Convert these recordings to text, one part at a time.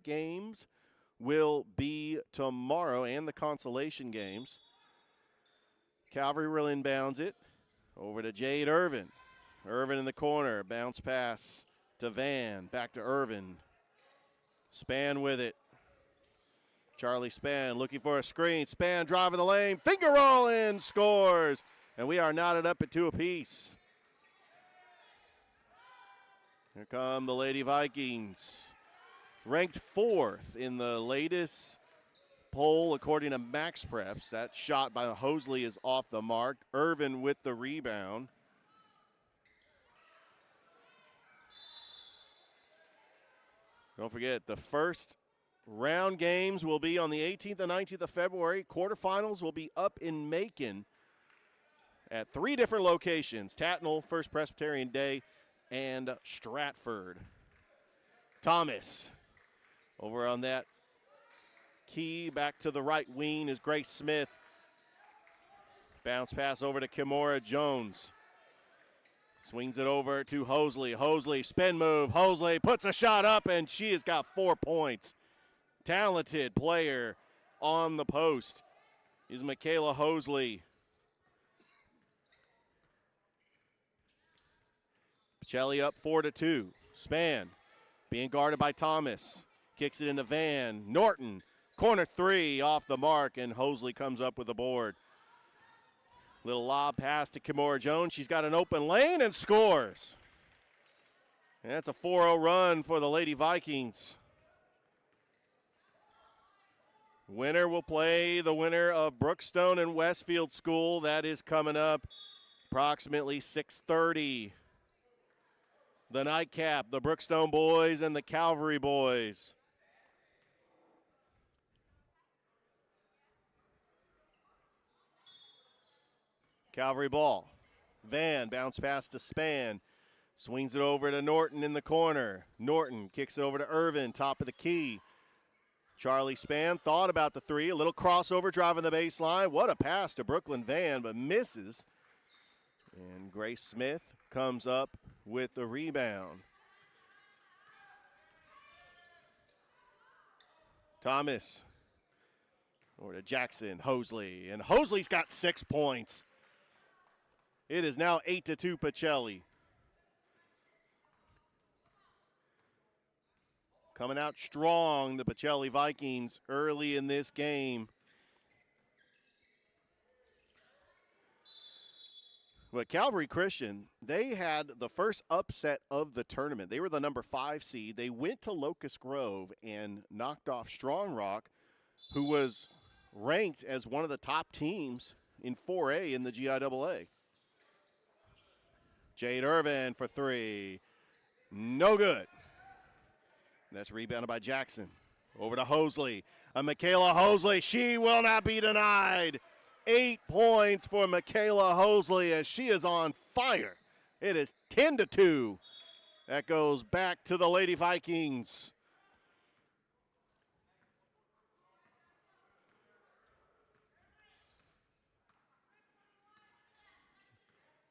games will be tomorrow and the consolation games. Calvary will inbounds it over to Jade Irvin. Irvin in the corner, bounce pass to Van, back to Irvin. Span with it. Charlie Span looking for a screen. Span driving the lane, finger roll in, scores. And we are knotted up at 2 apiece. Here come the Lady Vikings. Ranked 4th in the latest poll according to Max Preps. That shot by Hosley is off the mark. Irvin with the rebound. Don't forget, the first round games will be on the 18th and 19th of February. Quarterfinals will be up in Macon at 3 different locations: Tatnall, First Presbyterian Day, and Stratford. Thomas over on that key, back to the right wing is Grace Smith. Bounce pass over to Kimora Jones. Swings it over to Hosley. Hosley, spin move. Hosley puts a shot up, and she has got 4 points. Talented player on the post is Michaela Hosley. Pachelli up 4-2. Span being guarded by Thomas. Kicks it into Van. Norton, corner 3 off the mark, and Hosley comes up with the board. Little lob pass to Kimora Jones. She's got an open lane and scores. And that's a 4-0 run for the Lady Vikings. Winner will play the winner of Brookstone and Westfield School. That is coming up approximately 6:30. The nightcap, the Brookstone boys and the Calvary boys. Calvary ball. Van, bounce pass to Span. Swings it over to Norton in the corner. Norton kicks it over to Irvin, top of the key. Charlie Span thought about the 3. A little crossover driving the baseline. What a pass to Brooklyn Van, but misses. And Grace Smith comes up with the rebound. Thomas over to Jackson. Hosley. And Hosley's got 6 points. It is now 8-2 Pachelli. Coming out strong, the Pachelli Vikings early in this game. But Calvary Christian, they had the first upset of the tournament. They were the number 5 seed. They went to Locust Grove and knocked off Strong Rock, who was ranked as one of the top teams in 4A in the GIAA. Jade Irvin for 3. No good. That's rebounded by Jackson. Over to Hosley. Michaela Hosley. She will not be denied. 8 points for Michaela Hosley as she is on fire. It is 10-2. That goes back to the Lady Vikings.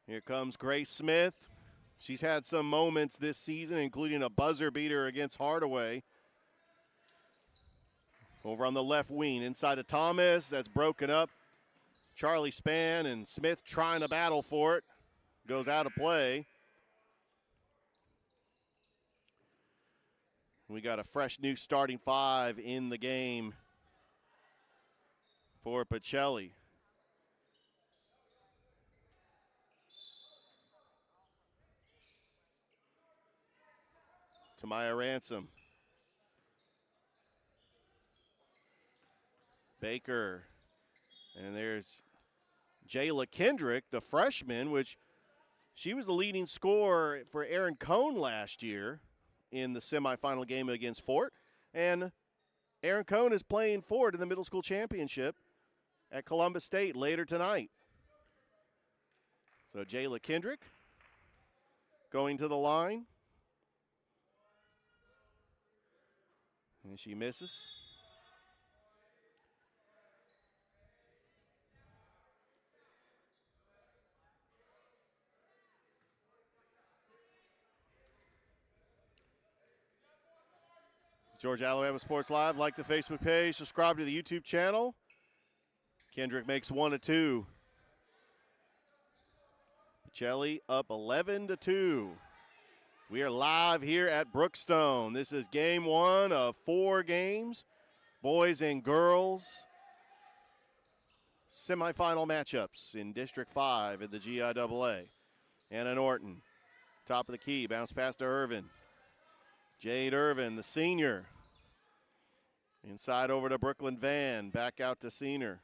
Here comes Grace Smith. She's had some moments this season, including a buzzer beater against Hardaway. Over on the left wing, inside of Thomas. That's broken up. Charlie Span and Smith trying to battle for it. Goes out of play. We got a fresh new starting 5 in the game for Pachelli. Tamaya Ransom. Baker. And there's Jayla Kendrick, the freshman, which she was the leading scorer for Aaron Cohn last year in the semifinal game against Fort. And Aaron Cohn is playing Fort in the middle school championship at Columbus State later tonight. So Jayla Kendrick going to the line. And she misses. Georgia Alabama Sports Live. Like the Facebook page, subscribe to the YouTube channel. Kendrick makes 1-2. Pachelli up 11-2. We are live here at Brookstone. This is game 1 of 4 games, boys and girls. Semifinal matchups in District 5 at the GIAA. Anna Norton, top of the key, bounce pass to Irvin. Jade Irvin, the senior. Inside over to Brooklyn Van, back out to senior,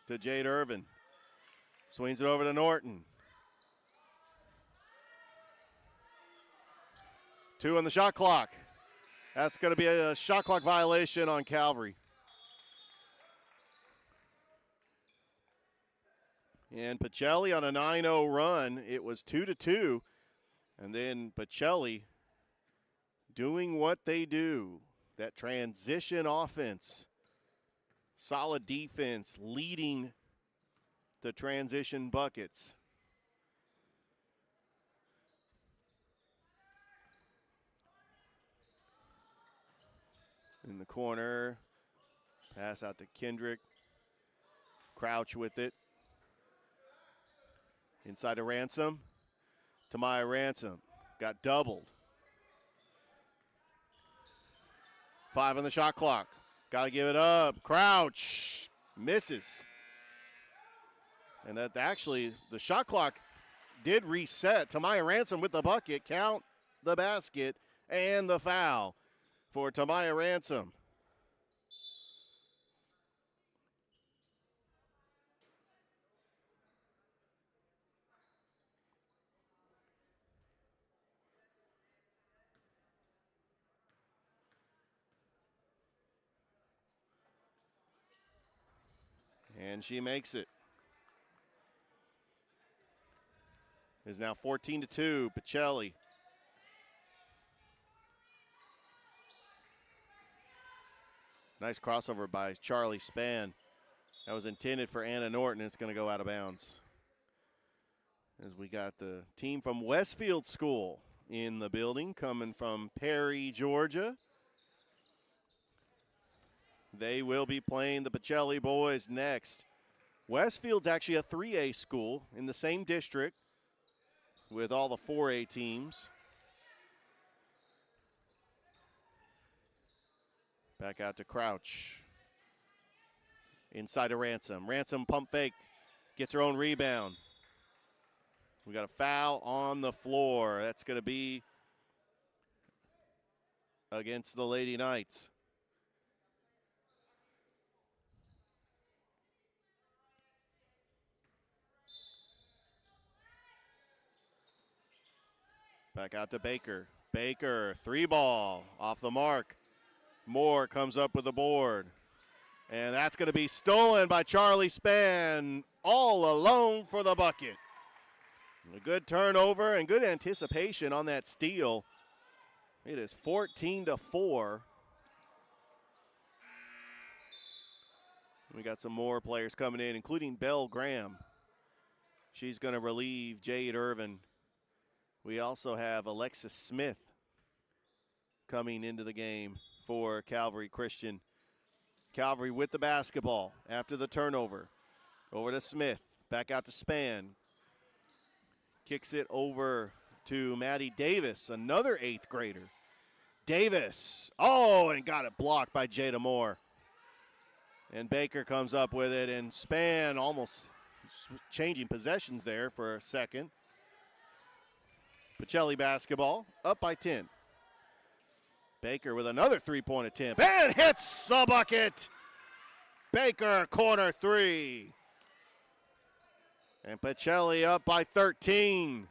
to Jade Irvin. Swings it over to Norton. 2 on the shot clock. That's going to be a shot clock violation on Calvary. And Pachelli on a 9-0 run. It was 2-2. And then Pachelli doing what they do. That transition offense. Solid defense leading to transition buckets. In the corner. Pass out to Kendrick. Crouch with it. Inside to Ransom. Tamaya Ransom got doubled. 5 on the shot clock. Got to give it up. Crouch misses. And that actually, the shot clock did reset. Tamaya Ransom with the bucket. Count the basket and the foul for Tamaya Ransom. And she makes it. It's now 14-2, Pachelli. Nice crossover by Charlie Spann. That was intended for Anna Norton. It's going to go out of bounds. As we got the team from Westfield School in the building, coming from Perry, Georgia. They will be playing the Pachelli boys next. Westfield's actually a 3A school in the same district with all the 4A teams. Back out to Crouch. Inside to Ransom. Ransom pump fake. Gets her own rebound. We got a foul on the floor. That's going to be against the Lady Knights. Back out to Baker. Baker, 3-ball, off the mark. Moore comes up with the board. And that's going to be stolen by Charlie Spann, all alone for the bucket. A good turnover and good anticipation on that steal. It is 14-4. We got some more players coming in, including Belle Graham. She's going to relieve Jade Irvin. We also have Alexis Smith coming into the game for Calvary Christian. Calvary with the basketball after the turnover. Over to Smith. Back out to Spann. Kicks it over to Maddie Davis, another 8th grader. Davis. Oh, and got it blocked by Jada Moore. And Baker comes up with it, and Spann almost changing possessions there for a second. Pachelli basketball, up by 10. Baker with another three-point attempt, and hits the bucket. Baker, corner 3. And Pachelli up by 13.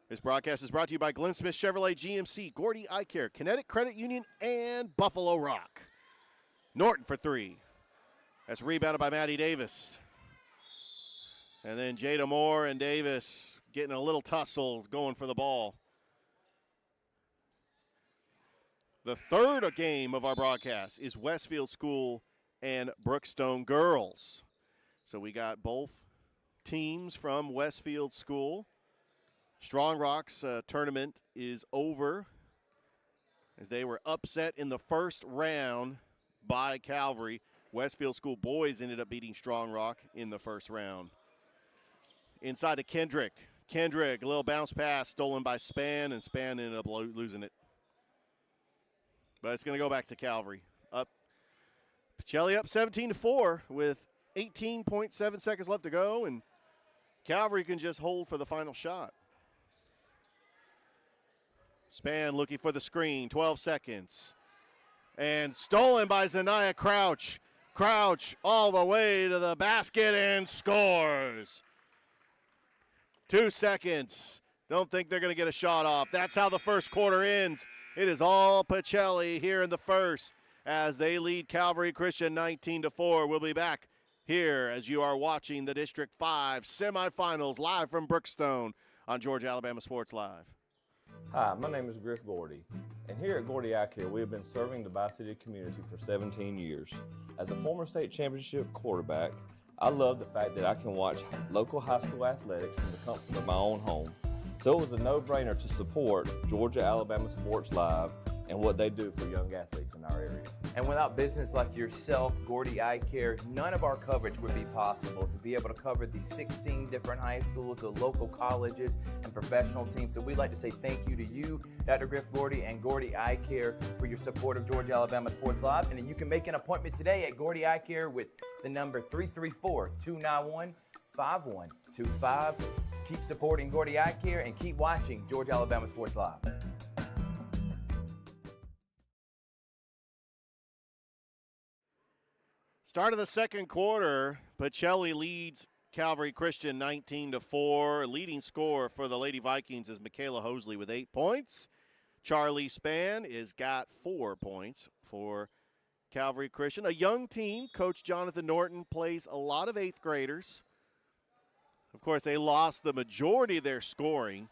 This broadcast is brought to you by Glenn Smith Chevrolet GMC, Gordy Eye Care, Kinetic Credit Union, and Buffalo Rock. Norton for 3. That's rebounded by Maddie Davis. And then Jada Moore and Davis getting a little tussle going for the ball. The third game of our broadcast is Westfield School and Brookstone girls. So we got both teams from Westfield School Strong Rock's tournament is over as they were upset in the first round by Calvary. Westfield School boys ended up beating Strong Rock in the first round. Inside to Kendrick. Kendrick, a little bounce pass stolen by Span, and Span ended up losing it. But it's going to go back to Calvary. Up, Pachelli up 17-4 with 18.7 seconds left to go, and Calvary can just hold for the final shot. Span looking for the screen, 12 seconds. And stolen by Zanaya Crouch. Crouch all the way to the basket and scores. 2 seconds. Don't think they're going to get a shot off. That's how the first quarter ends. It is all Pachelli here in the first as they lead Calvary Christian 19-4. We'll be back here as you are watching the District 5 semifinals live from Brookstone on Georgia Alabama Sports Live. Hi, my name is Griff Gordy, and here at Gordy Eye Care, we have been serving the Bi-City community for 17 years. As a former state championship quarterback, I love the fact that I can watch local high school athletics from the comfort of my own home. So it was a no-brainer to support Georgia Alabama Sports Live and what they do for young athletes in our area. And without business like yourself, Gordy Eye Care, none of our coverage would be possible. To be able to cover the 16 different high schools, the local colleges, and professional teams. So we'd like to say thank you to you, Dr. Griff Gordy and Gordy Eye Care, for your support of Georgia Alabama Sports Live. And then you can make an appointment today at Gordy Eye Care with the number 334-291-5125. Keep supporting Gordy Eye Care and keep watching Georgia Alabama Sports Live. Start of the second quarter, Pachelli leads Calvary Christian 19-4. Leading scorer for the Lady Vikings is Michaela Hosley with 8 points. Charlie Span has got 4 points for Calvary Christian. A young team. Coach Jonathan Norton plays a lot of 8th graders. Of course, they lost the majority of their scoring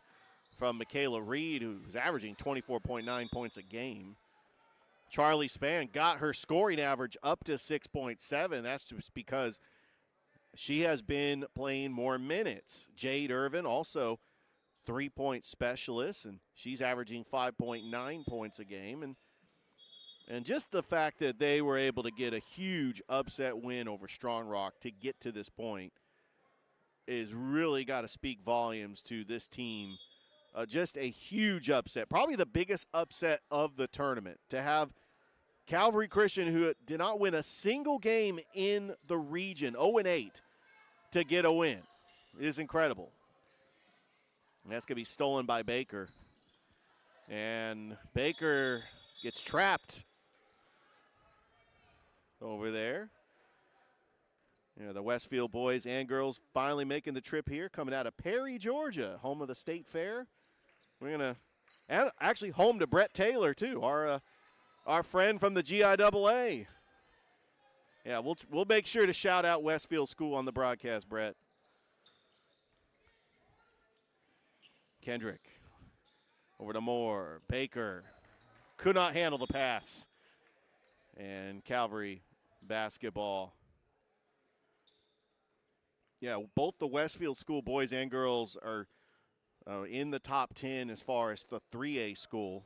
from Michaela Reed, who's averaging 24.9 points a game. Charlie Span got her scoring average up to 6.7. That's just because she has been playing more minutes. Jade Irvin, also 3-point specialist, and she's averaging 5.9 points a game. And just the fact that they were able to get a huge upset win over Strong Rock to get to this point is really got to speak volumes to this team. Just a huge upset, probably the biggest upset of the tournament, to have Calvary Christian, who did not win a single game in the region, 0-8, to get a win. It is incredible. And that's going to be stolen by Baker. And Baker gets trapped over there. You know, the Westfield boys and girls finally making the trip here, coming out of Perry, Georgia, home of the State Fair. We're going to, and actually home to Brett Taylor, too, our friend from the GIAA. Yeah, we'll make sure to shout out Westfield School on the broadcast, Brett. Kendrick over to Moore. Baker could not handle the pass. And Calvary basketball. Yeah, both the Westfield School boys and girls are in the top 10 as far as the 3A school.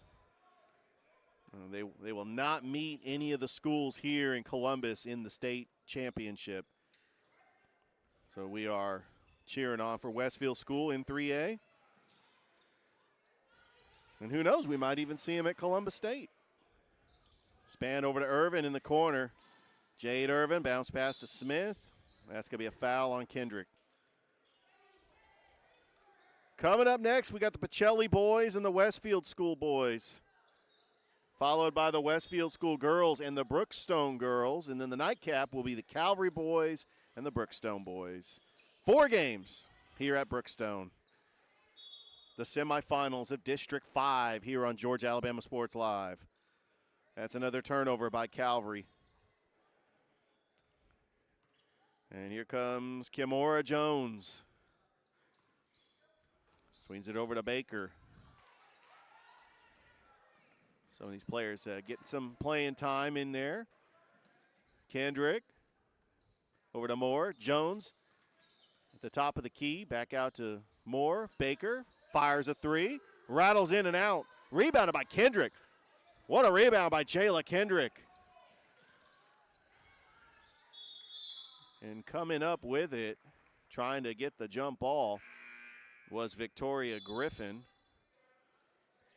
They will not meet any of the schools here in Columbus in the state championship. So we are cheering on for Westfield School in 3A. And who knows, we might even see him at Columbus State. Span over to Irvin in the corner. Jade Irvin, bounce pass to Smith. That's going to be a foul on Kendrick. Coming up next, we got the Pachelli boys and the Westfield School boys, followed by the Westfield School girls and the Brookstone girls. And then the nightcap will be the Calvary boys and the Brookstone boys. 4 games here at Brookstone. The semifinals of District 5 here on Georgia Alabama Sports Live. That's another turnover by Calvary. And here comes Kimora Jones. Swings it over to Baker. Some of these players getting some playing time in there. Kendrick over to Moore. Jones at the top of the key. Back out to Moore. Baker fires a three, rattles in and out. Rebounded by Kendrick. What a rebound by Giaa Kendrick. And coming up with it, trying to get the jump ball, was Victoria Griffin,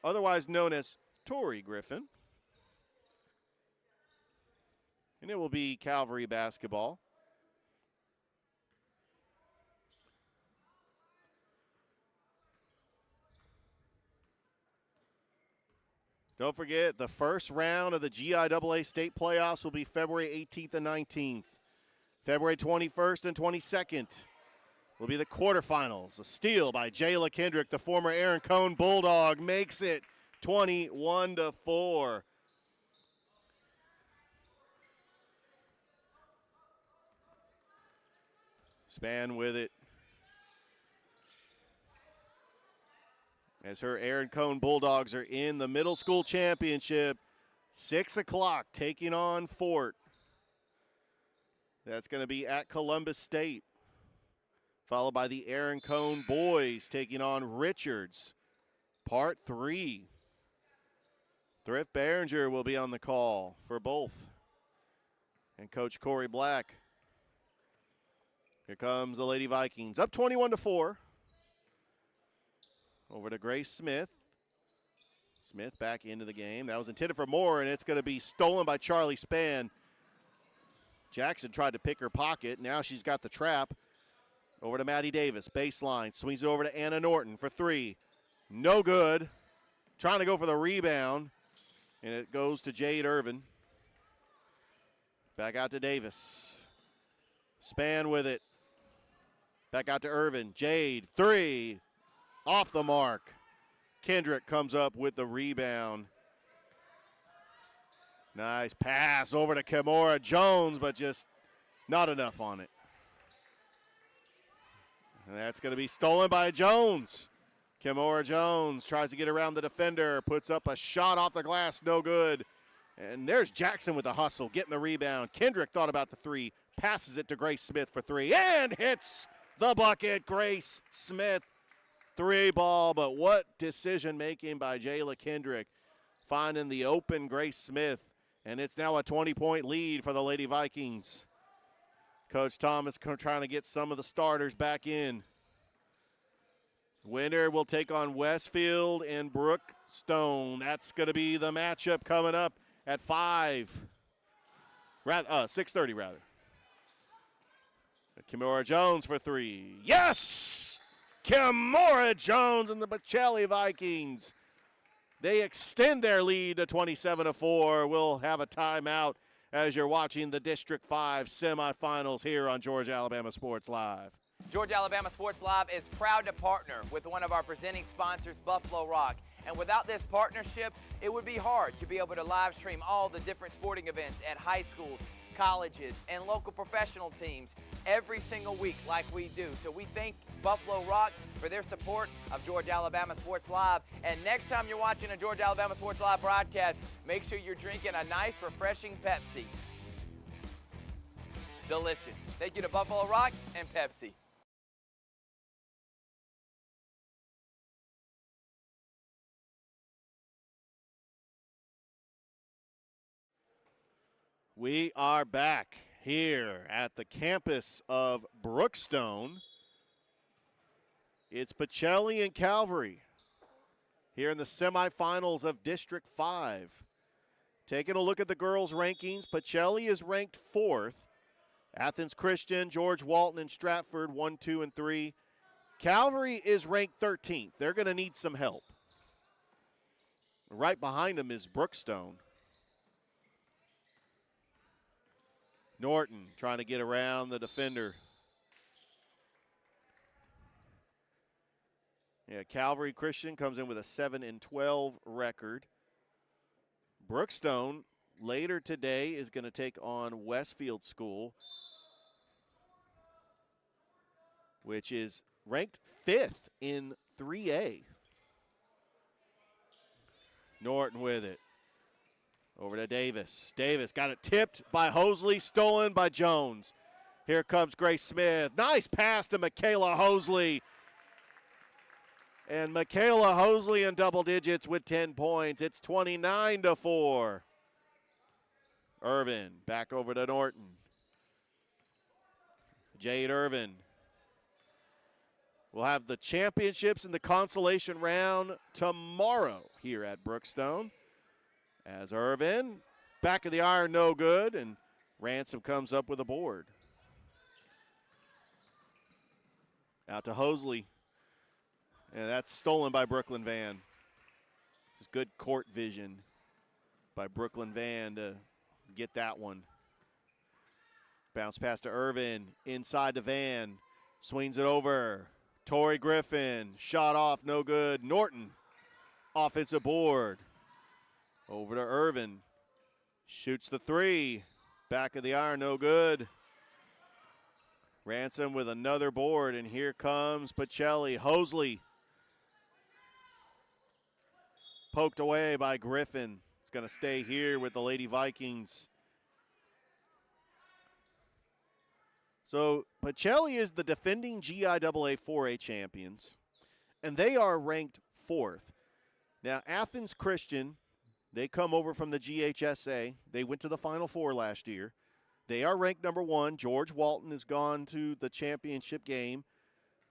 otherwise known as Tori Griffin. And it will be Calvary basketball. Don't forget, the first round of the GIAA state playoffs will be February 18th and 19th. February 21st and 22nd will be the quarterfinals. A steal by Giaa Kendrick, the former Aaron Cone Bulldog, makes it 21-4. Span with it. As her Aaron Cone Bulldogs are in the middle school championship. 6 o'clock, taking on Fort. That's going to be at Columbus State. Followed by the Aaron Cone boys taking on Richards. Part 3. Thrift Behringer will be on the call for both. And Coach Corey Black. Here comes the Lady Vikings. Up 21-4. Over to Grace Smith. Smith back into the game. That was intended for more, and it's going to be stolen by Charlie Span. Jackson tried to pick her pocket. Now she's got the trap. Over to Maddie Davis. Baseline. Swings it over to Anna Norton for 3. No good. Trying to go for the rebound. And it goes to Jade Irvin. Back out to Davis. Span with it. Back out to Irvin. Jade. 3. Off the mark. Kendrick comes up with the rebound. Nice pass over to Kimora Jones, but just not enough on it. And that's going to be stolen by Jones. Kimora Jones tries to get around the defender, puts up a shot off the glass, no good. And there's Jackson with the hustle, getting the rebound. Kendrick thought about the 3, passes it to Grace Smith for 3, and hits the bucket. Grace Smith, 3 ball, but what decision-making by Giaa Kendrick, finding the open Grace Smith. And it's now a 20-point lead for the Lady Vikings. Coach Thomas trying to get some of the starters back in. Winner will take on Westfield and Brookstone. That's going to be the matchup coming up at 6:30 rather. Kimora Jones for 3. Yes! Kimora Jones and the Pachelli Vikings. They extend their lead to 27-4. We'll have a timeout as you're watching the District 5 semifinals here on Georgia Alabama Sports Live. Georgia Alabama Sports Live is proud to partner with one of our presenting sponsors, Buffalo Rock. And without this partnership, it would be hard to be able to live stream all the different sporting events at high schools, colleges, and local professional teams every single week like we do. So we thank Buffalo Rock for their support of Georgia Alabama Sports Live. And next time you're watching a Georgia Alabama Sports Live broadcast, make sure you're drinking a nice, refreshing Pepsi. Delicious. Thank you to Buffalo Rock and Pepsi. We are back here at the campus of Brookstone. It's Pachelli and Calvary here in the semifinals of District 5. Taking a look at the girls' rankings, Pachelli is ranked 4th. Athens Christian, George Walton, and Stratford 1, 2, and 3. Calvary is ranked 13th. They're going to need some help. Right behind them is Brookstone. Norton trying to get around the defender. Yeah, Calvary Christian comes in with a 7-12 record. Brookstone later today is going to take on Westfield School, which is ranked 5th in 3A. Norton with it. Over to Davis. Davis got it tipped by Hosley, stolen by Jones. Here comes Grace Smith. Nice pass to Michaela Hosley. And Michaela Hosley in double digits with 10 points. It's 29-4. Irvin back over to Norton. Jade Irvin will have the championships and the consolation round tomorrow here at Brookstone. As Irvin, back of the iron, no good, and Ransom comes up with a board. Out to Hosley. And that's stolen by Brooklyn Van. Just good court vision by Brooklyn Van to get that one. Bounce pass to Irvin, inside to Van. Swings it over. Tori Griffin, shot off, no good. Norton, offensive board. Over to Irvin. Shoots the three. Back of the iron, no good. Ransom with another board, and here comes Pachelli. Hosley poked away by Griffin. It's going to stay here with the Lady Vikings. So Pachelli is the defending GIAA 4A champions, and they are ranked 4th. Now, Athens Christian, they come over from the GHSA. They went to the Final Four last year. They are ranked number 1. George Walton has gone to the championship game.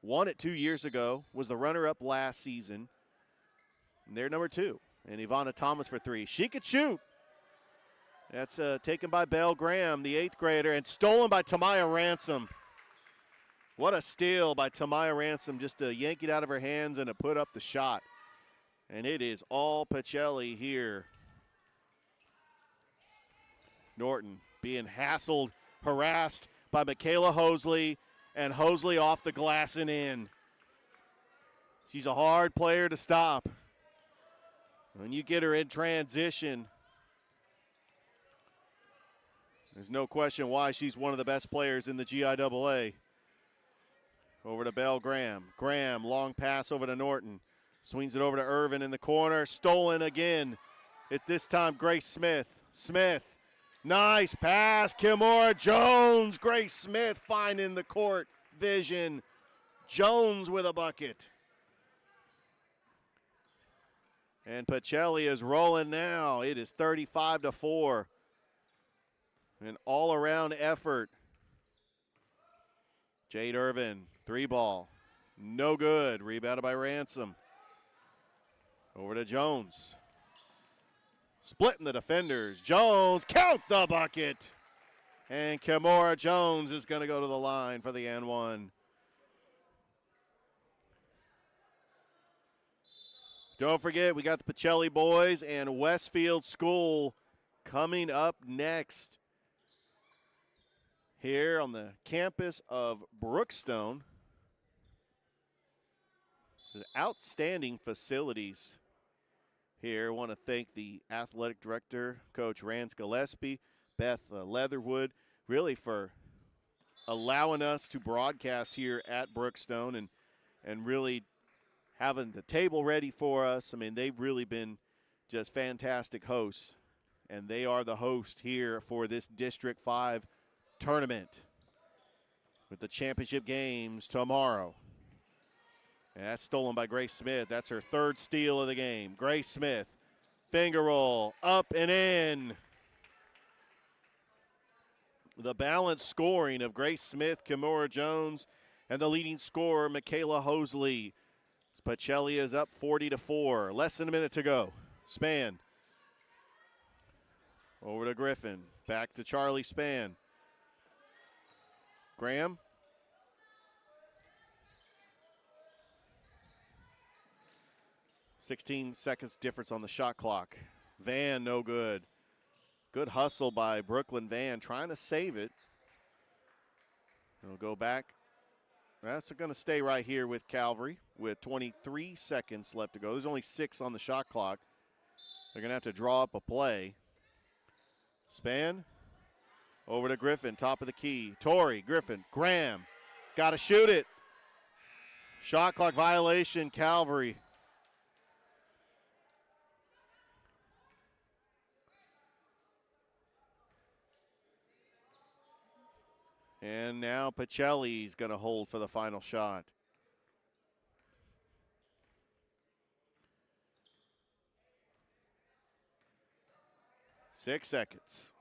Won it 2 years ago, was the runner-up last season. And they're number 2. And Ivana Thomas for 3. She could shoot. That's taken by Belle Graham, the 8th grader, and stolen by Tamaya Ransom. What a steal by Tamaya Ransom, just to yank it out of her hands and to put up the shot. And it is all Pachelli here. Norton being hassled, harassed by Michaela Hosley, and Hosley off the glass and in. She's a hard player to stop. When you get her in transition, there's no question why she's one of the best players in the GIAA. Over to Belle Graham. Graham, long pass over to Norton. Swings it over to Irvin in the corner. Stolen again. It's this time Grace Smith. Smith, nice pass. Kimora Jones. Grace Smith finding the court vision. Jones with a bucket. And Pachelli is rolling now. It is 35-4. An all-around effort. Jade Irvin, 3-ball. No good. Rebounded by Ransom. Over to Jones. Splitting the defenders. Jones, count the bucket. And Kimora Jones is going to go to the line for the N1. Don't forget, we got the Pachelli boys and Westfield School coming up next here on the campus of Brookstone. Outstanding facilities here. I want to thank the athletic director, Coach Rance Gillespie, Beth Leatherwood, really for allowing us to broadcast here at Brookstone and really having the table ready for us. I mean, they've really been just fantastic hosts, and they are the host here for this District 5 tournament with the championship games tomorrow. And that's stolen by Grace Smith. That's her 3rd steal of the game. Grace Smith, finger roll, up and in. The balanced scoring of Grace Smith, Kimora Jones, and the leading scorer, Michaela Hosley. Pachelli is up 40-4. Less than a minute to go. Span. Over to Griffin. Back to Charlie Span. Graham. "16 seconds difference on the shot clock. Van, no good. Good hustle by Brooklyn Van, trying to save it. It'll go back. That's going to stay right here with Calvary with 23 seconds left to go. There's only 6 on the shot clock. They're going to have to draw up a play. Span. Over to Griffin, top of the key. Torrey, Griffin, Graham. Got to shoot it. Shot clock violation, Calvary. And now Pachelli's going to hold for the final shot. 6 seconds.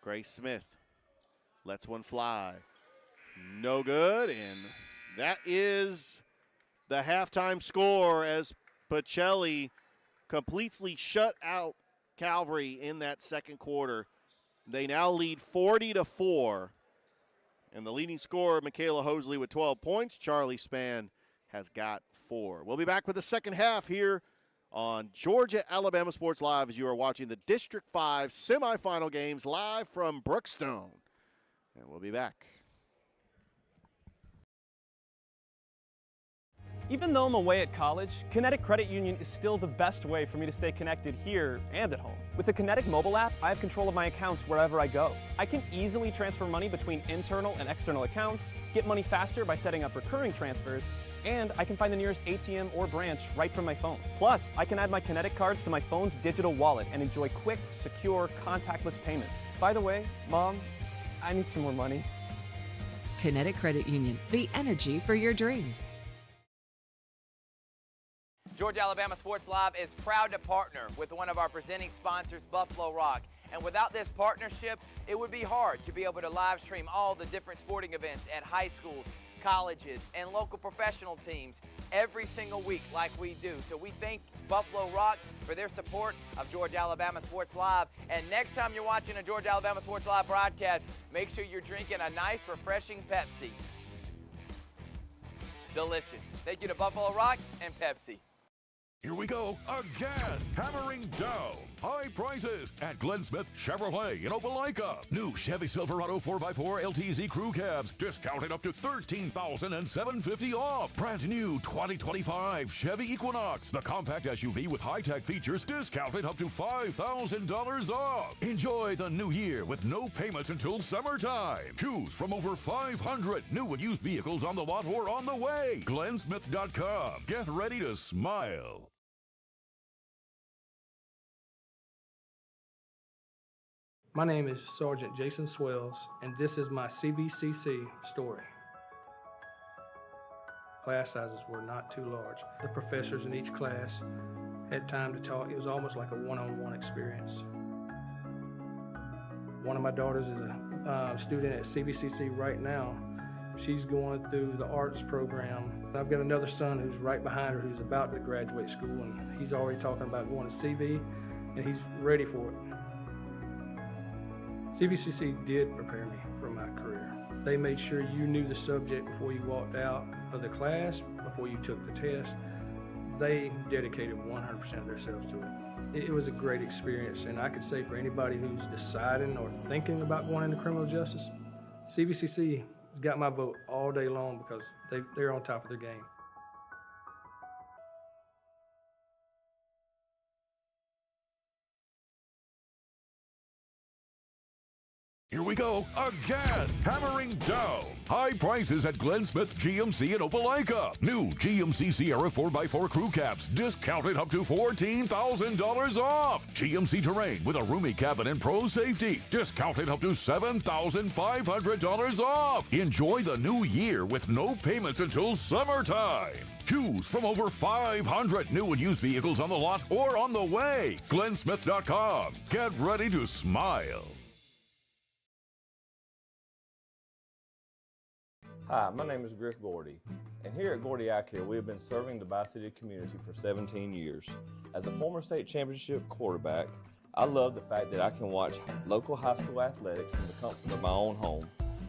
Grace Smith lets one fly. No good, and that is the halftime score as Pachelli completely shut out Calvary in that second quarter. They now lead 40-4, and the leading scorer, Michaela Hosley, with 12 points. Charlie Spann has got 4. We'll be back with the second half here on Georgia-Alabama Sports Live as you are watching the District 5 semifinal games live from Brookstone. And we'll be back. Even though I'm away at college, Kinetic Credit Union is still the best way for me to stay connected here and at home. With the Kinetic mobile app, I have control of my accounts wherever I go. I can easily transfer money between internal and external accounts, get money faster by setting up recurring transfers, and I can find the nearest ATM or branch right from my phone. Plus, I can add my Kinetic cards to my phone's digital wallet and enjoy quick, secure, contactless payments. By the way, Mom, I need some more money. Kinetic Credit Union, the energy for your dreams. Georgia-Alabama Sports Live is proud to partner with one of our presenting sponsors, Buffalo Rock. And without this partnership, it would be hard to be able to live stream all the different sporting events at high schools, colleges, and local professional teams every single week like we do. So we thank Buffalo Rock for their support of Georgia-Alabama Sports Live. And next time you're watching a Georgia-Alabama Sports Live broadcast, make sure you're drinking a nice, refreshing Pepsi. Delicious. Thank you to Buffalo Rock and Pepsi. Here we go again. Hammering down high prices at Glenn Smith Chevrolet in Opelika. New Chevy Silverado 4x4 LTZ crew cabs discounted up to $13,750 off. Brand new 2025 Chevy Equinox, the compact SUV with high-tech features, discounted up to $5,000 off. Enjoy the new year with no payments until summertime. Choose from over 500 new and used vehicles on the lot or on the way. GlennSmith.com. Get ready to smile. My name is Sergeant Jason Swells, and this is my CVCC story. Class sizes were not too large. The professors in each class had time to talk. It was almost like a one-on-one experience. One of my daughters is a student at CVCC right now. She's going through the arts program. I've got another son who's right behind her who's about to graduate school, and he's already talking about going to CV, and he's ready for it. CVCC did prepare me for my career. They made sure you knew the subject before you walked out of the class, before you took the test. They dedicated 100% of themselves to it. It was a great experience, and I could say for anybody who's deciding or thinking about going into criminal justice, CVCC got my vote all day long because they're on top of their game. Here we go again. Hammering down high prices at Glenn Smith GMC in Opelika. New GMC Sierra 4x4 crew cabs discounted up to $14,000 off. GMC Terrain with a roomy cabin and pro safety discounted up to $7,500 off. Enjoy the new year with no payments until summertime. Choose from over 500 new and used vehicles on the lot or on the way. GlennSmith.com. Get ready to smile. Hi, my name is Griff Gordy, and here at Gordy Eye Care, we have been serving the Bi-City community for 17 years. As a former state championship quarterback, I love the fact that I can watch local high school athletics from the comfort of my own home.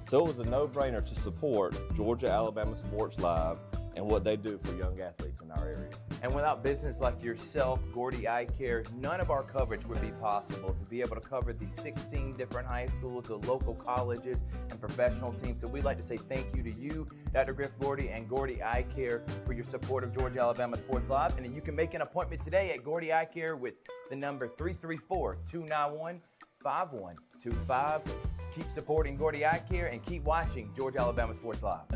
So it was a no-brainer to support Georgia-Alabama Sports Live and what they do for young athletes in our area. And without business like yourself, Gordy Eye Care, none of our coverage would be possible to be able to cover the 16 different high schools, the local colleges, and professional teams. So we'd like to say thank you to you, Dr. Griff Gordy, and Gordy Eye Care for your support of Georgia-Alabama Sports Live. And then you can make an appointment today at Gordy Eye Care with the number 334-291-5125. Keep supporting Gordy Eye Care and keep watching Georgia-Alabama Sports Live.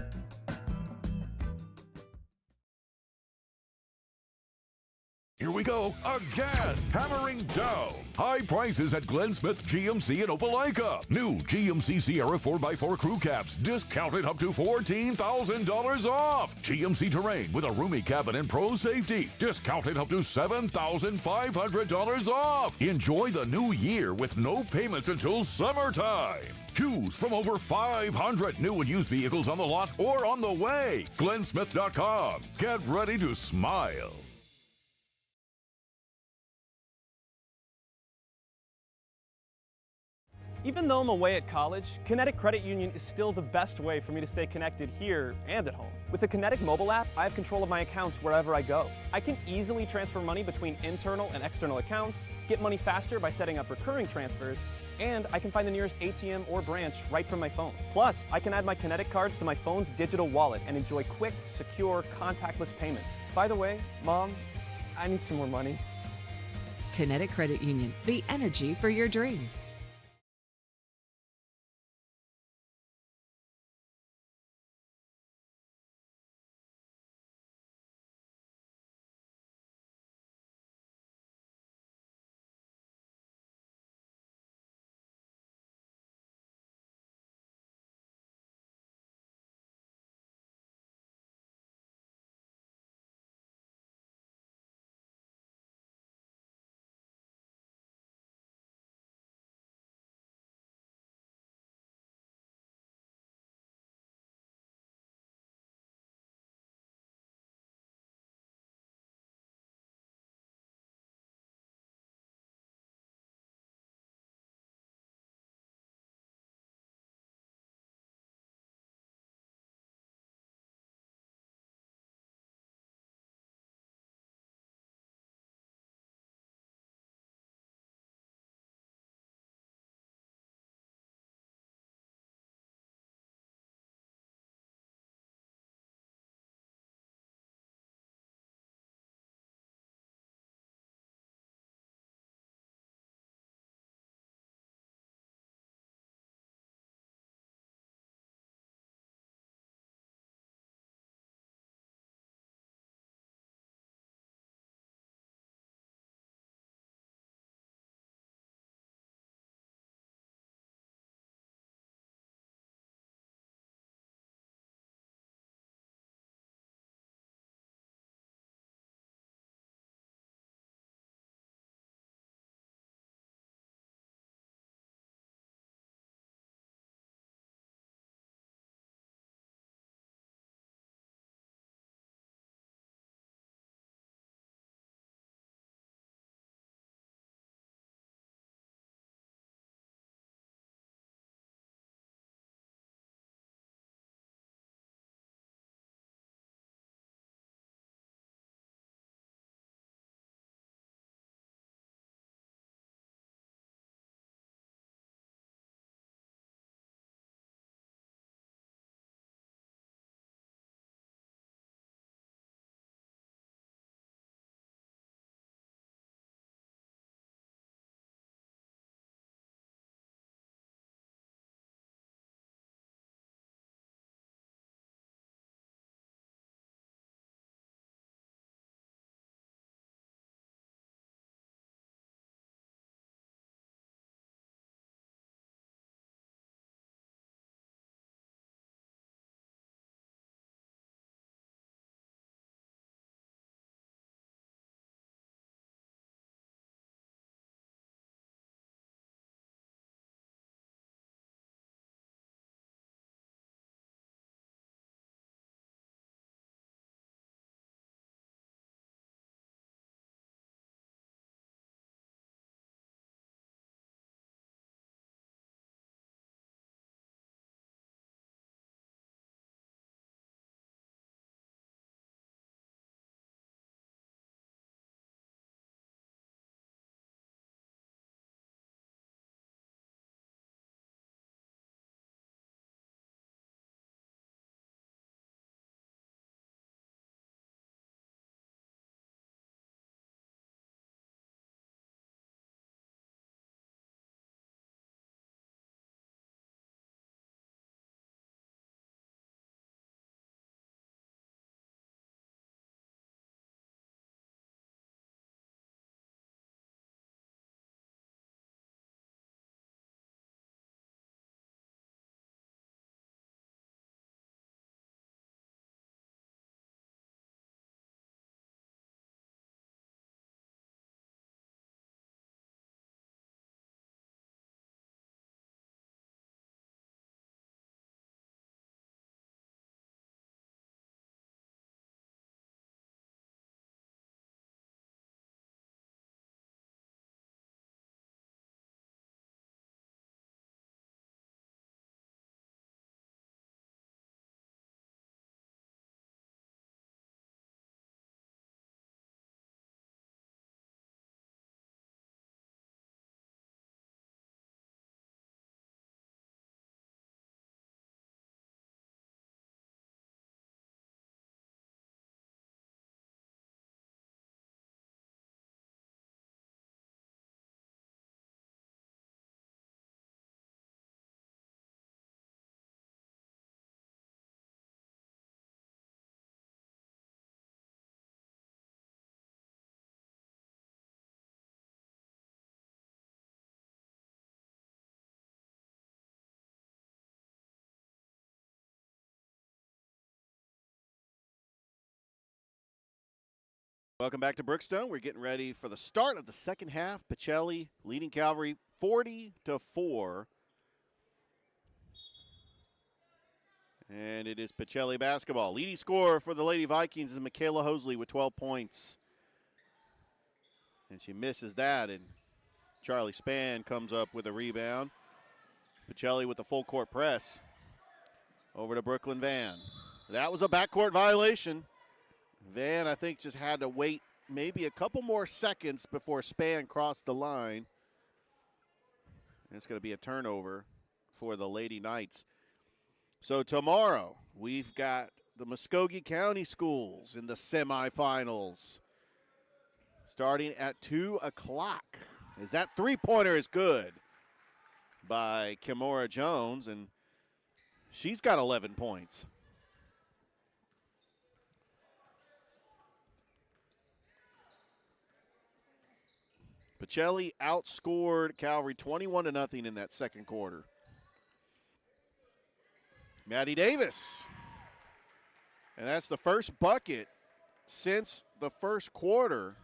Here we go again. Hammering down. High prices at Glenn Smith GMC in Opelika. New GMC Sierra 4x4 crew cabs discounted up to $14,000 off. GMC Terrain with a roomy cabin and pro safety discounted up to $7,500 off. Enjoy the new year with no payments until summertime. Choose from over 500 new and used vehicles on the lot or on the way. GlennSmith.com. Get ready to smile. Even though I'm away at college, Kinetic Credit Union is still the best way for me to stay connected here and at home. With the Kinetic mobile app, I have control of my accounts wherever I go. I can easily transfer money between internal and external accounts, get money faster by setting up recurring transfers, and I can find the nearest ATM or branch right from my phone. Plus, I can add my Kinetic cards to my phone's digital wallet and enjoy quick, secure, contactless payments. By the way, Mom, I need some more money. Kinetic Credit Union, the energy for your dreams. Welcome back to Brookstone. We're getting ready for the start of the second half. Pachelli leading Calvary 40-4. And it is Pachelli basketball. Leading scorer for the Lady Vikings is Michaela Hosley with 12 points. And she misses that, and Charlie Spann comes up with a rebound. Pachelli with the full court press. Over to Brooklyn Van. That was a backcourt violation. Van, I think, just had to wait maybe a couple more seconds before Spann crossed the line. And it's going to be a turnover for the Lady Knights. So tomorrow, we've got the Muskogee County Schools in the semifinals. Starting at 2 o'clock. As that three-pointer is good by Kimora Jones, and she's got 11 points. Pachelli outscored Calvary 21-0 in that second quarter. Maddie Davis. And that's the first bucket since the first quarter.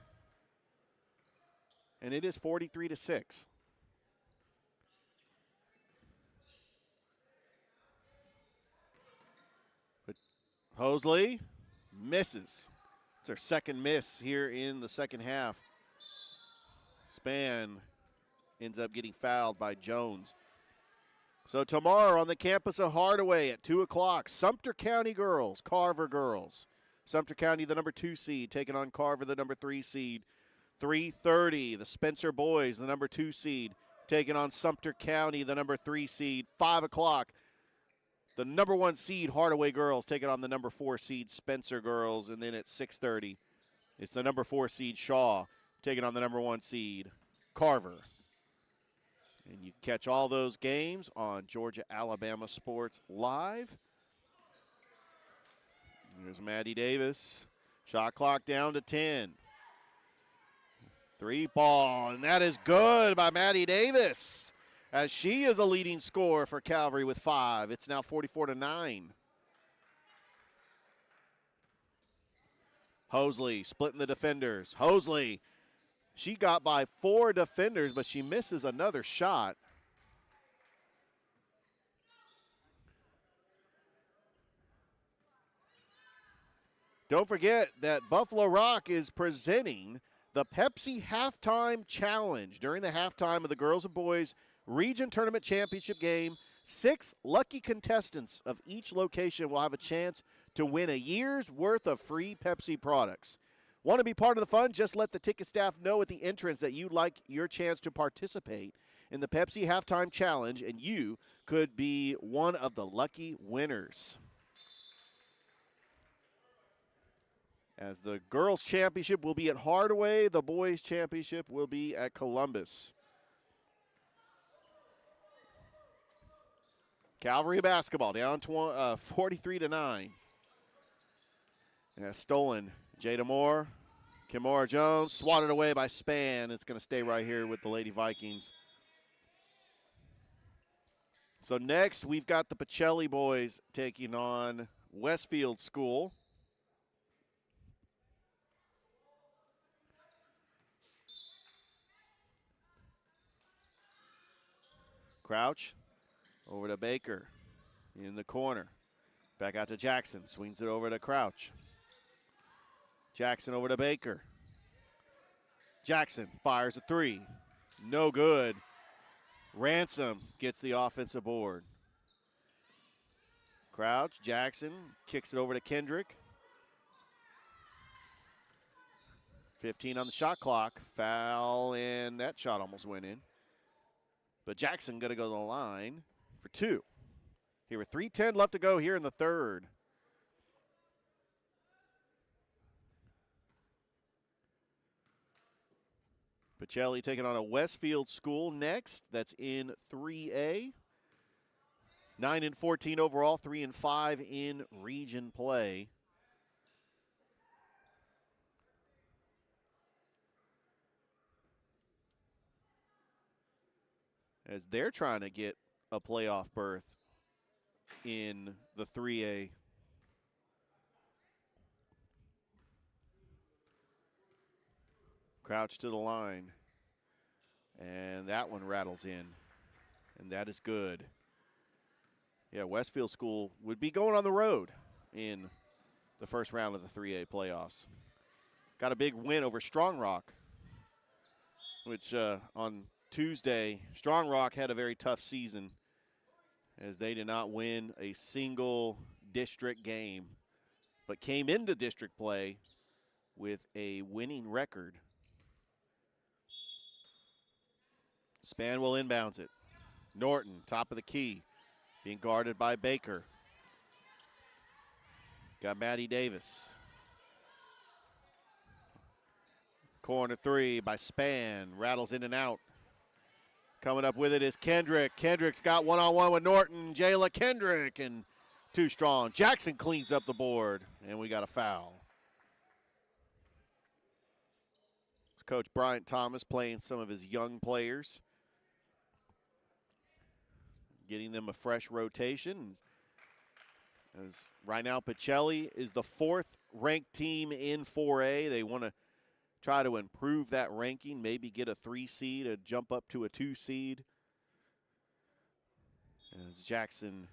And it is 43-6. But Hosley misses. It's her second miss here in the second half. Spann ends up getting fouled by Jones. So tomorrow on the campus of Hardaway at 2 o'clock, Sumter County girls, Carver girls. Sumter County, the number 2 seed, taking on Carver, the number 3 seed. 3:30, the Spencer boys, the number 2 seed, taking on Sumter County, the number 3 seed. 5 o'clock, the number 1 seed, Hardaway girls, taking on the number 4 seed, Spencer girls. And then at 6:30, it's the number 4 seed, Shaw, taking on the number 1 seed, Carver. And you can catch all those games on Georgia Alabama Sports Live. There's Maddie Davis. Shot clock down to 10. 3 ball, and that is good by Maddie Davis, as she is a leading scorer for Calvary with 5. It's now 44-9. Hosley splitting the defenders. Hosley, she got by 4 defenders, but she misses another shot. Don't forget that Buffalo Rock is presenting the Pepsi Halftime Challenge during the halftime of the Girls and Boys Region Tournament Championship game. 6 lucky contestants of each location will have a chance to win a year's worth of free Pepsi products. Want to be part of the fun? Just let the ticket staff know at the entrance that you'd like your chance to participate in the Pepsi Halftime Challenge, and you could be one of the lucky winners. As the girls' championship will be at Hardaway, the boys' championship will be at Columbus. Calvary basketball down 43-9. And stolen. Jada Moore, Kimora Jones, swatted away by Spann. It's going to stay right here with the Lady Vikings. So next, we've got the Pachelli boys taking on Westfield School. Crouch over to Baker in the corner. Back out to Jackson. Swings it over to Crouch. Jackson over to Baker. Jackson fires a 3. No good. Ransom gets the offensive board. Crouch, Jackson kicks it over to Kendrick. 15 on the shot clock. Foul, and that shot almost went in. But Jackson going to go to the line for 2. Here with 3:10 left to go here in the third. Pachelli taking on a Westfield School next. That's in 3A. 9-14 overall, 3-5 in region play. As they're trying to get a playoff berth in the 3A. Crouch to the line. And that one rattles in. And that is good. Yeah, Westfield School would be going on the road in the first round of the 3A playoffs. Got a big win over Strong Rock, which on Tuesday, Strong Rock had a very tough season as they did not win a single district game, but came into district play with a winning record. Span will inbounds it. Norton, top of the key, being guarded by Baker. Got Maddie Davis. Corner three by Span, rattles in and out. Coming up with it is Kendrick. Kendrick's got one-on-one with Norton. Jayla Kendrick, and too strong. Jackson cleans up the board, and we got a foul. Coach Bryant Thomas playing some of his young players, getting them a fresh rotation. As right now, Pachelli is the 4th ranked team in 4A. They want to try to improve that ranking, maybe get a 3 seed, a jump up to a 2 seed. As Jackson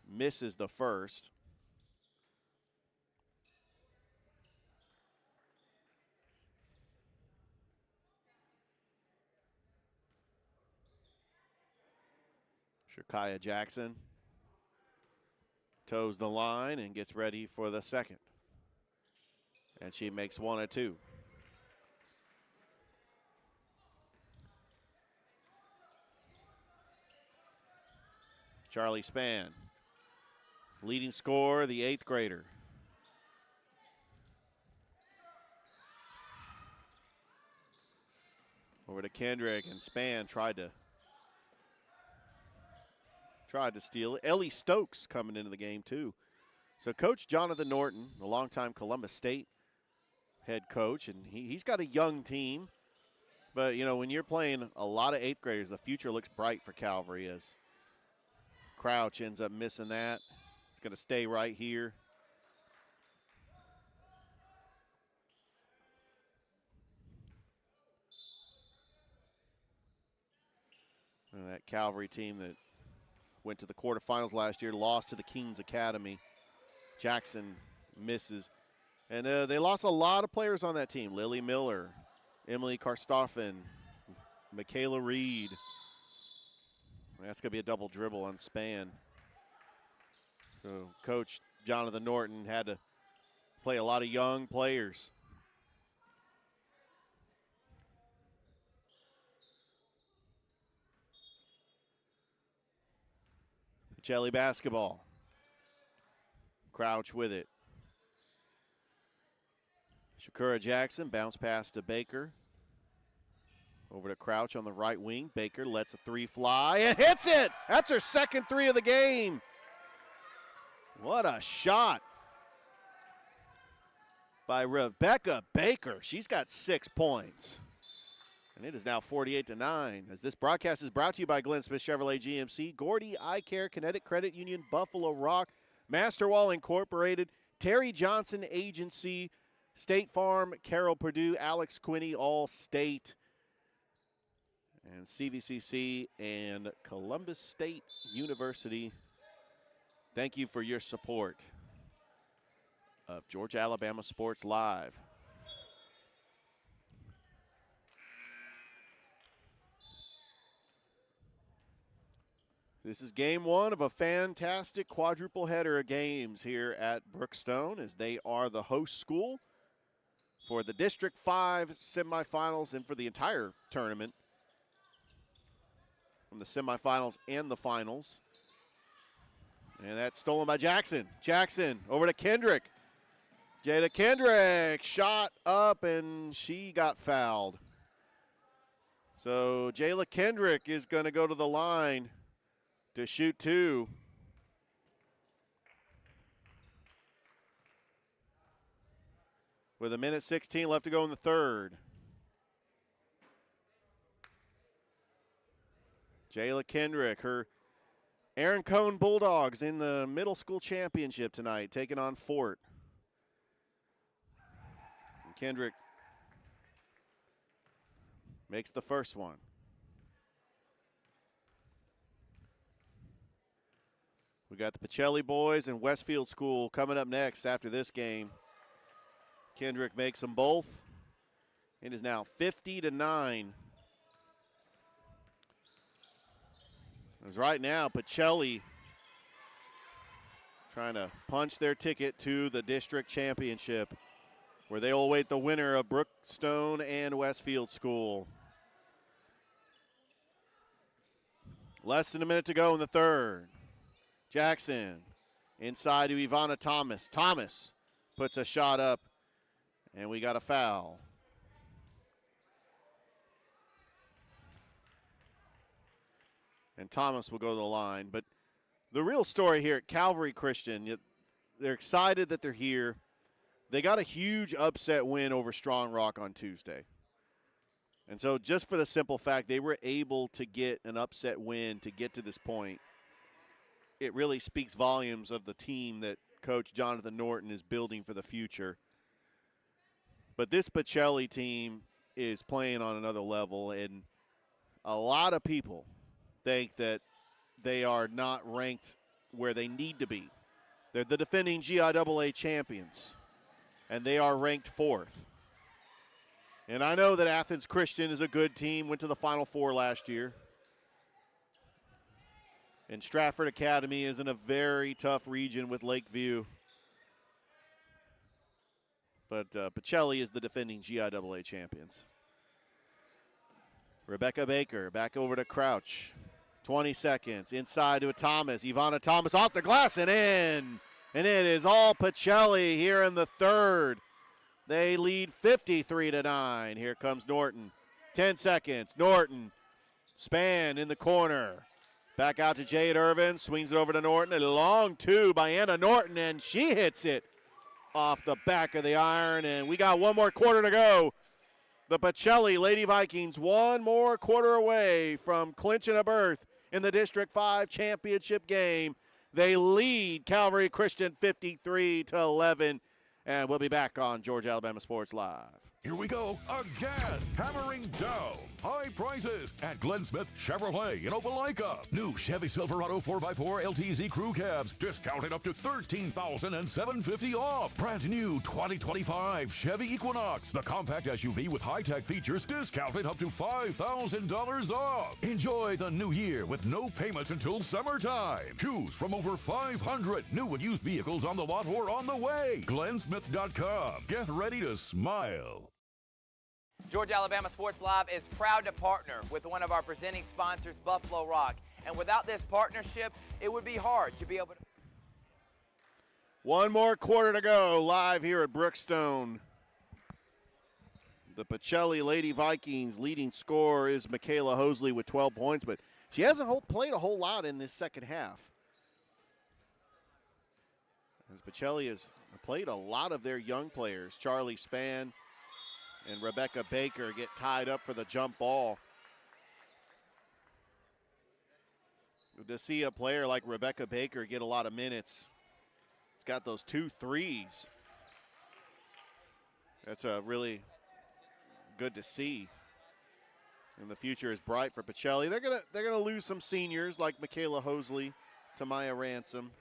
misses the first. Shakaya Jackson toes the line and gets ready for the second. And she makes one or two. Charlie Span, leading scorer, the 8th grader. Over to Kendrick, and Span tried to steal it. Ellie Stokes coming into the game too. So Coach Jonathan Norton, the longtime Columbus State head coach, and he's got a young team. But, you know, when you're playing a lot of 8th graders, the future looks bright for Calvary as Crouch ends up missing that. It's going to stay right here. And that Calvary team that went to the quarterfinals last year, lost to the Kings Academy. Jackson misses. And they lost a lot of players on that team. Lily Miller, Emily Karstoffen, Michaela Reed. That's going to be a double dribble on Span. So Coach Jonathan Norton had to play a lot of young players. Pachelli basketball. Crouch with it. Shakura Jackson, bounce pass to Baker. Over to Crouch on the right wing. Baker lets a 3 fly and hits it. That's her second 3 of the game. What a shot by Rebecca Baker. She's got 6 points. And it is now 48-9. As this broadcast is brought to you by Glenn Smith Chevrolet GMC, Gordy Eye Care, Kinetic Credit Union, Buffalo Rock, Masterwall Incorporated, Terry Johnson Agency, State Farm, Carol Purdue, Alex Quinney, All State, and CVCC and Columbus State University. Thank you for your support of Georgia Alabama Sports Live. This is game 1 of a fantastic quadruple header of games here at Brookstone, as they are the host school for the District 5 semifinals and for the entire tournament, from the semifinals and the finals. And that's stolen by Jackson. Jackson over to Kendrick. Jada Kendrick shot up, and she got fouled. So Jayla Kendrick is going to go to the line to shoot 2. With 1:16 left to go in the third. Jayla Kendrick, her Aaron Cohn Bulldogs in the middle school championship tonight, taking on Fort. And Kendrick makes the first one. We got the Pachelli boys and Westfield School coming up next after this game. Kendrick makes them both. It is now 50-9. As right now, Pachelli trying to punch their ticket to the district championship, where they will await the winner of Brookstone and Westfield School. Less than a minute to go in the third. Jackson inside to Ivana Thomas. Thomas puts a shot up, and we got a foul. And Thomas will go to the line. But the real story here at Calvary Christian, they're excited that they're here. They got a huge upset win over Strong Rock on Tuesday. And so just for the simple fact they were able to get an upset win to get to this point, it really speaks volumes of the team that Coach Jonathan Norton is building for the future. But this Pachelli team is playing on another level, and a lot of people think that they are not ranked where they need to be. They're the defending Giaa champions, and they are ranked 4th. And I know that Athens Christian is a good team, went to the Final Four last year. And Stratford Academy is in a very tough region with Lakeview. But Pachelli is the defending Giaa champions. Rebecca Baker back over to Crouch. 20 seconds. Inside to Thomas. Ivana Thomas off the glass and in. And it is all Pachelli here in the third. They lead 53-9. Here comes Norton. 10 seconds. Norton. Span in the corner. Back out to Jade Irvin. Swings it over to Norton. A long two by Anna Norton, and she hits it off the back of the iron. And we got one more quarter to go. The Pachelli Lady Vikings one more quarter away from clinching a berth in the District 5 championship game. They lead Calvary Christian 53-11. And we'll be back on Georgia Alabama Sports Live. Here we go again. Hammering down high prices at Glenn Smith Chevrolet in Opelika. New Chevy Silverado 4x4 LTZ crew cabs discounted up to $13,750 off. Brand new 2025 Chevy Equinox, the compact SUV with high-tech features, discounted up to $5,000 off. Enjoy the new year with no payments until summertime. Choose from over 500 new and used vehicles on the lot or on the way. GlennSmith.com. Get ready to smile. Georgia Alabama Sports Live is proud to partner with one of our presenting sponsors, Buffalo Rock. And without this partnership, it would be hard to be able to. One more quarter to go live here at Brookstone. The Pachelli Lady Vikings leading scorer is Michaela Hosley with 12 points, but she hasn't played a whole lot in this second half. As Pachelli has played a lot of their young players. Charlie Spann and Rebecca Baker get tied up for the jump ball. To see a player like Rebecca Baker get a lot of minutes. It's got those 2 threes. That's really good to see. And the future is bright for Pachelli. They're gonna lose some seniors like Michaela Hosley, Tamaya Ransom,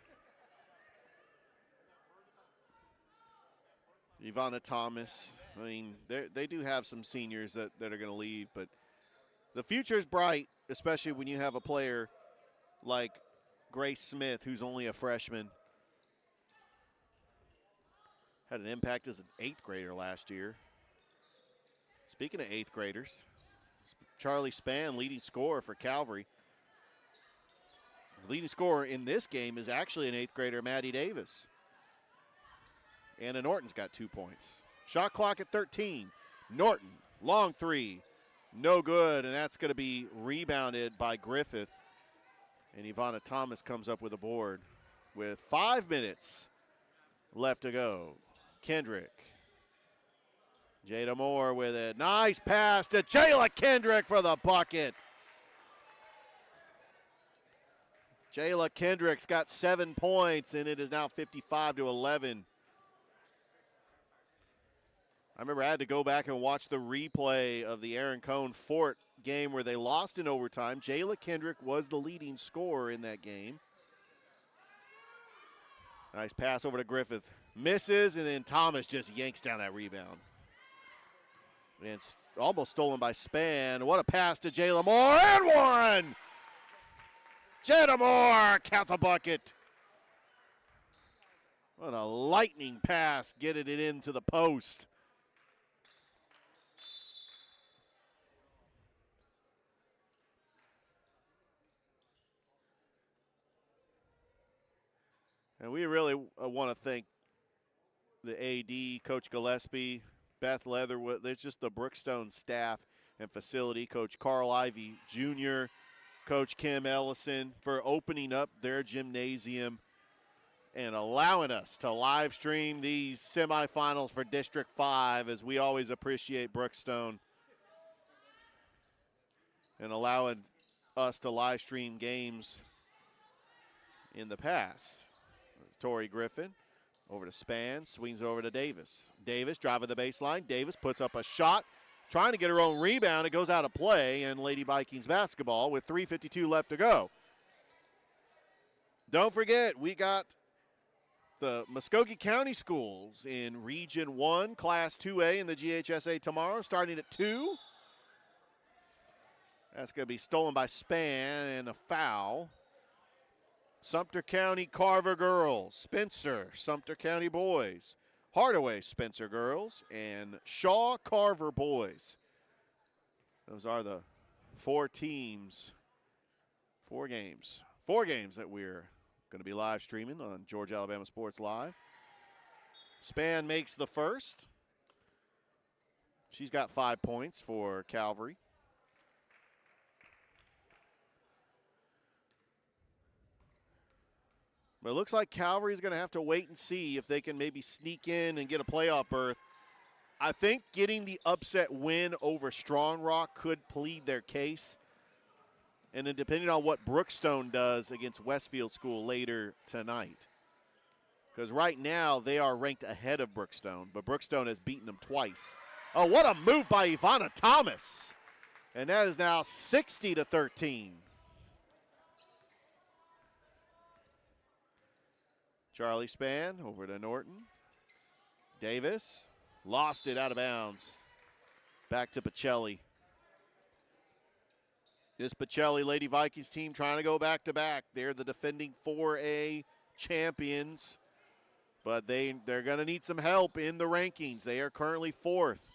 Ivana Thomas. I mean, they do have some seniors that are going to leave, but the future is bright, especially when you have a player like Grace Smith, who's only a freshman. Had an impact as an 8th grader last year. Speaking of 8th graders, Charlie Spann, leading scorer for Calvary. The leading scorer in this game is actually an 8th grader, Maddie Davis. Anna Norton's got 2 points. Shot clock at 13. Norton, long three, no good, and that's going to be rebounded by Griffith. And Ivana Thomas comes up with a board with 5 minutes left to go. Kendrick. Jada Moore with a nice pass to Jayla Kendrick for the bucket. Jayla Kendrick's got 7 points, and it is now 55-11. I remember I had to go back and watch the replay of the Aaron Cohn Fort game where they lost in overtime. Jayla Kendrick was the leading scorer in that game. Nice pass over to Griffith. Misses, and then Thomas just yanks down that rebound. And it's almost stolen by Spann. What a pass to Jayla Moore, and one! Jayla Moore, count the bucket. What a lightning pass, getting it into the post. And we really want to thank the AD, Coach Gillespie, Beth Leatherwood. There's just the Brookstone staff and facility, Coach Carl Ivey Jr., Coach Kim Ellison, for opening up their gymnasium and allowing us to live stream these semifinals for District 5, as we always appreciate Brookstone, and allowing us to live stream games in the past. Tori Griffin over to Spann, swings over to Davis. Davis driving the baseline. Davis puts up a shot, trying to get her own rebound. It goes out of play, and Lady Vikings basketball with 3:52 left to go. Don't forget, we got the Muskogee County Schools in Region 1, Class 2A in the GHSA tomorrow, starting at 2. That's going to be stolen by Spann and a foul. Sumter County Carver girls, Spencer, Sumter County boys, Hardaway Spencer girls, and Shaw Carver boys. Those are the 4 teams, 4 games that we're going to be live streaming on Georgia Alabama Sports Live. Spann makes the first. She's got 5 points for Calvary. But it looks like Calvary is going to have to wait and see if they can maybe sneak in and get a playoff berth. I think getting the upset win over Strong Rock could plead their case. And then depending on what Brookstone does against Westfield School later tonight. Because right now they are ranked ahead of Brookstone, but Brookstone has beaten them twice. Oh, what a move by Ivana Thomas. And that is now 60-13. Charlie Spann over to Norton. Davis lost it out of bounds. Back to Pachelli. This Pachelli Lady Vikings team trying to go back-to-back. They're the defending 4A champions, but they're going to need some help in the rankings. They are currently 4th.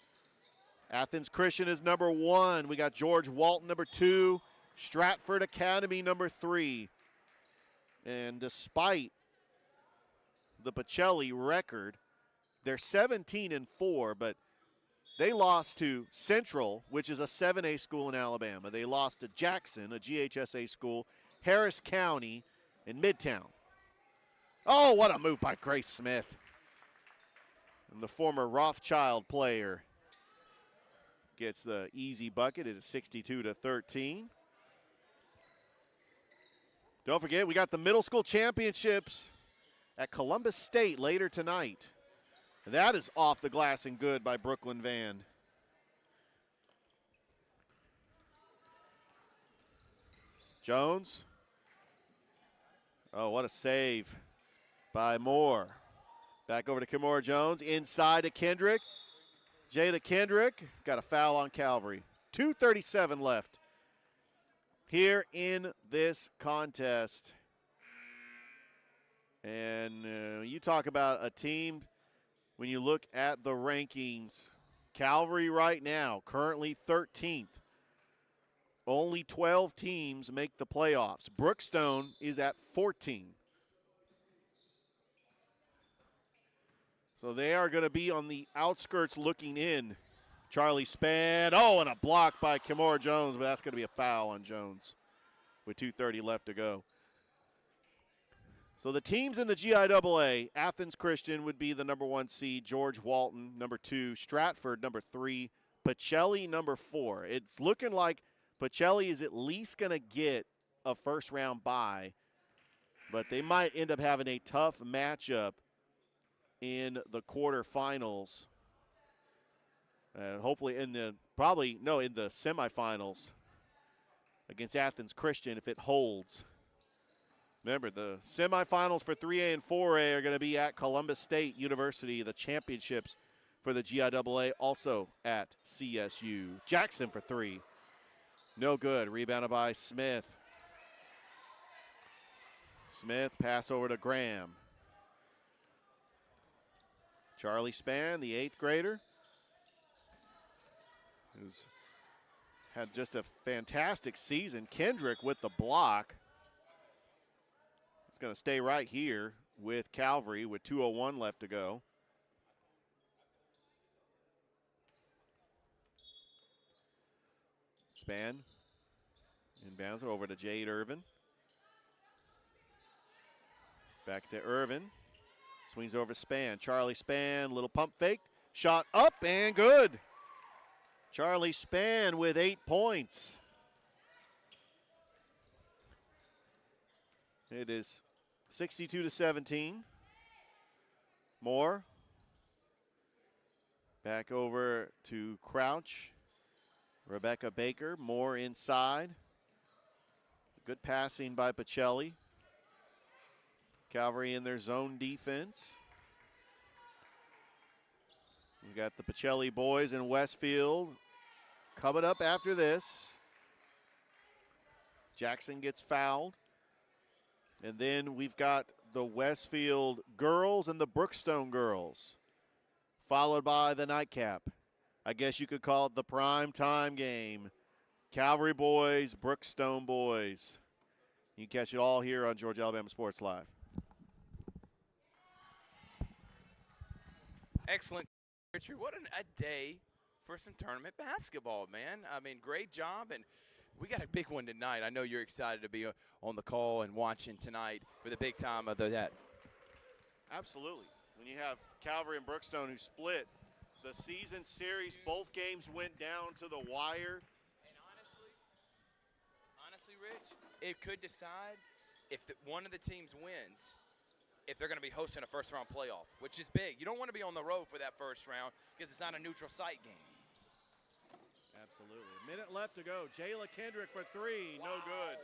Athens Christian is number 1. We got George Walton, number 2. Stratford Academy, number 3. And despite the Pachelli record, they're 17-4, but they lost to Central, which is a 7A school in Alabama. They lost to Jackson, a GHSA school, Harris County, and Midtown. Oh, what a move by Grace Smith. And the former Rothschild player gets the easy bucket. It is 62-13. Don't forget, we got the middle school championships at Columbus State later tonight. That is off the glass and good by Brooklyn Van. Jones. Oh, what a save by Moore. Back over to Kimora Jones. Inside to Kendrick. Jada Kendrick got a foul on Calvary. 2:37 left here in this contest. And you talk about a team, when you look at the rankings, Calvary right now, currently 13th. Only 12 teams make the playoffs. Brookstone is at 14. So they are going to be on the outskirts looking in. Charlie Spann. Oh, and a block by Kimora Jones, but that's going to be a foul on Jones with 2:30 left to go. So the teams in the GIAA, Athens Christian would be the number 1 seed, George Walton, number 2, Stratford, number 3, Pachelli, number 4. It's looking like Pachelli is at least going to get a first-round bye, but they might end up having a tough matchup in the quarterfinals Hopefully in the semifinals against Athens Christian if it holds. Remember, the semifinals for 3A and 4A are going to be at Columbus State University. The championships for the GIAA also at CSU. Jackson for three. No good. Rebounded by Smith. Smith, pass over to Graham. Charlie Spann, the 8th grader, who's had just a fantastic season. Kendrick with the block. He's going to stay right here with Calvary with 2:01 left to go. Spann inbounds over to Jade Irvin. Back to Irvin. Swings over Spann. Charlie Spann, little pump fake. Shot up and good. Charlie Spann with 8 points. It is 62-17. Moore. Back over to Crouch. Rebecca Baker, Moore inside. Good passing by Pachelli. Calvary in their zone defense. We got the Pachelli boys in Westfield coming up after this. Jackson gets fouled. And then we've got the Westfield girls and the Brookstone girls, followed by the nightcap. I guess you could call it the prime time game. Calvary boys, Brookstone boys. You can catch it all here on Georgia Alabama Sports Live. Excellent, Richard. What a day for some tournament basketball, man. I mean, great job, and we got a big one tonight. I know you're excited to be on the call and watching tonight for the big time of that. Absolutely. When you have Calvary and Brookstone who split the season series, both games went down to the wire. And honestly, Rich, it could decide if one of the teams wins, if they're going to be hosting a first-round playoff, which is big. You don't want to be on the road for that first round because it's not a neutral site game. Absolutely. A minute left to go. Jayla Kendrick for three. Wow. No good.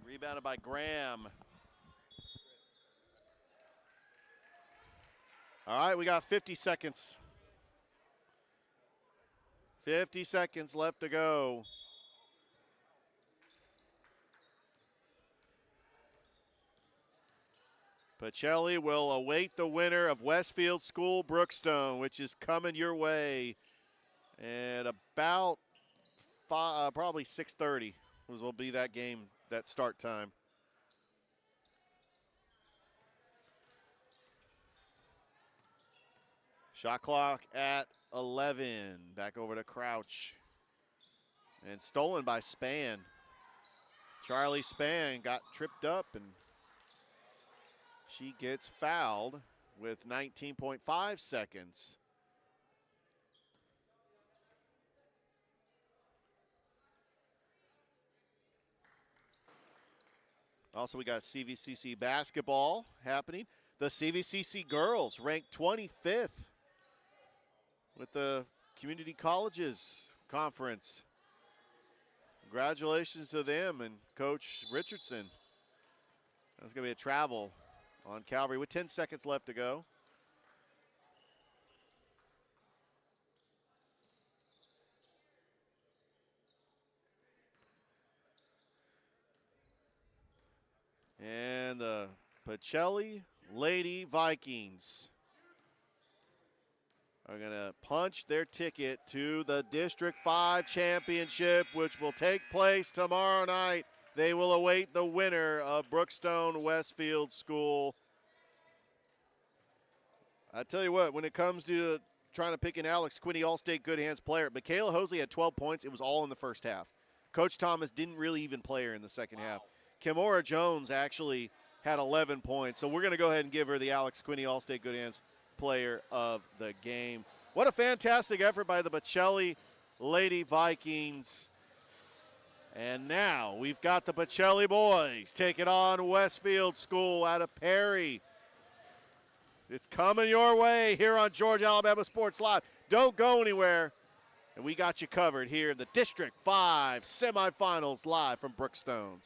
Rebounded by Graham. All right, we got 50 seconds. 50 seconds left to go. Pachelli will await the winner of Westfield School Brookstone, which is coming your way at about probably 6:30 will be that game, that start time. Shot clock at 11. Back over to Crouch. And stolen by Spann. Charlie Spann got tripped up and she gets fouled with 19.5 seconds. Also, we got CVCC basketball happening. The CVCC girls ranked 25th with the Community Colleges Conference. Congratulations to them and Coach Richardson. That's going to be a travel on Calvary with 10 seconds left to go. And the Pachelli Lady Vikings are going to punch their ticket to the District 5 Championship, which will take place tomorrow night. They will await the winner of Brookstone Westfield School. I tell you what, when it comes to trying to pick an Alex Quinney All-State Good Hands player, Michaela Hosley had 12 points. It was all in the first half. Coach Thomas didn't really even play her in the second half. Kimora Jones actually had 11 points. So we're going to go ahead and give her the Alex Quinney All-State Good Hands player of the game. What a fantastic effort by the Pachelli Lady Vikings. And now we've got the Pachelli boys taking on Westfield School out of Perry. It's coming your way here on Georgia Alabama Sports Live. Don't go anywhere. And we got you covered here in the District 5 semifinals live from Brookstone.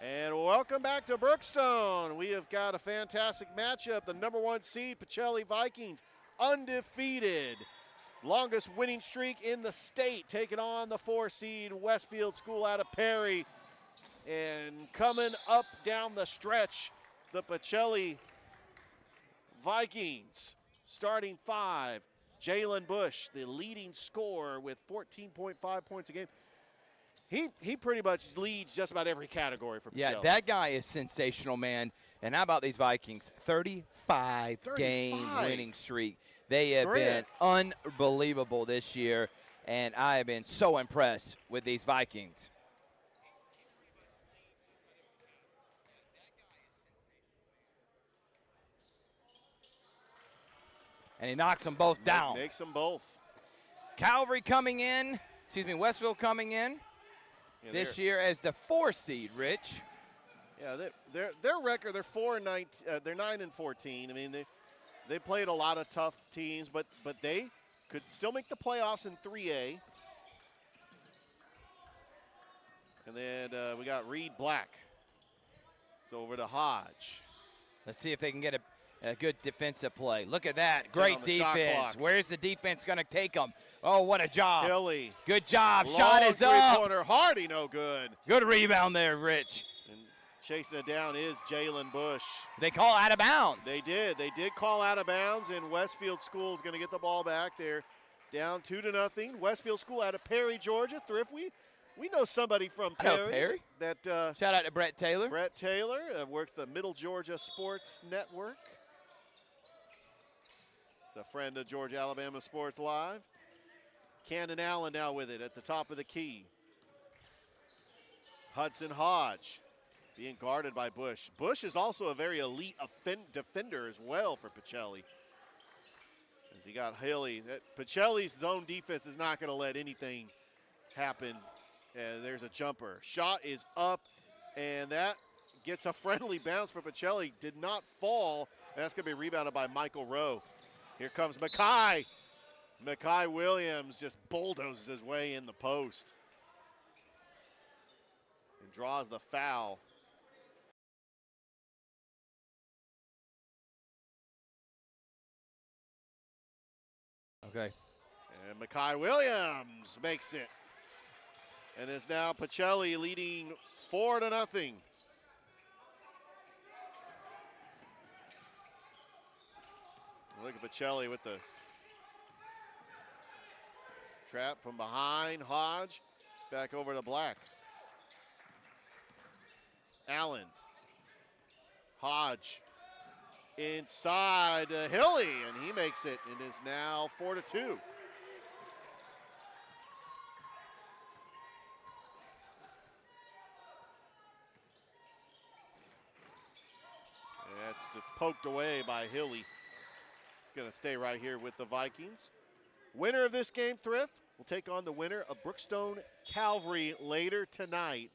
And welcome back to Brookstone. We have got a fantastic matchup. The number 1 seed, Pachelli Vikings, undefeated. Longest winning streak in the state, taking on the 4 seed Westfield School out of Perry. And coming up down the stretch, the Pachelli Vikings, starting 5. Jalen Bush, the leading scorer with 14.5 points a game. He pretty much leads just about every category for Pachelli. Yeah, that guy is sensational, man. And how about these Vikings? 35 game winning streak. They have been unbelievable this year, and I have been so impressed with these Vikings. And he knocks them both down. Makes them both. Calvary coming in, Westfield coming in this year as the 4 seed, Rich. Yeah, their record, they're 4-19, they're 9-14. I mean, they played a lot of tough teams, but they could still make the playoffs in 3A. And then we got Reed Black. It's over to Hodge. Let's see if they can get a good defensive play. Look at that. Great defense. Where's the defense going to take them? Oh, what a job. Hilly. Good job. Long Shot is up. Three-pointer. Hardy, no good. Good rebound there, Rich. And chasing it down is Jalen Bush. They call out of bounds. They did. They did call out of bounds, and Westfield School is going to get the ball back. They're down 2-0. Westfield School out of Perry, Georgia. Thrift, we know somebody from Perry. I know Perry. That, shout out to Brett Taylor. Brett Taylor works the Middle Georgia Sports Network. It's a friend of Georgia Alabama Sports Live. Cannon Allen now with it at the top of the key. Hudson Hodge being guarded by Bush. Bush is also a very elite defender as well for Pachelli. As he got Hilly. Pachelli's zone defense is not going to let anything happen. And there's a jumper. Shot is up, and that gets a friendly bounce for Pachelli. Did not fall. And that's going to be rebounded by Michael Rowe. Here comes Mackay. Mackay Williams just bulldozes his way in the post and draws the foul. Okay. And Mackay Williams makes it. And it's now Pachelli leading 4-0. Look at Pachelli with the trap from behind. Hodge back over to Black. Allen. Hodge inside Hilly, and he makes it. It is now 4-2. That's poked away by Hilly. It's going to stay right here with the Vikings. Winner of this game, Thrift, will take on the winner of Brookstone Calvary later tonight.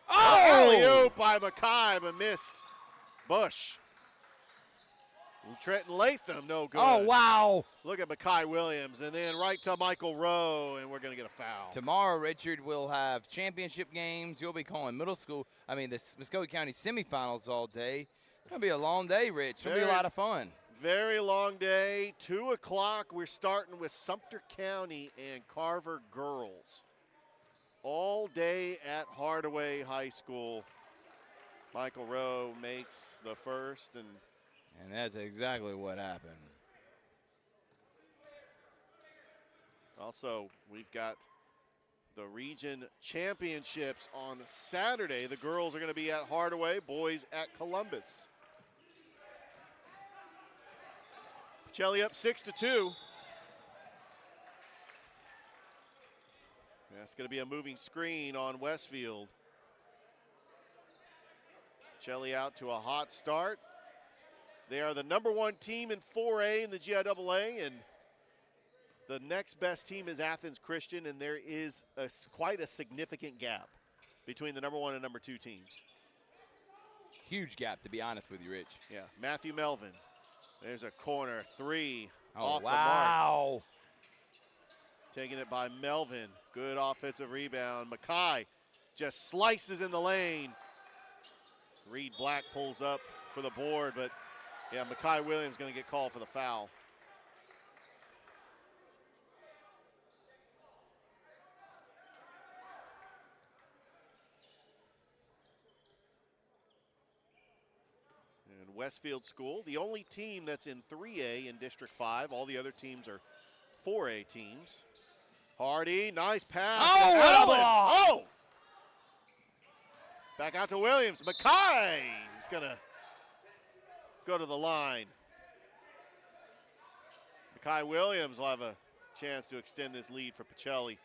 Oh! Alley-oop by Mackay, but missed. Bush. Trenton Latham, no good. Oh, wow. Look at Mackay Williams, and then right to Michael Rowe, and we're going to get a foul. Tomorrow, Richard, we'll have championship games. You'll be calling the Muskogee County semifinals all day. It's going to be a long day, Rich. It's going to be a lot of fun. Very long day. 2 o'clock, we're starting with Sumter County and Carver girls. All day at Hardaway High School. Michael Rowe makes the first, and that's exactly what happened. Also, we've got the region championships on Saturday. The girls are going to be at Hardaway, boys at Columbus. Pachelli up 6-2. That's going to be a moving screen on Westfield. Pachelli out to a hot start. They are the #1 team in 4A in the GIAA, and the next best team is Athens Christian, and there is quite a significant gap between the #1 and #2 teams. Huge gap, to be honest with you, Rich. Yeah, Matthew Melvin. There's a corner three Oh, off wow. the mark. Taking it by Melvin. Good offensive rebound. Mackay just slices in the lane. Reed Black pulls up for the board, but yeah, Mekhi Williams going to get called for the foul. And Westfield School, the only team that's in 3A in District 5. All the other teams are 4A teams. Hardy, nice pass. Oh, what a block! Oh! Back out to Williams. Mekhi is going to go to the line. Mekhi Williams will have a chance to extend this lead for Pachelli.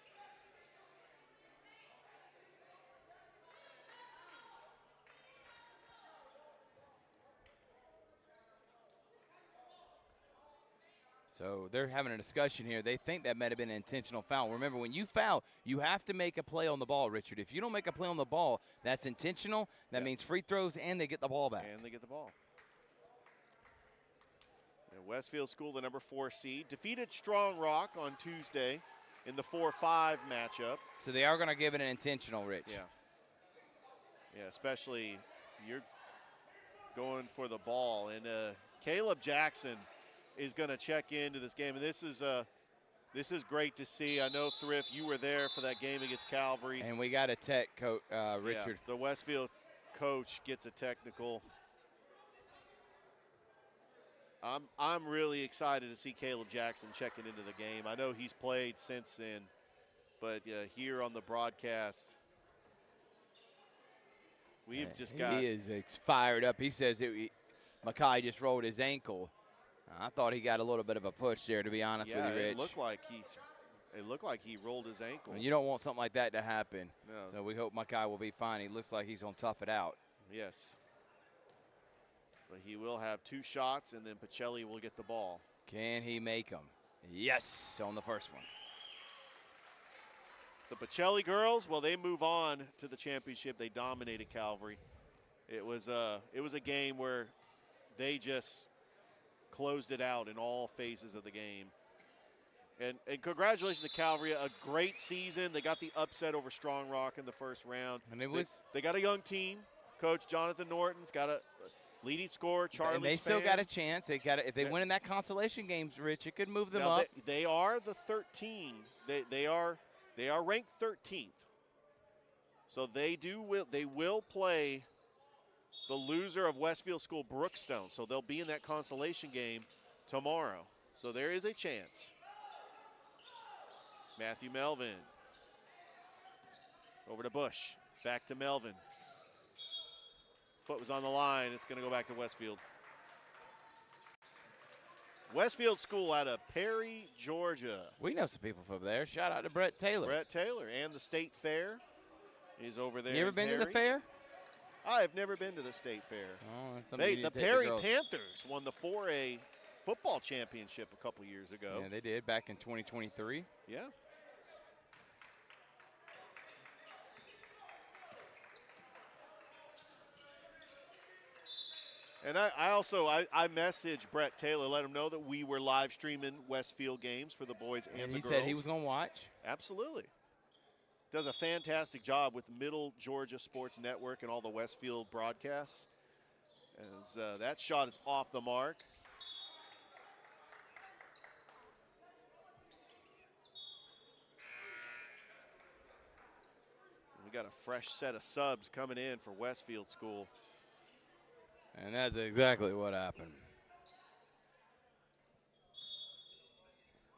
So they're having a discussion here. They think that might have been an intentional foul. Remember, when you foul, you have to make a play on the ball, Richard. If you don't make a play on the ball, that's intentional. That means free throws, and they get the ball back. And they get the ball. And Westfield School, the number 4 seed, defeated Strong Rock on Tuesday in the 4-5 matchup. So they are going to give it an intentional, Rich. Yeah. Yeah, especially you're going for the ball. And Caleb Jackson is going to check into this game, and this is great to see. I know, Thrift, you were there for that game against Calvary. And we got a tech, Richard. Yeah, the Westfield coach gets a technical. I'm really excited to see Caleb Jackson checking into the game. I know he's played since then, but here on the broadcast, we've just got. He is fired up. He says Mekhi just rolled his ankle. I thought he got a little bit of a push there, to be honest with you, Rich. It looked like he rolled his ankle. You don't want something like that to happen. No. So we hope Mekhi will be fine. He looks like he's going to tough it out. Yes. But he will have 2 shots, and then Pachelli will get the ball. Can he make them? Yes, on the first one. The Pachelli girls, well, they move on to the championship. They dominated Calvary. It was a game where they just closed it out in all phases of the game. And congratulations to Calvary, a great season. They got the upset over Strong Rock in the first round. And they got a young team. Coach Jonathan Norton's got a leading scorer, Charlie And they still got a chance. If they win in that consolation games, Rich, it could move them up. They are the 13. They are ranked 13th. So they will play the loser of Westfield School Brookstone. So they'll be in that consolation game tomorrow. So there is a chance. Matthew Melvin. Over to Bush. Back to Melvin. Foot was on the line. It's going to go back to Westfield. Westfield School out of Perry, Georgia. We know some people from there. Shout out to Brett Taylor. Brett Taylor. And the State Fair is over there. You ever been to the fair? I have never been to the State Fair. Oh, that's something The Perry Panthers won the 4A football championship a couple years ago. Yeah, they did back in 2023. Yeah. And I messaged Brett Taylor, let him know that we were live streaming Westfield games for the boys and the girls. He said he was going to watch. Absolutely. Does a fantastic job with Middle Georgia Sports Network and all the Westfield broadcasts. As that shot is off the mark. We got a fresh set of subs coming in for Westfield School. And that's exactly what happened.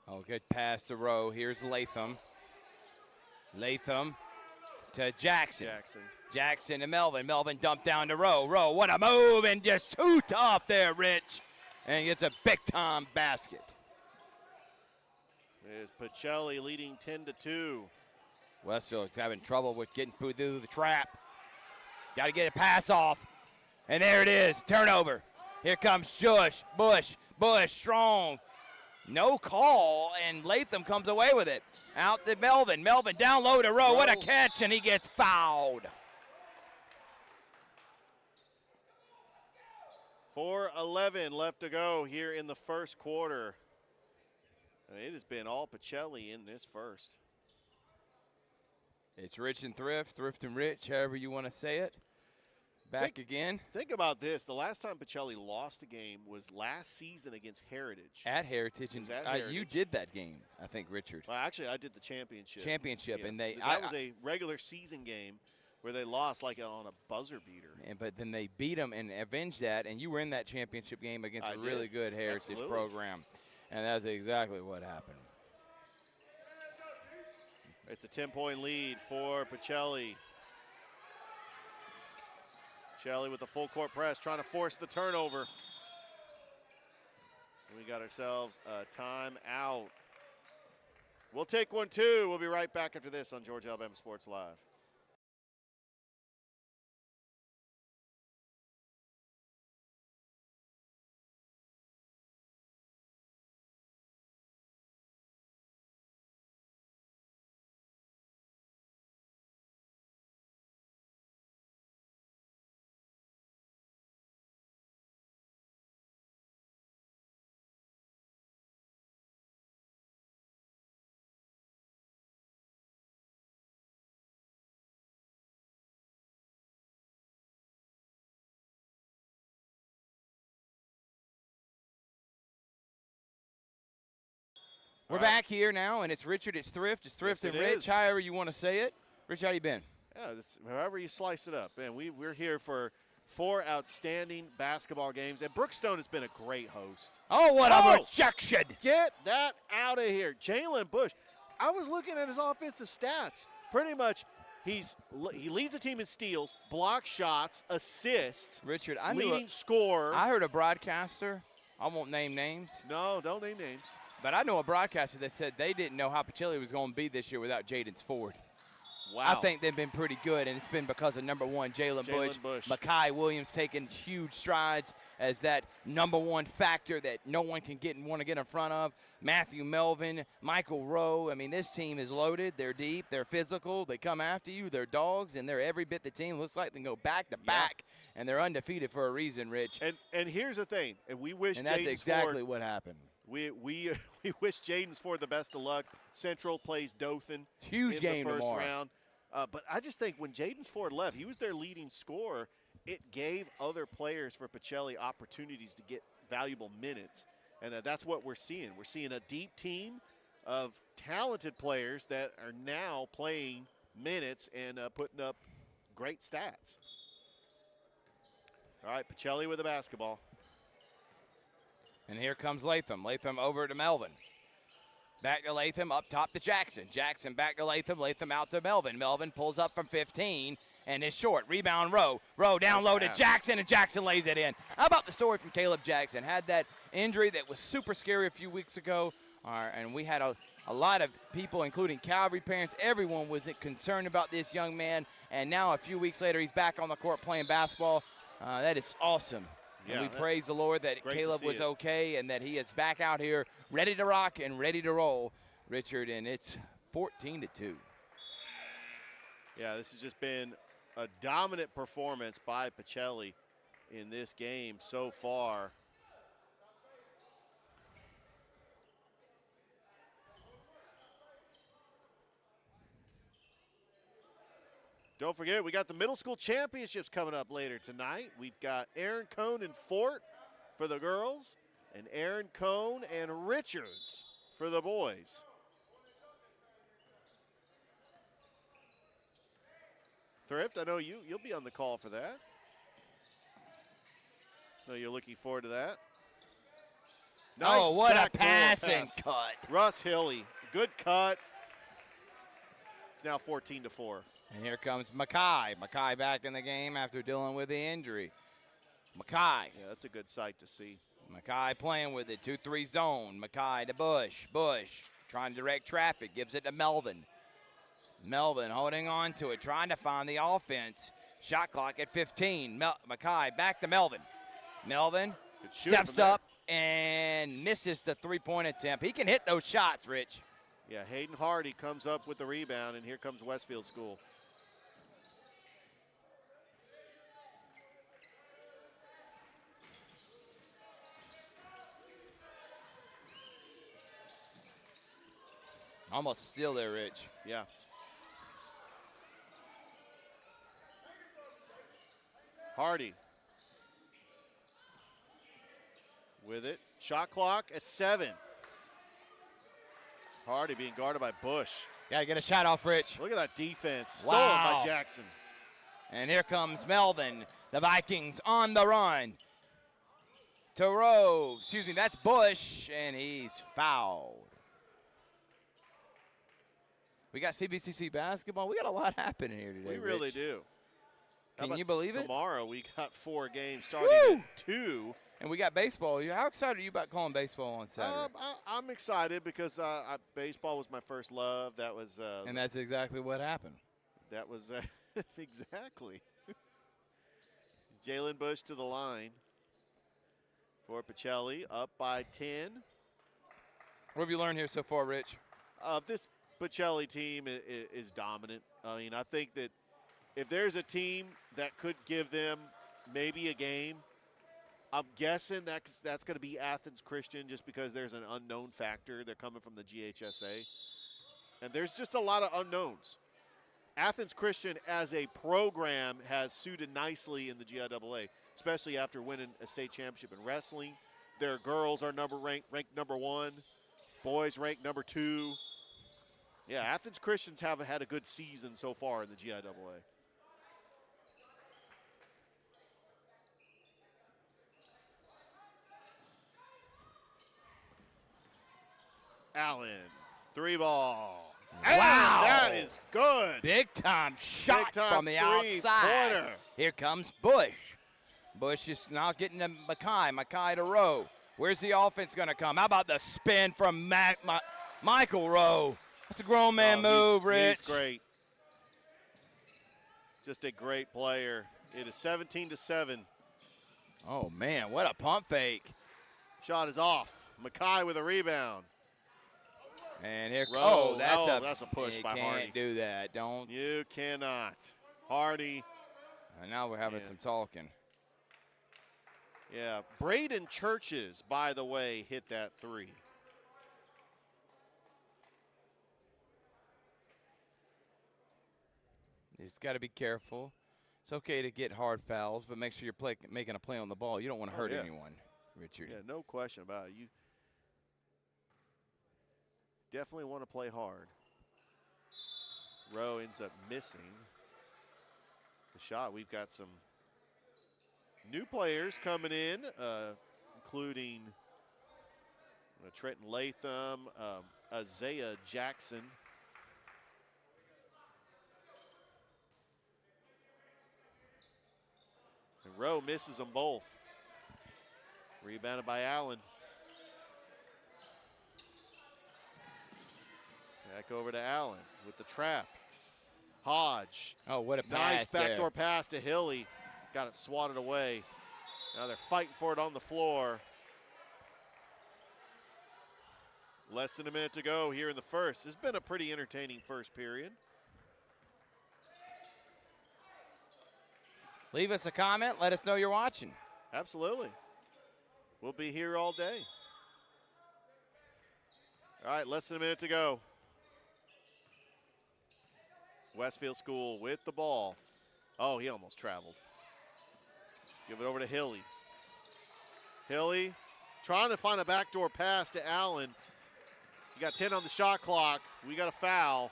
Oh, good pass to Rowe. Here's Latham. Latham to Jackson. Jackson to Melvin. Melvin dumped down to Rowe. Rowe, what a move, and just too tough there, Rich. And gets a big-time basket. There's Pachelli leading 10-2. Westfield's having trouble with getting through the trap. Got to get a pass off. And there it is, turnover. Here comes Bush, strong. No call, and Latham comes away with it. Out to Melvin. Melvin down low to Rowe. What a catch, and he gets fouled. 4:11 left to go here in the first quarter. It has been all Pachelli in this first. It's Rich and Thrift, Thrift and Rich, however you want to say it. Back again. Think about this. The last time Pachelli lost a game was last season against Heritage. At Heritage. It And was at Heritage. you did that game, I think, Richard. Well, actually, I did the championship. Yeah. And that was a regular season game where they lost like on a buzzer beater. But then they beat them and avenged that, and you were in that championship game against a really good Heritage program. And that's exactly what happened. It's a 10-point lead for Pachelli. Pachelli with the full court press, trying to force the turnover. We got ourselves a timeout. We'll take one, too. We'll be right back after this on Georgia Alabama Sports Live. We're back here now, and it's Richard, it's Thrift, Yes, and it Rich, is. however you want to say it. Rich, how you been? Yeah, however you slice it up. Man, we're here for 4 outstanding basketball games, and Brookstone has been a great host. Oh, what a rejection. Get that out of here. Jalen Bush, I was looking at his offensive stats. Pretty much he leads the team in steals, block shots, assists, Richard, leading scorer. I heard a broadcaster, I won't name names. No, don't name names. But I know a broadcaster that said they didn't know how Pachelli was going to be this year without Jaden Ford. Wow. I think they've been pretty good, and it's been because of number one, Jalen Bush. Mekhi Williams taking huge strides as that number one factor that no one can want to get in front of. Matthew Melvin, Michael Rowe. I mean, this team is loaded. They're deep. They're physical. They come after you. They're dogs, and they're every bit the team. Looks like they can go back to back, and they're undefeated for a reason, Rich. And here's the thing, and we wish and that's Jaden's exactly Ford, what happened. We wish Jaden's Ford the best of luck. Central plays Dothan Huge in game the first tomorrow. round. But I just think when Jaden's Ford left, he was their leading scorer. It gave other players for Pachelli opportunities to get valuable minutes. And that's what we're seeing. We're seeing a deep team of talented players that are now playing minutes and putting up great stats. All right, Pachelli with the basketball. And here comes Latham. Latham over to Melvin. Back to Latham, up top to Jackson. Jackson back to Latham. Latham out to Melvin. Melvin pulls up from 15 and is short. Rebound, Rowe. Rowe down low to Jackson, and Jackson lays it in. How about the story from Caleb Jackson? Had that injury that was super scary a few weeks ago, and we had a lot of people, including Calvary parents. Everyone was concerned about this young man, and now a few weeks later, he's back on the court playing basketball. That is awesome. And we praise the Lord that Caleb was okay and that he is back out here ready to rock and ready to roll, Richard, and it's 14-2. Yeah, this has just been a dominant performance by Pachelli in this game so far. Don't forget, we got the middle school championships coming up later tonight. We've got Aaron Cone and Fort for the girls, and Aaron Cone and Richards for the boys. Thrift, I know you'll be on the call for that. I know you're looking forward to that. Nice what a backdoor passing pass. cut. Russ Hilly, good cut. It's now 14-4. And here comes Mekhi. Mekhi back in the game after dealing with the injury. Mekhi. Yeah, that's a good sight to see. Mekhi playing with it. 2-3 zone. Mekhi to Bush. Bush trying to direct traffic. Gives it to Melvin. Melvin holding on to it. Trying to find the offense. Shot clock at 15. Mekhi back to Melvin. Melvin steps up and misses the three-point attempt. He can hit those shots, Rich. Yeah, Hayden Hardy comes up with the rebound, and here comes Westfield School. Almost a steal there, Rich. Yeah. Hardy with it. Shot clock at 7. Hardy being guarded by Bush. Got to get a shot off, Rich. Look at that defense. Stolen Wow. by Jackson. And here comes Melvin. The Vikings on the run. To Rowe. Excuse me, that's Bush, and he's fouled. We got CBCC basketball. We got a lot happening here today, We really Rich. do. How Can about you believe it? Tomorrow we got 4 games starting Woo! at 2. And we got baseball. How excited are you about calling baseball on Saturday? I'm excited because baseball was my first love. That was and that's exactly what happened. that was exactly. Jalen Bush to the line for Pachelli, up by 10. What have you learned here so far, Rich? This Pachelli team is dominant. I mean, I think that if there's a team that could give them maybe a game, I'm guessing that's going to be Athens Christian, just because there's an unknown factor. They're coming from the GHSA. And there's just a lot of unknowns. Athens Christian as a program has suited nicely in the GIAA, especially after winning a state championship in wrestling. Their girls are ranked number 1. Boys ranked number 2. Yeah, Athens Christians haven't had a good season so far in the GIAA. Allen, 3 ball. And Wow. that is good. Big time shot Big time from the outside. three-pointer. Here comes Bush. Bush is now getting to Mackay to Rowe. Where's the offense going to come? How about the spin from Michael Rowe? That's a grown man move, Rich. He's great. Just a great player. It is 17-7. Oh, man, what a pump fake. Shot is off. Mackay with a rebound. And here, Rowe. that's a push by Hardy. Hardy. Can't do that. Don't. You cannot. Hardy. And now we're having some talking. Yeah. Braden Churches, by the way, hit that 3. You just got to be careful. It's okay to get hard fouls, but make sure you're making a play on the ball. You don't want to hurt anyone, Richard. Yeah, no question about it. You definitely want to play hard. Rowe ends up missing the shot. We've got some new players coming in, including Trenton Latham, Isaiah Jackson. And Rowe misses them both. Rebounded by Allen. Back over to Allen with the trap. Hodge. Oh, what a pass. Nice backdoor pass to Hilly. Got it swatted away. Now they're fighting for it on the floor. Less than a minute to go here in the first. It's been a pretty entertaining first period. Leave us a comment. Let us know you're watching. Absolutely. We'll be here all day. All right, less than a minute to go. Westfield School with the ball. Oh, he almost traveled. Give it over to Hilly. Hilly trying to find a backdoor pass to Allen. You got 10 on the shot clock. We got a foul.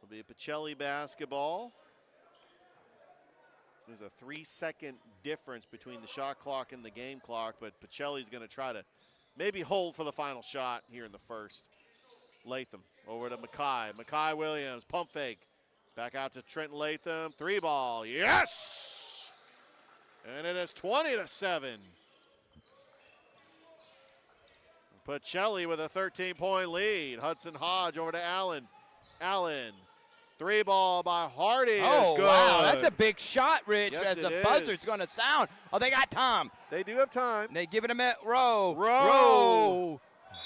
It'll be a Pachelli basketball. There's a 3-second difference between the shot clock and the game clock, but Pachelli's going to try to maybe hold for the final shot here in the first. Latham over to Mackay. Mackay Williams, pump fake. Back out to Trenton Latham. 3 ball. Yes! And it is 20-7. Pachelli with a 13-point lead. Hudson Hodge over to Allen. Allen. 3 ball by Hardy is good. Wow, that's a big shot, Rich, Yes, as the it buzzer's is. going to sound. Oh, they got time. They do have time. They give it a Rowe. Rowe.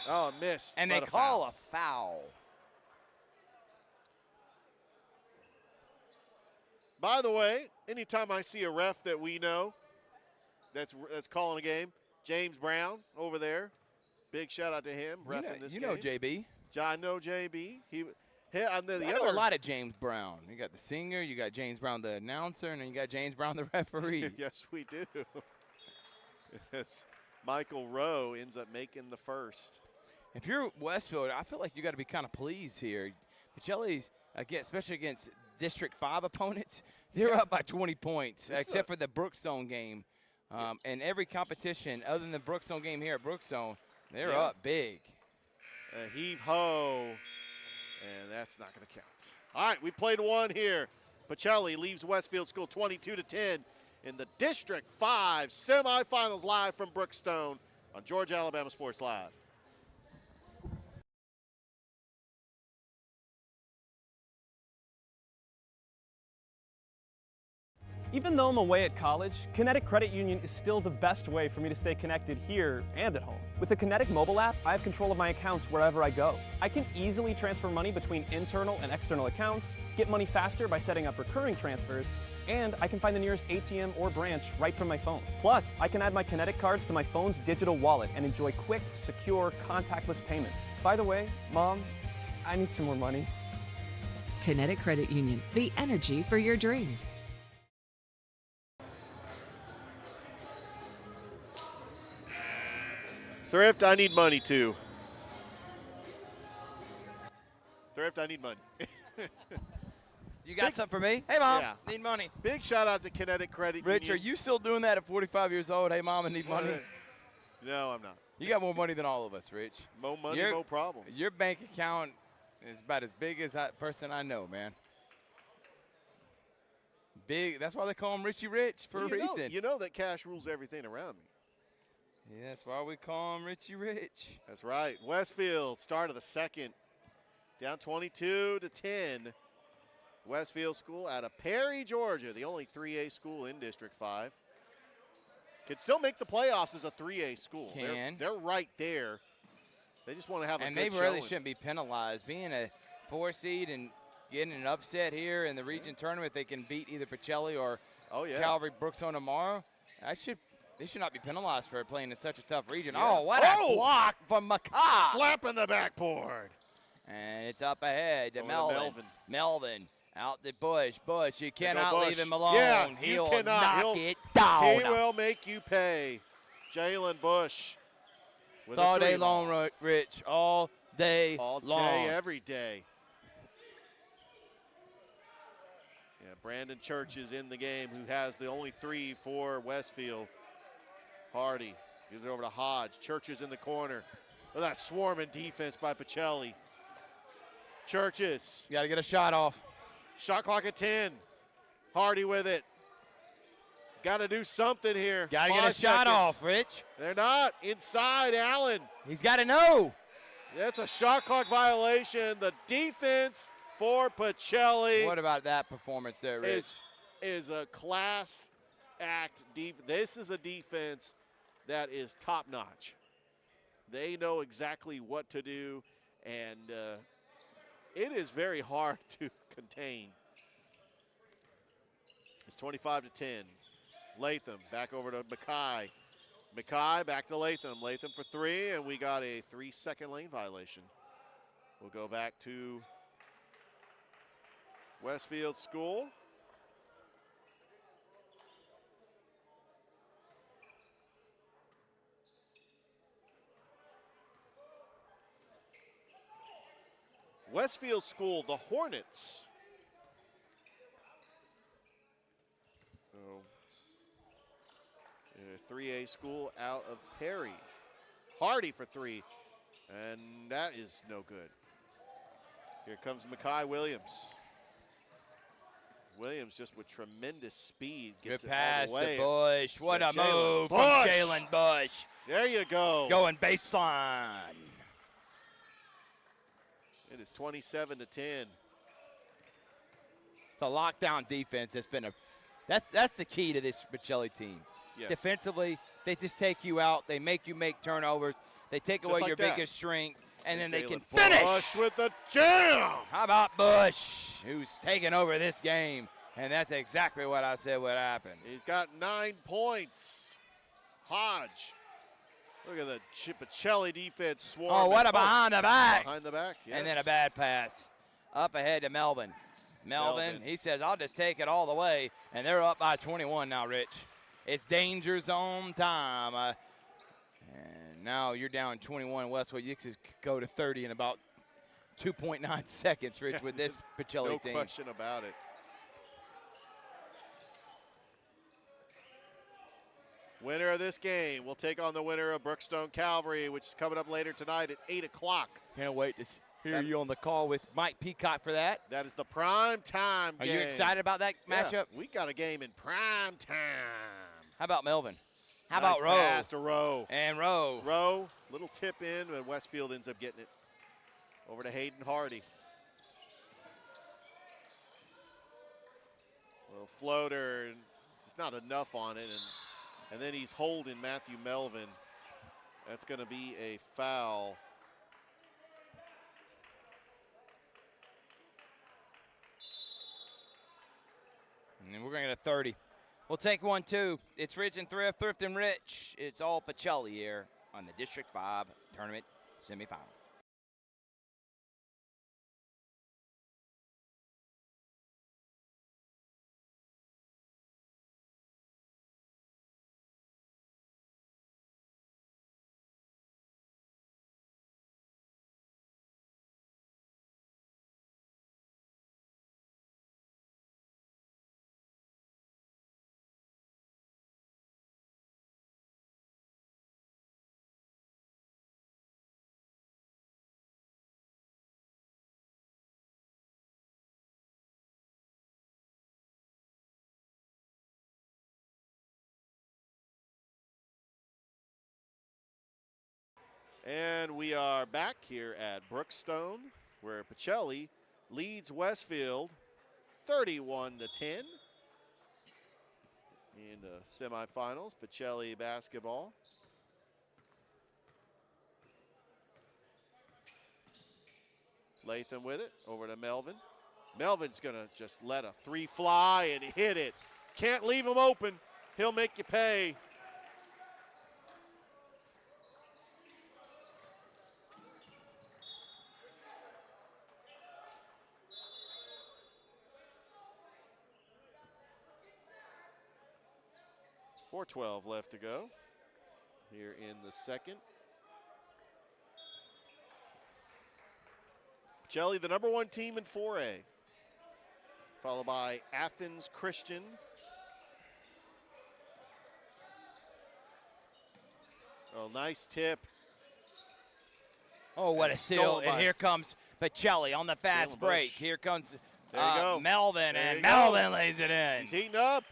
Oh, missed. And but they a call foul. a foul. By the way, anytime I see a ref that we know, that's calling a game. James Brown over there. Big shout out to him, reffing this game. You know JB. I know JB. I know a lot of James Brown. You got the singer, you got James Brown the announcer, and then you got James Brown the referee. Yes, we do. Yes. Michael Rowe ends up making the first. If you're Westfield, I feel like you got to be kind of pleased here. Pachelli's, again, especially against District 5 opponents, they're up by 20 points, except for the Brookstone game. And every competition, other than the Brookstone game here at Brookstone, they're up big. Heave-ho, and that's not going to count. All right, we played one here. Pachelli leaves Westfield School 22-10 in the District 5 semifinals, live from Brookstone on Georgia Alabama Sports Live. Even though I'm away at college, Kinetic Credit Union is still the best way for me to stay connected here and at home. With the Kinetic mobile app, I have control of my accounts wherever I go. I can easily transfer money between internal and external accounts, get money faster by setting up recurring transfers, and I can find the nearest ATM or branch right from my phone. Plus, I can add my Kinetic cards to my phone's digital wallet and enjoy quick, secure, contactless payments. By the way, Mom, I need some more money. Kinetic Credit Union, the energy for your dreams. Thrift, I need money too. Thrift, I need money. You got something for me? Hey, Mom, need money. Big shout out to Kinetic Credit Rich, Union. are you still doing that at 45 years old? Hey, Mom, I need money. No, I'm not. You got more money than all of us, Rich. More money, more problems. Your bank account is about as big as that person I know, man. Big. That's why they call him Richie Rich for a reason. You know that cash rules everything around me. Yeah, that's why we call him Richie Rich. That's right. Westfield, start of the second. Down 22-10. Westfield School out of Perry, Georgia, the only 3A school in District 5. Could still make the playoffs as a 3A school. They're right there. They just want to have a good showing. And they really shouldn't be penalized. Being a 4 seed and getting an upset here in the region tournament, they can beat either Pachelli or Calvary Brookstone tomorrow. They should not be penalized for playing in such a tough region. Yeah. Oh, what a block from McCaw. Slapping the backboard. And it's up ahead to Melvin. Melvin out the Bush. You cannot leave him alone. Yeah, He'll you cannot. knock it down. He will make you pay. Jalen Bush. It's all day long, Rich. All day long. All day, every day. Yeah, Brandon Church is in the game, who has the only 3 for Westfield. Hardy gives it over to Hodge. Churches in the corner. Look at that swarming defense by Pachelli. Churches. You got to get a shot off. Shot clock at 10. Hardy with it. Got to do something here. Got to get a shot off, Rich. They're not. Inside, Allen. He's got to know. That's a shot clock violation. The defense for Pachelli. What about that performance there, Rich? Is a class act. This is a defense that is top-notch. They know exactly what to do, and it is very hard to contain. It's 25-10. Latham back over to Mackay. Mackay back to Latham. Latham for 3, and we got a 3-second lane violation. We'll go back to Westfield School. Westfield School, the Hornets. So, 3A school out of Perry. Hardy for 3, and that is no good. Here comes Mackay Williams. Williams just with tremendous speed gets Good it all pass the way. to Bush. What a move from Bush. Jalen Bush. There you go. Going baseline. It is 27-10. It's a lockdown defense. That's the key to this Pachelli team. Yes. Defensively, they just take you out. They make you make turnovers. They take Just away like your that. biggest strength, and then they can Bush finish. with the jam. How about Bush, who's taking over this game? And that's exactly what I said would happen. He's got 9 points. Hodge. Look at the Pachelli defense swarm. Oh, what a behind the back. Behind the back, yes. And then a bad pass. Up ahead to Melvin. Melvin, he says, I'll just take it all the way. And they're up by 21 now, Rich. It's danger zone time. And now you're down 21, Westwood. You could go to 30 in about 2.9 seconds, Rich, with this Pachelli team. No question about it. Winner of this game will take on the winner of Brookstone Calvary, which is coming up later tonight at 8 o'clock. Can't wait to hear you on the call with Mike Peacock for that. That is the prime time game. Are you excited about that matchup? Yeah, we got a game in prime time. How about Melvin? How Nice about Rowe? Pass to Rowe. And Rowe. Rowe, little tip in, and Westfield ends up getting it. Over to Hayden Hardy. Little floater, and just not enough on it, and then he's holding Matthew Melvin. That's going to be a foul. And we're going to get a 30. We'll take 1-2. It's Rich and Thrift, Thrift and Rich. It's all Pachelli here on the District 5 Tournament Semifinal. And we are back here at Brookstone, where Pachelli leads Westfield 31-10 in the semifinals. Pachelli basketball. Latham with it, over to Melvin. Melvin's going to just let a three fly and hit it. Can't leave him open. He'll make you pay. .412 left to go here in the second. Pachelli, the #1 team in 4A, followed by Athens Christian. Oh, nice tip. Oh, what a steal. And here comes Pachelli on the fast break. Here comes Melvin, and Melvin lays it in. He's heating up.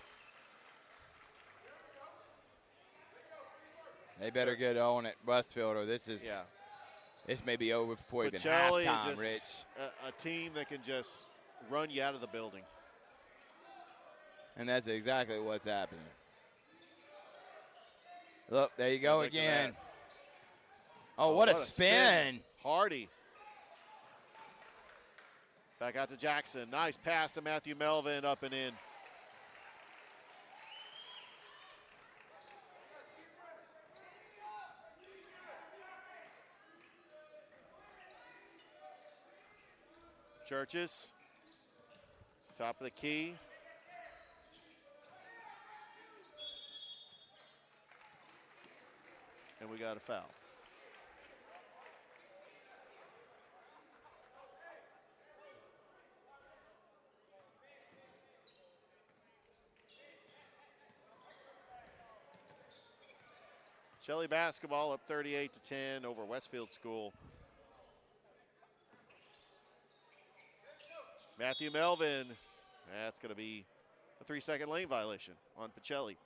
They better get on it, Westfield, or this may be over before even halftime, is Rich. A team that can just run you out of the building. And that's exactly what's happening. Look, there you go again. Oh, what a spin. Hardy. Back out to Jackson. Nice pass to Matthew Melvin, up and in. Churches, top of the key. And we got a foul. Pachelli basketball up 38-10 over Westfield School. Matthew Melvin, that's going to be a 3-second lane violation on Pachelli.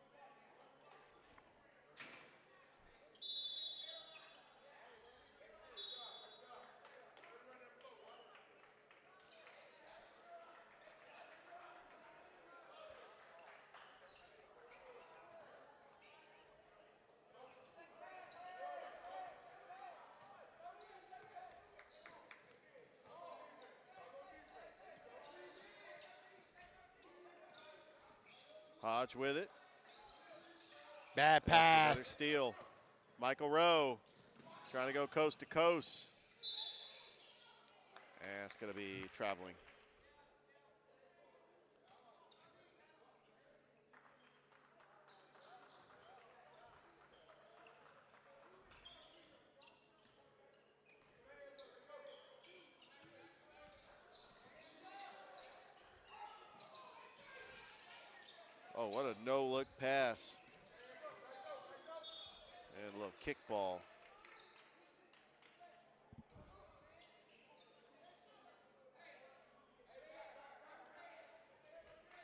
Hodge with it. Bad That's another pass. steal. Michael Rowe trying to go coast to coast. And it's going to be traveling. Oh, what a no-look pass. And a little kickball.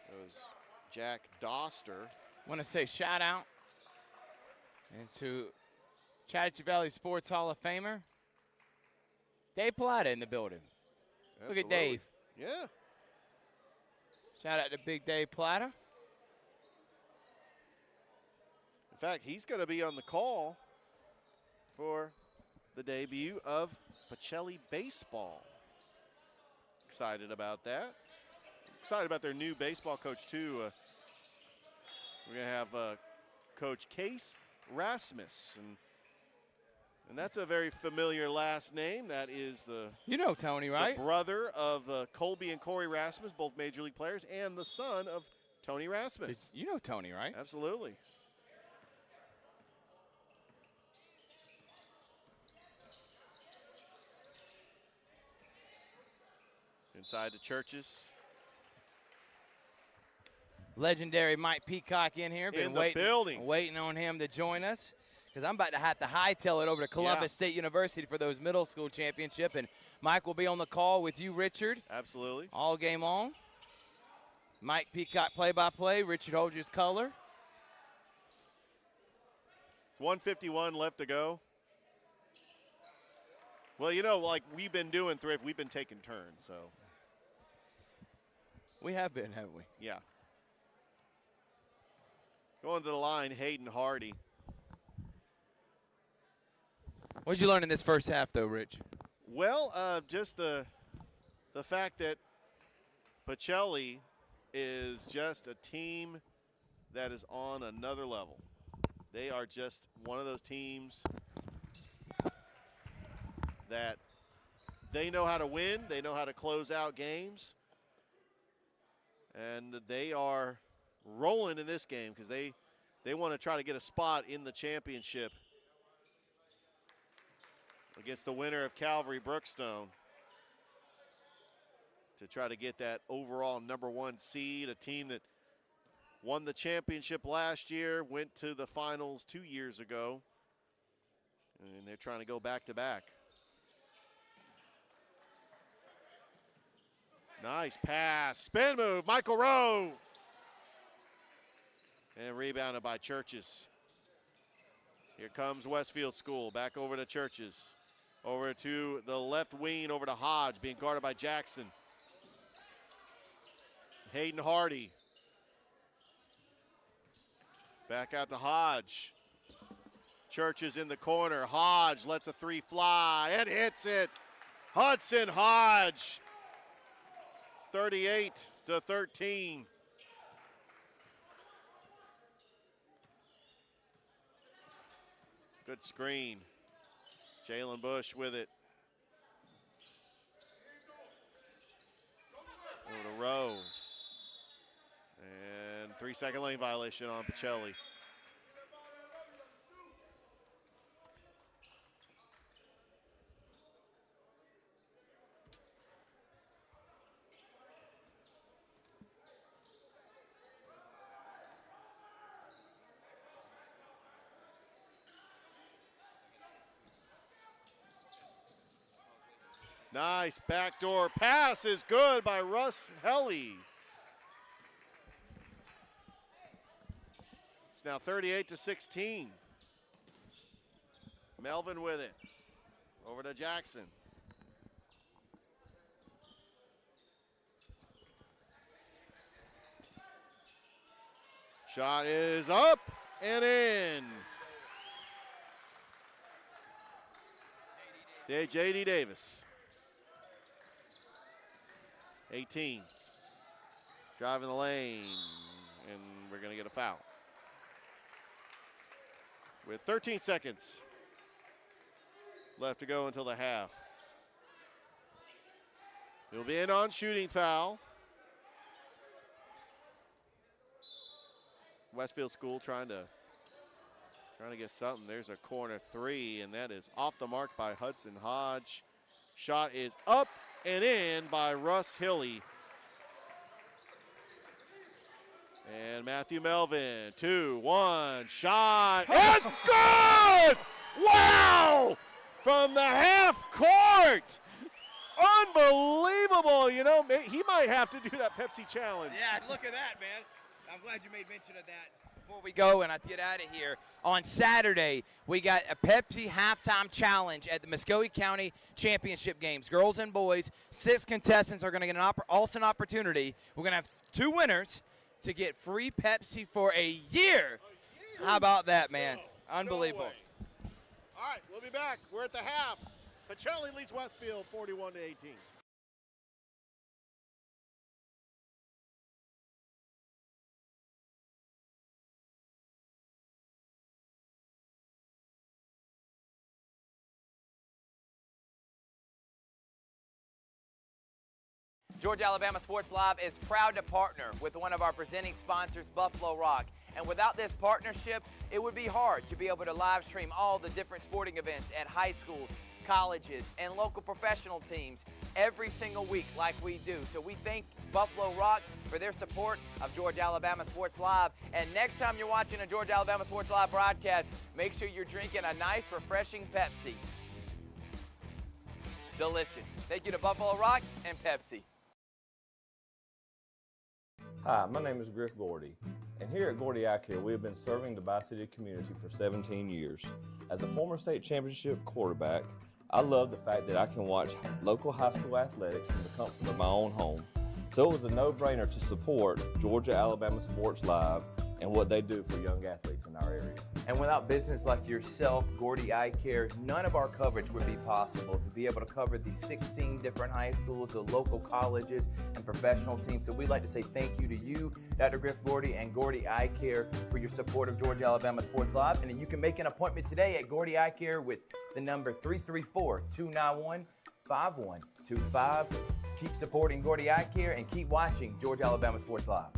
It was Jack Doster. Want to say shout out and to Chattahoochee Valley Sports Hall of Famer Dave Plata in the building. Look at Absolutely. Dave. Yeah. Shout out to Big Dave Plata. In fact, he's going to be on the call for the debut of Pachelli baseball. Excited about that. Excited about their new baseball coach, too. We're going to have Coach Case Rasmus. And that's a very familiar last name. That is You know Tony, right? the brother of Colby and Corey Rasmus, both Major League players, and the son of Tony Rasmus. You know Tony, right? Absolutely. Inside the Churches. Legendary Mike Peacock in here. Been In the waiting, building. waiting on him to join us because I'm about to have to hightail it over to Columbus State University for those middle school championship. And Mike will be on the call with you, Richard, Absolutely. all game long. Mike Peacock play-by-play. Richard holds his color. It's 1:51 left to go. Well, you know, like we've been doing, Thrift, we've been taking turns, so. We have been, haven't we? Yeah. Going to the line, Hayden Hardy. What did you learn in this first half, though, Rich? Well, just the fact that Pachelli is just a team that is on another level. They are just one of those teams that they know how to win. They know how to close out games. And they are rolling in this game because they want to try to get a spot in the championship against the winner of Calvary Brookstone to try to get that overall #1 seed, a team that won the championship last year, went to the finals 2 years ago, and they're trying to go back-to-back. Nice pass, spin move, Michael Rowe. And rebounded by Churches. Here comes Westfield School, back over to Churches. Over to the left wing, over to Hodge, being guarded by Jackson. Hayden Hardy. Back out to Hodge. Churches in the corner. Hodge lets a three fly and hits it. Hudson Hodge. 38-13. Good screen. Jalen Bush with it. Over to Rowe. And 3-second lane violation on Pachelli. Nice backdoor pass is good by Russ Helly. It's now 38-16. Melvin with it. Over to Jackson. Shot is up and in. J.D. Davis. 18. Driving the lane, and we're going to get a foul. with 13 seconds left to go until the half. He'll be in on shooting foul. Westfield School trying to get something. There's a corner three, and that is off the mark by Hudson Hodge. Shot is up and in by Russ Hilly. And Matthew Melvin, 2-1 shot. It's good! Wow! From the half court. Unbelievable. You know, he might have to do that Pepsi challenge. Yeah, look at that, man. I'm glad you made mention of that. Before we go and I get out of here, on Saturday, we got a Pepsi halftime challenge at the Muskogee County Championship Games. Girls and boys, 6 contestants are going to get an awesome opportunity. We're going to have 2 winners to get free Pepsi for a year. How about that, man? Unbelievable. No, all right, we'll be back. We're at the half. Pachelli leads Westfield 41-18. Georgia Alabama Sports Live is proud to partner with one of our presenting sponsors, Buffalo Rock. And without this partnership, it would be hard to be able to live stream all the different sporting events at high schools, colleges, and local professional teams every single week like we do. So we thank Buffalo Rock for their support of Georgia Alabama Sports Live. And next time you're watching a Georgia Alabama Sports Live broadcast, make sure you're drinking a nice, refreshing Pepsi. Delicious. Thank you to Buffalo Rock and Pepsi. Hi, my name is Griff Gordy, and here at Gordy Eye Care, we have been serving the Bi-City community for 17 years. As a former state championship quarterback, I love the fact that I can watch local high school athletics from the comfort of my own home. So it was a no-brainer to support Georgia Alabama Sports Live and what they do for young athletes in our area. And without business like yourself, Gordy Eye Care, none of our coverage would be possible to be able to cover the 16 different high schools, the local colleges, and professional teams. So we'd like to say thank you to you, Dr. Griff Gordy and Gordy Eye Care, for your support of Georgia Alabama Sports Live. And then you can make an appointment today at Gordy Eye Care with the number 334-291-5125. Keep supporting Gordy Eye Care and keep watching Georgia Alabama Sports Live.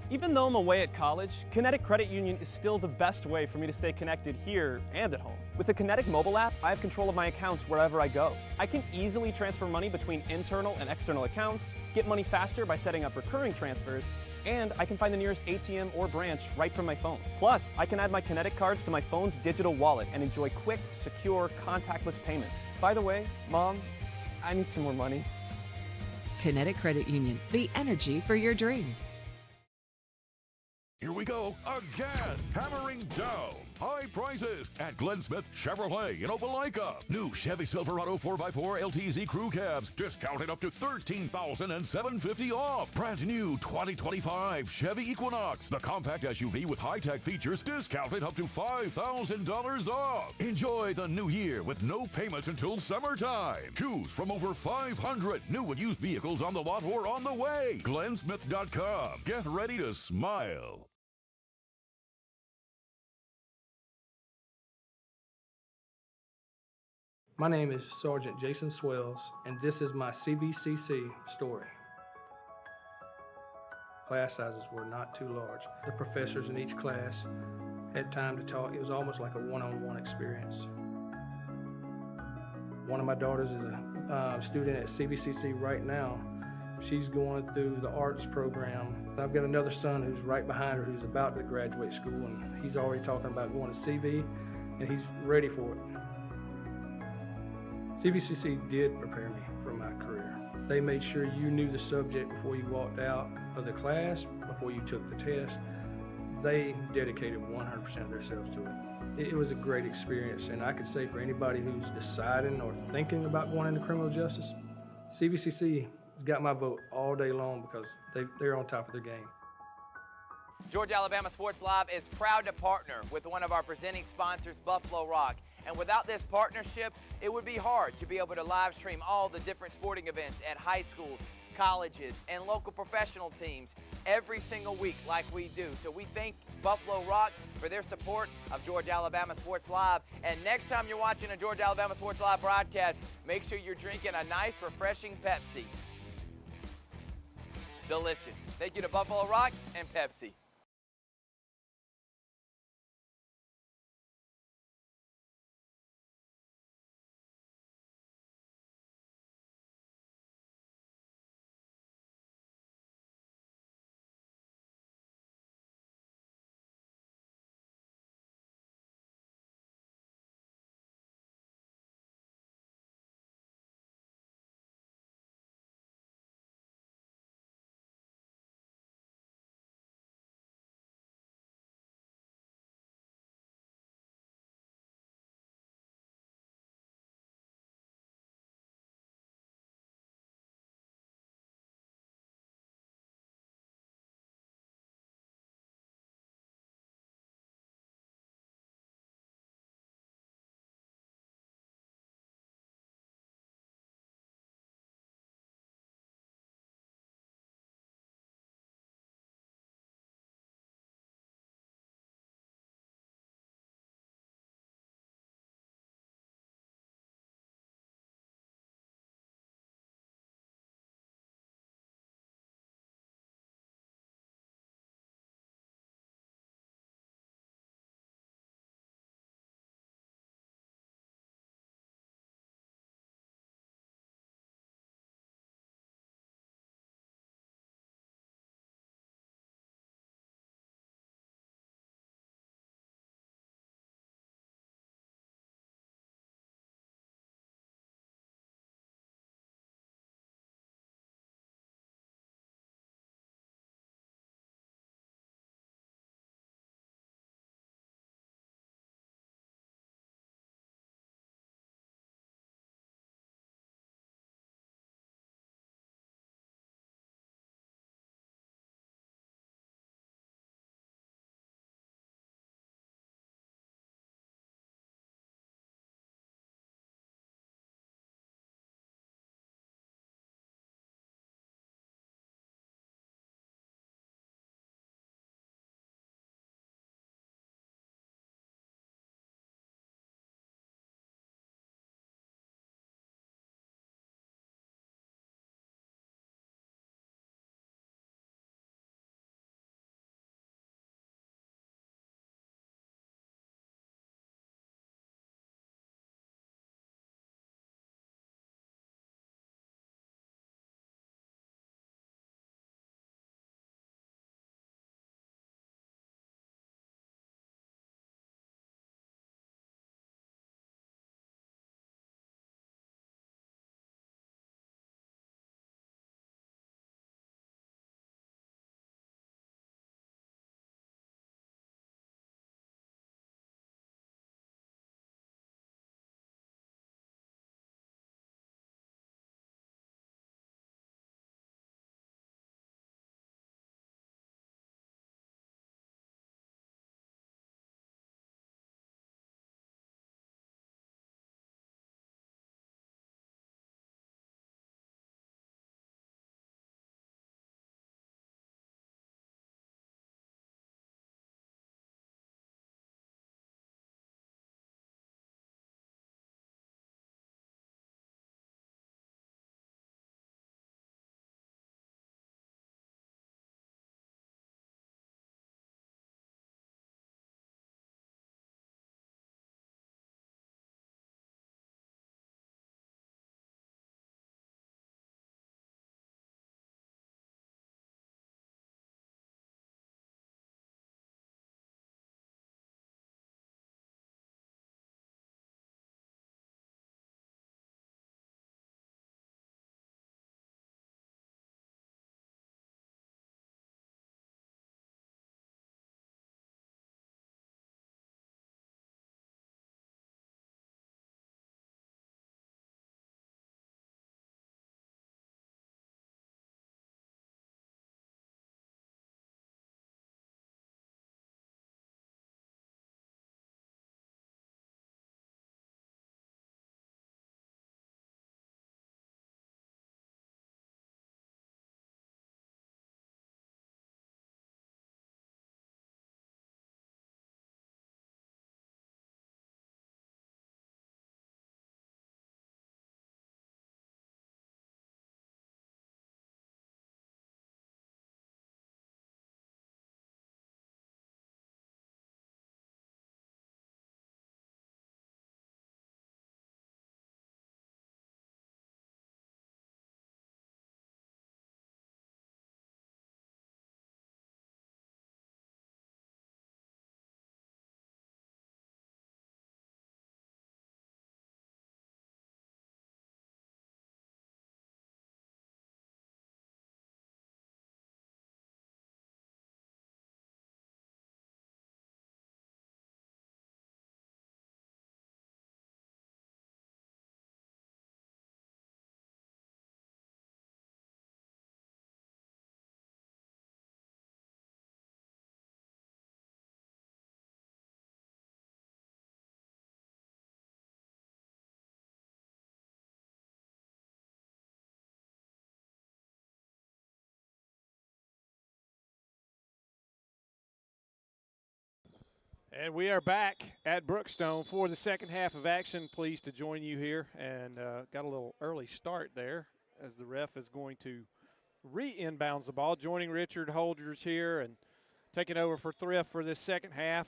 Even though I'm away at college, Kinetic Credit Union is still the best way for me to stay connected here and at home. With the Kinetic mobile app, I have control of my accounts wherever I go. I can easily transfer money between internal and external accounts, get money faster by setting up recurring transfers, and I can find the nearest ATM or branch right from my phone. Plus, I can add my Kinetic cards to my phone's digital wallet and enjoy quick, secure, contactless payments. By the way, Mom, I need some more money. Kinetic Credit Union, the energy for your dreams. Here we go again. Hammering down high prices at Glenn Smith Chevrolet in Opelika. New Chevy Silverado 4x4 LTZ crew cabs discounted up to $13,750 off. Brand new 2025 Chevy Equinox, the compact SUV with high-tech features, discounted up to $5,000 off. Enjoy the new year with no payments until summertime. Choose from over 500 new and used vehicles on the lot or on the way. GlennSmith.com. Get ready to smile. My name is Sergeant Jason Swells, and this is my CVCC story. Class sizes were not too large. The professors in each class had time to talk. It was almost like a one-on-one experience. One of my daughters is a student at CVCC right now. She's going through the arts program. I've got another son who's right behind her who's about to graduate school, and he's already talking about going to CV, and he's ready for it. CVCC did prepare me for my career. They made sure you knew the subject before you walked out of the class, before you took the test. They dedicated 100% of themselves to it. It was a great experience, and I could say for anybody who's deciding or thinking about going into criminal justice, CVCC got my vote all day long because they're on top of their game. Georgia Alabama Sports Live is proud to partner with one of our presenting sponsors, Buffalo Rock. And without this partnership, it would be hard to be able to live stream all the different sporting events at high schools, colleges, and local professional teams every single week like we do. So we thank Buffalo Rock for their support of Georgia Alabama Sports Live. And next time you're watching a Georgia Alabama Sports Live broadcast, make sure you're drinking a nice, refreshing Pepsi. Delicious. Thank you to Buffalo Rock and Pepsi. And we are back at Brookstone for the second half of action. Pleased to join you here, and got a little early start there as the ref is going to re-inbounds the ball. Joining Richard Holders here and taking over for Thrift for this second half.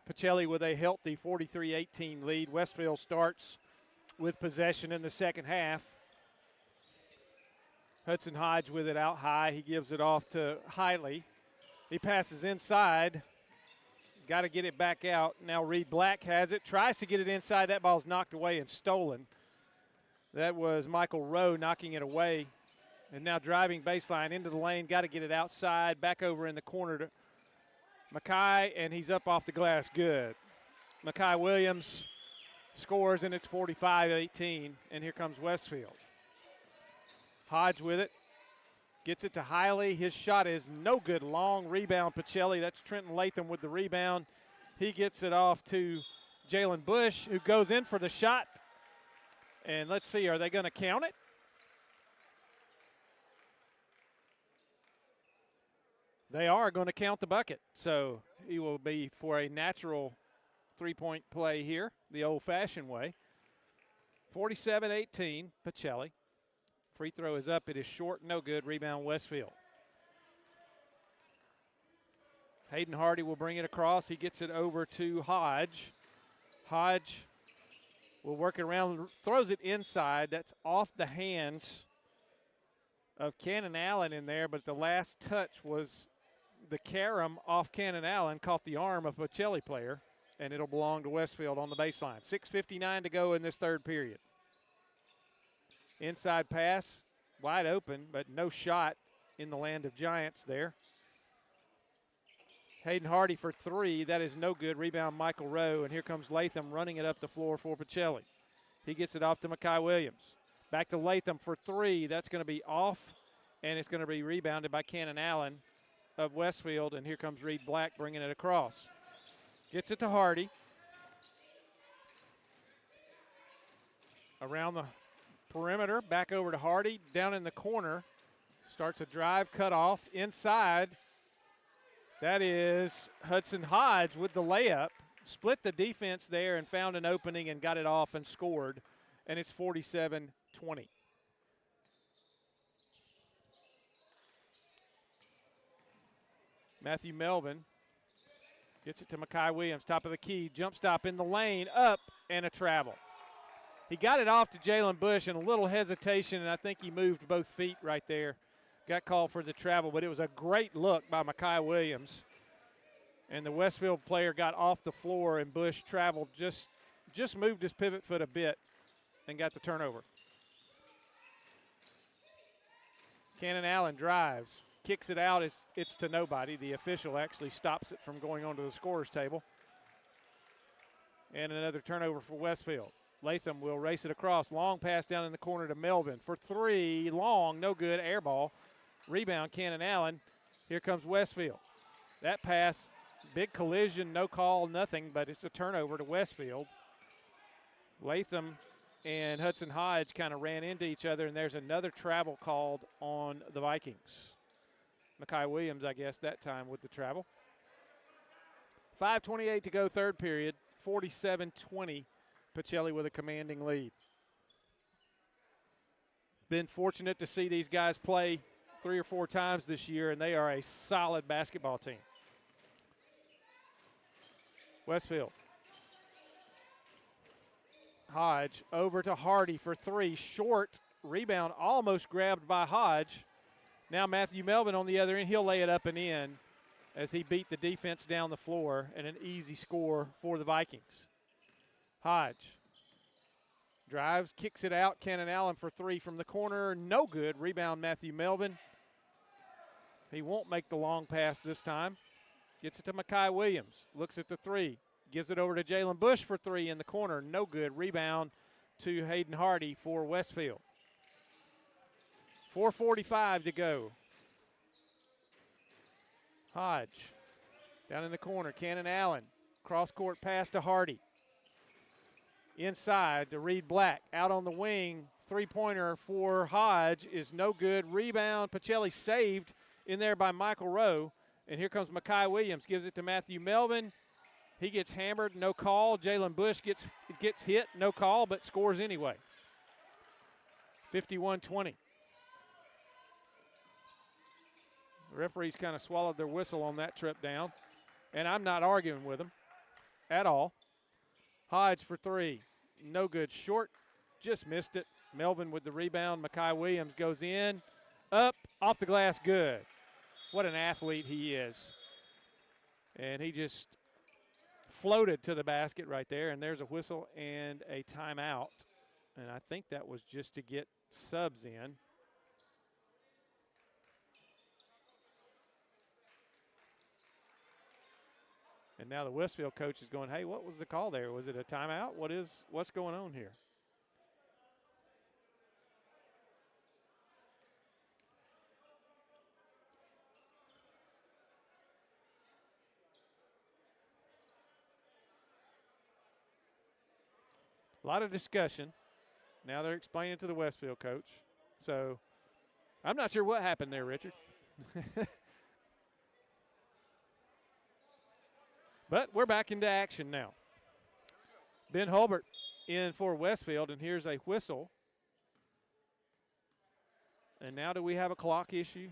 Pachelli with a healthy 43-18 lead. Westfield starts with possession in the second half. Hudson Hodge with it out high. He gives it off to Hiley. He passes inside. Got to get it back out. Now Reed Black has it. Tries to get it inside. That ball's knocked away and stolen. That was Michael Rowe knocking it away. And now driving baseline into the lane. Got to get it outside. Back over in the corner to Mackay, and he's up off the glass. Good. Mackay Williams scores, and it's 45-18. And here comes Westfield. Hodge with it. Gets it to Hiley. His shot is no good. Long rebound, Pachelli. That's Trenton Latham with the rebound. He gets it off to Jalen Bush, who goes in for the shot. And let's see, are they going to count it? They are going to count the bucket. So he will be for a natural three-point play here, the old-fashioned way. 47-18, Pachelli. Free throw is up. It is short, no good. Rebound, Westfield. Hayden Hardy will bring it across. He gets it over to Hodge. Hodge will work it around, throws it inside. That's off the hands of Cannon Allen in there, but the last touch was the carom off Cannon Allen, caught the arm of a Pachelli player, and it'll belong to Westfield on the baseline. 6:59 to go in this third period. Inside pass, wide open, but no shot in the land of Giants there. Hayden Hardy for three. That is no good. Rebound, Michael Rowe. And here comes Latham running it up the floor for Pachelli. He gets it off to Mackay Williams. Back to Latham for three. That's going to be off, and it's going to be rebounded by Cannon Allen of Westfield. And here comes Reed Black bringing it across. Gets it to Hardy. Around the perimeter, back over to Hardy, down in the corner. Starts a drive, cut off, inside. That is Hudson Hodge with the layup. Split the defense there and found an opening and got it off and scored. And it's 47-20. Matthew Melvin gets it to Mackay Williams, top of the key, jump stop in the lane, up, and a travel. He got it off to Jalen Bush and a little hesitation, and I think he moved both feet right there. Got called for the travel, but it was a great look by Mackay Williams. And the Westfield player got off the floor, and Bush traveled, just moved his pivot foot a bit and got the turnover. Cannon Allen drives, kicks it out. It's to nobody. The official actually stops it from going onto the scorer's table. And another turnover for Westfield. Latham will race it across. Long pass down in the corner to Melvin for three. Long, no good, air ball. Rebound, Cannon Allen. Here comes Westfield. That pass, big collision, no call, nothing, but it's a turnover to Westfield. Latham and Hudson Hodge kind of ran into each other, and there's another travel called on the Vikings. Mackay Williams, I guess, that time with the travel. 5:28 to go, third period, 47-20. Pachelli with a commanding lead. Been fortunate to see these guys play 3 or 4 times this year, and they are a solid basketball team. Westfield. Hodge over to Hardy for three. Short rebound, almost grabbed by Hodge. Now Matthew Melvin on the other end. He'll lay it up and in as he beat the defense down the floor, and an easy score for the Vikings. Hodge drives, kicks it out. Cannon Allen for three from the corner. No good. Rebound, Matthew Melvin. He won't make the long pass this time. Gets it to Mackay Williams. Looks at the three. Gives it over to Jalen Bush for three in the corner. No good. Rebound to Hayden Hardy for Westfield. 4:45 to go. Hodge down in the corner. Cannon Allen. Cross-court pass to Hardy. Inside to Reed Black. Out on the wing. Three-pointer for Hodge is no good. Rebound. Pachelli saved in there by Michael Rowe. And here comes Mackay Williams. Gives it to Matthew Melvin. He gets hammered, no call. Jalen Bush gets hit, no call, but scores anyway. 51-20. The referees kind of swallowed their whistle on that trip down, and I'm not arguing with them at all. Hodge for three. No good. Short, just missed it. Melvin with the rebound. Makai Williams goes in. Up, off the glass, good. What an athlete he is. And he just floated to the basket right there, and there's a whistle and a timeout. And I think that was just to get subs in. And now the Westfield coach is going, hey, what was the call there? Was it a timeout? What's going on here? A lot of discussion. Now they're explaining to the Westfield coach. So I'm not sure what happened there, Richard. But we're back into action now. Ben Hulbert in for Westfield, and here's a whistle. And now do we have a clock issue?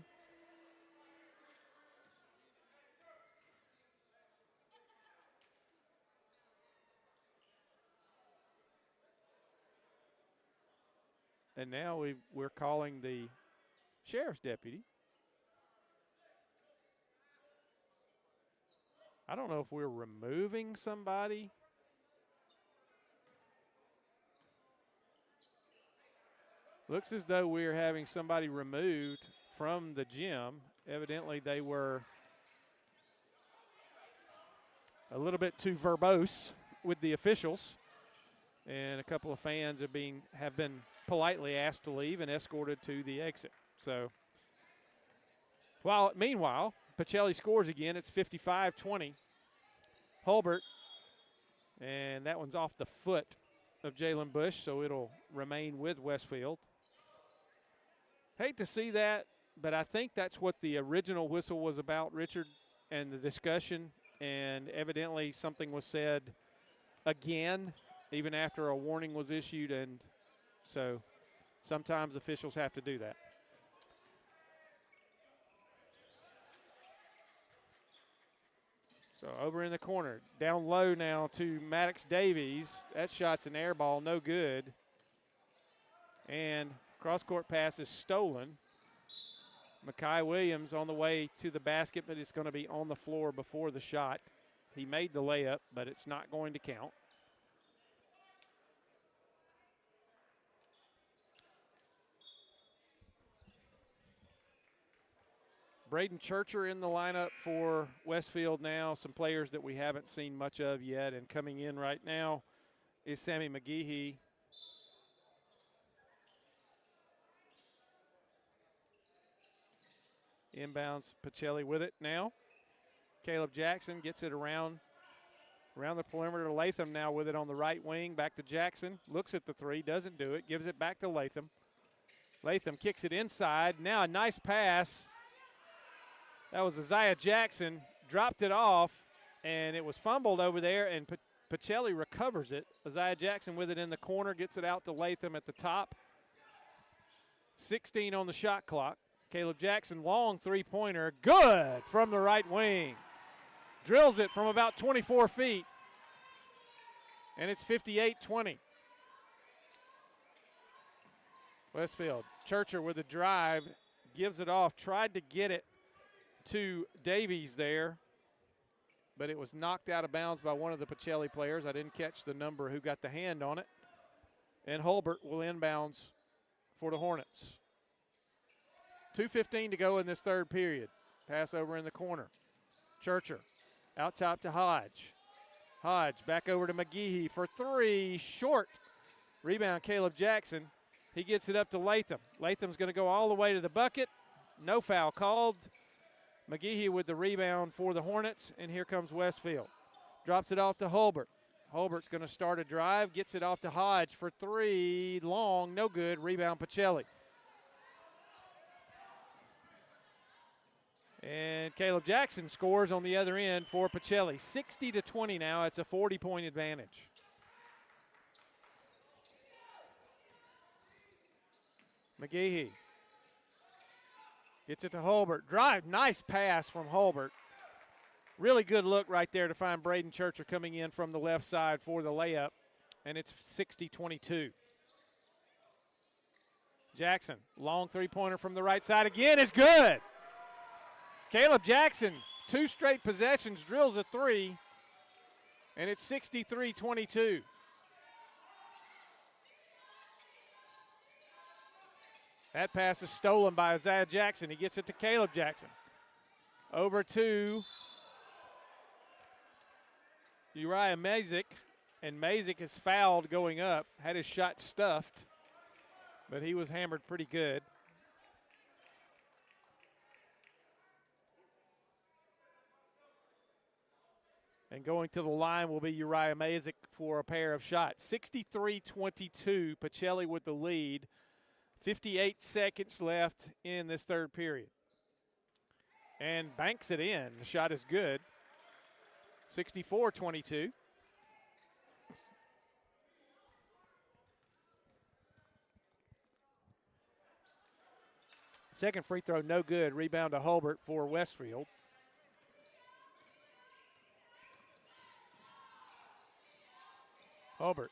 And now we're calling the sheriff's deputy. I don't know if we're removing somebody. Looks as though we're having somebody removed from the gym. Evidently they were a little bit too verbose with the officials. And a couple of fans have been politely asked to leave and escorted to the exit. So, meanwhile, Pachelli scores again. It's 55-20. Hulbert, and that one's off the foot of Jalen Bush, so it'll remain with Westfield. Hate to see that, but I think that's what the original whistle was about, Richard, and the discussion. And evidently something was said again, even after a warning was issued, and so sometimes officials have to do that. So over in the corner, down low now to Maddox Davies. That shot's an air ball, no good. And cross-court pass is stolen. Makai Williams on the way to the basket, but it's going to be on the floor before the shot. He made the layup, but it's not going to count. Braden Churcher in the lineup for Westfield now. Some players that we haven't seen much of yet, and coming in right now is Sammy McGehee. Inbounds Pachelli with it now. Caleb Jackson gets it around the perimeter. Latham now with it on the right wing. Back to Jackson. Looks at the three, doesn't do it. Gives it back to Latham. Latham kicks it inside. Now a nice pass. That was Isaiah Jackson, dropped it off, and it was fumbled over there, and Pachelli recovers it. Isaiah Jackson with it in the corner, gets it out to Latham at the top. 16 on the shot clock. Caleb Jackson, long three-pointer, good from the right wing. Drills it from about 24 feet, and it's 58-20. Westfield, Churcher with a drive, gives it off, tried to get it to Davies there, but it was knocked out of bounds by one of the Pachelli players. I didn't catch the number who got the hand on it. And Hulbert will inbounds for the Hornets. 2:15 to go in this third period. Pass over in the corner. Churcher out top to Hodge. Hodge back over to McGehee for three, short. Rebound Caleb Jackson. He gets it up to Latham. Latham's going to go all the way to the bucket. No foul called. McGehee with the rebound for the Hornets, and here comes Westfield. Drops it off to Hulbert. Hulbert's going to start a drive, gets it off to Hodge for three, long, no good, rebound Pachelli. And Caleb Jackson scores on the other end for Pachelli. 60-20 now. It's a 40-point advantage. McGehee gets it to Holbert. Drive, nice pass from Holbert. Really good look right there to find Braden Churcher coming in from the left side for the layup. And it's 60-22. Jackson, long three-pointer from the right side again is good. Caleb Jackson, 2 straight possessions, drills a 3, and it's 63-22. That pass is stolen by Isaiah Jackson. He gets it to Caleb Jackson. Over to Uriah Mazik, and Mazik is fouled going up, had his shot stuffed, but he was hammered pretty good. And going to the line will be Uriah Mazik for a pair of shots. 63-22, Pachelli with the lead. 58 seconds left in this third period. And banks it in. The shot is good. 64-22. Second free throw, no good. Rebound to Holbert for Westfield. Holbert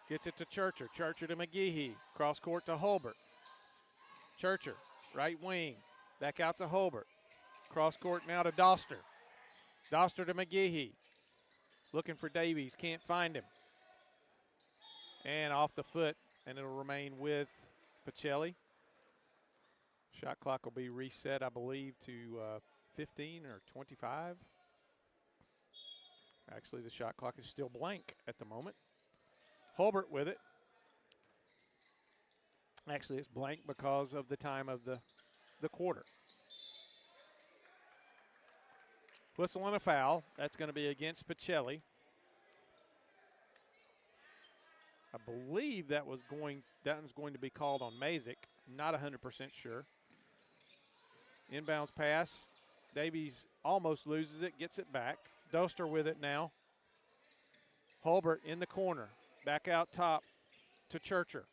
gets it to Churcher. Churcher to McGehee. Cross court to Holbert. Churcher, right wing. Back out to Holbert. Cross court now to Doster. Doster to McGehee. Looking for Davies. Can't find him. And off the foot, and it'll remain with Pachelli. Shot clock will be reset, I believe, to 15 or 25. Actually, the shot clock is still blank at the moment. Holbert with it. Actually, it's blank because of the time of the quarter. Whistle and a foul. That's going to be against Pachelli. I believe that was going to be called on Mazik. Not 100% sure. Inbounds pass. Davies almost loses it, gets it back. Doster with it now. Holbert in the corner. Back out top to Churcher.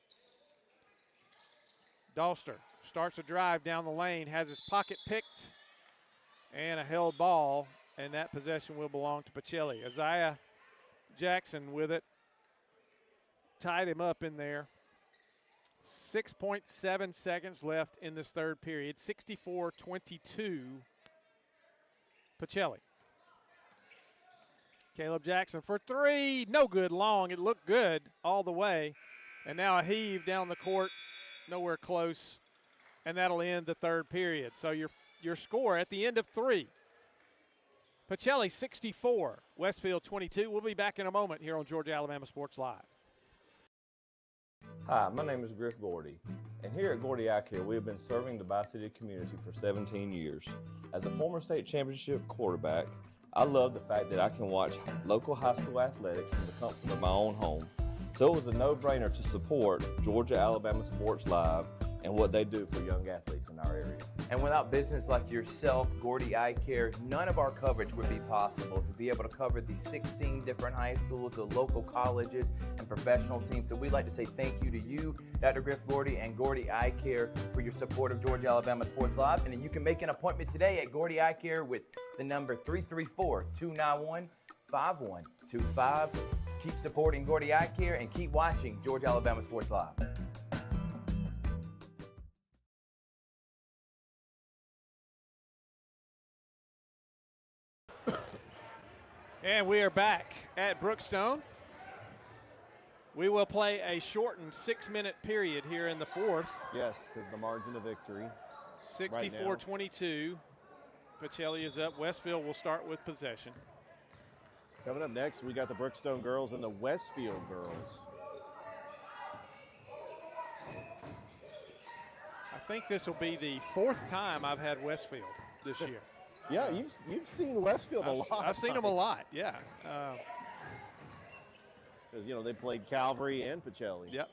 Doster starts a drive down the lane, has his pocket picked, and a held ball, and that possession will belong to Pachelli. Isaiah Jackson with it. Tied him up in there. 6.7 seconds left in this third period. 64-22, Pachelli. Caleb Jackson for 3. No good long. It looked good all the way. And now a heave down the court. Nowhere close. And that'll end the third period. So your score at the end of 3. Pachelli 64, Westfield 22. We'll be back in a moment here on Georgia Alabama Sports Live. Hi, my name is Griff Gordy, and here at Gordy Eye Care, we have been serving the Bi-City community for 17 years. As a former state championship quarterback, I love the fact that I can watch local high school athletics from the comfort of my own home. So it was a no-brainer to support Georgia Alabama Sports Live and what they do for young athletes in our area. And without business like yourself, Gordy Eye Care, none of our coverage would be possible. To be able to cover the 16 different high schools, the local colleges, and professional teams. So we'd like to say thank you to you, Dr. Griff Gordy, and Gordy Eye Care for your support of Georgia Alabama Sports Live. And then you can make an appointment today at Gordy Eye Care with the number 334-291-5125. Keep supporting Gordy Eye Care and keep watching Georgia Alabama Sports Live. And we are back at Brookstone. We will play a shortened 6-minute period here in the fourth. Yes, because the margin of victory. 64-22. Pachelli is up. Westfield will start with possession. Coming up next, we got the Brookstone girls and the Westfield girls. I think this will be the 4th time I've had Westfield this year. Yeah, you've seen Westfield a lot. I've seen them a lot, yeah. Because, they played Calvary and Pachelli. Yep.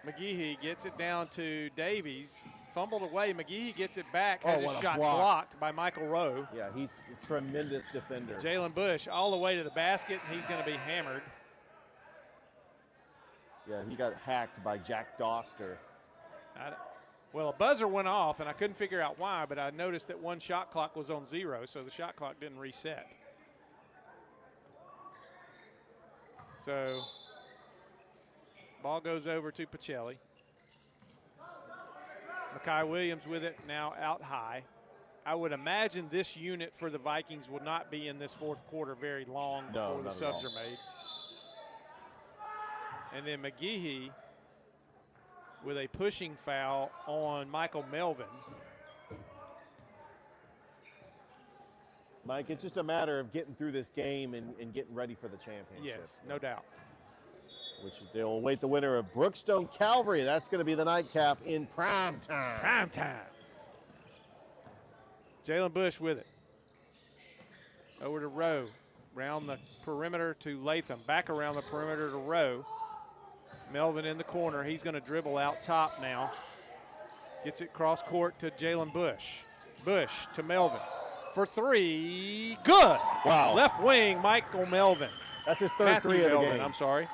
McGehee gets it down to Davies. Fumbled away. McGehee gets it back. Has what his a shot block. blocked by Michael Rowe. Yeah, he's a tremendous defender. Jalen Bush all the way to the basket, and he's going to be hammered. Yeah, he got hacked by Jack Doster. Well, a buzzer went off, and I couldn't figure out why, but I noticed that one shot clock was on 0, so the shot clock didn't reset. So, ball goes over to Pachelli. Makai Williams with it now out high. I would imagine this unit for the Vikings will not be in this fourth quarter very long before the subs are made. And then McGehee with a pushing foul on Michael Melvin. Mike, it's just a matter of getting through this game and getting ready for the championship. Yes, no doubt. Which they'll await the winner of Brookstone Calvary. That's going to be the nightcap in prime time. Prime time. Jalen Bush with it. Over to Rowe. Around the perimeter to Latham. Back around the perimeter to Rowe. Melvin in the corner. He's going to dribble out top now. Gets it cross court to Jalen Bush. Bush to Melvin. For 3. Good. Wow. Left wing, Michael Melvin. That's his third Matthew 3 of the Melvin, game. I'm sorry.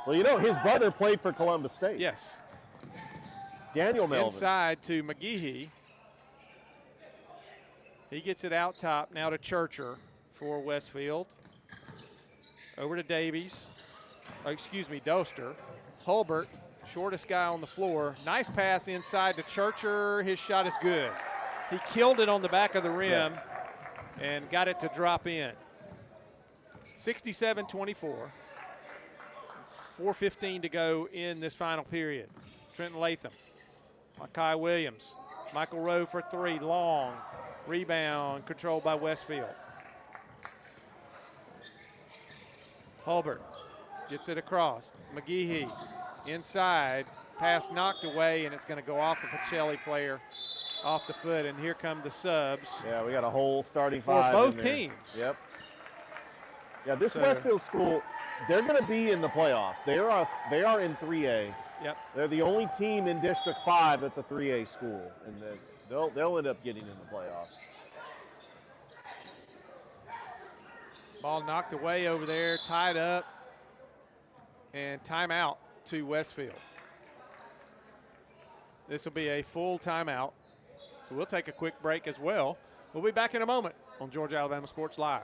Well, you know, his brother played for Columbus State. Yes. Daniel Melvin. Inside to McGehee. He gets it out top now to Churcher for Westfield. Over to Davies. Doster. Hulbert, shortest guy on the floor. Nice pass inside to Churcher. His shot is good. He killed it on the back of the rim and got it to drop in. 67-24. 4:15 to go in this final period. Trenton Latham. Makai Williams. Michael Rowe for 3. Long. Rebound controlled by Westfield. Hulbert gets it across. McGehee inside. Pass knocked away, and it's going to go off a Pachelli player off the foot. And here come the subs. Yeah, we got a whole starting for 5 both in there. teams. Yep. Yeah, this Westfield school, they're going to be in the playoffs. They are in 3A. Yep. They're the only team in District 5 that's a 3A school, and then they'll end up getting in the playoffs. Ball knocked away over there, tied up, and timeout to Westfield. This will be a full timeout, so we'll take a quick break as well. We'll be back in a moment on Georgia Alabama Sports Live.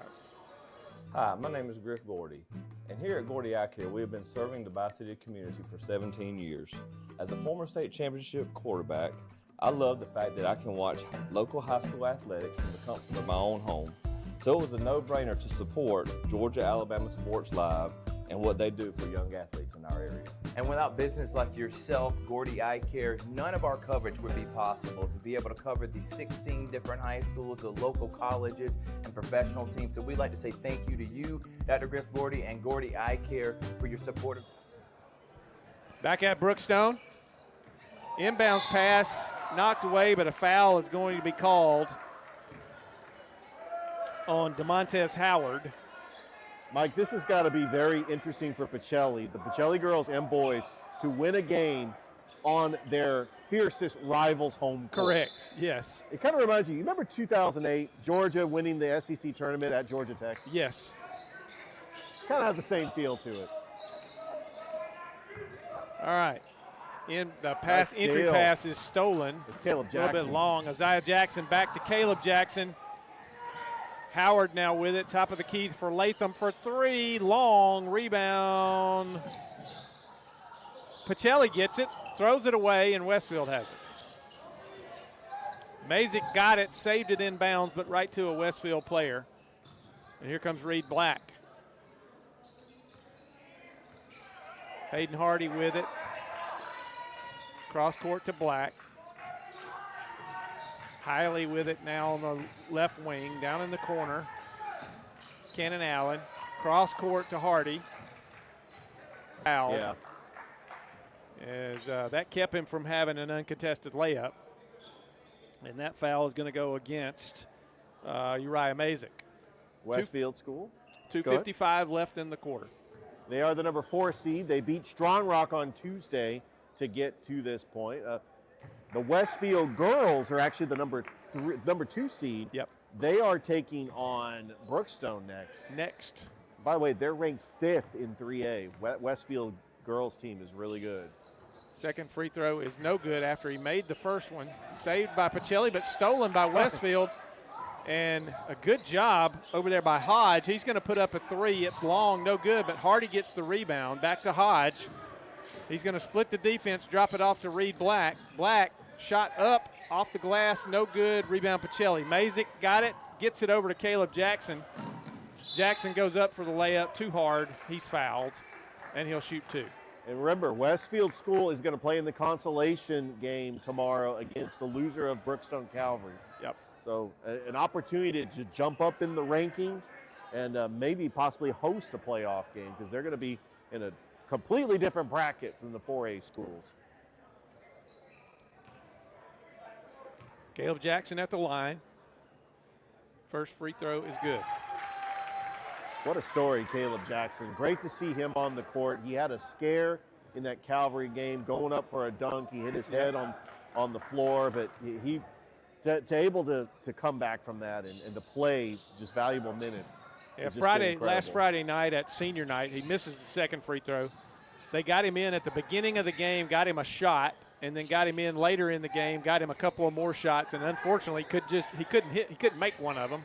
Hi, my name is Griff Gordy, and here at Gordy Eye Care, we have been serving the Bi-City community for 17 years. As a former state championship quarterback, I love the fact that I can watch local high school athletics from the comfort of my own home. So it was a no-brainer to support Georgia Alabama Sports Live and what they do for young athletes in our area. And without business like yourself, Gordy Eye Care, none of our coverage would be possible. To be able to cover the 16 different high schools, the local colleges, and professional teams. So we'd like to say thank you to you, Dr. Griff Gordy, and Gordy Eye Care for your support. Back at Brookstone. Inbounds pass knocked away, but a foul is going to be called on DeMontez Howard. Mike, this has got to be very interesting for Pachelli, the Pachelli girls and boys, to win a game on their fiercest rivals' home court. Correct, yes. It kind of reminds you remember 2008, Georgia winning the SEC tournament at Georgia Tech? Yes. Kind of has the same feel to it. All right. In the pass, entry pass is stolen. It's Caleb Jackson. A little bit long. Isaiah Jackson back to Caleb Jackson. Howard now with it. Top of the key for Latham for 3. Long rebound. Pachelli gets it, throws it away, and Westfield has it. Mazik got it, saved it inbounds, but right to a Westfield player. And here comes Reed Black. Hayden Hardy with it. Cross court to Black. Hiley with it now on the left wing, down in the corner. Cannon Allen. Cross court to Hardy. Foul. Yeah. As that kept him from having an uncontested layup. And that foul is going to go against Uriah Mazik. Westfield School. 2:55 left in the quarter. They are the number 4 seed. They beat Strong Rock on Tuesday to get to this point. The Westfield girls are actually the number 2 seed. Yep. They are taking on Brookstone next. By the way, they're ranked 5th in 3A. Westfield girls team is really good. Second free throw is no good after he made the first one. Saved by Pachelli, but stolen by Westfield. And a good job over there by Hodge. He's going to put up a 3. It's long, no good, but Hardy gets the rebound. Back to Hodge. He's going to split the defense, drop it off to Reed Black. Black shot up off the glass, no good. Rebound Pachelli. Mazik got it, gets it over to Caleb Jackson. Jackson goes up for the layup, too hard. He's fouled, and he'll shoot 2. And remember, Westfield School is going to play in the consolation game tomorrow against the loser of Brookstone Calvary. Yep. So an opportunity to jump up in the rankings and maybe possibly host a playoff game because they're going to be in a completely different bracket than the 4A schools. Caleb Jackson at the line. First free throw is good. What a story, Caleb Jackson. Great to see him on the court. He had a scare in that Calvary game going up for a dunk. He hit his head on the floor, but he able to come back from that and to play just valuable minutes. Yeah, last Friday night at senior night, he misses the second free throw. They got him in at the beginning of the game, got him a shot, and then got him in later in the game, got him a couple of more shots, and unfortunately he couldn't make one of them.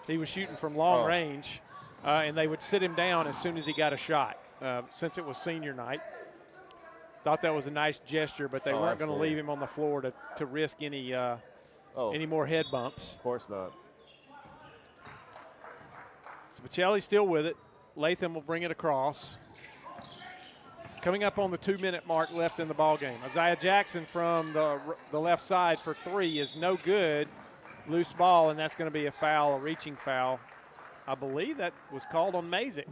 He was shooting from long range, and they would sit him down as soon as he got a shot. Since it was senior night, thought that was a nice gesture, but they weren't going to leave him on the floor to risk any more head bumps. Of course not. So Pachelli's still with it. Latham will bring it across. Coming up on the 2-minute mark left in the ball game. Isaiah Jackson from the left side for 3 is no good. Loose ball, and that's going to be a foul, a reaching foul. I believe that was called on Mazik.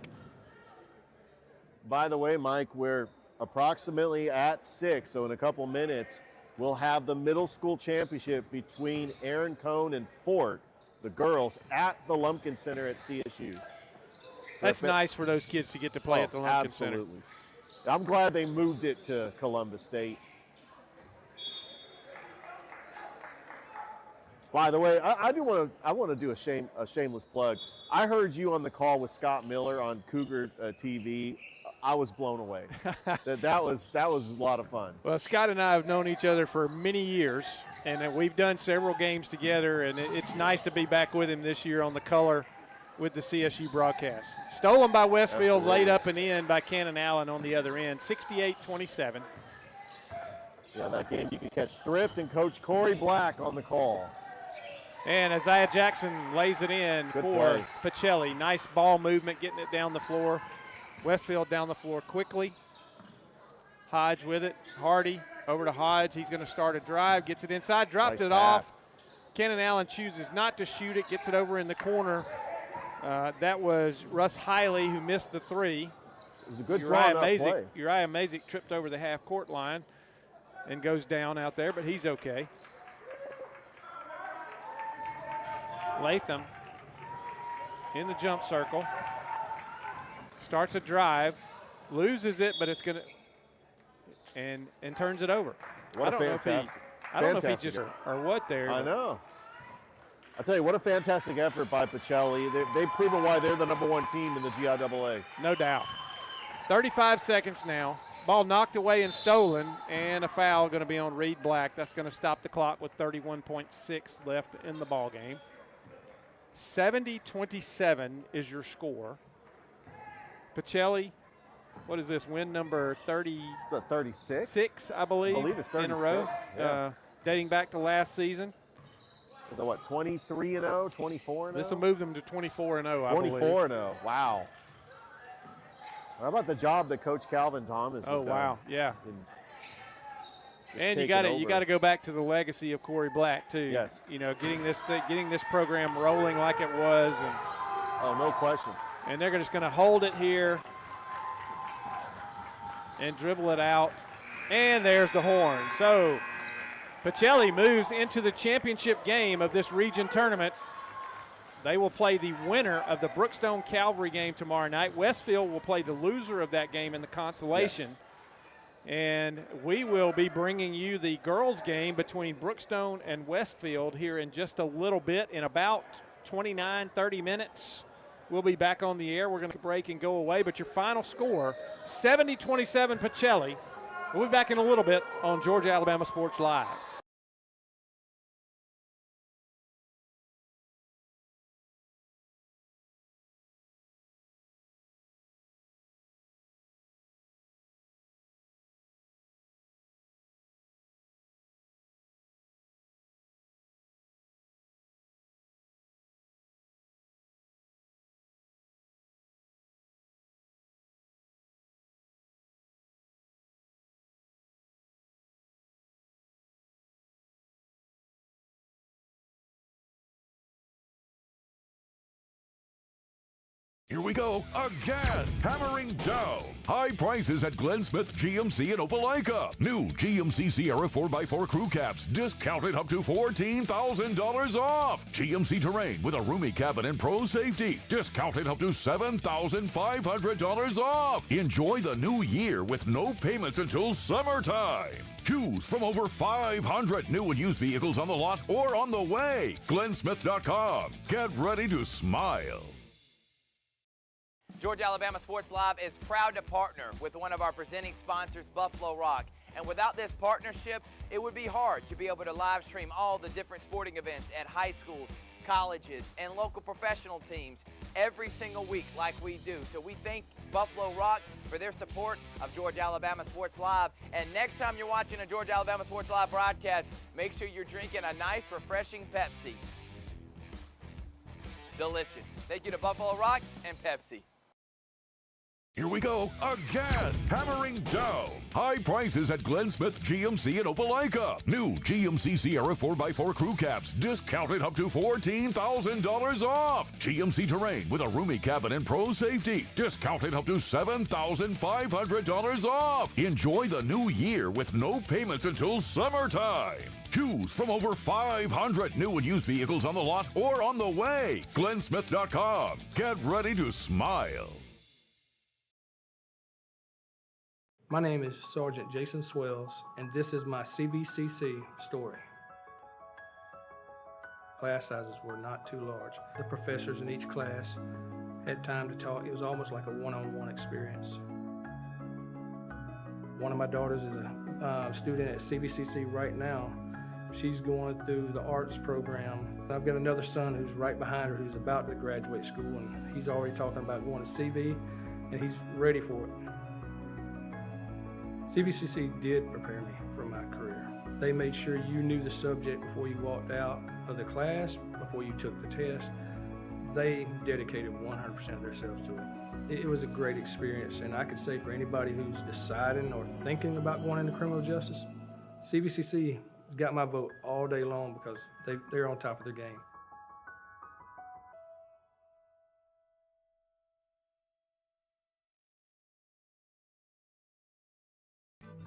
By the way, Mike, we're approximately at 6, so in a couple minutes, we'll have the middle school championship between Aaron Cone and Fort, the girls, at the Lumpkin Center at CSU. That's nice for those kids to get to play at the Lumpkin Center. Absolutely. I'm glad they moved it to Columbus State. By the way, I want to do a shameless plug. I heard you on the call with Scott Miller on Cougar TV. I was blown away. that was a lot of fun. Well, Scott and I have known each other for many years, and we've done several games together, and it's nice to be back with him this year on the color with the CSU broadcast. Stolen by Westfield, Absolutely. laid up and in by Cannon Allen on the other end, 68-27. Yeah, that game you could catch Thrift and Coach Corey Black on the call. And Isaiah Jackson lays it in Good for play. Pachelli. Nice ball movement, getting it down the floor. Westfield down the floor quickly. Hodge with it. Hardy over to Hodge. He's going to start a drive, gets it inside, dropped Nice it pass. off. Cannon Allen chooses not to shoot it, gets it over in the corner. That was Russ Hiley who missed the 3. It was a good drawn-up play. Uriah Mazik tripped over the half-court line and goes down out there, but he's okay. Latham in the jump circle. Starts a drive, loses it, but it's going to and turns it over. What a fantastic. I don't know if he just or what there. I know. I'll tell you, what a fantastic effort by Pachelli. They've proven why they're the #1 team in the GIAA. No doubt. 35 seconds now. Ball knocked away and stolen, and a foul going to be on Reed Black. That's going to stop the clock with 31.6 left in the ball game. 70-27 is your score. Pachelli, what is this, win number 36? 6, I believe it's 36. in a row, yeah. dating back to last season. Is it what, 23-0, 24-0? This will move them to 24-0, I believe. 24-0. Wow. How about the job that Coach Calvin Thomas has done? Oh, wow, yeah. And you taking got to over. go back to the legacy of Corey Black too. Yes. You know, getting this program rolling like it was, and oh, no question. And they're just going to hold it here and dribble it out. And there's the horn. So Pachelli moves into the championship game of this region tournament. They will play the winner of the Brookstone Calvary game tomorrow night. Westfield will play the loser of that game in the consolation. Yes. And we will be bringing you the girls' game between Brookstone and Westfield here in just a little bit. In about 29, 30 minutes, we'll be back on the air. We're going to break and go away. But your final score, 70-27 Pachelli. We'll be back in a little bit on Georgia Alabama Sports Live. Here we go again. Hammering down. High prices at Glenn Smith GMC in Opelika. New GMC Sierra 4x4 crew cabs discounted up to $14,000 off. GMC Terrain with a roomy cabin and pro safety discounted up to $7,500 off. Enjoy the new year with no payments until summertime. Choose from over 500 new and used vehicles on the lot or on the way. GlennSmith.com. Get ready to smile. Georgia Alabama Sports Live is proud to partner with one of our presenting sponsors, Buffalo Rock. And without this partnership, it would be hard to be able to live stream all the different sporting events at high schools, colleges, and local professional teams every single week like we do. So we thank Buffalo Rock for their support of Georgia Alabama Sports Live. And next time you're watching a Georgia Alabama Sports Live broadcast, make sure you're drinking a nice, refreshing Pepsi. Delicious. Thank you to Buffalo Rock and Pepsi. Here we go again. Hammering down. High prices at Glenn Smith GMC in Opelika. New GMC Sierra 4x4 crew cabs discounted up to $14,000 off. GMC Terrain with a roomy cabin and pro safety discounted up to $7,500 off. Enjoy the new year with no payments until summertime. Choose from over 500 new and used vehicles on the lot or on the way. GlennSmith.com. Get ready to smile. My name is Sergeant Jason Swells, and this is my CVCC story. Class sizes were not too large. The professors in each class had time to talk. It was almost like a one-on-one experience. One of my daughters is a student at CVCC right now. She's going through the arts program. I've got another son who's right behind her who's about to graduate school, and he's already talking about going to CV, and he's ready for it. CVCC did prepare me for my career. They made sure you knew the subject before you walked out of the class, before you took the test. They dedicated 100% of themselves to it. It was a great experience, and I could say for anybody who's deciding or thinking about going into criminal justice, CVCC got my vote all day long because they're on top of their game.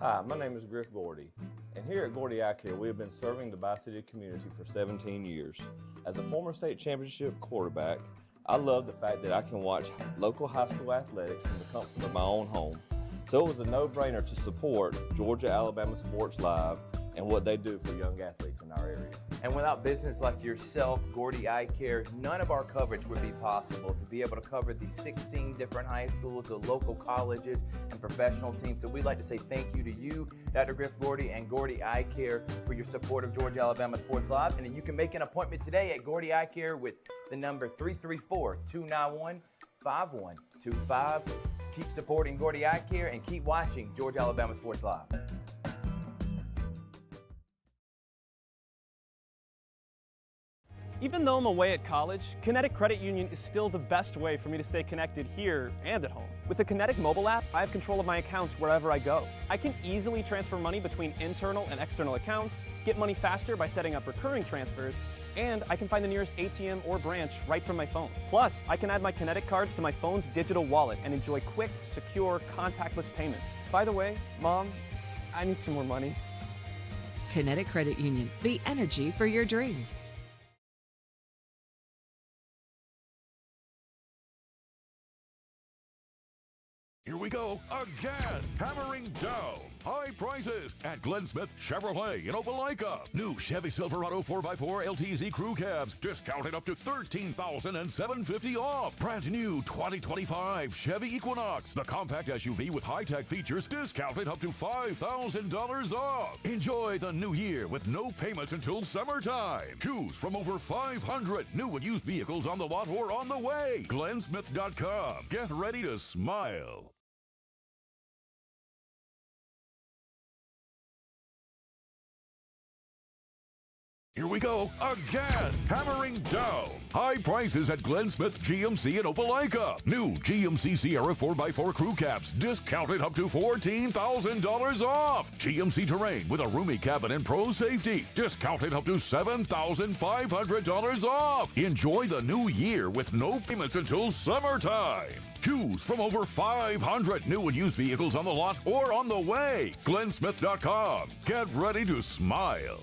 Hi, my name is Griff Gordy, and here at Gordy Eye Care, we have been serving the Bi-City community for 17 years. As a former state championship quarterback, I love the fact that I can watch local high school athletics from the comfort of my own home. So it was a no-brainer to support Georgia Alabama Sports Live and what they do for young athletes in our area. And without business like yourself, Gordy Eye Care, none of our coverage would be possible to be able to cover the 16 different high schools, the local colleges, and professional teams. So we'd like to say thank you to you, Dr. Griff Gordy and Gordy Eye Care, for your support of Georgia Alabama Sports Live. And then you can make an appointment today at Gordy Eye Care with the number 334-291-5125. Keep supporting Gordy Eye Care and keep watching Georgia Alabama Sports Live. Even though I'm away at college, Kinetic Credit Union is still the best way for me to stay connected here and at home. With the Kinetic mobile app, I have control of my accounts wherever I go. I can easily transfer money between internal and external accounts, get money faster by setting up recurring transfers, and I can find the nearest ATM or branch right from my phone. Plus, I can add my Kinetic cards to my phone's digital wallet and enjoy quick, secure, contactless payments. By the way, Mom, I need some more money. Kinetic Credit Union, the energy for your dreams. Here Here we go again. Hammering down high prices at Glenn Smith Chevrolet in Opelika. New Chevy Silverado 4x4 LTZ crew cabs discounted up to $13,750 off. Brand new 2025 Chevy Equinox, the compact SUV with high-tech features, discounted up to $5,000 off. Enjoy the new year with no payments until summertime. Choose from over 500 new and used vehicles on the lot or on the way. GlennSmith.com. Get ready to smile. Here we go again. Hammering down high prices at Glenn Smith GMC in Opelika. New GMC Sierra 4x4 crew cabs discounted up to $14,000 off. GMC Terrain with a roomy cabin and pro safety discounted up to $7,500 off. Enjoy the new year with no payments until summertime. Choose from over 500 new and used vehicles on the lot or on the way. GlennSmith.com. Get ready to smile.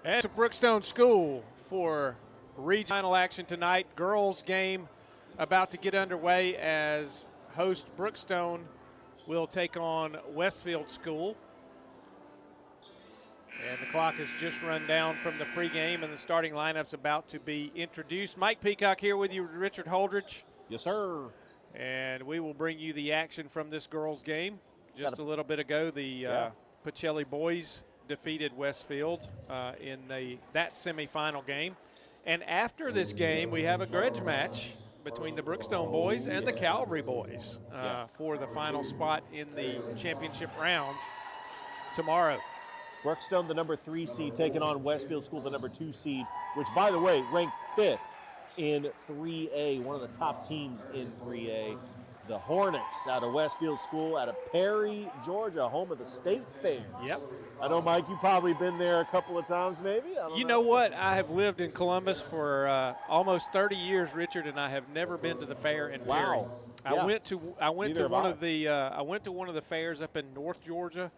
And to Brookstone School for regional action tonight. Girls game about to get underway as host Brookstone will take on Westfield School. And the clock has just run down from the pregame, and the starting lineup's about to be introduced. Mike Peacock here with you, Richard Holdridge. Yes, sir. And we will bring you the action from this girls' game. Just a little bit ago, the Pachelli boys defeated Westfield in that semifinal game. And after this game, we have a grudge match between the Brookstone boys and the Calvary boys for the final spot in the championship round tomorrow. Brookstone, the number 3 seed, taking on Westfield School, the number 2 seed, which, by the way, ranked 5th in 3A, one of the top teams in 3A. The Hornets out of Westfield School, out of Perry, Georgia, home of the State Fair. Yep. I know, Mike, you've probably been there a couple of times, maybe. You know what? I have lived in Columbus for almost 30 years, Richard, and I have never been to the fair in Perry. Wow. I went to one of the fairs up in North Georgia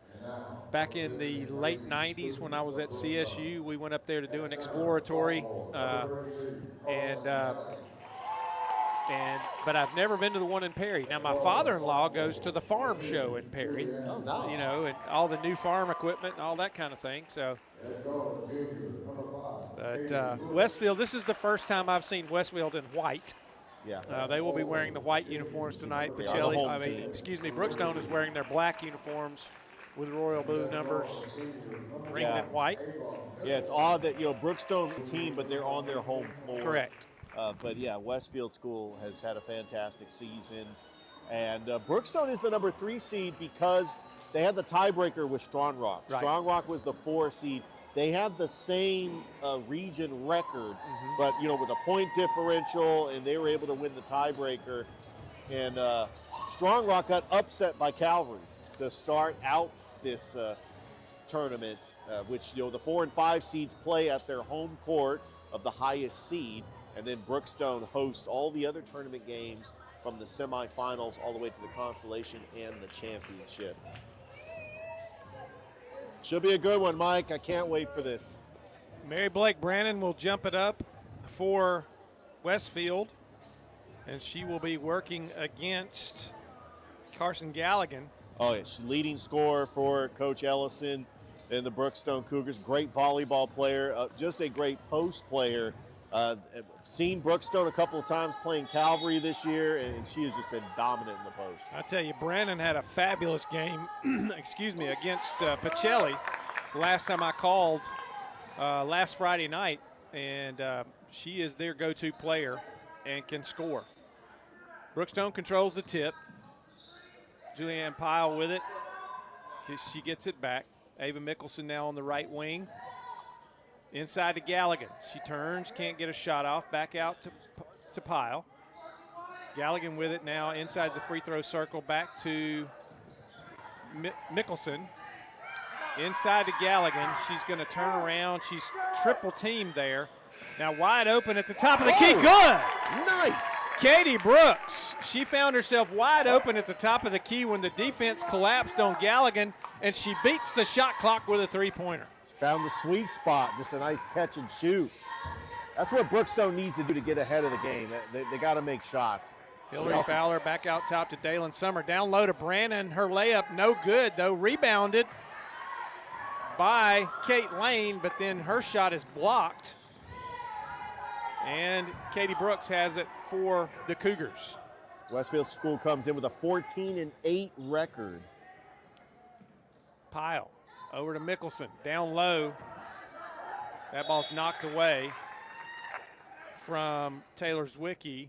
back in the late 90s when I was at CSU. We went up there to do an exploratory, but I've never been to the one in Perry. Now, my father-in-law goes to the farm show in Perry. Oh, nice. You know, and all the new farm equipment and all that kind of thing. So, but Westfield, this is the first time I've seen Westfield in white. Yeah. They will be wearing the white uniforms tonight. Brookstone is wearing their black uniforms with royal blue numbers ringed in white. Yeah, it's odd that, Brookstone's a team, but they're on their home floor. Correct. But yeah, Westfield School has had a fantastic season. And Brookstone is the number 3 seed because they had the tiebreaker with Strong Rock. Right. Strong Rock was the 4 seed. They have the same region record, but, with a point differential, and they were able to win the tiebreaker. And Strong Rock got upset by Calvary to start out this tournament, which, the 4 and 5 seeds play at their home court of the highest seed. And then Brookstone hosts all the other tournament games from the semifinals all the way to the consolation and the championship. Should be a good one, Mike. I can't wait for this. Mary Blake Brannon will jump it up for Westfield, and she will be working against Carson Galligan. Oh, yeah, she's leading scorer for Coach Ellison and the Brookstone Cougars. Great volleyball player, just a great post player. Seen Brookstone a couple of times playing Calvary this year, and she has just been dominant in the post. I tell you, Brannon had a fabulous game, against Pachelli last time I called last Friday night, and she is their go-to player and can score. Brookstone controls the tip. Julianne Pyle with it. She gets it back. Ava Mickelson now on the right wing. Inside to Galligan. She turns, can't get a shot off. Back out to Pyle. Galligan with it now inside the free throw circle. Back to Mickelson. Inside to Galligan. She's going to turn around. She's triple teamed there. Now wide open at the top of the key. Good! Nice! Katie Brooks. She found herself wide open at the top of the key when the defense collapsed on Galligan, and she beats the shot clock with a three-pointer. Found the sweet spot, just a nice catch and shoot. That's what Brookstone needs to do to get ahead of the game. They got to make shots. Hillary Fowler back out top to Dalen Summer. Down low to Brannon. Her layup no good, though. Rebounded by Kate Lane, but then her shot is blocked. And Katie Brooks has it for the Cougars. Westfield School comes in with a 14-8 record. Pyle over to Mickelson. Down low. That ball's knocked away from Taylor Zwicky.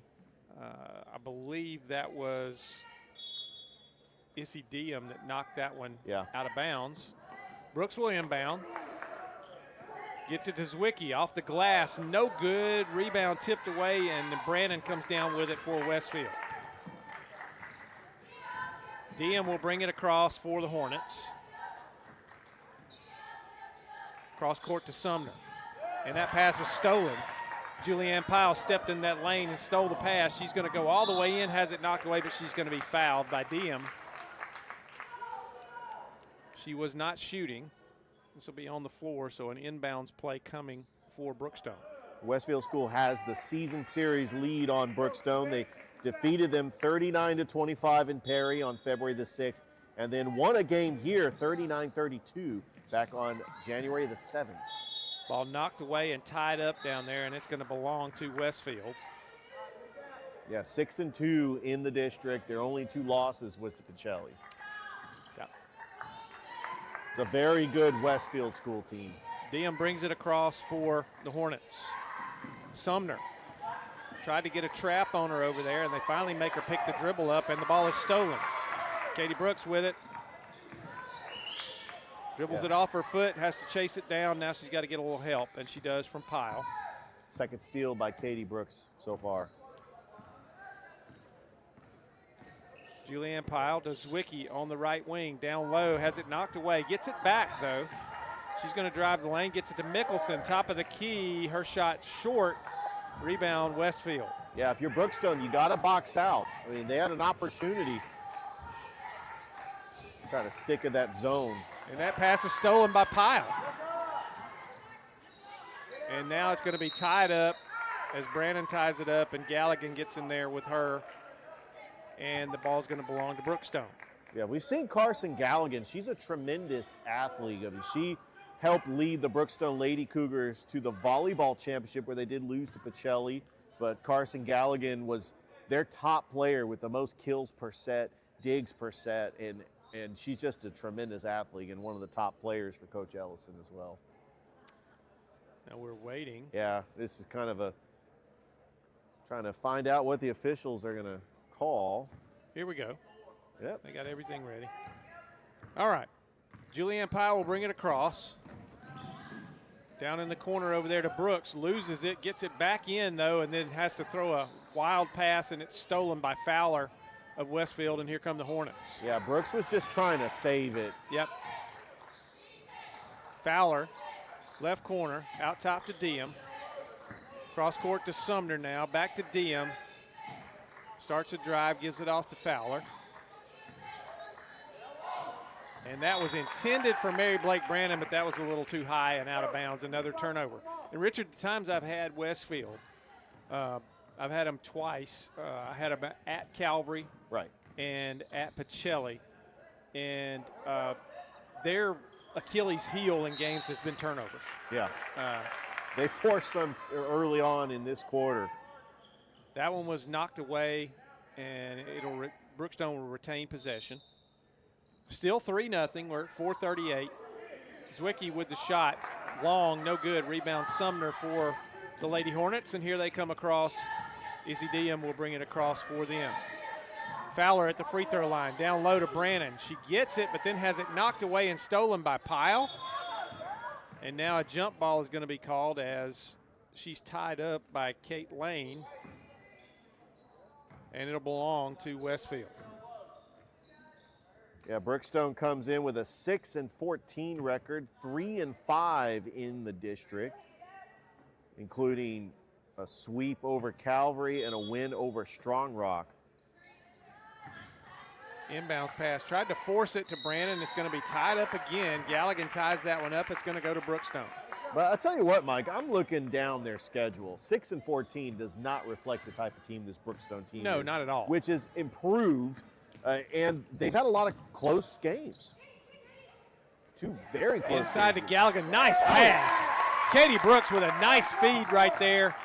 I believe that was Issy Diem that knocked that one out of bounds. Brooks will inbound. Gets it to Zwicky off the glass. No good. Rebound tipped away, and Brannon comes down with it for Westfield. Diem will bring it across for the Hornets. Cross court to Sumner. And that pass is stolen. Julianne Pyle stepped in that lane and stole the pass. She's going to go all the way in, has it knocked away, but she's going to be fouled by Diem. She was not shooting. This will be on the floor, so an inbounds play coming for Brookstone. Westfield School has the season series lead on Brookstone. They defeated them 39-25 in Perry on February the 6th, and then won a game here 39-32 back on January the 7th. Ball knocked away and tied up down there, and it's going to belong to Westfield. Yeah, 6-2 in the district. Their only 2 losses was to Pachelli. Yep. It's a very good Westfield School team. Diem brings it across for the Hornets. Sumner tried to get a trap on her over there, and they finally make her pick the dribble up, and the ball is stolen. Katie Brooks with it. Dribbles it off her foot, has to chase it down. Now she's got to get a little help, and she does from Pyle. Second steal by Katie Brooks so far. Julianne Pyle to Zwicky on the right wing, down low, has it knocked away, gets it back though. She's going to drive the lane, gets it to Mickelson, top of the key, her shot short, rebound Westfield. Yeah, if you're Brookstone, you got to box out. I mean, they had an opportunity to try to stick in that zone. And that pass is stolen by Pyle. And now it's going to be tied up as Brandon ties it up and Galligan gets in there with her. And the ball's going to belong to Brookstone. Yeah, we've seen Carson Galligan. She's a tremendous athlete. I mean, she helped lead the Brookstone Lady Cougars to the volleyball championship where they did lose to Pachelli. But Carson Galligan was their top player with the most kills per set, digs per set, and she's just a tremendous athlete and one of the top players for Coach Ellison as well. Now we're waiting. Yeah, this is kind of trying to find out what the officials are going to call. Here we go. Yep. They got everything ready. All right. Julianne Pyle will bring it across. Down in the corner over there to Brooks. Loses it, gets it back in, though, and then has to throw a wild pass, and it's stolen by Fowler of Westfield, and here come the Hornets. Yeah, Brooks was just trying to save it. Yep. Fowler, left corner, out top to Diem. Cross court to Sumner now, back to Diem. Starts a drive, gives it off to Fowler. And that was intended for Mary Blake Brandon, but that was a little too high and out of bounds. Another turnover. And Richard, the times I've had Westfield, I've had them twice. I had them at Calvary, right, and at Pachelli. And their Achilles heel in games has been turnovers. Yeah. They forced some early on in this quarter. That one was knocked away, and Brookstone will retain possession. Still 3-0. We're at 4:38. Zwicky with the shot. Long, no good. Rebound Sumner for the Lady Hornets, and here they come across. Izzy Diem will bring it across for them. Fowler at the free throw line. Down low to Brannon. She gets it, but then has it knocked away and stolen by Pyle. And now a jump ball is going to be called as she's tied up by Kate Lane. And it'll belong to Westfield. Yeah, Brookstone comes in with a 6-14 record, 3-5 in the district, including a sweep over Calvary and a win over Strong Rock. Inbounds pass, tried to force it to Brandon. It's going to be tied up again. Galligan ties that one up. It's going to go to Brookstone. But I'll tell you what, Mike, I'm looking down their schedule. 6-14 does not reflect the type of team this Brookstone team is. No, not at all. Which is improved, and they've had a lot of close games. 2 very close Inside games. to Galligan, nice pass. Katie Brooks with a nice feed right there.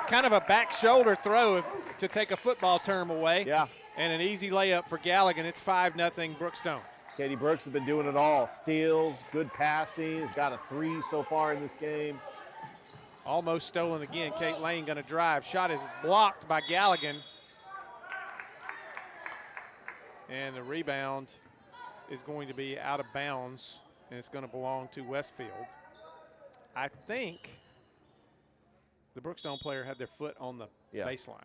Kind of a back shoulder throw to take a football term away. Yeah. And an easy layup for Galligan. It's 5-0 Brookstone. Katie Brooks has been doing it all. Steals, good passing, has got a 3 so far in this game. Almost stolen again. Kate Lane going to drive. Shot is blocked by Galligan. And the rebound is going to be out of bounds, and it's going to belong to Westfield. I think the Brookstone player had their foot on the baseline.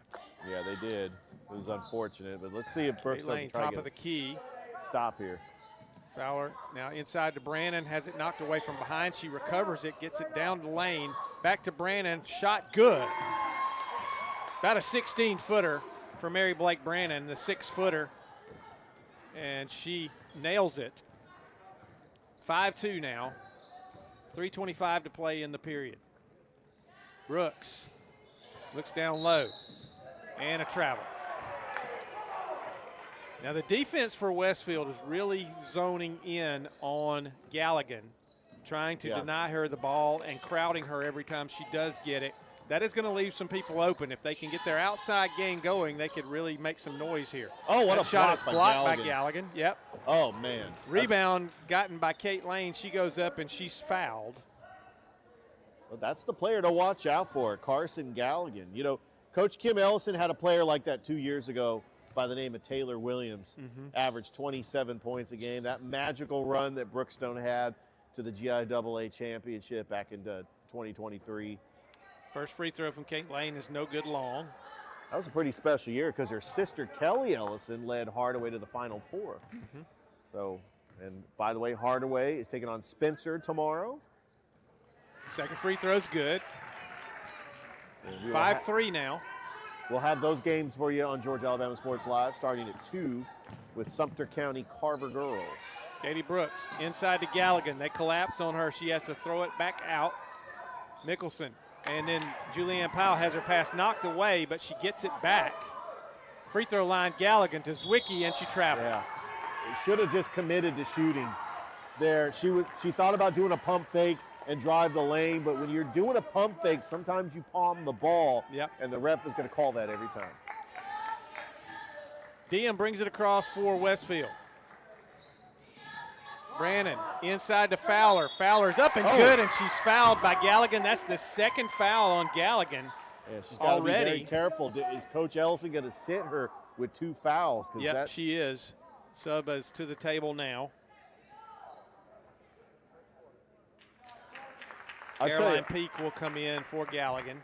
Yeah, they did. It was unfortunate, but let's see if Brookstone Lane, can try top to of the get key. Stop here. Fowler now inside to Brannon, has it knocked away from behind. She recovers it, gets it down the lane. Back to Brannon, shot good. About a 16-footer for Mary Blake Brannon, the 6-footer. And she nails it. 5-2 now. 3:25 to play in the period. Brooks looks down low, and a travel. Now the defense for Westfield is really zoning in on Galligan, trying to deny her the ball and crowding her every time she does get it. That is going to leave some people open. If they can get their outside game going, they could really make some noise here. Oh, what that a shot is blocked by Galligan. Galligan. Yep. Oh, man. Rebound gotten by Kate Lane. She goes up and she's fouled. Well, that's the player to watch out for, Carson Galligan. You know, Coach Kim Ellison had a player like that 2 years ago by the name of Taylor Williams, averaged 27 points a game. That magical run that Brookstone had to the GIAA championship back in 2023. First free throw from Kate Lane is no good long. That was a pretty special year because her sister Kelly Ellison led Hardaway to the Final Four. So, and by the way, Hardaway is taking on Spencer tomorrow. Second free throw's good. 5-3 now. We'll have those games for you on Georgia Alabama Sports Live starting at 2 with Sumter County Carver Girls. Katie Brooks inside to Galligan. They collapse on her. She has to throw it back out. Mickelson. And then Julianne Powell has her pass knocked away, but she gets it back. Free throw line, Galligan to Zwicky, and she travels. Yeah, should have just committed to shooting there. She thought about doing a pump fake and drive the lane, but when you're doing a pump fake, sometimes you palm the ball, and the ref is going to call that every time. Diem brings it across for Westfield. Brannon inside to Fowler. Fowler's up and good, and she's fouled by Galligan. That's the second foul on Galligan. Yeah, she's got to be very careful. Is Coach Ellison going to sit her with 2 fouls? Yep, she is. Sub is to the table now. Caroline Peak will come in for Galligan.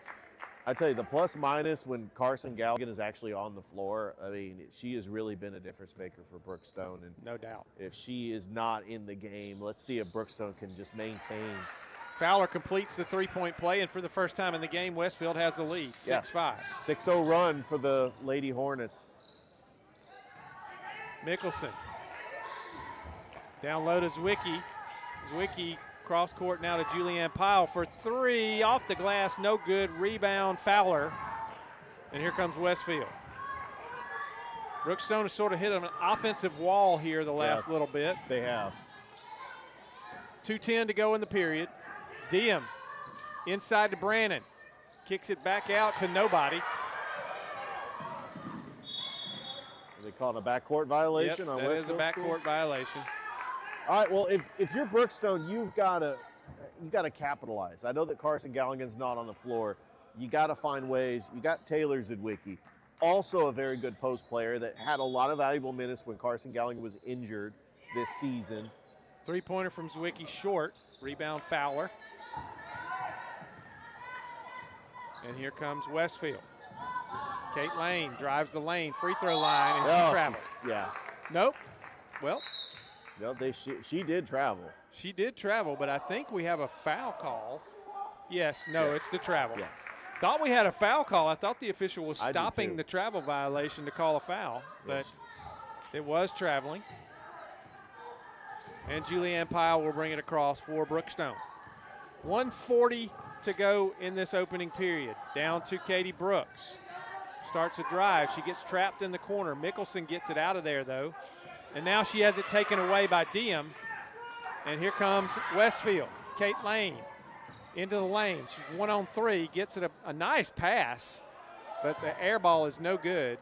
I tell you, the plus minus when Carson Galligan is actually on the floor, I mean, she has really been a difference maker for Brookstone. And no doubt. If she is not in the game, let's see if Brookstone can just maintain. Fowler completes the three-point play, and for the first time in the game, Westfield has the lead, 6-5. 6-0 run for the Lady Hornets. Mickelson. Down low to Zwicky. Zwicky cross court now to Julianne Powell for 3. Off the glass, no good. Rebound, Fowler. And here comes Westfield. Brookstone has sort of hit an offensive wall here the last little bit. They have. 2:10 to go in the period. Diem inside to Brannon. Kicks it back out to nobody. Are they calling a backcourt violation on Westfield? That is a backcourt violation. All right, well, if you're Brookstone, you've got to capitalize. I know that Carson Galligan's not on the floor. You got to find ways. You got Taylor Zudwicki, also a very good post player that had a lot of valuable minutes when Carson Galligan was injured this season. Three-pointer from Zwicky short. Rebound Fowler. And here comes Westfield. Kate Lane drives the lane, free throw line, and she traveled. Nope. Well. No, she did travel. She did travel, but I think we have a foul call. Yes, no, it's the travel. Yeah. Thought we had a foul call. I thought the official was stopping the travel violation to call a foul, but it was traveling. And Julianne Powell will bring it across for Brookstone. 1:40 to go in this opening period. Down to Katie Brooks. Starts a drive. She gets trapped in the corner. Mickelson gets it out of there, though. And now she has it taken away by Diem. And here comes Westfield. Kate Lane into the lane. She's 1-on-3, gets it a nice pass, but the air ball is no good.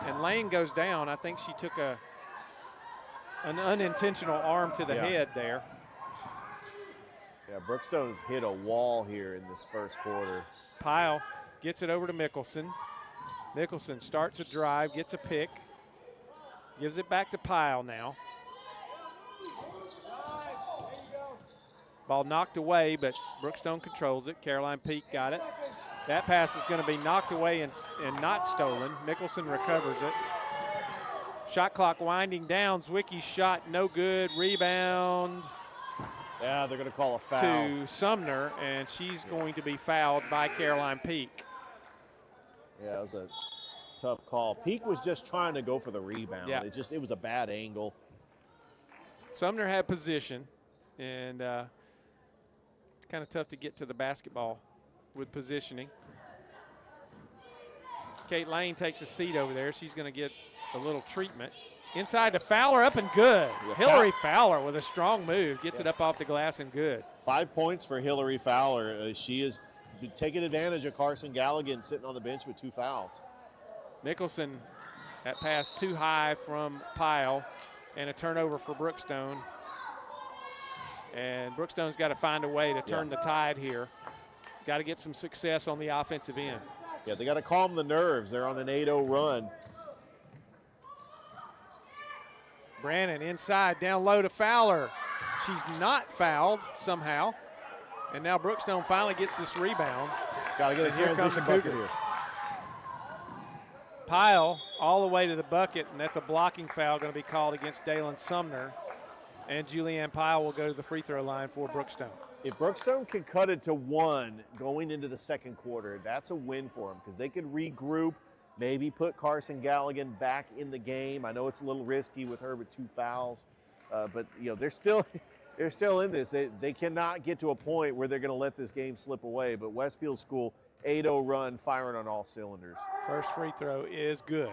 And Lane goes down. I think she took an unintentional arm to the head there. Yeah, Brookstone's hit a wall here in this first quarter. Pyle gets it over to Mickelson. Mickelson starts a drive, gets a pick. Gives it back to Pyle now. Ball knocked away, but Brookstone controls it. Caroline Peak got it. That pass is going to be knocked away and not stolen. Mickelson recovers it. Shot clock winding down. Zwicky's shot no good. Rebound. Yeah, they're going to call a foul. To Sumner, and she's going to be fouled by Caroline Peak. Yeah, it was a tough call. Peak was just trying to go for the rebound. Yeah. It was a bad angle. Sumner had position, and kind of tough to get to the basketball with positioning. Kate Lane takes a seat over there. She's going to get a little treatment. Inside to Fowler, up and good. Hillary Fowler with a strong move. Gets it up off the glass and good. 5 points for Hillary Fowler. She is taking advantage of Carson Galligan sitting on the bench with 2 fouls. Mickelson, that pass too high from Pyle, and a turnover for Brookstone. And Brookstone's got to find a way to turn the tide here. Got to get some success on the offensive end. Yeah, they got to calm the nerves. They're on an 8-0 run. Brannon inside, down low to Fowler. She's not fouled somehow. And now Brookstone finally gets this rebound. Got to get a transition bucket here. Pyle all the way to the bucket, and that's a blocking foul going to be called against Dalen Sumner. And Julianne Pyle will go to the free throw line for Brookstone. If Brookstone can cut it to 1 going into the second quarter, that's a win for them because they could regroup, maybe put Carson Galligan back in the game. I know it's a little risky with her with 2 fouls, but you know they're still in this. They cannot get to a point where they're going to let this game slip away. But Westfield School 8-0 run, firing on all cylinders. First free throw is good.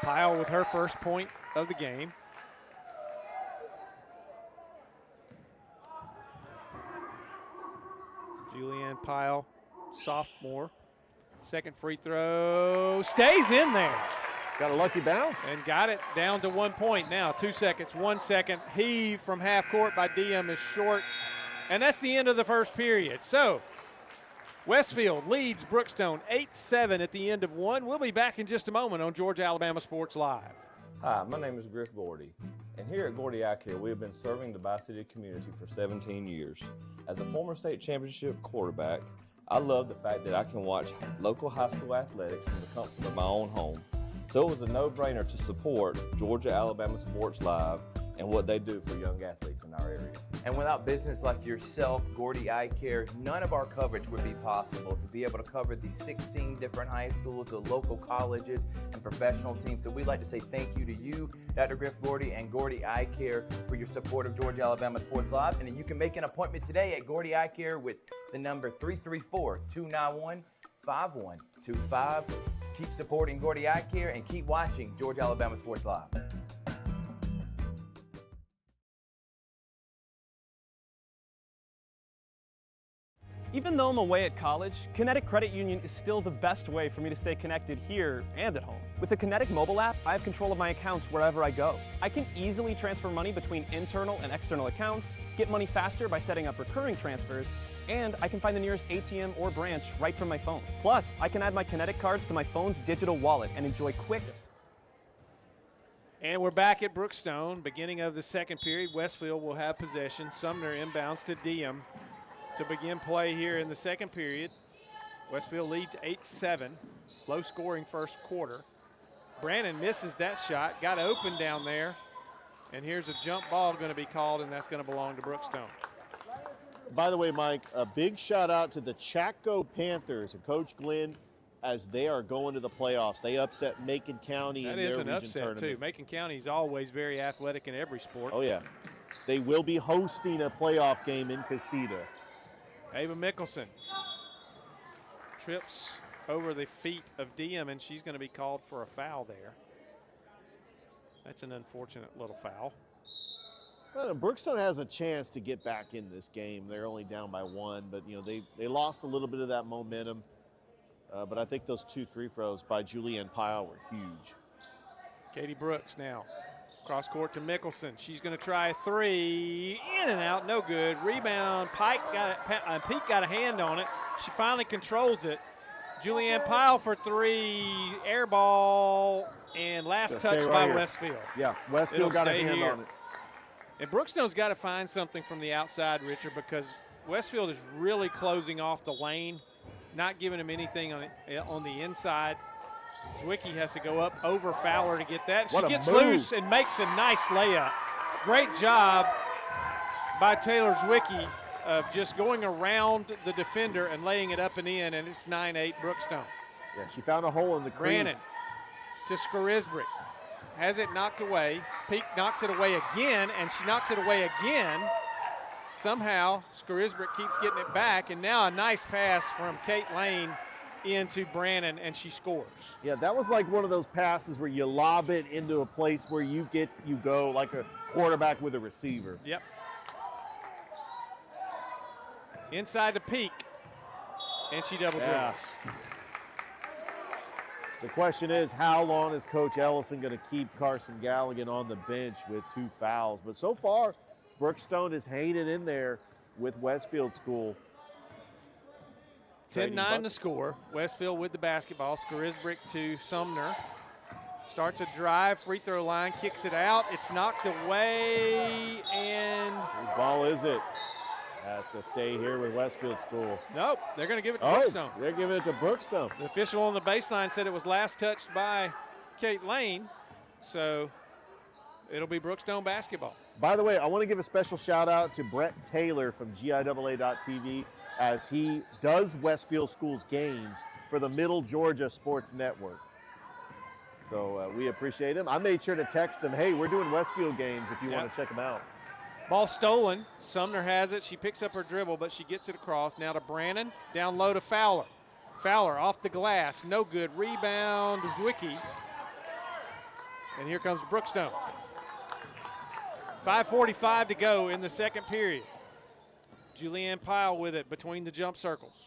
Pyle with her first point of the game. Julianne Pyle, sophomore. Second free throw stays in there. Got a lucky bounce. And got it down to 1 point now. 2 seconds, 1 second. Heave from half court by Diem is short. And that's the end of the first period. So Westfield leads Brookstone 8-7 at the end of 1. We'll be back in just a moment on Georgia Alabama Sports Live. Hi, my name is Griff Gordy, and here at Gordy Eye Care, we have been serving the Bi-City community for 17 years. As a former state championship quarterback, I love the fact that I can watch local high school athletics from the comfort of my own home. So it was a no-brainer to support Georgia Alabama Sports Live and what they do for young athletes in our area. And without business like yourself, Gordy Eye Care, none of our coverage would be possible. To be able to cover the 16 different high schools, the local colleges, and professional teams. So we'd like to say thank you to you, Dr. Griff Gordy, and Gordy Eye Care for your support of Georgia Alabama Sports Live. And then you can make an appointment today at Gordy Eye Care with the number 334-291-5125. Keep supporting Gordy Eye Care and keep watching Georgia Alabama Sports Live. Even though I'm away at college, Kinetic Credit Union is still the best way for me to stay connected here and at home. With the Kinetic mobile app, I have control of my accounts wherever I go. I can easily transfer money between internal and external accounts, get money faster by setting up recurring transfers, and I can find the nearest ATM or branch right from my phone. Plus, I can add my Kinetic cards to my phone's digital wallet and enjoy quick. And we're back at Brookstone, beginning of the second period. Westfield will have possession. Sumner inbounds to Diem to begin play here in the second period. Westfield leads 8-7, low scoring first quarter. Brannon misses that shot, got open down there, and here's a jump ball going to be called, and that's going to belong to Brookstone. By the way, Mike, a big shout out to the Chaco Panthers and Coach Glenn as they are going to the playoffs. They upset Macon County in their region tournament. That is an upset, too. Macon County is always very athletic in every sport. Oh, yeah. They will be hosting a playoff game in Casita. Ava Mickelson trips over the feet of Diem, and she's going to be called for a foul there. That's an unfortunate little foul. Well, Brookstone has a chance to get back in this game. They're only down by 1, but you know they lost a little bit of that momentum. But I think those 2 free throws by Julianne Pyle were huge. Katie Brooks now. Cross court to Mickelson. She's going to try a 3. In and out, no good. Rebound. Peak got a hand on it. She finally controls it. Julianne Pyle for 3. Air ball. And last touch by Westfield. Yeah, Westfield got a hand on it. And Brookstone's got to find something from the outside, Richard, because Westfield is really closing off the lane, not giving him anything on the inside. Zwicky has to go up over Fowler to get that. She gets loose and makes a nice layup. Great job by Taylor Zwicky of just going around the defender and laying it up and in, and it's 9-8 Brookstone. Yeah, she found a hole in the crease. Brannon to Scarisbrick. Has it knocked away. Peak knocks it away again, and she knocks it away again. somehow Scarisbrick keeps getting it back, and now a nice pass from Kate Lane into Brannon, and she scores. Yeah, that was like one of those passes where you lob it into a place where you go like a quarterback with a receiver. Yep. Inside the peak, and she double dribbles. The question is, how long is Coach Ellison going to keep Carson Galligan on the bench with 2 fouls? But so far, Brookstone is hanging in there with Westfield School. 10-9 the score. Westfield with the basketball. Scarisbrick to Sumner. Starts a drive, free throw line, kicks it out. It's knocked away, and whose ball is it? It's going to stay here with Westfield School. Nope, they're going to give it to Brookstone. They're giving it to Brookstone. The official on the baseline said it was last touched by Kate Lane, so it'll be Brookstone basketball. By the way, I want to give a special shout out to Brett Taylor from GIAA.TV as he does Westfield School's games for the Middle Georgia Sports Network. So we appreciate him. I made sure to text him, hey, we're doing Westfield games if you want to check them out. Ball stolen. Sumner has it. She picks up her dribble, but she gets it across. Now to Brannon. Down low to Fowler. Fowler off the glass. No good. Rebound, Zwicky. And here comes Brookstone. 5:45 to go in the second period. Julianne Pyle with it between the jump circles.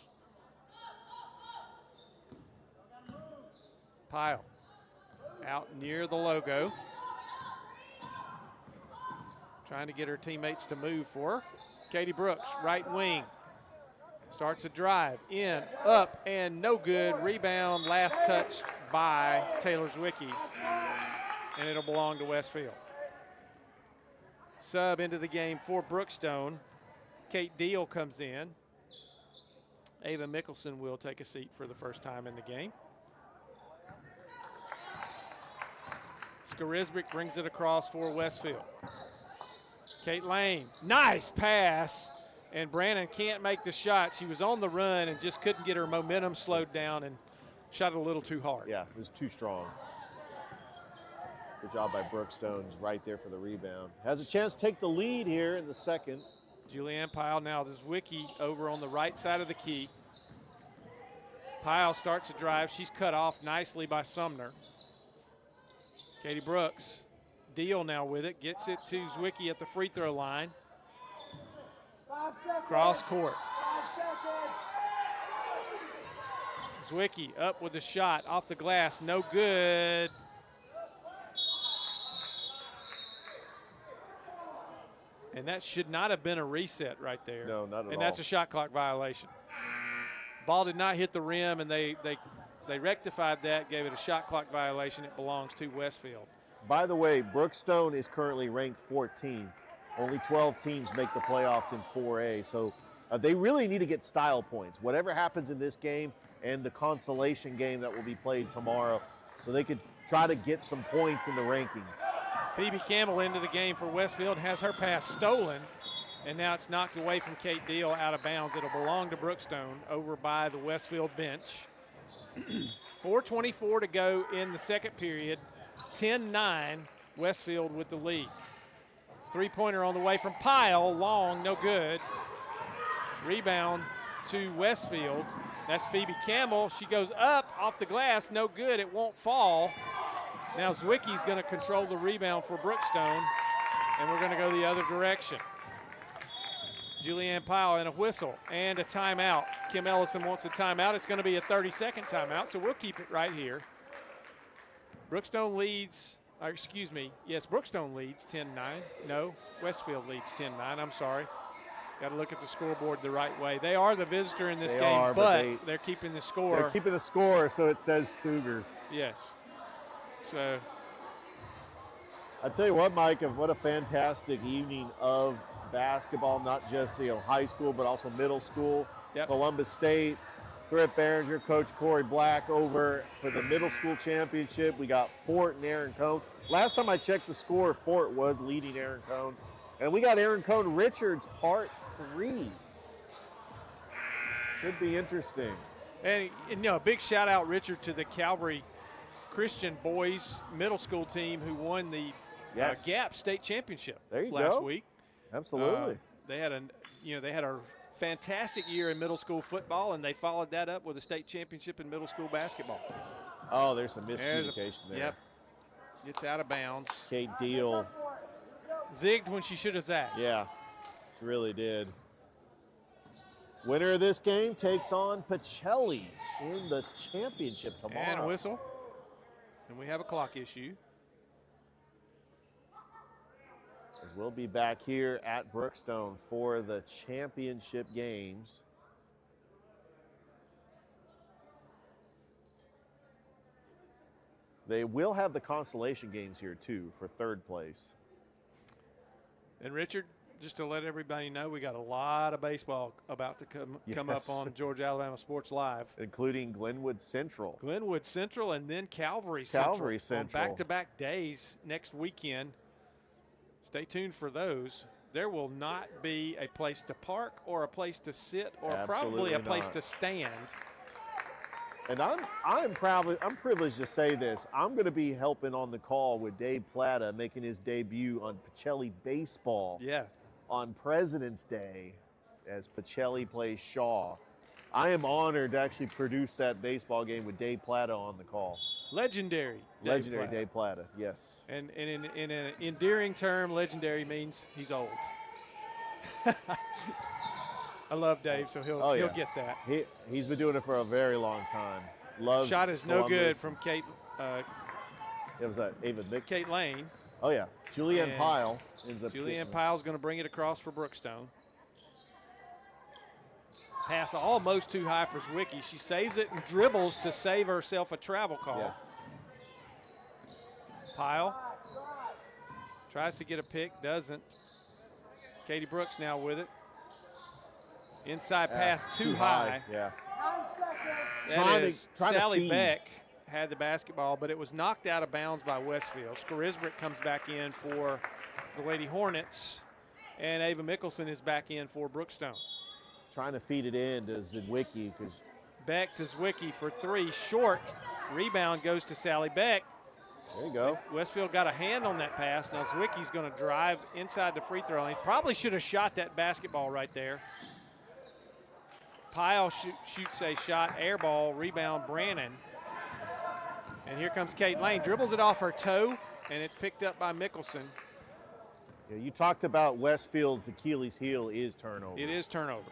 Pyle out near the logo. Trying to get her teammates to move for her. Katie Brooks, right wing. Starts a drive, in, up, and no good. Rebound, last touched by Taylor Zwicky, and it'll belong to Westfield. Sub into the game for Brookstone. Kate Deal comes in. Ava Mickelson will take a seat for the first time in the game. Scarisbrick brings it across for Westfield. Kate Lane, nice pass, and Brannon can't make the shot. She was on the run and just couldn't get her momentum slowed down and shot a little too hard. Yeah, it was too strong. Good job by Brookstone, right there for the rebound. Has a chance to take the lead here in the second. Julianne Pyle now to Zwicky over on the right side of the key. Pyle starts a drive. She's cut off nicely by Sumner. Katie Brooks. Deal now with it, gets it to Zwicky at the free throw line. Cross court. Zwicky up with the shot off the glass, no good. And that should not have been a reset right there. No, not at all. And that's a shot clock violation. Ball did not hit the rim, and they rectified that, gave it a shot clock violation. It belongs to Westfield. By the way, Brookstone is currently ranked 14th. Only 12 teams make the playoffs in 4A. So they really need to get style points. Whatever happens in this game and the consolation game that will be played tomorrow, so they could try to get some points in the rankings. Phoebe Campbell into the game for Westfield, has her pass stolen, and now it's knocked away from Kate Deal out of bounds. It'll belong to Brookstone over by the Westfield bench. 4:24 to go in the second period. 10-9, Westfield with the lead. Three-pointer on the way from Pyle, long, no good. Rebound to Westfield. That's Phoebe Campbell. She goes up off the glass, no good. It won't fall. Now Zwicky's going to control the rebound for Brookstone, and we're going to go the other direction. Julianne Pyle and a whistle and a timeout. Kim Ellison wants a timeout. It's going to be a 30-second timeout, so we'll keep it right here. Brookstone leads, Brookstone leads 10-9. No, Westfield leads 10-9. I'm sorry. Got to look at the scoreboard the right way. They are the visitor in this game, but they're keeping the score. They're keeping the score, so it says Cougars. Yes. So I tell you what, Mike, what a fantastic evening of basketball, not just high school, but also middle school. Yep. Columbus State, Thrift Behringer, Coach Corey Black over for the middle school championship. We got Fort and Aaron Cone. Last time I checked the score, Fort was leading Aaron Cone. And we got Aaron Cone Richards part 3. Should be interesting. And a big shout out, Richard, to the Calvary Christian boys middle school team who won the Gap State Championship there you last go. week. Absolutely. they had a fantastic year in middle school football, and they followed that up with a state championship in middle schoal basketball. Oh, there's some miscommunication there. Yep. Gets out of bounds. Kate Deal. Zigged when she should have zagged. Yeah, she really did. Winner of this game takes on Pachelli in the championship tomorrow. And a whistle. And we have a clock issue. As we'll be back here at Brookstone for the championship games. They will have the consolation games here too for third place. And Richard, just to let everybody know, we got a lot of baseball about to come up on Georgia Alabama Sports Live. Including Glenwood Central. Glenwood Central and then Calvary Central. On back-to-back days next weekend. Stay tuned for those. There will not be a place to park or a place to sit or probably a place to stand. And I'm privileged to say this. I'm going to be helping on the call with Dave Plata making his debut on Pachelli baseball. Yeah. On President's Day as Pachelli plays Shaw. I am honored to actually produce that baseball game with Dave Plata on the call. Legendary Dave Plata, yes. And in an endearing term, legendary means he's old. I love Dave, so he'll get that. He's been doing it for a very long time. Loves Shot is Columbus. no good from Kate. It was that Ava Mick. Kate Lane. Oh yeah, Julianne Pyle ends up. Julianne Pyle's going to bring it across for Brookstone. Pass almost too high for Zwicky. She saves it and dribbles to save herself a travel call. Yes. Pyle tries to get a pick, doesn't. Katie Brooks now with it. Inside pass too high. Yeah. Trying Sally Beck had the basketball, but it was knocked out of bounds by Westfield. Skarisbrick comes back in for the Lady Hornets, and Ava Mickelson is back in for Brookstone. Trying to feed it in to Zwicky. Beck to Zwicky for three, short. Rebound goes to Sally Beck. There you go. Westfield got a hand on that pass. Now Zwicky's going to drive inside the free throw line. Probably should have shot that basketball right there. Pyle shoots a shot, air ball, rebound Brannon. And here comes Kate Lane, dribbles it off her toe, and it's picked up by Mickelson. Yeah, you talked about Westfield's Achilles heel is turnovers. It is turnovers.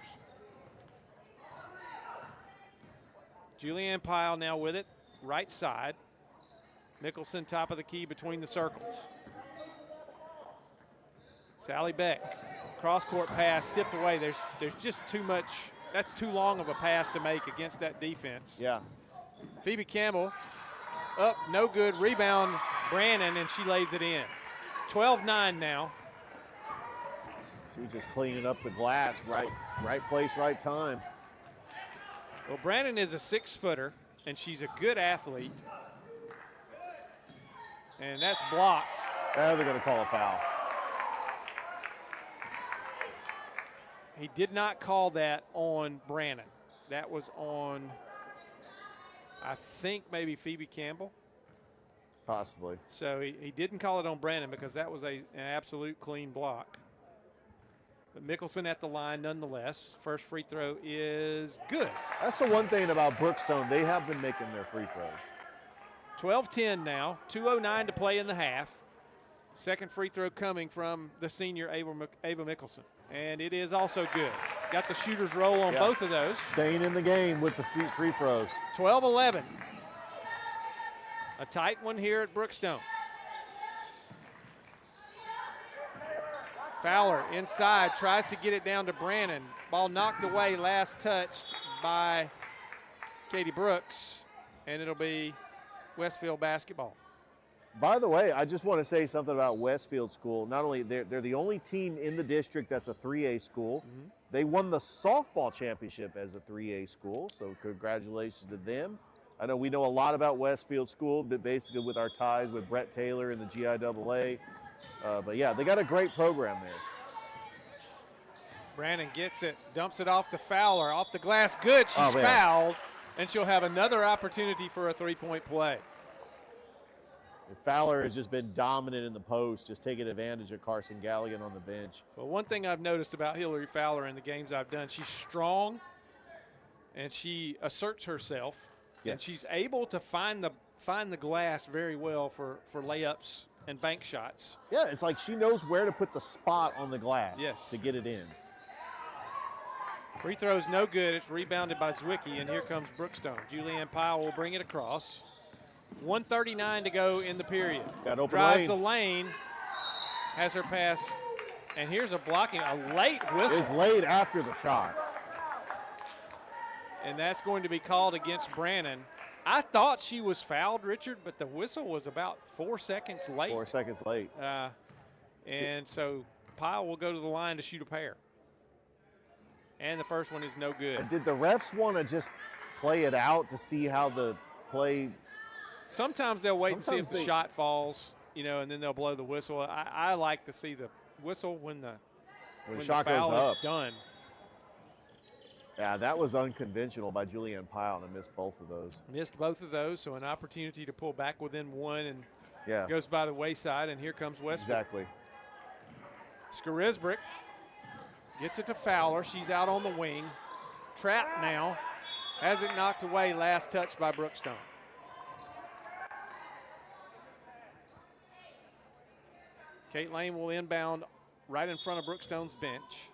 Julianne Pyle now with it, right side. Mickelson top of the key between the circles. Sally Beck, cross-court pass, tipped away. There's just too much. That's too long of a pass to make against that defense. Yeah. Phoebe Campbell up, no good. Rebound Brannon, and she lays it in. 12-9 now. She was just cleaning up the glass, right place, right time. Well, Brannon is a 6-footer, and she's a good athlete. And that's blocked. Now they're going to call a foul. He did not call that on Brannon. That was on, I think, maybe Phoebe Campbell. Possibly. So he didn't call it on Brannon because that was an absolute clean block. But Mickelson at the line nonetheless. First free throw is good. That's the one thing about Brookstone. They have been making their free throws. 12-10 now. 2:09 to play in the half. Second free throw coming from the senior Ava Mickelson. And it is also good. Got the shooter's roll on both of those. Staying in the game with the free throws. 12-11. A tight one here at Brookstone. Fowler inside, tries to get it down to Brannon. Ball knocked away, last touched by Katie Brooks, and it'll be Westfield basketball. By the way, I just want to say something about Westfield School. Not only they're the only team in the district that's a 3A school. Mm-hmm. They won the softball championship as a 3A school, so congratulations to them. I know we know a lot about Westfield School, but basically with our ties with Brett Taylor and the GIAA. But yeah, they got a great program there. Brannon gets it, dumps it off to Fowler, off the glass, good. She's fouled, and she'll have another opportunity for a three-point play. Fowler has just been dominant in the post, just taking advantage of Carson Galligan on the bench. Well, one thing I've noticed about Hillary Fowler in the games I've done, she's strong and she asserts herself. Yes. And she's able to find the glass very well for layups and bank shots. Yeah, it's like she knows where to put the spot on the glass to get it in. Free throw's no good. It's rebounded by Zwicky, and here comes Brookstone. Julianne Powell will bring it across. 1:39 to go in the period. Got open Drives lane. the lane, has her pass, and here's a late whistle. It's late after the shot. And that's going to be called against Brannon. I thought she was fouled, Richard, but the whistle was about 4 seconds late. 4 seconds late. And so Powell will go to the line to shoot a pair. And the first one is no good. Did the refs want to just play it out to see how the play? Sometimes they'll wait and see if the shot falls, and then they'll blow the whistle. I like to see the whistle when the shot foul goes up. is done. Yeah, that was unconventional by Julianne Powell to miss both of those. Missed both of those, so an opportunity to pull back within one, and yeah, goes by the wayside, and here comes Westfield. Exactly. Skarisbrick gets it to Fowler. She's out on the wing. Trapped now. Has it knocked away. Last touch by Brookstone. Kate Lane will inbound right in front of Brookstone's bench.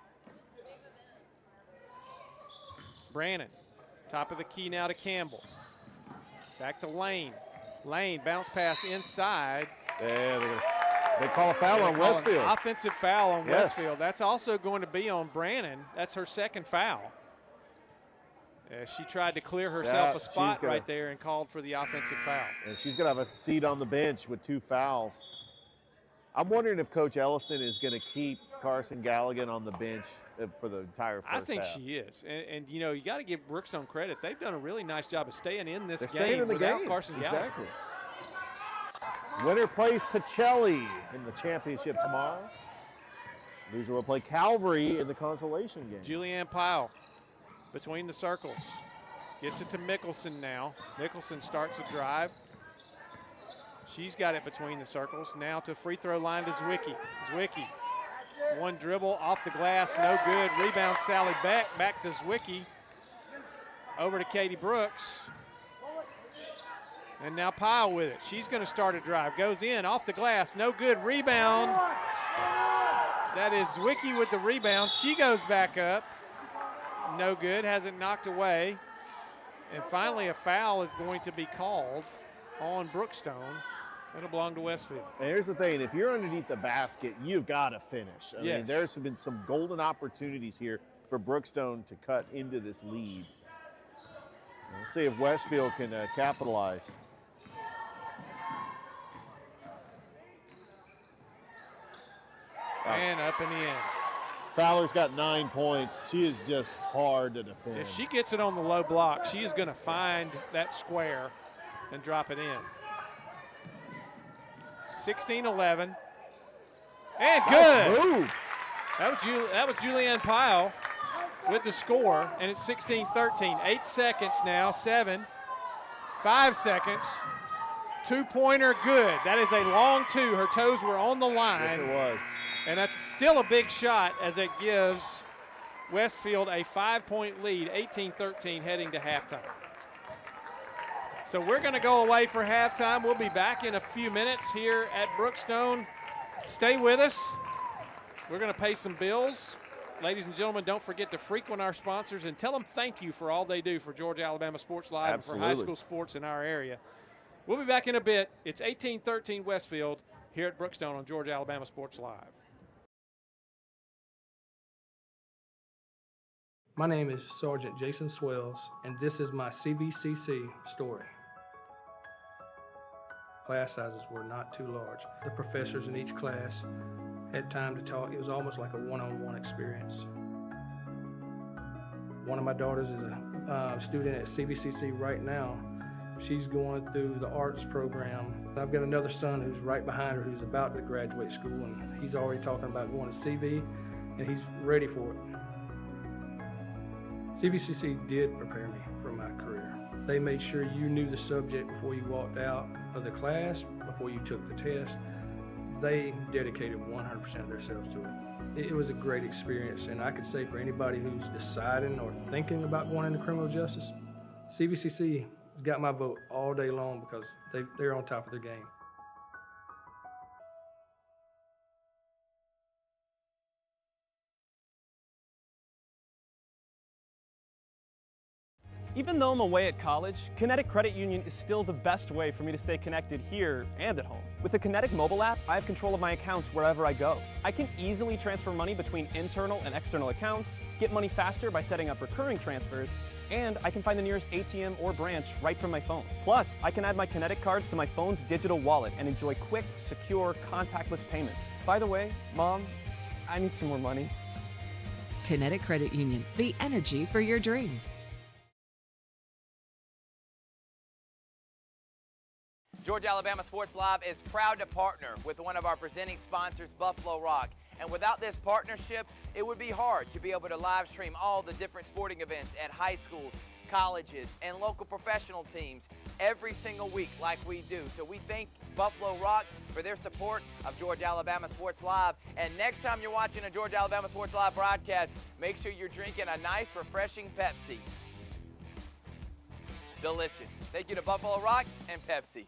Brannon, top of the key now to Campbell. Back to Lane. Lane, bounce pass inside. Yeah, they call a foul on Westfield. Offensive foul on Westfield. That's also going to be on Brannon. That's her second foul. She tried to clear herself a spot right there and called for the offensive foul. And she's going to have a seat on the bench with 2 fouls. I'm wondering if Coach Ellison is going to keep Carson Galligan on the bench for the entire first half. I think she is. And you got to give Brookstone credit. They've done a really nice job of staying in this game without Carson Galligan. Exactly. Winner plays Pachelli in the championship tomorrow. Loser will play Calvary in the consolation game. Julianne Powell between the circles. Gets it to Mickelson now. Mickelson starts a drive. She's got it between the circles. Now to free throw line to Zwicky. Zwicky, one dribble off the glass, no good. Rebound Sally Beck, back to Zwicky. Over to Katie Brooks. And now Powell with it. She's going to start a drive. Goes in, off the glass, no good. Rebound. That is Zwicky with the rebound. She goes back up. No good, has it knocked away. And finally a foul is going to be called on Brookstone. It'll belong to Westfield. And here's the thing, if you're underneath the basket, you've got to finish. I mean, there's been some golden opportunities here for Brookstone to cut into this lead. Let's see if Westfield can capitalize. And up and in. Fowler's got 9 points. She is just hard to defend. If she gets it on the low block, she is going to find that square and drop it in. 16-11. And good. That was Julianne Powell with the score, and it's 16-13. 8 seconds now, 7. 5 seconds. 2-pointer good. That is a long 2. Her toes were on the line. Yes, it was. And that's still a big shot as it gives Westfield a 5-point lead, 18-13 heading to halftime. So we're going to go away for halftime. We'll be back in a few minutes here at Brookstone. Stay with us. We're going to pay some bills. Ladies and gentlemen, don't forget to frequent our sponsors and tell them thank you for all they do for Georgia Alabama Sports Live and for high school sports in our area. We'll be back in a bit. It's 18-13 Westfield here at Brookstone on Georgia Alabama Sports Live. My name is Sergeant Jason Swells, and this is my CVCC story. Class sizes were not too large. The professors in each class had time to talk. It was almost like a one-on-one experience. One of my daughters is a student at CVCC right now. She's going through the arts program. I've got another son who's right behind her who's about to graduate school, and he's already talking about going to CV, and he's ready for it. CVCC did prepare me for my career. They made sure you knew the subject before you walked out of the class, before you took the test, they dedicated 100% of themselves to it. It was a great experience, and I could say for anybody who's deciding or thinking about going into criminal justice, CVCC has got my vote all day long because they're on top of their game. Even though I'm away at college, Kinetic Credit Union is still the best way for me to stay connected here and at home. With the Kinetic mobile app, I have control of my accounts wherever I go. I can easily transfer money between internal and external accounts, get money faster by setting up recurring transfers, and I can find the nearest ATM or branch right from my phone. Plus, I can add my Kinetic cards to my phone's digital wallet and enjoy quick, secure, contactless payments. By the way, Mom, I need some more money. Kinetic Credit Union, the energy for your dreams. Georgia Alabama Sports Live is proud to partner with one of our presenting sponsors, Buffalo Rock. And without this partnership, it would be hard to be able to live stream all the different sporting events at high schools, colleges, and local professional teams every single week like we do. So we thank Buffalo Rock for their support of Georgia Alabama Sports Live. And next time you're watching a Georgia Alabama Sports Live broadcast, make sure you're drinking a nice, refreshing Pepsi. Delicious. Thank you to Buffalo Rock and Pepsi.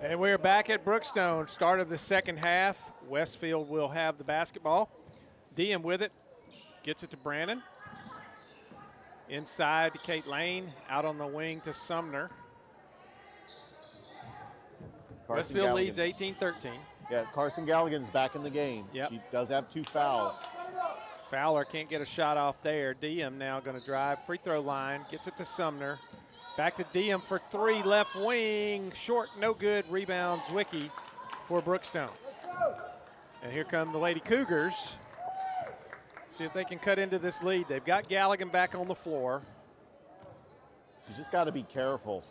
And we're back at Brookstone, start of the second half. Westfield will have the basketball. Diem with it, gets it to Brandon. Inside to Kate Lane, out on the wing to Sumner. Westfield leads 18-13. Yeah, Carson Galligan's back in the game. Yep. She does have 2 fouls. Fowler can't get a shot off there. Diem now going to drive, free throw line, gets it to Sumner. Back to Diem for 3, left wing, short, no good. Rebound, Zwicky for Brookstone. And here come the Lady Cougars. See if they can cut into this lead. They've got Galligan back on the floor. She's just got to be careful.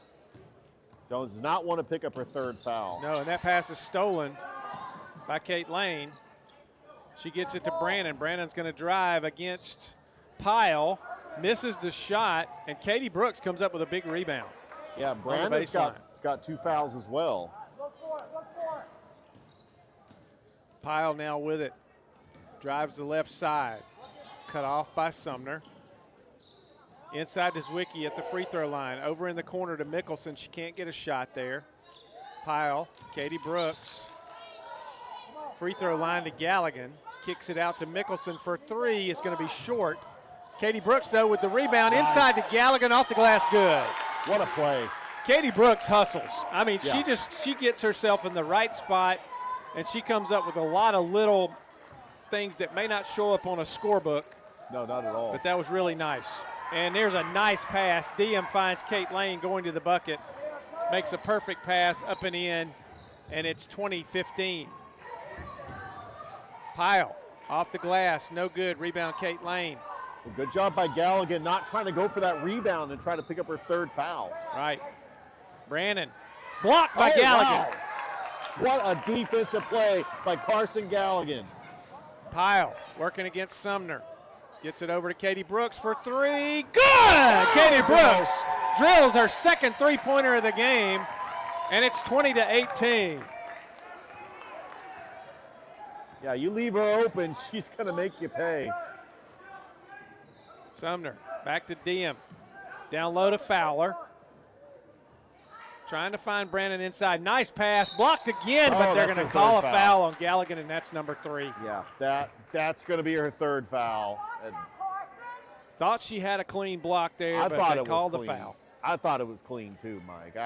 Does not want to pick up her 3rd foul. No, and that pass is stolen by Kate Lane. She gets it to Brandon. Brandon's going to drive against Pyle. Misses the shot, and Katie Brooks comes up with a big rebound. Yeah, Brandon's got 2 fouls as well. Pyle now with it. Drives the left side. Cut off by Sumner. Inside to Zwicky at the free throw line. Over in the corner to Mickelson. She can't get a shot there. Pyle, Katie Brooks. Free throw line to Galligan. Kicks it out to Mickelson for 3. It's going to be short. Katie Brooks, though, with the rebound. Nice. Inside to Galligan, off the glass, good. What a play. Katie Brooks hustles. I mean, she gets herself in the right spot, and she comes up with a lot of little things that may not show up on a scorebook. No, not at all. But that was really nice. And there's a nice pass. Diem finds Kate Lane going to the bucket. Makes a perfect pass up and in, and it's 20-15. Pyle off the glass, no good. Rebound, Kate Lane. Well, good job by Galligan not trying to go for that rebound and try to pick up her 3rd foul. Right. Brandon, blocked by Galligan. Wow. What a defensive play by Carson Galligan. Pyle working against Sumner. Gets it over to Katie Brooks for 3. Good! Katie Brooks drills her 2nd three-pointer of the game, and it's 20-18. Yeah, you leave her open, she's going to make you pay. Sumner back to Diem. Down low to Fowler. Trying to find Brandon inside. Nice pass. Blocked again, but they're going to call a foul on Galligan, and that's number 3. Yeah, that's going to be her 3rd foul. Thought she had a clean block there, but they called the foul. I thought it was clean too, Mike.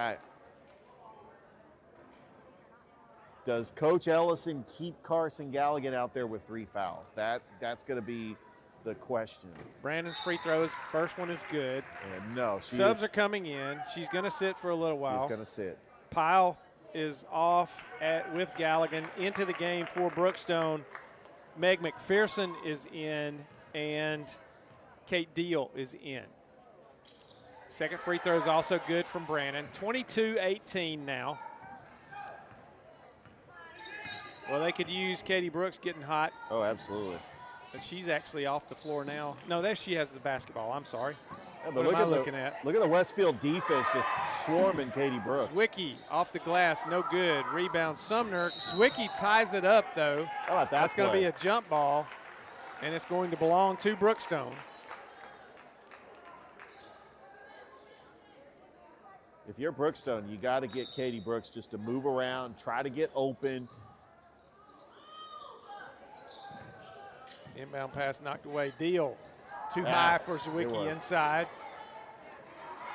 Does Coach Ellison keep Carson Galligan out there with 3 fouls? That's going to be the question. Brandon's free throws, first one is good. And no, subs are coming in. She's going to sit for a little while. She's going to sit. Pyle is off with Galligan into the game for Brookstone. Meg McPherson is in, and Kate Deal is in. Second free throw is also good from Brandon. 22-18 now. Well, they could use Katie Brooks getting hot. Oh, absolutely. But she's actually off the floor now. No, there she has the basketball. I'm sorry. Yeah, but what am I looking at? Look at the Westfield defense just swarming Katie Brooks. Zwicky off the glass, no good. Rebound Sumner. Zwicky ties it up, though. How about that? That's going to be a jump ball, and it's going to belong to Brookstone. If you're Brookstone, you got to get Katie Brooks just to move around, try to get open. Inbound pass knocked away. Deal. Too high for Zwicky inside.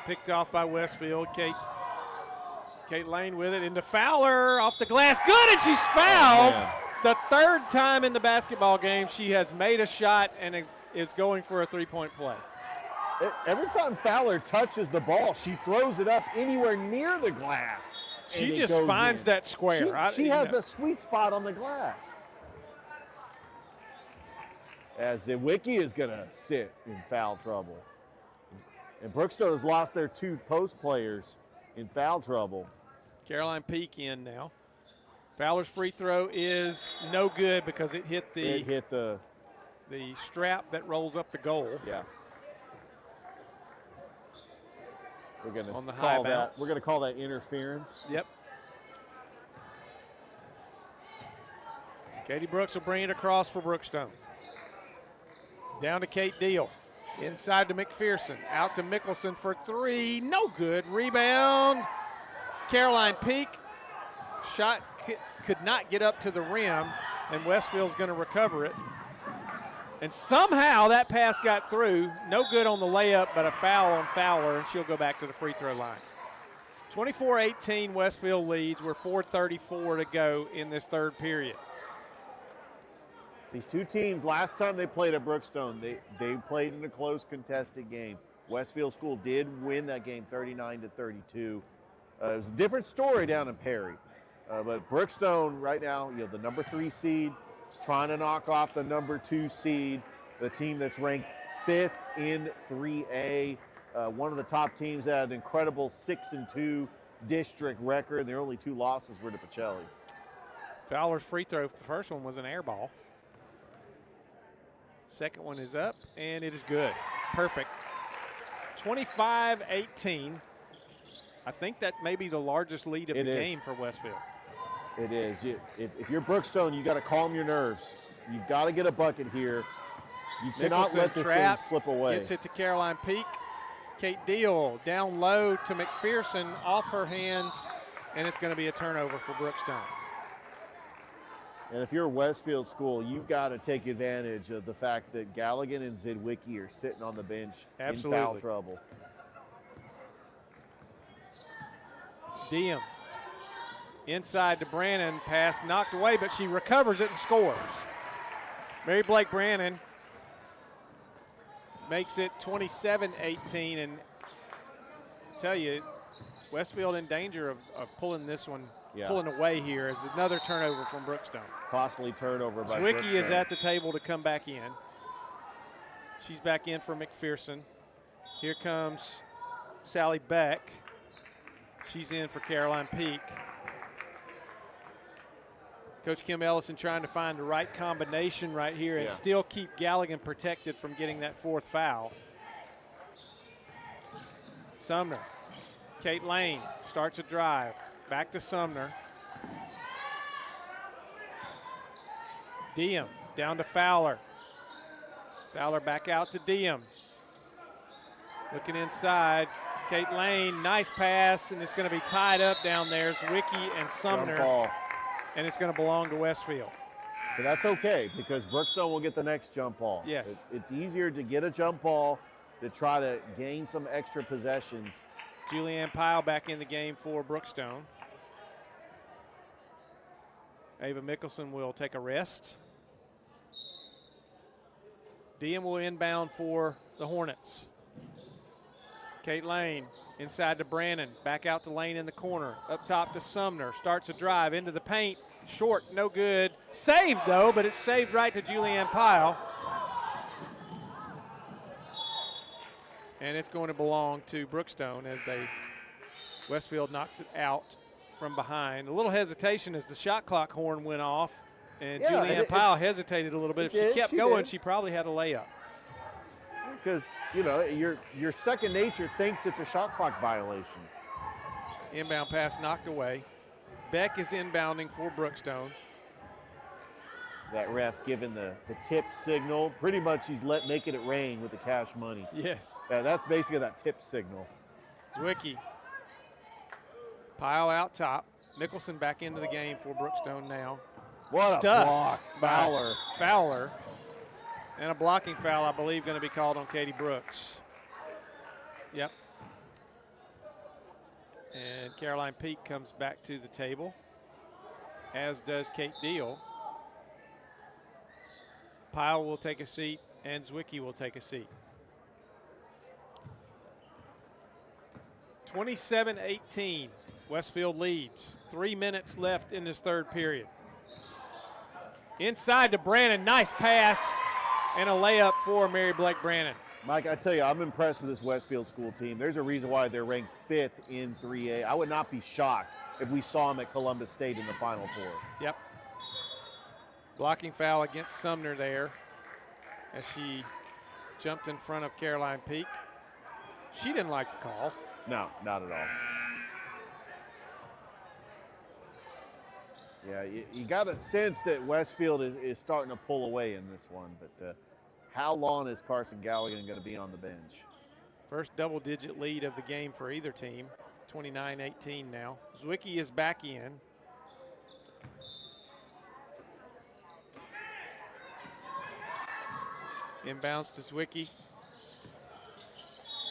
Picked off by Westfield. Kate Lane with it into Fowler off the glass. Good, and she's fouled. The 3rd time in the basketball game she has made a shot and is going for a 3-point play. Every time Fowler touches the ball, she throws it up anywhere near the glass. She just finds that square. She has the sweet spot on the glass. As Zwicky is going to sit in foul trouble. And Brookstone has lost their 2 post players in foul trouble. Caroline Peak in now. Fowler's free throw is no good because it hit the strap that rolls up the goal. Yeah. We're going on the to high call bounce. that. We're going to call that interference. Yep. Katie Brooks will bring it across for Brookstone. Down to Kate Deal. Inside to McPherson. Out to Mickelson for 3. No good. Rebound. Caroline Peak. shot could not get up to the rim, and Westfield's going to recover it. And somehow that pass got through. No good on the layup, but a foul on Fowler, and she'll go back to the free throw line. 24-18, Westfield leads. We're 4:34 to go in this third period. These two teams, last time they played at Brookstone, they played in a close contested game. Westfield School did win that game 39-32. It was a different story down in Perry. But Brookstone right now, the number 3 seed, trying to knock off the number 2 seed, the team that's ranked 5th in 3A. One of the top teams that had an incredible 6-2 district record. Their only 2 losses were to Pachelli. Fowler's free throw, the first one was an air ball. Second one is up, and it is good. Perfect. 25-18. I think that may be the largest lead of the game for Westfield. It is. If you're Brookstone, you got to calm your nerves. You've got to get a bucket here. You cannot let this game slip away. Gets it to Caroline Peak. Kate Deal down low to McPherson, off her hands, and it's going to be a turnover for Brookstone. And if you're Westfield School, you've got to take advantage of the fact that Galligan and Zidwicki are sitting on the bench in foul trouble. Diem inside to Brannon, pass knocked away, but she recovers it and scores. Mary Blake Brannon makes it 27-18, and I tell you, Westfield in danger of pulling this one, pulling away here as another turnover from Brookstone. Costly turnover by Zwicky Brookstone. is at the table to come back in. She's back in for McPherson. Here comes Sally Beck. She's in for Caroline Peak. Coach Kim Ellison trying to find the right combination right here and still keep Galligan protected from getting that 4th foul. Sumner. Kate Lane starts a drive. Back to Sumner. Diem down to Fowler. Fowler back out to Diem. Looking inside. Kate Lane, nice pass, and it's going to be tied up down there. Zwicky and Sumner. Jump ball. And it's going to belong to Westfield. But that's okay because Brookstone will get the next jump ball. Yes. It's easier to get a jump ball to try to gain some extra possessions. Julianne Pyle back in the game for Brookstone. Ava Mickelson will take a rest. Diem will inbound for the Hornets. Kate Lane inside to Brannon. Back out to Lane in the corner. Up top to Sumner. Starts a drive into the paint. Short, no good. Saved though, but it's saved right to Julianne Pyle. And it's going to belong to Brookstone as Westfield knocks it out from behind. A little hesitation as the shot clock horn went off, and Julianne Pyle hesitated a little bit. If she kept going, she probably had a layup. Because, your second nature thinks it's a shot clock violation. Inbound pass knocked away. Beck is inbounding for Brookstone. That ref giving the tip signal. Pretty much he's making it rain with the cash money. Yes. That's basically that tip signal. Zwicky. Pyle out top. Mickelson back into the game for Brookstone now. What a block. Fowler. And a blocking foul, I believe, going to be called on Katie Brooks. Yep. And Caroline Peak comes back to the table, as does Kate Deal. Pyle will take a seat, and Zwicky will take a seat. 27-18, Westfield leads. 3 minutes left in this third period. Inside to Brannon, nice pass, and a layup for Mary Blake Brannon. Mike, I tell you, I'm impressed with this Westfield School team. There's a reason why they're ranked 5th in 3A. I would not be shocked if we saw them at Columbus State in the Final Four. Yep. Blocking foul against Sumner there as she jumped in front of Caroline Peak. She didn't like the call. No, not at all. Yeah, you got a sense that Westfield is starting to pull away in this one, but how long is Carson Galligan going to be on the bench? First double-digit lead of the game for either team, 29-18 now. Zwicky is back in. Inbounds to Zwicky.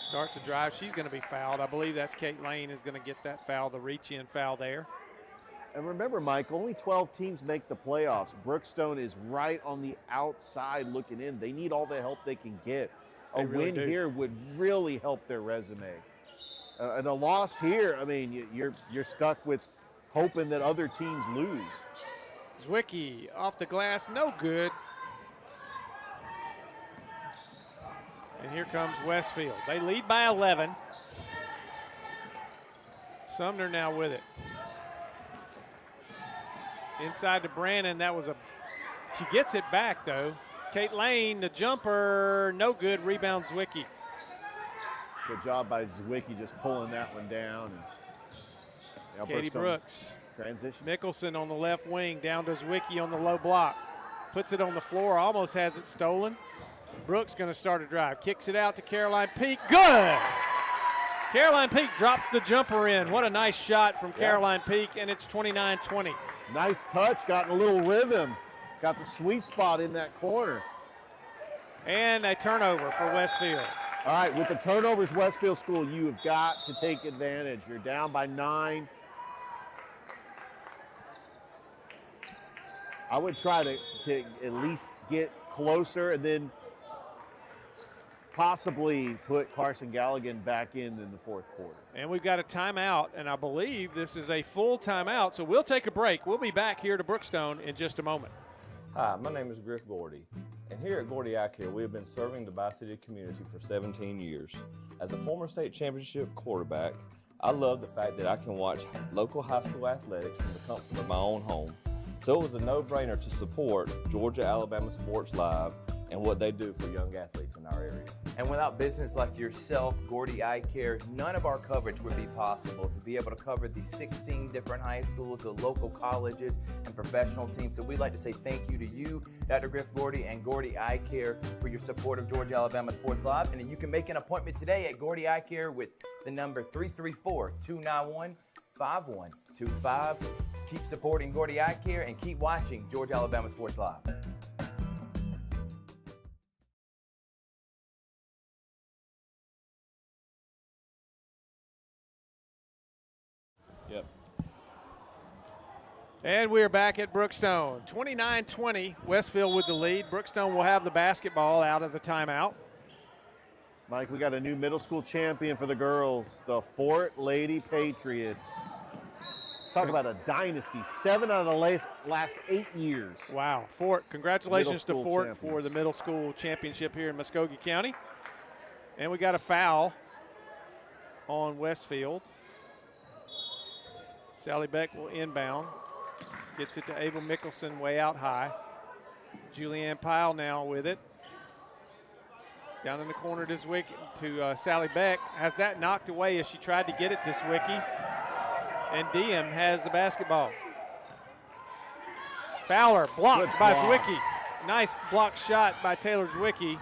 Starts a drive. She's going to be fouled. I believe that's Kate Lane is going to get that foul, the reach-in foul there. And remember, Mike, only 12 teams make the playoffs. Brookstone is right on the outside looking in. They need all the help they can get. A win here would really help their resume. And a loss here, I mean, you're stuck with hoping that other teams lose. Zwicky off the glass, no good. And here comes Westfield. They lead by 11. Sumner now with it. Inside to Brannon, she gets it back though. Kate Lane, the jumper, no good, rebound Zwicky. Good job by Zwicky just pulling that one down. And Katie Brooks. Transition. Mickelson on the left wing, down to Zwicky on the low block. Puts it on the floor, almost has it stolen. Brooks gonna start a drive, kicks it out to Caroline Peak, good! Caroline Peak drops the jumper in. What a nice shot from Caroline Peak, and it's 29-20. Nice touch, got in a little rhythm. Got the sweet spot in that corner. And a turnover for Westfield. All right, with the turnovers, Westfield School, you have got to take advantage. You're down by 9. I would try to at least get closer and then possibly put Carson Galligan back in the fourth quarter. And we've got a timeout, and I believe this is a full timeout, so we'll take a break. We'll be back here to Brookstone in just a moment. Hi, my name is Griff Gordy, and here at Gordy Eye Care, we have been serving the Bi-City community for 17 years. As a former state championship quarterback, I love the fact that I can watch local high school athletics from the comfort of my own home. So it was a no-brainer to support Georgia-Alabama Sports Live and what they do for young athletes in our area. And without business like yourself, Gordy Eye Care, none of our coverage would be possible. To be able to cover the 16 different high schools, the local colleges, and professional teams. So we'd like to say thank you to you, Dr. Griff Gordy and Gordy Eye Care, for your support of Georgia-Alabama Sports Live. And then you can make an appointment today at Gordy Eye Care with the number 334-291-5125. Keep supporting Gordy Eye Care and keep watching Georgia-Alabama Sports Live. Yep. And we're back at Brookstone. 29-20, Westfield with the lead. Brookstone will have the basketball out of the timeout. Mike, we got a new middle school champion for the girls, the Fort Lady Patriots. Talk about a dynasty. 7 out of the last 8 years. Wow. Fort, congratulations to Fort champions for the middle school championship here in Muskogee County. And we got a foul on Westfield. Sally Beck will inbound. Gets it to Ava Mickelson way out high. Julianne Pyle now with it. Down in the corner to Sally Beck. Has that knocked away as she tried to get it to Zwicky. And Diem has the basketball. Fowler blocked by Zwicky. Nice block shot by Taylor Zwicky.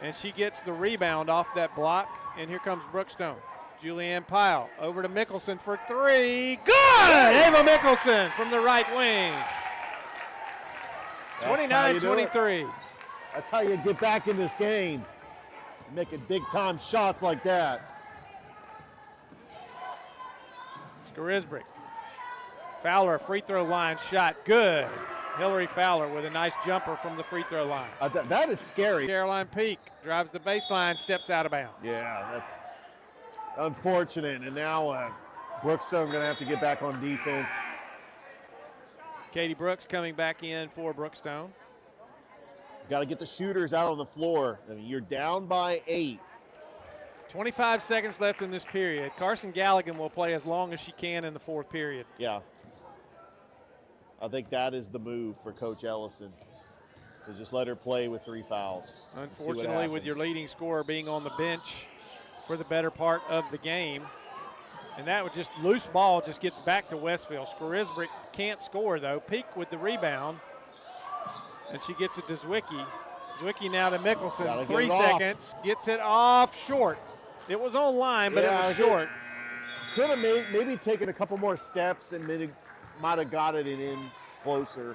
And she gets the rebound off that block. And here comes Brookstone. Julianne Pyle over to Mickelson for 3. Good! Ava Mickelson from the right wing. 29-23. That's how you get back in this game. Making big-time shots like that. Skarisbrick. Fowler, free throw line shot. Good. Hillary Fowler with a nice jumper from the free throw line. That is scary. Caroline Peak drives the baseline, steps out of bounds. Yeah, that's unfortunate. And now Brookstone going to have to get back on defense. Katie Brooks coming back in for Brookstone. Got to get the shooters out on the floor. I mean, you're down by 8. 25 seconds left in this period. Carson Galligan will play as long as she can in the fourth period. Yeah. I think that is the move for Coach Ellison, to just let her play with 3 fouls. Unfortunately, with your leading scorer being on the bench for the better part of the game, and that would just loose ball just gets back to Westfield. Skarisbrick can't score, though. Peak with the rebound, and she gets it to Zwicky. Zwicky now to Mickelson. 3 seconds. Gets it off short. It was on line, but it was short. Could have maybe taken a couple more steps and then might have got it in closer.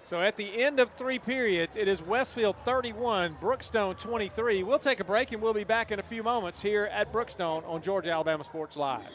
So at the end of 3 periods, it is Westfield 31, Brookstone 23. We'll take a break and we'll be back in a few moments here at Brookstone on Georgia Alabama Sports Live.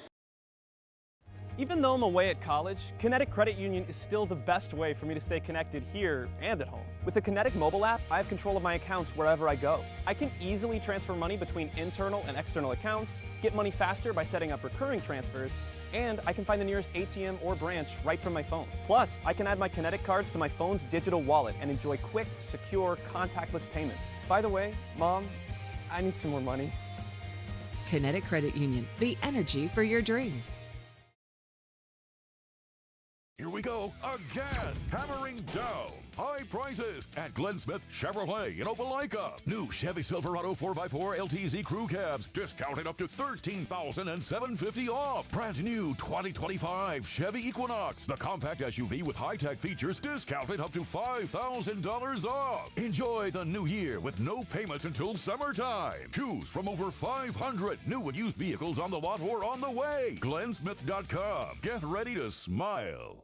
Even though I'm away at college, Kinetic Credit Union is still the best way for me to stay connected here and at home. With the Kinetic mobile app, I have control of my accounts wherever I go. I can easily transfer money between internal and external accounts, get money faster by setting up recurring transfers, and I can find the nearest ATM or branch right from my phone. Plus, I can add my Kinetic cards to my phone's digital wallet and enjoy quick, secure, contactless payments. By the way, Mom, I need some more money. Kinetic Credit Union, the energy for your dreams. Here we go again. Hammering down high prices at Glenn Smith Chevrolet in Opelika. New Chevy Silverado 4x4 LTZ crew cabs discounted up to $13,750 off. Brand new 2025 Chevy Equinox, the compact SUV with high-tech features discounted up to $5,000 off. Enjoy the new year with no payments until summertime. Choose from over 500 new and used vehicles on the lot or on the way. GlennSmith.com. Get ready to smile.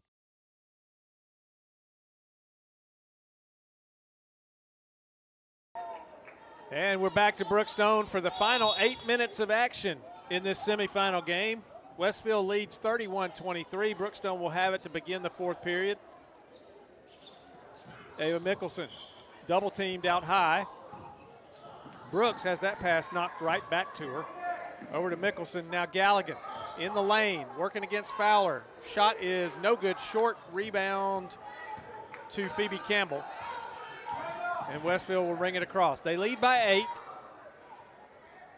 And we're back to Brookstone for the final 8 minutes of action in this semifinal game. Westfield leads 31-23. Brookstone will have it to begin the 4th period. Ava Mickelson double teamed out high. Brooks has that pass knocked right back to her. Over to Mickelson, now Galligan in the lane, working against Fowler. Shot is no good, short rebound to Phoebe Campbell. And Westfield will ring it across. They lead by 8,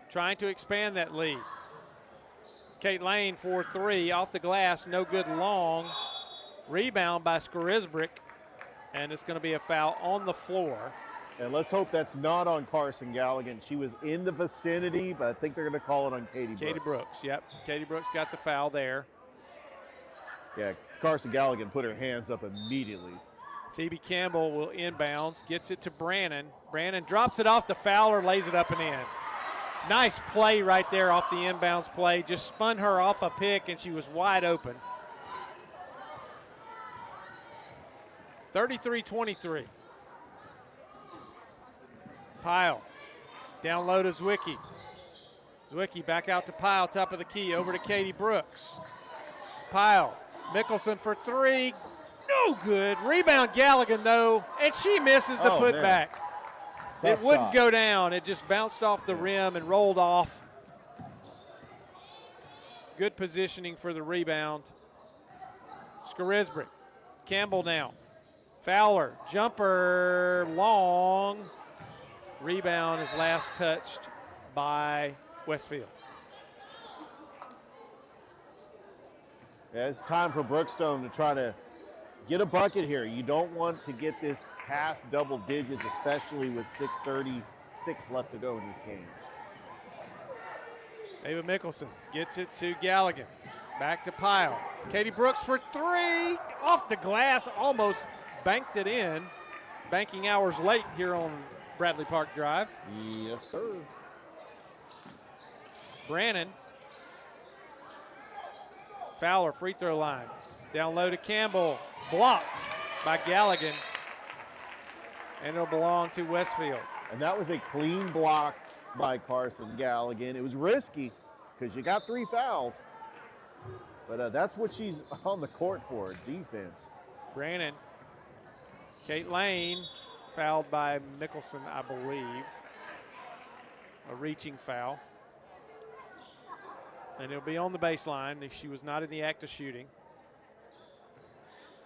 trying to expand that lead. Kate Lane for 3, off the glass, no good long. Rebound by Skorisbrick, and it's going to be a foul on the floor. And let's hope that's not on Carson Galligan. She was in the vicinity, but I think they're going to call it on Katie Brooks. Katie Brooks, yep. Katie Brooks got the foul there. Yeah, Carson Galligan put her hands up immediately. Phoebe Campbell will inbounds, gets it to Brannon. Brannon drops it off to Fowler, lays it up and in. Nice play right there off the inbounds play. Just spun her off a pick, and she was wide open. 33-23. Pyle, down low to Zwicky. Zwicky back out to Pyle, top of the key, over to Katie Brooks. Pyle, Mickelson for 3. No good. Rebound Galligan, though, and she misses the putback. It wouldn't go down. It just bounced off the rim and rolled off. Good positioning for the rebound. Skorisbrick. Campbell now. Fowler, jumper, long. Rebound is last touched by Westfield. Yeah, it's time for Brookstone to try to get a bucket here. You don't want to get this past double digits, especially with 6:36 left to go in this game. Ava Mickelson gets it to Galligan. Back to Pyle. Katie Brooks for 3. Off the glass, almost banked it in. Banking hours late here on Bradley Park Drive. Yes, sir. Brannon. Fowler, free throw line. Down low to Campbell. Blocked by Galligan. And it'll belong to Westfield. And that was a clean block by Carson Galligan. It was risky because you got 3 fouls. But that's what she's on the court for, defense. Brannon. Kate Lane, fouled by Mickelson, I believe. A reaching foul. And it'll be on the baseline. She was not in the act of shooting.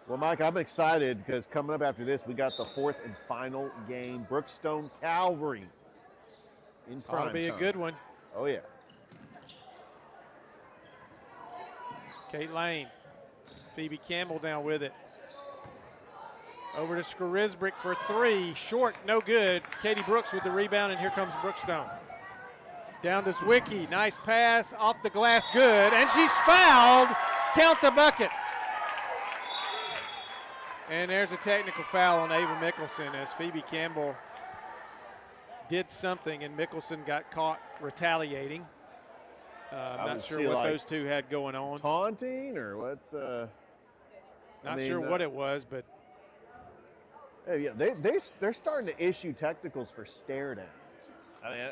Well, Mike, I'm excited because coming up after this, we got the 4th and final game, Brookstone Calvary in prime That'll be time. a good one. Oh, yeah. Kate Lane. Phoebe Campbell down with it. Over to Skorisbrick for 3. Short, no good. Katie Brooks with the rebound, and here comes Brookstone. Down to Zwicky. Nice pass. Off the glass, good. And she's fouled. Count the bucket. And there's a technical foul on Ava Mickelson as Phoebe Campbell did something, and Mickelson got caught retaliating. I'm not sure what those two had going on. Taunting or what? Not sure what it was, but Yeah, they're starting to issue technicals for stare downs. I mean,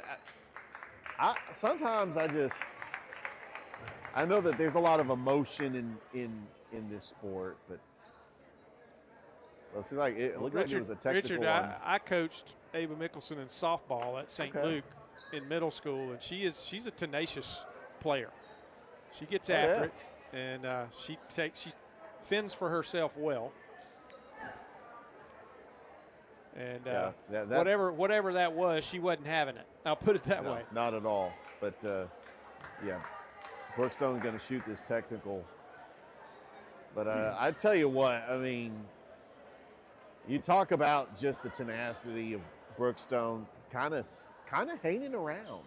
sometimes I know that there's a lot of emotion in this sport, but it looked like it was a technical. Richard, I coached Ava Mickelson in softball at St. Luke in middle school, and she's a tenacious player. She gets after it, and she fends for herself well. And whatever that was, she wasn't having it. I'll put it that way. Not at all. But Brookstone's going to shoot this technical. But I tell you what, I mean, you talk about just the tenacity of Brookstone, kind of hanging around.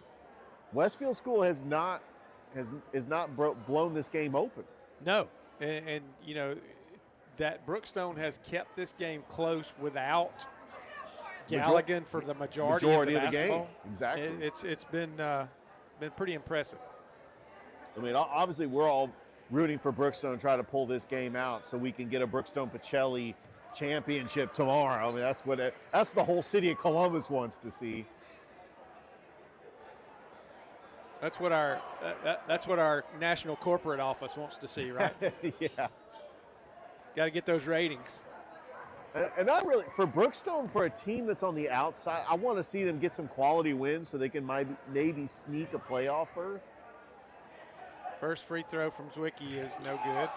Westfield School has not blown this game open. No, and you know that Brookstone has kept this game close without Galligan for the majority of the game. Exactly. It's been pretty impressive. I mean, obviously we're all rooting for Brookstone to try to pull this game out so we can get a Brookstone Pachelli championship tomorrow. I mean, that's the whole city of Columbus wants to see. That's what our national corporate office wants to see, right? Yeah. Got to get those ratings. And I really, for Brookstone, for a team that's on the outside, I want to see them get some quality wins so they can maybe sneak a playoff berth. First free throw from Zwicky is no good.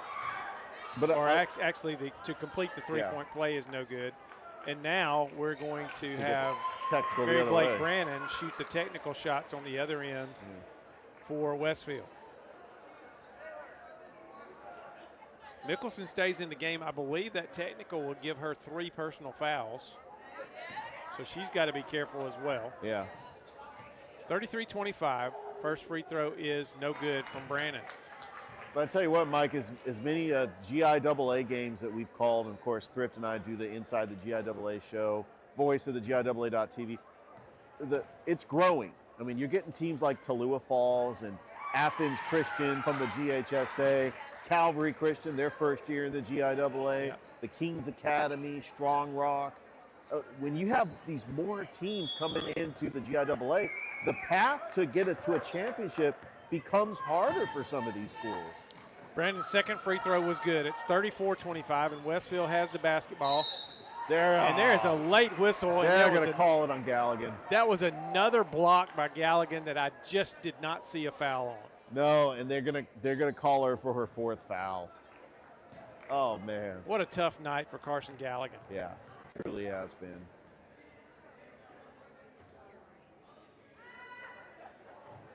But actually, to complete the three-point play is no good. And now we're going to have Mary Blake Brannon shoot the technical shots on the other end for Westfield. Mickelson stays in the game. I believe that technical will give her 3 personal fouls. So she's got to be careful as well. Yeah. 33-25. First free throw is no good from Brannon. But I tell you what, Mike, as many GIAA games that we've called, and of course Thrift and I do the Inside the GIAA show, voice of the GIAA.tv, it's growing. I mean, you're getting teams like Tallulah Falls and Athens Christian from the GHSA, Calvary Christian, their first year in the GIAA, the Kings Academy, Strong Rock. When you have these more teams coming into the GIAA, the path to get it to a championship becomes harder for some of these schools. Brandon's second free throw was good. It's 34-25, and Westfield has the basketball. And there is a late whistle. They're going to call it on Galligan. That was another block by Galligan that I just did not see a foul on. No, and they're gonna call her for her 4th foul. Oh man! What a tough night for Carson Galligan. Yeah, truly has been.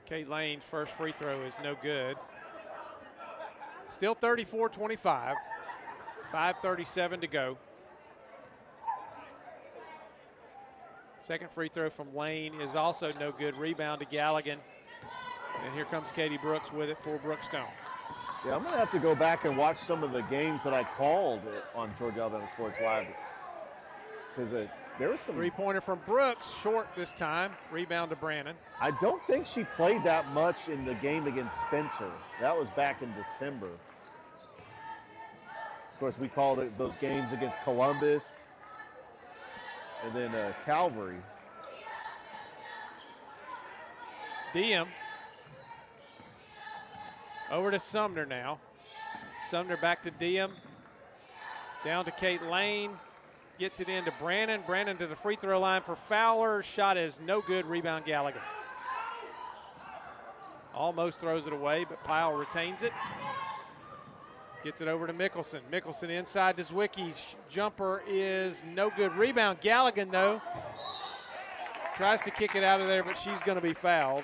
Kate Lane's first free throw is no good. Still 34-25. 5:37 to go. Second free throw from Lane is also no good. Rebound to Galligan. And here comes Katie Brooks with it for Brookstone. Yeah, I'm going to have to go back and watch some of the games that I called on Georgia Alabama Sports Live. Because there was some... Three-pointer from Brooks, short this time. Rebound to Brannon. I don't think she played that much in the game against Spencer. That was back in December. Of course, we called it those games against Columbus and then Calvary. Diem. Over to Sumner now. Sumner back to Diem. Down to Kate Lane. Gets it into Brannon. Brannon to the free throw line for Fowler. Shot is no good. Rebound Galligan. Almost throws it away, but Pyle retains it. Gets it over to Mickelson. Mickelson inside to Zwicky. Jumper is no good. Rebound Galligan, though. Tries to kick it out of there, but she's going to be fouled.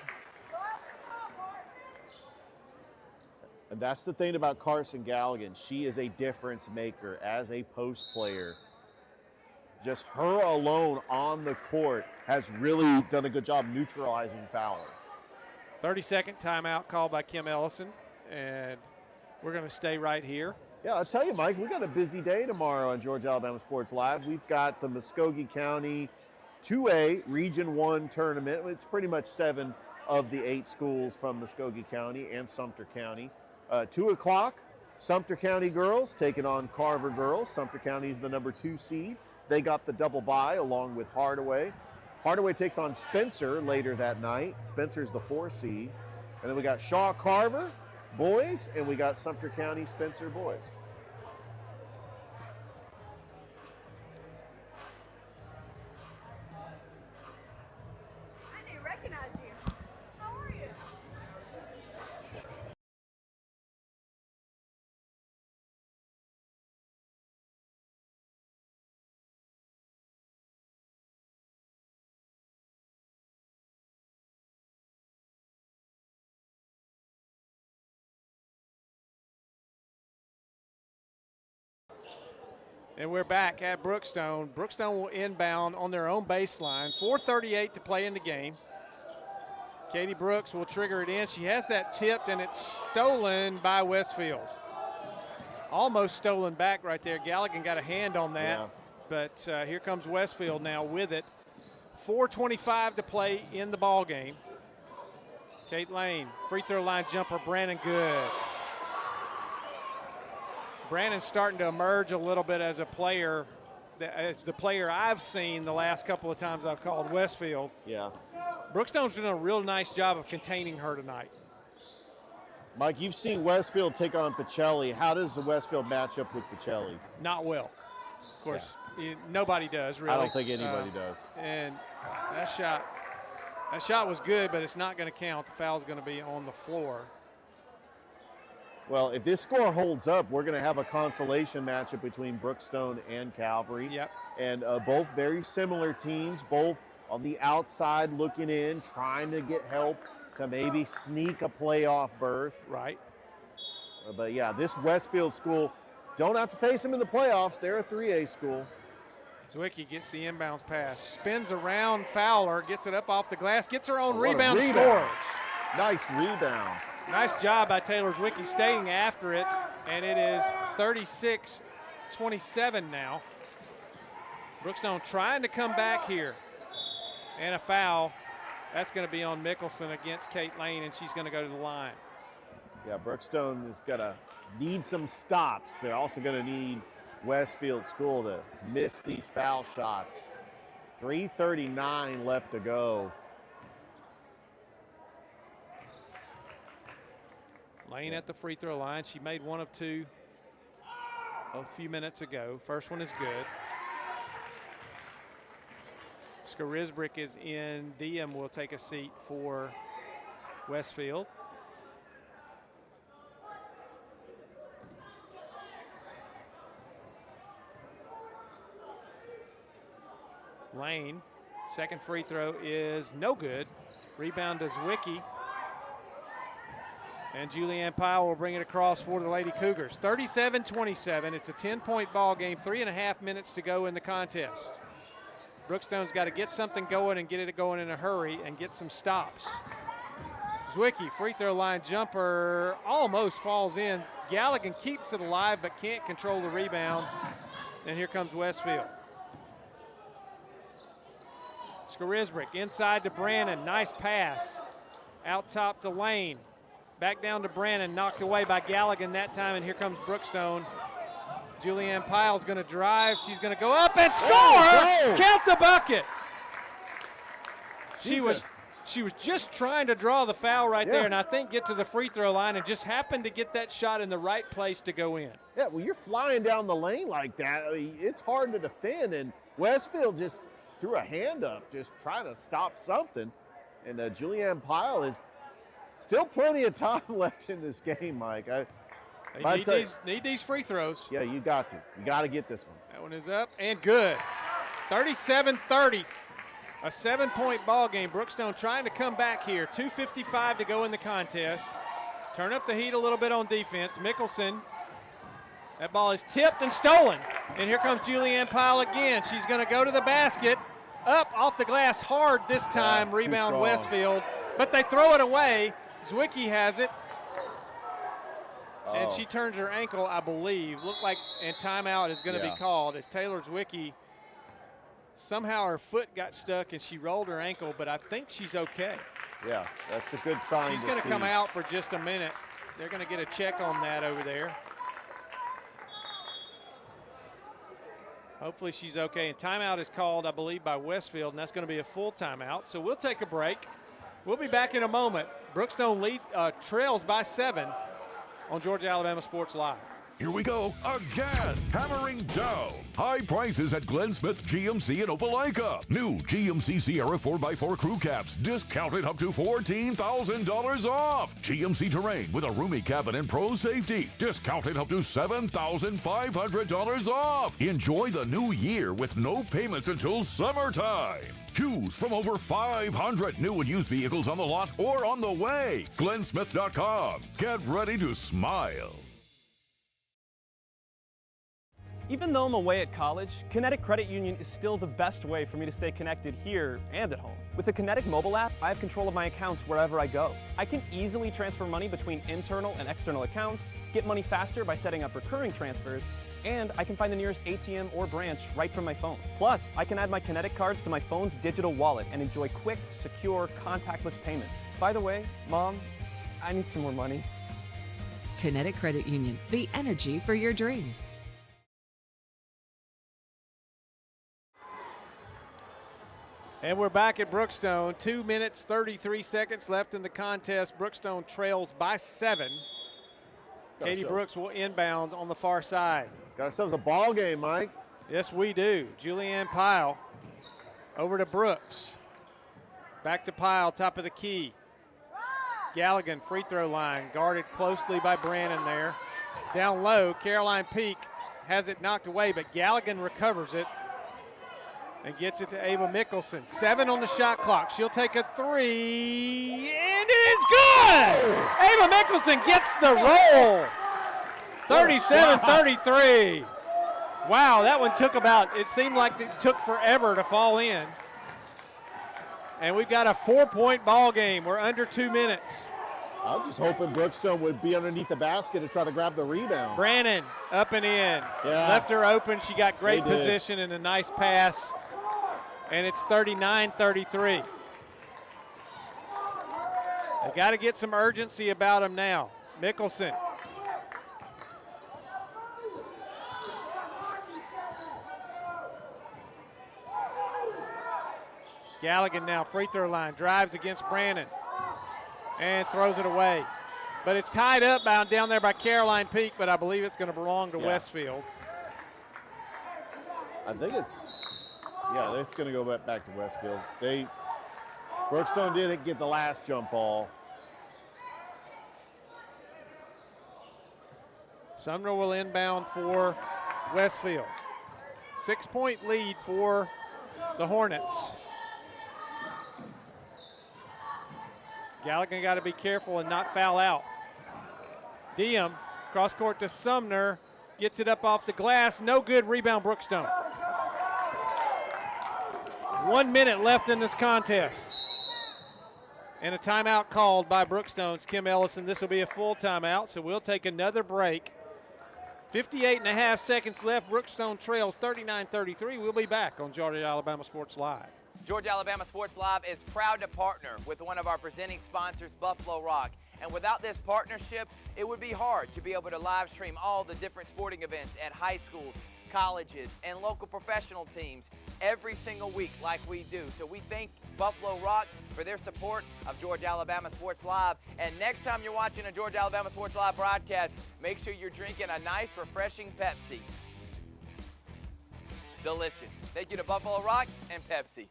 And that's the thing about Carson Galligan. She is a difference maker as a post player. Just her alone on the court has really done a good job neutralizing Fowler. 30-second timeout called by Kim Ellison, and we're going to stay right here. Yeah, I'll tell you, Mike, we got a busy day tomorrow on Georgia Alabama Sports Live. We've got the Muskogee County 2A Region 1 tournament. It's pretty much 7 of the 8 schools from Muskogee County and Sumter County. 2 o'clock, Sumter County girls taking on Carver girls. Sumter County is the number 2 seed. They got the double bye along with Hardaway. Hardaway takes on Spencer later that night. Spencer's the 4 seed. And then we got Shaw Carver boys, and we got Sumter County Spencer boys. I didn't recognize you. How are you? And we're back at Brookstone. Brookstone will inbound on their own baseline. 4:38 to play in the game. Katie Brooks will trigger it in. She has that tipped, and it's stolen by Westfield. Almost stolen back right there. Galligan got a hand on that. Yeah. But here comes Westfield now with it. 4:25 to play in the ball game. Kate Lane, free throw line jumper, Brandon good. Brandon's starting to emerge a little bit as a player, as the player I've seen the last couple of times I've called Westfield. Yeah. Brookstone's doing a real nice job of containing her tonight. Mike, you've seen Westfield take on Pachelli. How does the Westfield match up with Pachelli? Not well. Of course, nobody does, really. I don't think anybody does. And that shot was good, but it's not going to count. The foul's going to be on the floor. Well, if this score holds up, we're going to have a consolation matchup between Brookstone and Calvary. Yep. And both very similar teams, both on the outside looking in, trying to get help to maybe sneak a playoff berth. Right. But yeah, this Westfield school, don't have to face them in the playoffs. They're a 3A school. Zwicky gets the inbounds pass, spins around Fowler, gets it up off the glass, gets her own What a rebound, rebound. scores. Nice rebound. Nice job by Taylor Zwicky staying after it, and it is 36-27 now. Brookstone trying to come back here, and a foul. That's going to be on Mickelson against Kate Lane, and she's going to go to the line. Yeah, Brookstone is going to need some stops. They're also going to need Westfield School to miss these foul shots. 3:39 left to go. Lane at the free throw line. She made one of two a few minutes ago. First one is good. Skarisbrick is in. Diem will take a seat for Westfield. Lane, second free throw is no good. Rebound to Zwicky. And Julianne Pyle will bring it across for the Lady Cougars. 37-27. It's a 10-point ball game. 3.5 minutes to go in the contest. Brookstone's got to get something going and get it going in a hurry and get some stops. Zwicky, free throw line jumper, almost falls in. Galligan keeps it alive but can't control the rebound. And here comes Westfield. Skarisbrick inside to Brannon. Nice pass. Out top to Lane. Back down to Brannon, knocked away by Galligan that time, and here comes Brookstone. Julianne Pyle's going to drive. She's going to go up and score! Oh, count the bucket! Jesus. She was just trying to draw the foul right there, and I think get to the free throw line and just happened to get that shot in the right place to go in. Yeah, well, you're flying down the lane like that. I mean, it's hard to defend, and Westfield just threw a hand up, just trying to stop something. And Julianne Pyle is still plenty of time left in this game, Mike. Need these free throws. Yeah, you got to. You got to get this one. That one is up and good. 37-30. A 7-point ball game. Brookstone trying to come back here. 2:55 to go in the contest. Turn up the heat a little bit on defense. Mickelson. That ball is tipped and stolen. And here comes Julianne Pyle again. She's going to go to the basket. Up off the glass hard this time. Rebound Westfield. But they throw it away. Zwicky has it. And she turns her ankle, I believe. Looked like, and timeout is going to be called as Taylor Zwicky, somehow her foot got stuck and she rolled her ankle, but I think she's okay. Yeah, that's a good sign. She's going to come out for just a minute. They're going to get a check on that over there. Hopefully she's okay. And timeout is called, I believe, by Westfield, and that's going to be a full timeout. So we'll take a break. We'll be back in a moment. Brookstone trails by 7 on Georgia Alabama Sports Live. Here we go again. Hammering down. High prices at Glenn Smith GMC in Opelika. New GMC Sierra 4x4 crew cabs discounted up to $14,000 off. GMC Terrain with a roomy cabin and pro safety discounted up to $7,500 off. Enjoy the new year with no payments until summertime. Choose from over 500 new and used vehicles on the lot or on the way. GlennSmith.com. Get ready to smile. Even though I'm away at college, Kinetic Credit Union is still the best way for me to stay connected here and at home. With the Kinetic mobile app, I have control of my accounts wherever I go. I can easily transfer money between internal and external accounts, get money faster by setting up recurring transfers, and I can find the nearest ATM or branch right from my phone. Plus, I can add my Kinetic cards to my phone's digital wallet and enjoy quick, secure, contactless payments. By the way, Mom, I need some more money. Kinetic Credit Union, the energy for your dreams. And we're back at Brookstone. 2 minutes, 33 seconds left in the contest. Brookstone trails by 7. Katie Brooks will inbound on the far side. Got ourselves a ball game, Mike. Yes, we do. Julianne Pyle over to Brooks. Back to Pyle, top of the key. Galligan, free throw line, guarded closely by Brannon there. Down low, Caroline Peak has it knocked away, but Galligan recovers it and gets it to Ava Mickelson. 7 on the shot clock. She'll take a 3, and it's good! Ava Mickelson gets the roll. 37-33. Wow, that one took it seemed like it took forever to fall in. And we've got a 4-point ball game. We're under 2 minutes. I was just hoping Brookstone would be underneath the basket to try to grab the rebound. Brannon up and in. Yeah. Left her open. She got great position and a nice pass. And it's 39-33. They got to get some urgency about them now. Mickelson. Galligan now, free throw line, drives against Brannon and throws it away. But it's tied up down there by Caroline Peak, but I believe it's going to belong to Westfield. I think it's going to go back to Westfield. Brookstone didn't get the last jump ball. Sumner will inbound for Westfield. 6-point lead for the Hornets. Galligan got to be careful and not foul out. Diem, cross court to Sumner, gets it up off the glass. No good, rebound Brookstone. 1 minute left in this contest. And a timeout called by Brookstone's Kim Ellison. This will be a full timeout, so we'll take another break. 58.5 seconds left. Brookstone trails 39-33. We'll be back on Georgia Alabama Sports Live. Georgia Alabama Sports Live is proud to partner with one of our presenting sponsors, Buffalo Rock. And without this partnership, it would be hard to be able to live stream all the different sporting events at high schools, colleges, and local professional teams every single week like we do. So we thank Buffalo Rock for their support of Georgia Alabama Sports Live. And next time you're watching a Georgia Alabama Sports Live broadcast, make sure you're drinking a nice, refreshing Pepsi. Delicious. Thank you to Buffalo Rock and Pepsi.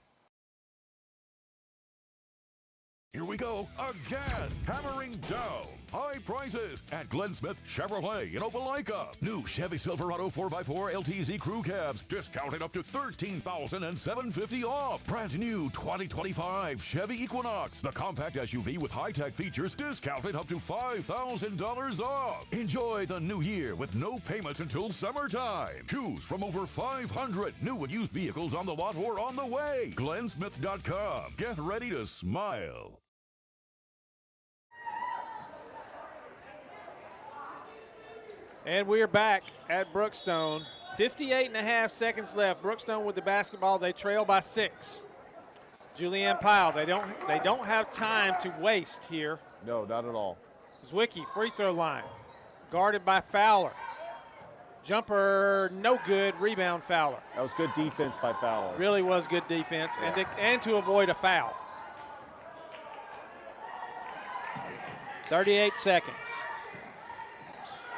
Here we go again. Hammering down. High prices at Glenn Smith Chevrolet in Opelika. New Chevy Silverado 4x4 LTZ crew cabs discounted up to $13,750 off. Brand new 2025 Chevy Equinox, the compact SUV with high-tech features, discounted up to $5,000 off. Enjoy the new year with no payments until summertime. Choose from over 500 new and used vehicles on the lot or on the way. GlennSmith.com. Get ready to smile. And we're back at Brookstone. 58.5 seconds left. Brookstone with the basketball. They trail by 6. Julianne Pyle. They don't have time to waste here. No, not at all. Zwicky, free throw line. Guarded by Fowler. Jumper, no good. Rebound, Fowler. That was good defense by Fowler. Really was good defense, and to avoid a foul. 38 seconds.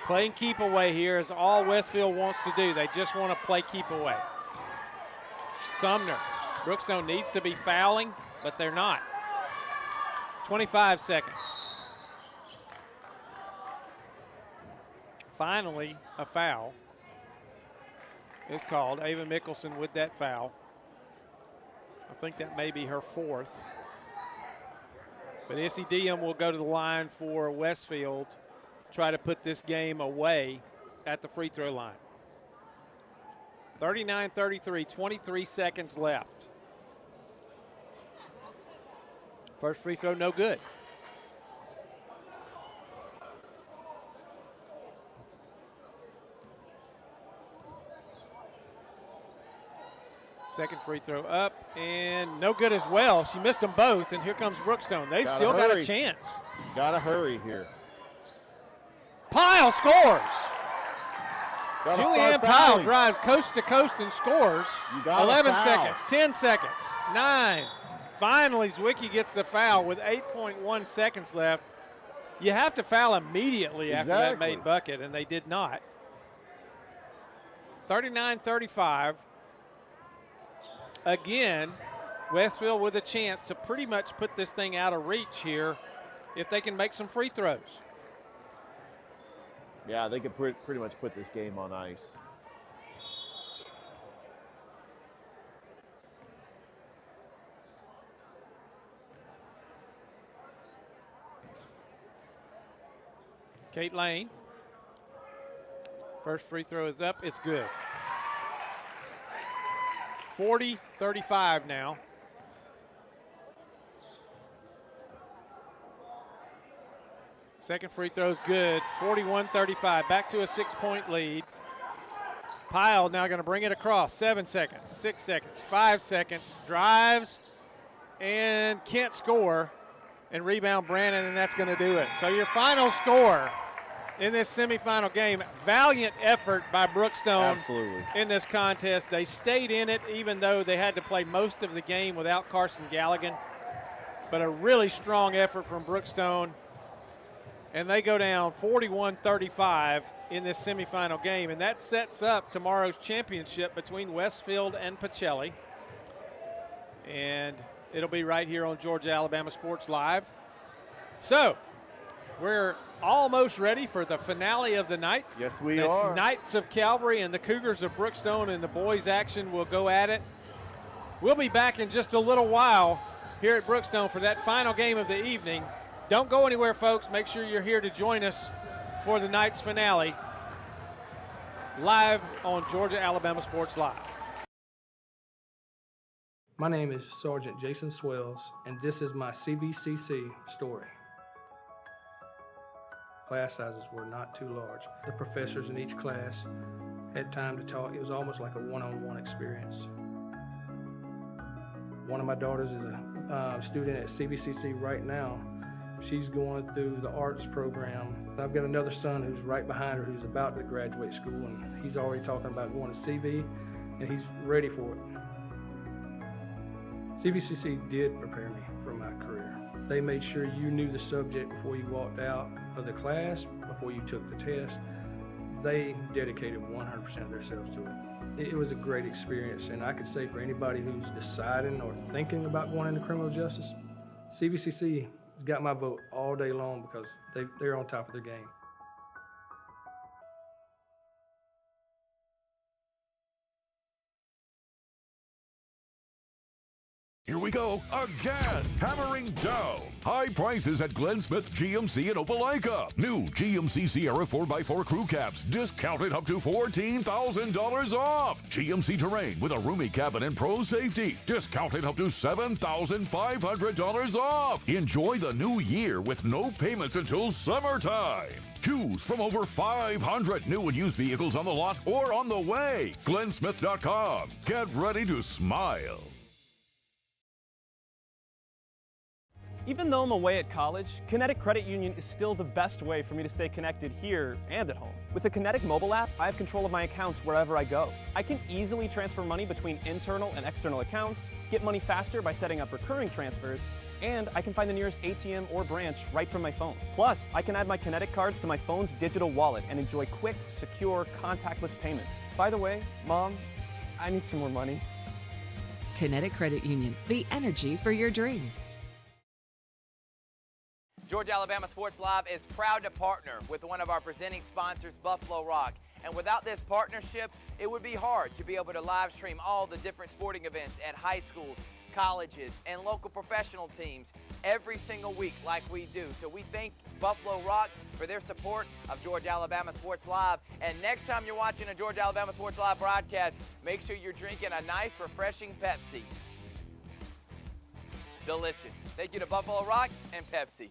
Playing keep away here is all Westfield wants to do. They just want to play keep away. Sumner. Brookstone needs to be fouling, but they're not. 25 seconds. Finally, a foul is called. Ava Mickelson with that foul. I think that may be her fourth. But Issy Diem will go to the line for Westfield, try to put this game away at the free throw line. 39-33, 23 seconds left. First free throw, no good. Second free throw up and no good as well. She missed them both, and here comes Brookstone. They've still got a chance. Gotta hurry here. Pyle scores. Julianne Pyle drives coast to coast and scores. 11 foul. seconds, 10 seconds, 9. Finally, Zwicky gets the foul with 8.1 seconds left. You have to foul immediately after that made bucket, and they did not. 39-35. Again, Westfield with a chance to pretty much put this thing out of reach here if they can make some free throws. Yeah, they could pretty much put this game on ice. Kate Lane. First free throw is up. It's good. 40-35 now. Second free throw is good. 41-35. Back to a 6-point lead. Pyle now going to bring it across. 7 seconds, 6 seconds, 5 seconds. Drives and can't score. And rebound Brannon, and that's going to do it. So your final score in this semifinal game, valiant effort by Brookstone. Absolutely. In this contest. They stayed in it even though they had to play most of the game without Carson Galligan. But a really strong effort from Brookstone. And they go down 41-35 in this semifinal game. And that sets up tomorrow's championship between Westfield and Pachelli. And it'll be right here on Georgia Alabama Sports Live. So, we're almost ready for the finale of the night. Yes, we are. Knights of Calvary and the Cougars of Brookstone and the boys' action will go at it. We'll be back in just a little while here at Brookstone for that final game of the evening. Don't go anywhere, folks. Make sure you're here to join us for the night's finale live on Georgia Alabama Sports Live. My name is Sergeant Jason Swells, and this is my CVCC story. Class sizes were not too large. The professors in each class had time to talk. It was almost like a one-on-one experience. One of my daughters is a student at CVCC right now. She's going through the arts program. I've got another son who's right behind her who's about to graduate school, and he's already talking about going to CV, and he's ready for it. CVCC did prepare me for my career. They made sure you knew the subject before you walked out of the class, before you took the test. They dedicated 100% of themselves to it. It was a great experience, and I could say for anybody who's deciding or thinking about going into criminal justice, CVCC got my vote all day long because they're on top of their game. Here we go again. Hammering down. High prices at Glenn Smith GMC in Opelika. New GMC Sierra 4x4 crew cabs discounted up to $14,000 off. GMC Terrain with a roomy cabin and pro safety discounted up to $7,500 off. Enjoy the new year with no payments until summertime. Choose from over 500 new and used vehicles on the lot or on the way. GlennSmith.com. Get ready to smile. Even though I'm away at college, Kinetic Credit Union is still the best way for me to stay connected here and at home. With the Kinetic mobile app, I have control of my accounts wherever I go. I can easily transfer money between internal and external accounts, get money faster by setting up recurring transfers, and I can find the nearest ATM or branch right from my phone. Plus, I can add my Kinetic cards to my phone's digital wallet and enjoy quick, secure, contactless payments. By the way, Mom, I need some more money. Kinetic Credit Union, the energy for your dreams. Georgia Alabama Sports Live is proud to partner with one of our presenting sponsors, Buffalo Rock. And without this partnership, it would be hard to be able to live stream all the different sporting events at high schools, colleges, and local professional teams every single week like we do. So we thank Buffalo Rock for their support of Georgia Alabama Sports Live. And next time you're watching a Georgia Alabama Sports Live broadcast, make sure you're drinking a nice, refreshing Pepsi. Delicious. Thank you to Buffalo Rock and Pepsi.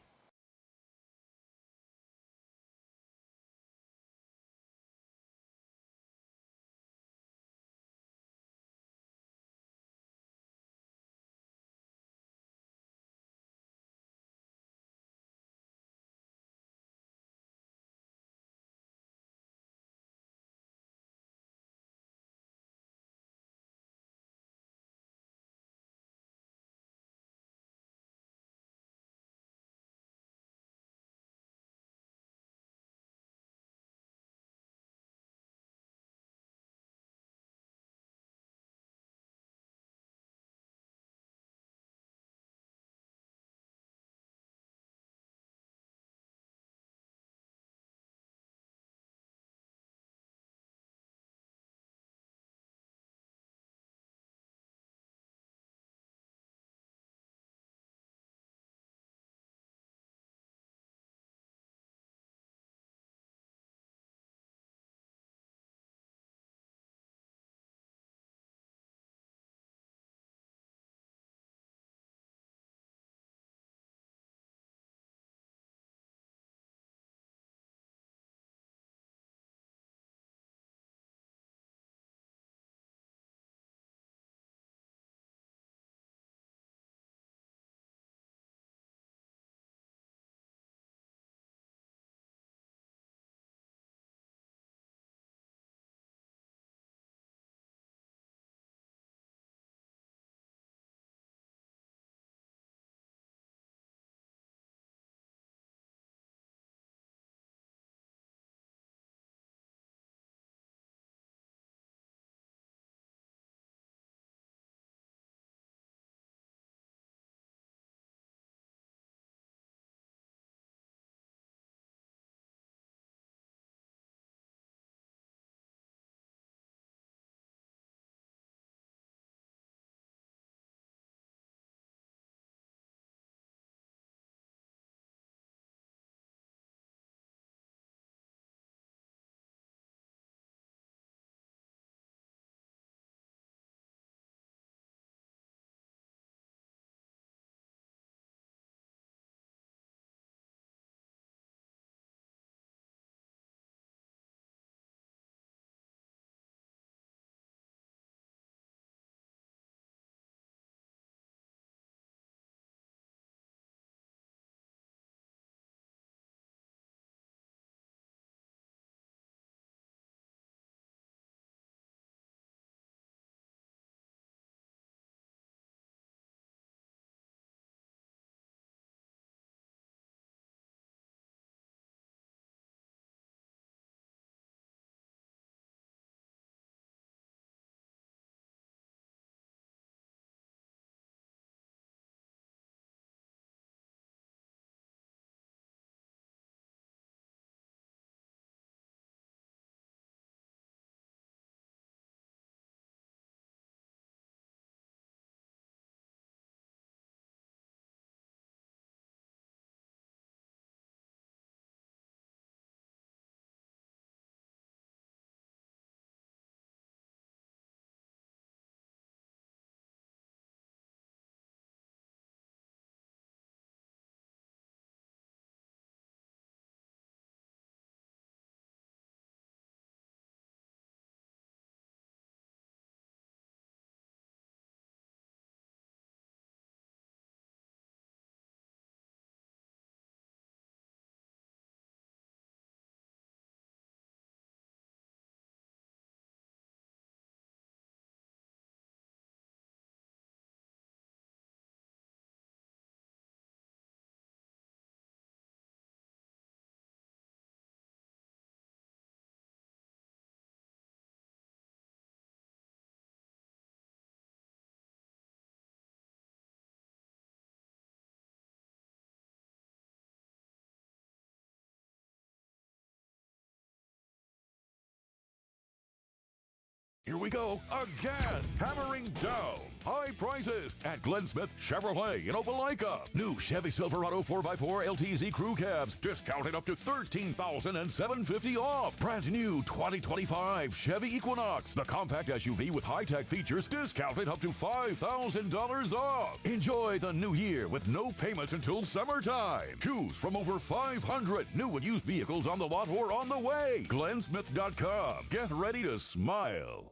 Here we go again. Hammering down high prices at Glenn Smith Chevrolet in Opelika. New Chevy Silverado 4x4 LTZ crew cabs discounted up to $13,750 off. Brand new 2025 Chevy Equinox, the compact SUV with high-tech features, discounted up to $5,000 off. Enjoy the new year with no payments until summertime. Choose from over 500 new and used vehicles on the lot or on the way. GlennSmith.com. Get ready to smile.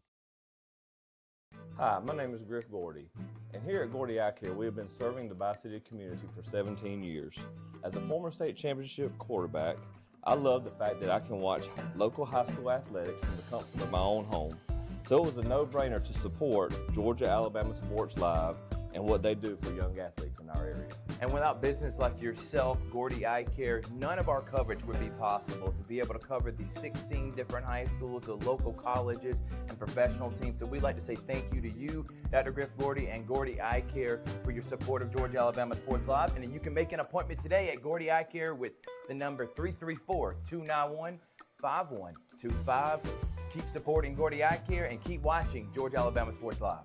Hi, my name is Griff Gordy, and here at Gordy Eye Care, we have been serving the Bi-City community for 17 years. As a former state championship quarterback, I love the fact that I can watch local high school athletics from the comfort of my own home. So it was a no-brainer to support Georgia-Alabama Sports Live and what they do for young athletes in our area. And without business like yourself, Gordy Eye Care, none of our coverage would be possible to be able to cover the 16 different high schools, the local colleges, and professional teams. So we'd like to say thank you to you, Dr. Griff Gordy, and Gordy Eye Care for your support of Georgia-Alabama Sports Live. And then you can make an appointment today at Gordy Eye Care with the number 334-291-5125. Keep supporting Gordy Eye Care and keep watching Georgia-Alabama Sports Live.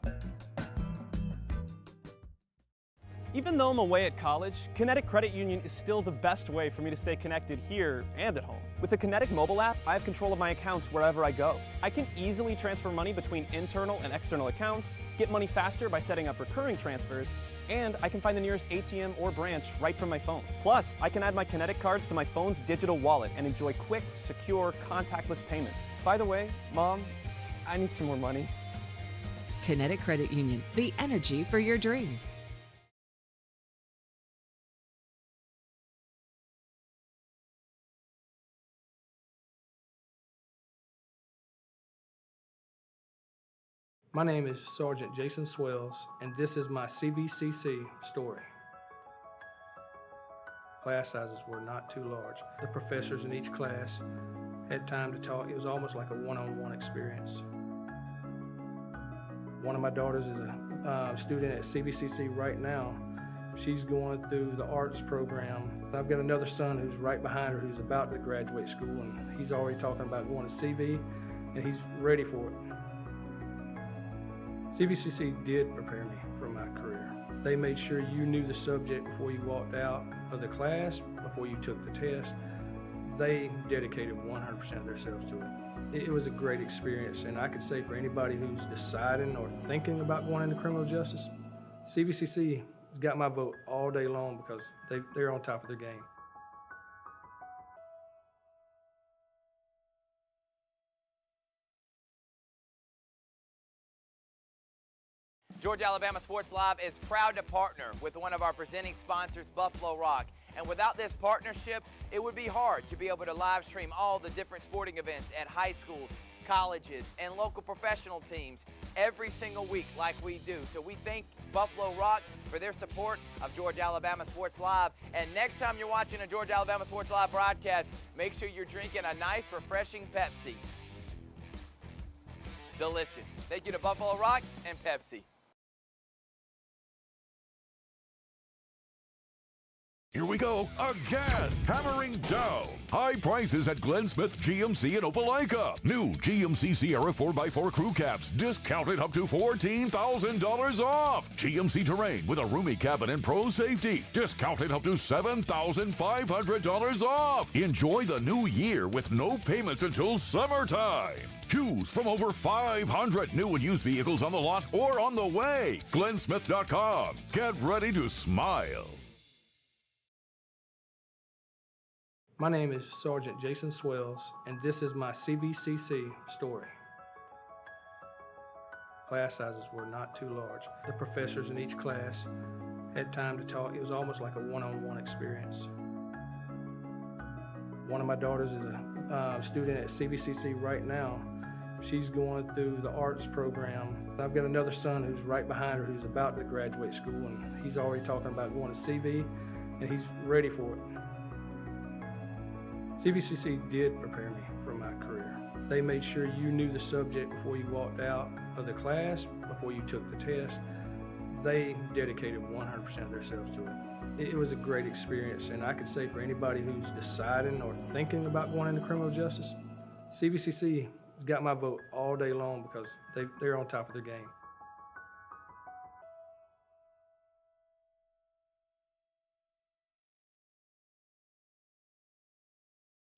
Even though I'm away at college, Kinetic Credit Union is still the best way for me to stay connected here and at home. With the Kinetic mobile app, I have control of my accounts wherever I go. I can easily transfer money between internal and external accounts, get money faster by setting up recurring transfers, and I can find the nearest ATM or branch right from my phone. Plus, I can add my Kinetic cards to my phone's digital wallet and enjoy quick, secure, contactless payments. By the way, Mom, I need some more money. Kinetic Credit Union, the energy for your dreams. My name is Sergeant Jason Swells, and this is my CVCC story. Class sizes were not too large. The professors in each class had time to talk. It was almost like a one-on-one experience. One of my daughters is a student at CVCC right now. She's going through the arts program. I've got another son who's right behind her who's about to graduate school, and he's already talking about going to CV, and he's ready for it. CVCC did prepare me for my career. They made sure you knew the subject before you walked out of the class, before you took the test. They dedicated 100% of themselves to it. It was a great experience, and I could say for anybody who's deciding or thinking about going into criminal justice, CVCC got my vote all day long because they're on top of their game. Georgia-Alabama Sports Live is proud to partner with one of our presenting sponsors, Buffalo Rock. And without this partnership, it would be hard to be able to live stream all the different sporting events at high schools, colleges, and local professional teams every single week like we do. So we thank Buffalo Rock for their support of Georgia-Alabama Sports Live. And next time you're watching a Georgia-Alabama Sports Live broadcast, make sure you're drinking a nice, refreshing Pepsi. Delicious. Thank you to Buffalo Rock and Pepsi. Here we go again. Hammering down high prices at Glenn Smith GMC in Opelika. New GMC Sierra 4x4 crew cabs discounted up to $14,000 off. GMC Terrain with a roomy cabin and pro safety discounted up to $7,500 off. Enjoy the new year with no payments until summertime. Choose from over 500 new and used vehicles on the lot or on the way. GlennSmith.com. Get ready to smile. My name is Sergeant Jason Swells, and this is my CVCC story. Class sizes were not too large. The professors in each class had time to talk. It was almost like a one-on-one experience. One of my daughters is a student at CVCC right now. She's going through the arts program. I've got another son who's right behind her who's about to graduate school, and he's already talking about going to CV, and he's ready for it. CVCC did prepare me for my career. They made sure you knew the subject before you walked out of the class, before you took the test. They dedicated 100% of themselves to it. It was a great experience, and I could say for anybody who's deciding or thinking about going into criminal justice, CVCC got my vote all day long because they're on top of their game.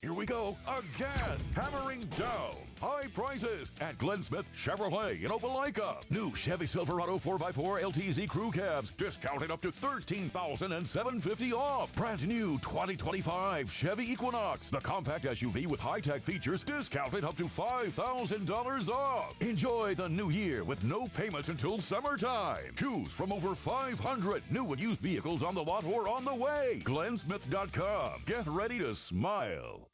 Here we go again. Hammering down high prices at Glenn Smith Chevrolet in Opelika. New Chevy Silverado 4x4 LTZ crew cabs discounted up to $13,750 off. Brand new 2025 Chevy Equinox, the compact SUV with high-tech features, discounted up to $5,000 off. Enjoy the new year with no payments until summertime. Choose from over 500 new and used vehicles on the lot or on the way. GlennSmith.com. Get ready to smile.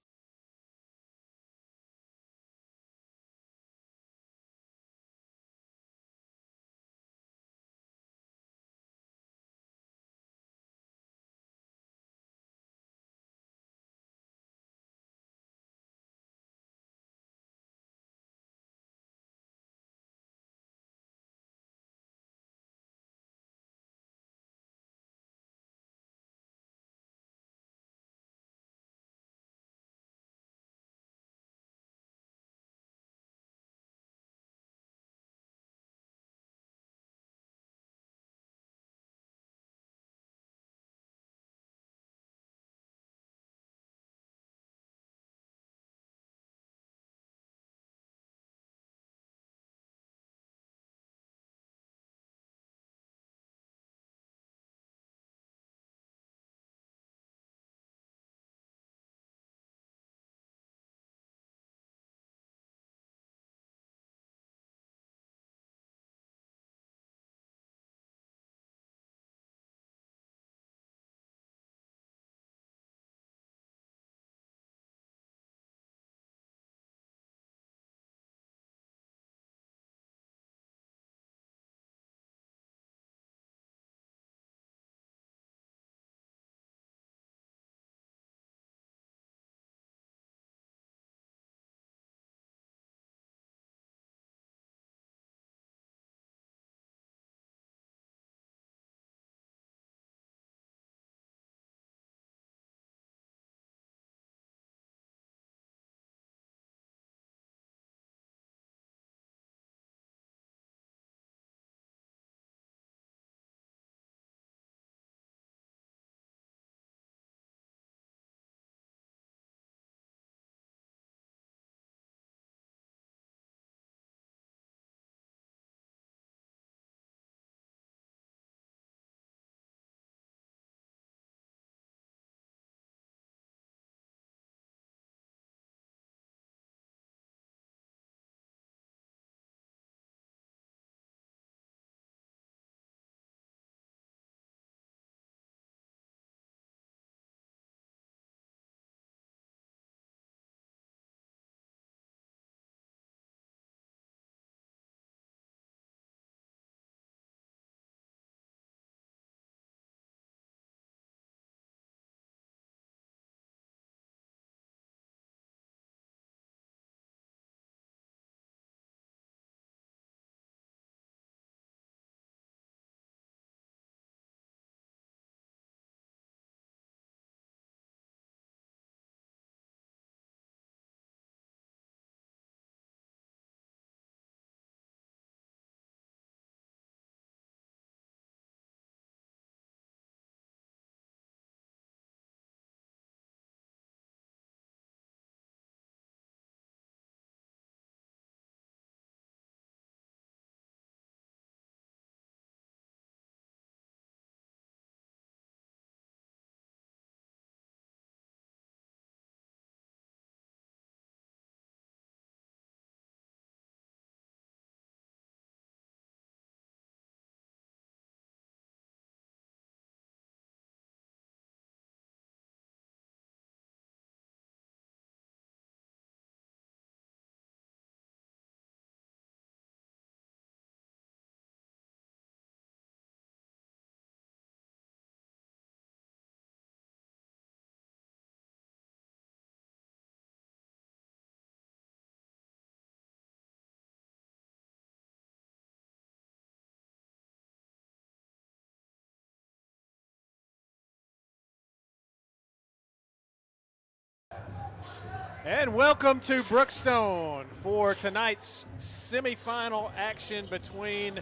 And welcome to Brookstone for tonight's semifinal action between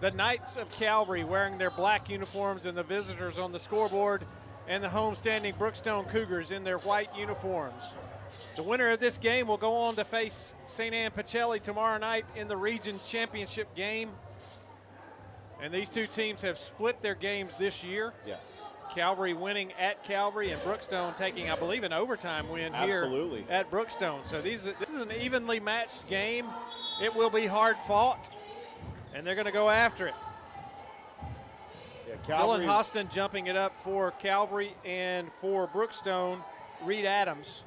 the Knights of Calvary wearing their black uniforms and the visitors on the scoreboard, and the homestanding Brookstone Cougars in their white uniforms. The winner of this game will go on to face St. Anne Pachelli tomorrow night in the region championship game. And these two teams have split their games this year. Yes. Calvary winning at Calvary and Brookstone taking, I believe, an overtime win Absolutely. here at Brookstone. So this is an evenly matched game. It will be hard fought, and they're going to go after it. Yeah, Calvary. Dylan Hostin jumping it up for Calvary, and for Brookstone, Reed Adams.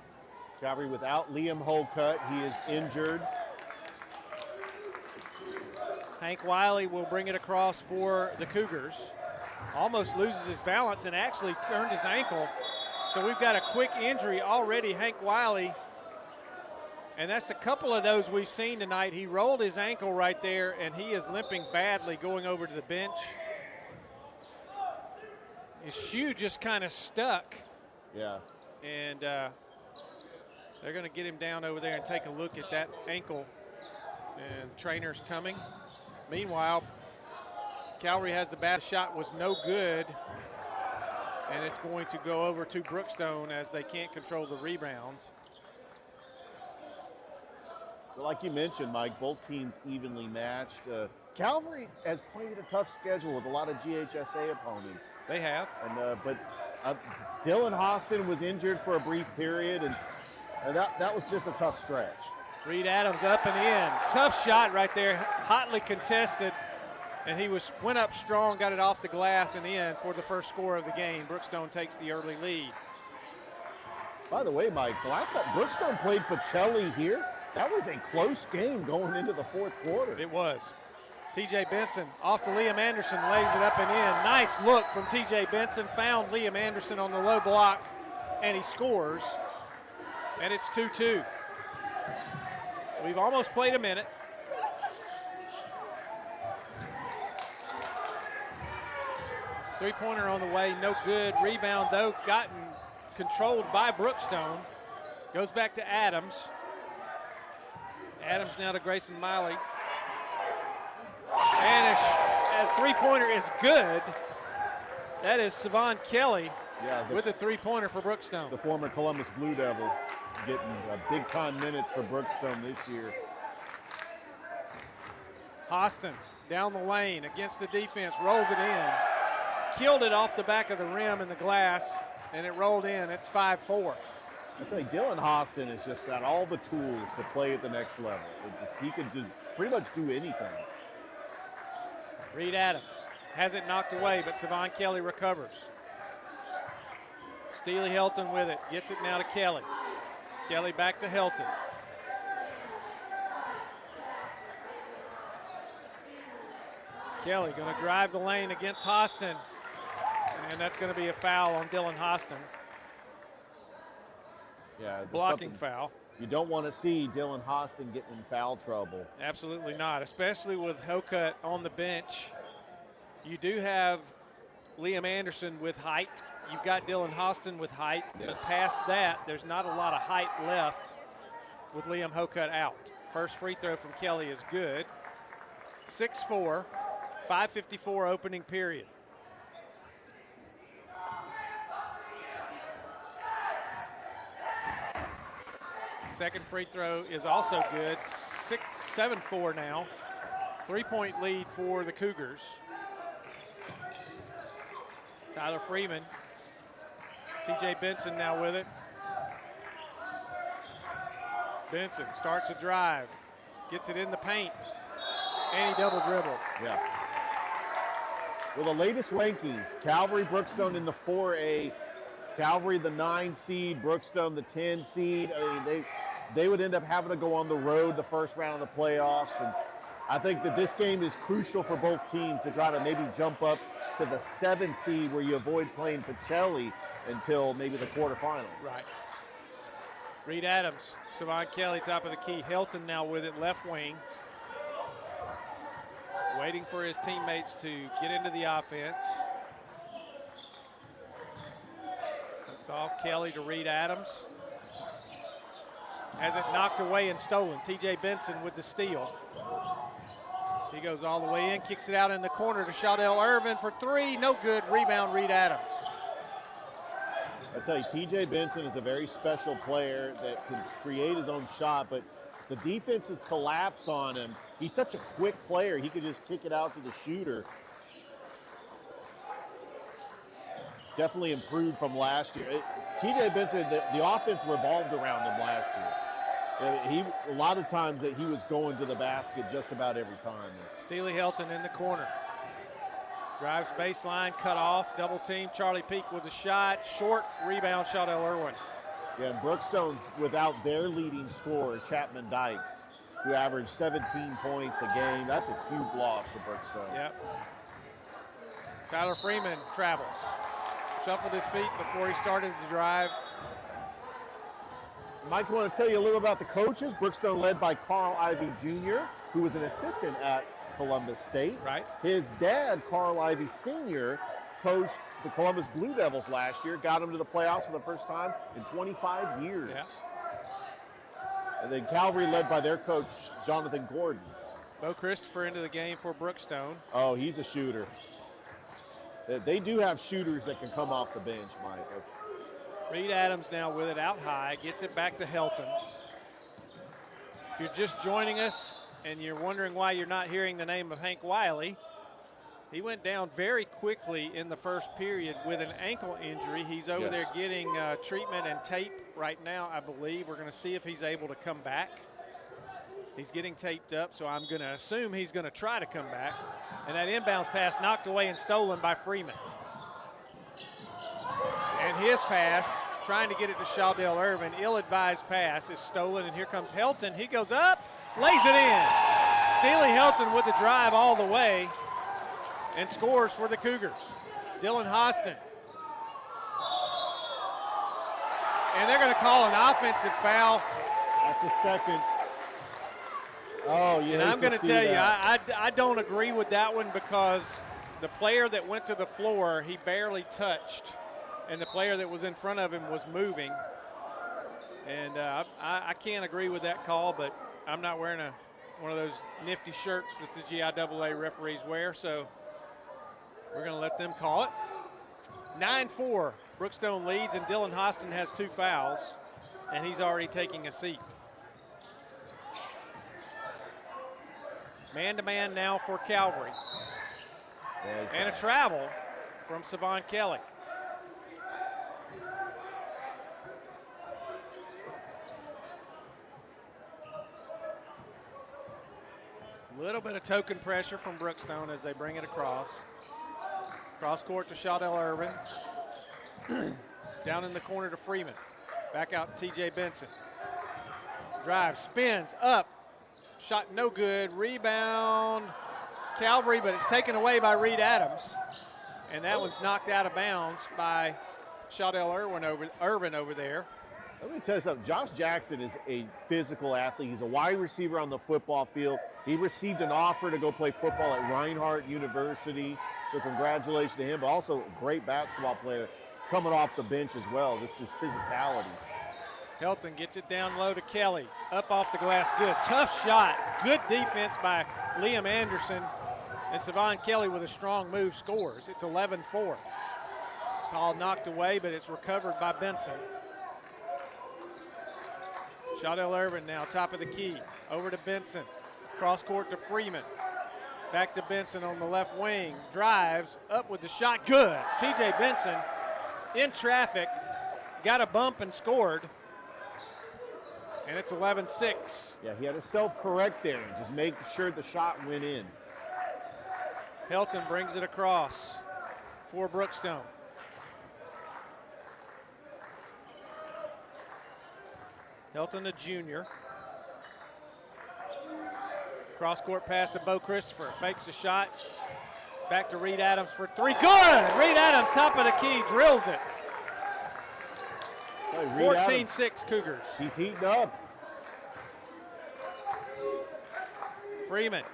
Calvary without Liam Holcutt. He is injured. Hank Wiley will bring it across for the Cougars. Almost loses his balance and actually turned his ankle. So we've got a quick injury already, Hank Wiley. And that's a couple of those we've seen tonight. He rolled his ankle right there, and he is limping badly going over to the bench. His shoe just kind of stuck. Yeah. And they're going to get him down over there and take a look at that ankle. And the trainer's coming. Meanwhile, Calvary has the bat. Shot was no good. And it's going to go over to Brookstone as they can't control the rebound. Well, like you mentioned, Mike, both teams evenly matched. Calvary has played a tough schedule with a lot of GHSA opponents. They have. And but Dylan Hostin was injured for a brief period, and that was just a tough stretch. Reed Adams up and in. Tough shot right there, hotly contested. And he went up strong, got it off the glass and in for the first score of the game. Brookstone takes the early lead. By the way, Mike, the last time Brookstone played Pachelli here, that was a close game going into the fourth quarter. It was. TJ Benson off to Liam Anderson, lays it up and in. Nice look from TJ Benson, found Liam Anderson on the low block, and he scores. And it's 2-2. We've almost played a minute. Three-pointer on the way, no good. Rebound, though, gotten controlled by Brookstone. Goes back to Adams. Adams now to Grayson Miley. And a three-pointer is good. That is Savon Kelly with a three-pointer for Brookstone. The former Columbus Blue Devil getting big-time minutes for Brookstone this year. Austin down the lane against the defense, rolls it in. Killed it off the back of the rim in the glass, and it rolled in. It's 5-4. I tell you, Dylan Hostin has just got all the tools to play at the next level. He can pretty much do anything. Reed Adams has it knocked away, but Savon Kelly recovers. Steely Helton with it, gets it now to Kelly. Kelly back to Helton. Kelly going to drive the lane against Hostin, and that's going to be a foul on Dylan Hostin. Yeah, blocking foul. You don't want to see Dylan Hostin getting in foul trouble. Absolutely not, especially with Holcutt on the bench. You do have Liam Anderson with height. You've got Dylan Hostin with height, but past that, there's not a lot of height left with Liam Holcutt out. First free throw from Kelly is good. 6-4, 5:54 opening period. Second free throw is also good. 7-4 now. 3-point lead for the Cougars. Tyler Freeman. TJ Benson now with it. Benson starts a drive. Gets it in the paint. And he double dribbled. Yeah. Well, the latest rankings, Calvary, Brookstone in the 4A. Calvary, the 9 seed, Brookstone, the 10 seed. I mean, they would end up having to go on the road the first round of the playoffs. And I think that this game is crucial for both teams to try to maybe jump up to the 7 seed where you avoid playing Pachelli until maybe the quarterfinals. Right. Reed Adams, Savon Kelly, top of the key. Helton now with it, left wing. Waiting for his teammates to get into the offense. That's off Kelly to Reed Adams. Has it knocked away and stolen. TJ Benson with the steal. He goes all the way in, kicks it out in the corner to Shadell Irvin for three. No good. Rebound, Reed Adams. I tell you, TJ Benson is a very special player that can create his own shot, but the defenses collapse on him. He's such a quick player. He could just kick it out to the shooter. Definitely improved from last year. TJ Benson, the offense revolved around him last year. A lot of times that he was going to the basket just about every time. Steely Helton in the corner. Drives baseline, cut off, double team. Charlie Peak with a shot. Short rebound, Shadell Irwin. Yeah, and Brookstone's without their leading scorer, Chapman Dykes, who averaged 17 points a game. That's a huge loss for Brookstone. Yep. Tyler Freeman travels. Shuffled his feet before he started the drive. Mike, I want to tell you a little about the coaches. Brookstone led by Carl Ivy Jr., who was an assistant at Columbus State. Right. His dad, Carl Ivy Sr., coached the Columbus Blue Devils last year, got them to the playoffs for the first time in 25 years. Yeah. And then Calvary led by their coach, Jonathan Gordon. Bo Christopher into the game for Brookstone. Oh, he's a shooter. They do have shooters that can come off the bench, Mike. Reed Adams now with it out high, gets it back to Helton. If you're just joining us and you're wondering why you're not hearing the name of Hank Wiley, he went down very quickly in the first period with an ankle injury. He's over there getting treatment and tape right now, I believe. We're going to see if he's able to come back. He's getting taped up, so I'm going to assume he's going to try to come back. And that inbounds pass knocked away and stolen by Freeman. And his pass, trying to get it to Shadell Irvin, ill-advised pass is stolen, and here comes Helton. He goes up, lays it in. Steely Helton with the drive all the way and scores for the Cougars. Dylan Hostin. And they're going to call an offensive foul. That's a second. Oh, yeah. And I'm going to tell you, I don't agree with that one because the player that went to the floor, he barely touched, and the player that was in front of him was moving. And I can't agree with that call, but I'm not wearing one of those nifty shirts that the GIAA referees wear, so we're going to let them call it. 9-4, Brookstone leads, and Dylan Hostin has 2 fouls, and he's already taking a seat. Man-to-man now for Calvary. And a travel from Savon Kelly. A little bit of token pressure from Brookstone as they bring it across. Cross court to Shadell Irvin. Down in the corner to Freeman. Back out to TJ Benson. Drive, spins, up. Shot no good. Rebound, Calvary, but it's taken away by Reed Adams. And that one's knocked out of bounds by Shadell Irvin over there. Let me tell you something. Josh Jackson is a physical athlete. He's a wide receiver on the football field. He received an offer to go play football at Reinhardt University, so congratulations to him, but also a great basketball player coming off the bench as well, just his physicality. Helton gets it down low to Kelly. Up off the glass, good. Tough shot. Good defense by Liam Anderson. And Savon Kelly with a strong move scores. It's 11-4. Ball knocked away, but it's recovered by Benson. Shadell Irvin now, top of the key. Over to Benson. Cross court to Freeman. Back to Benson on the left wing. Drives, up with the shot. Good. TJ Benson in traffic. Got a bump and scored. And it's 11-6. Yeah, he had to self-correct there and just make sure the shot went in. Helton brings it across for Brookstone. Helton, a junior. Cross-court pass to Bo Christopher. Fakes a shot. Back to Reed Adams for 3. Good! Reed Adams, top of the key, drills it. 14-6 Cougars. He's heating up. Freeman.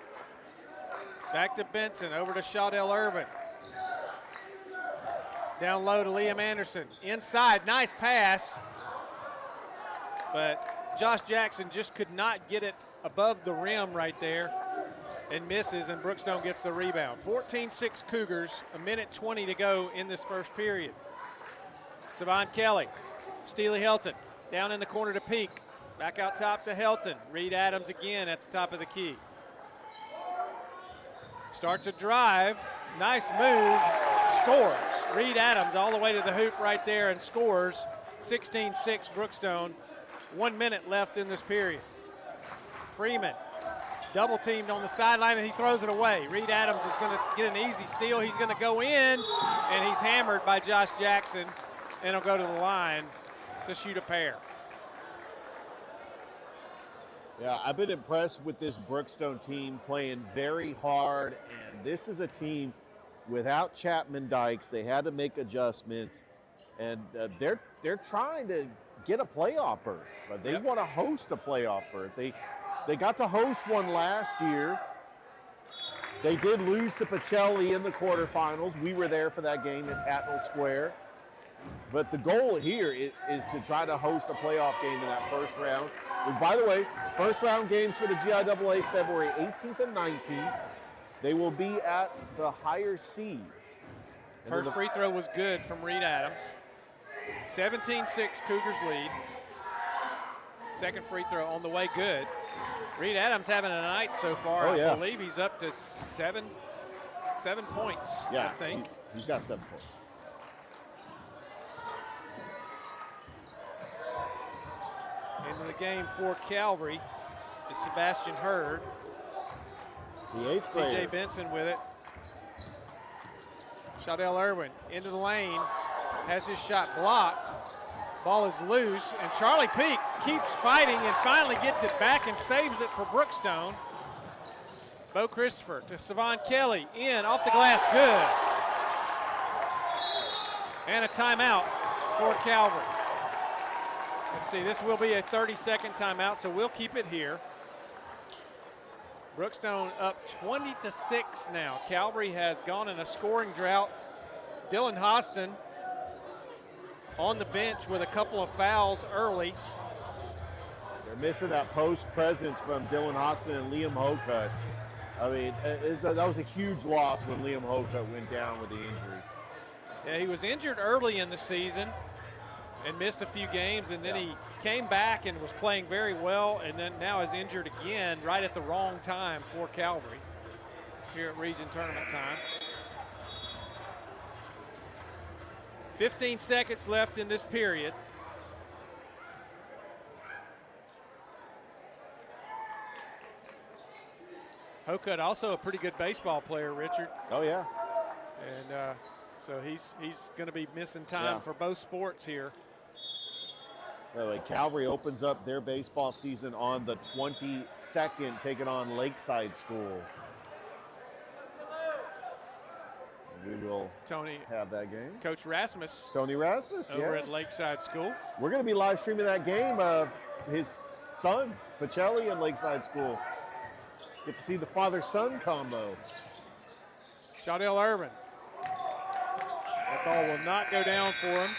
Back to Benson, over to Shadell Irvin. Down low to Liam Anderson. Inside, nice pass. But Josh Jackson just could not get it above the rim right there and misses, and Brookstone gets the rebound. 14-6 Cougars, a minute 20 to go in this first period. Savon Kelly, Steely Helton, down in the corner to Peak. Back out top to Helton. Reed Adams again at the top of the key. Starts a drive, nice move, scores. Reed Adams all the way to the hoop right there and scores. 16-6 Brookstone. 1 minute left in this period. Freeman double teamed on the sideline and he throws it away. Reed Adams is going to get an easy steal. He's going to go in and he's hammered by Josh Jackson and he'll go to the line to shoot a pair. Yeah, I've been impressed with this Brookstone team playing very hard, and this is a team without Chapman Dykes. They had to make adjustments, and they're trying to get a playoff berth, but they want to host a playoff berth. They got to host one last year. They did lose to Pachelli in the quarterfinals. We were there for that game at Tatnall Square. But the goal here is to try to host a playoff game in that first round. Which, by the way, first round games for the GIAA February 18th and 19th. They will be at the higher seeds. First free throw was good from Reed Adams. 17-6 Cougars lead. Second free throw on the way, good. Reed Adams having a night so far. Oh, yeah. I believe he's up to seven points, Yeah, I think. He's got 7 points. Into the game for Calvary is Sebastian Hurd. The eighth grader. TJ Benson with it. Shadell Irwin into the lane, has his shot blocked. Ball is loose, and Charlie Peak keeps fighting and finally gets it back and saves it for Brookstone. Bo Christopher to Savon Kelly, in, off the glass, good. And a timeout for Calvary. Let's see, this will be a 30-second timeout, so we'll keep it here. Brookstone up 20-6 now. Calvary has gone in a scoring drought. Dylan Hostin on the bench with a couple of fouls early. They're missing that post presence from Dylan Hostin and Liam Hocutt. I mean, that was a huge loss when Liam Hocutt went down with the injury. Yeah, he was injured early in the season and missed a few games, and then he came back and was playing very well, and then now is injured again right at the wrong time for Calvary here at region tournament time. 15 seconds left in this period. Hocutt also a pretty good baseball player, Richard. Oh, yeah. And so he's going to be missing time for both sports here. By the way, Calvary opens up their baseball season on the 22nd, taking on Lakeside School. We will have that game. Coach Rasmus. Tony Rasmus, over at Lakeside School. We're going to be live streaming that game of his son, Pachelli, and Lakeside School. Get to see the father-son combo. Shadell Irvin. That ball will not go down for him.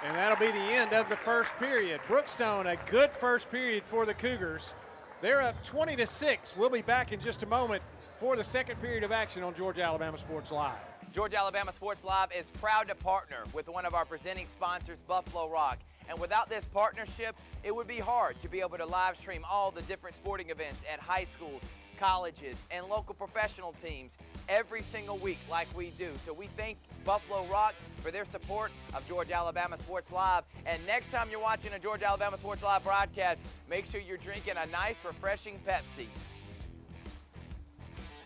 And that'll be the end of the first period. Brookstone, a good first period for the Cougars. They're up 20-6. We'll be back in just a moment for the second period of action on Georgia Alabama Sports Live. Georgia Alabama Sports Live is proud to partner with one of our presenting sponsors, Buffalo Rock. And without this partnership, it would be hard to be able to live stream all the different sporting events at high schools, colleges, and local professional teams every single week like we do. So we thank Buffalo Rock for their support of Georgia Alabama Sports Live. And next time you're watching a Georgia Alabama Sports Live broadcast, make sure you're drinking a nice, refreshing Pepsi.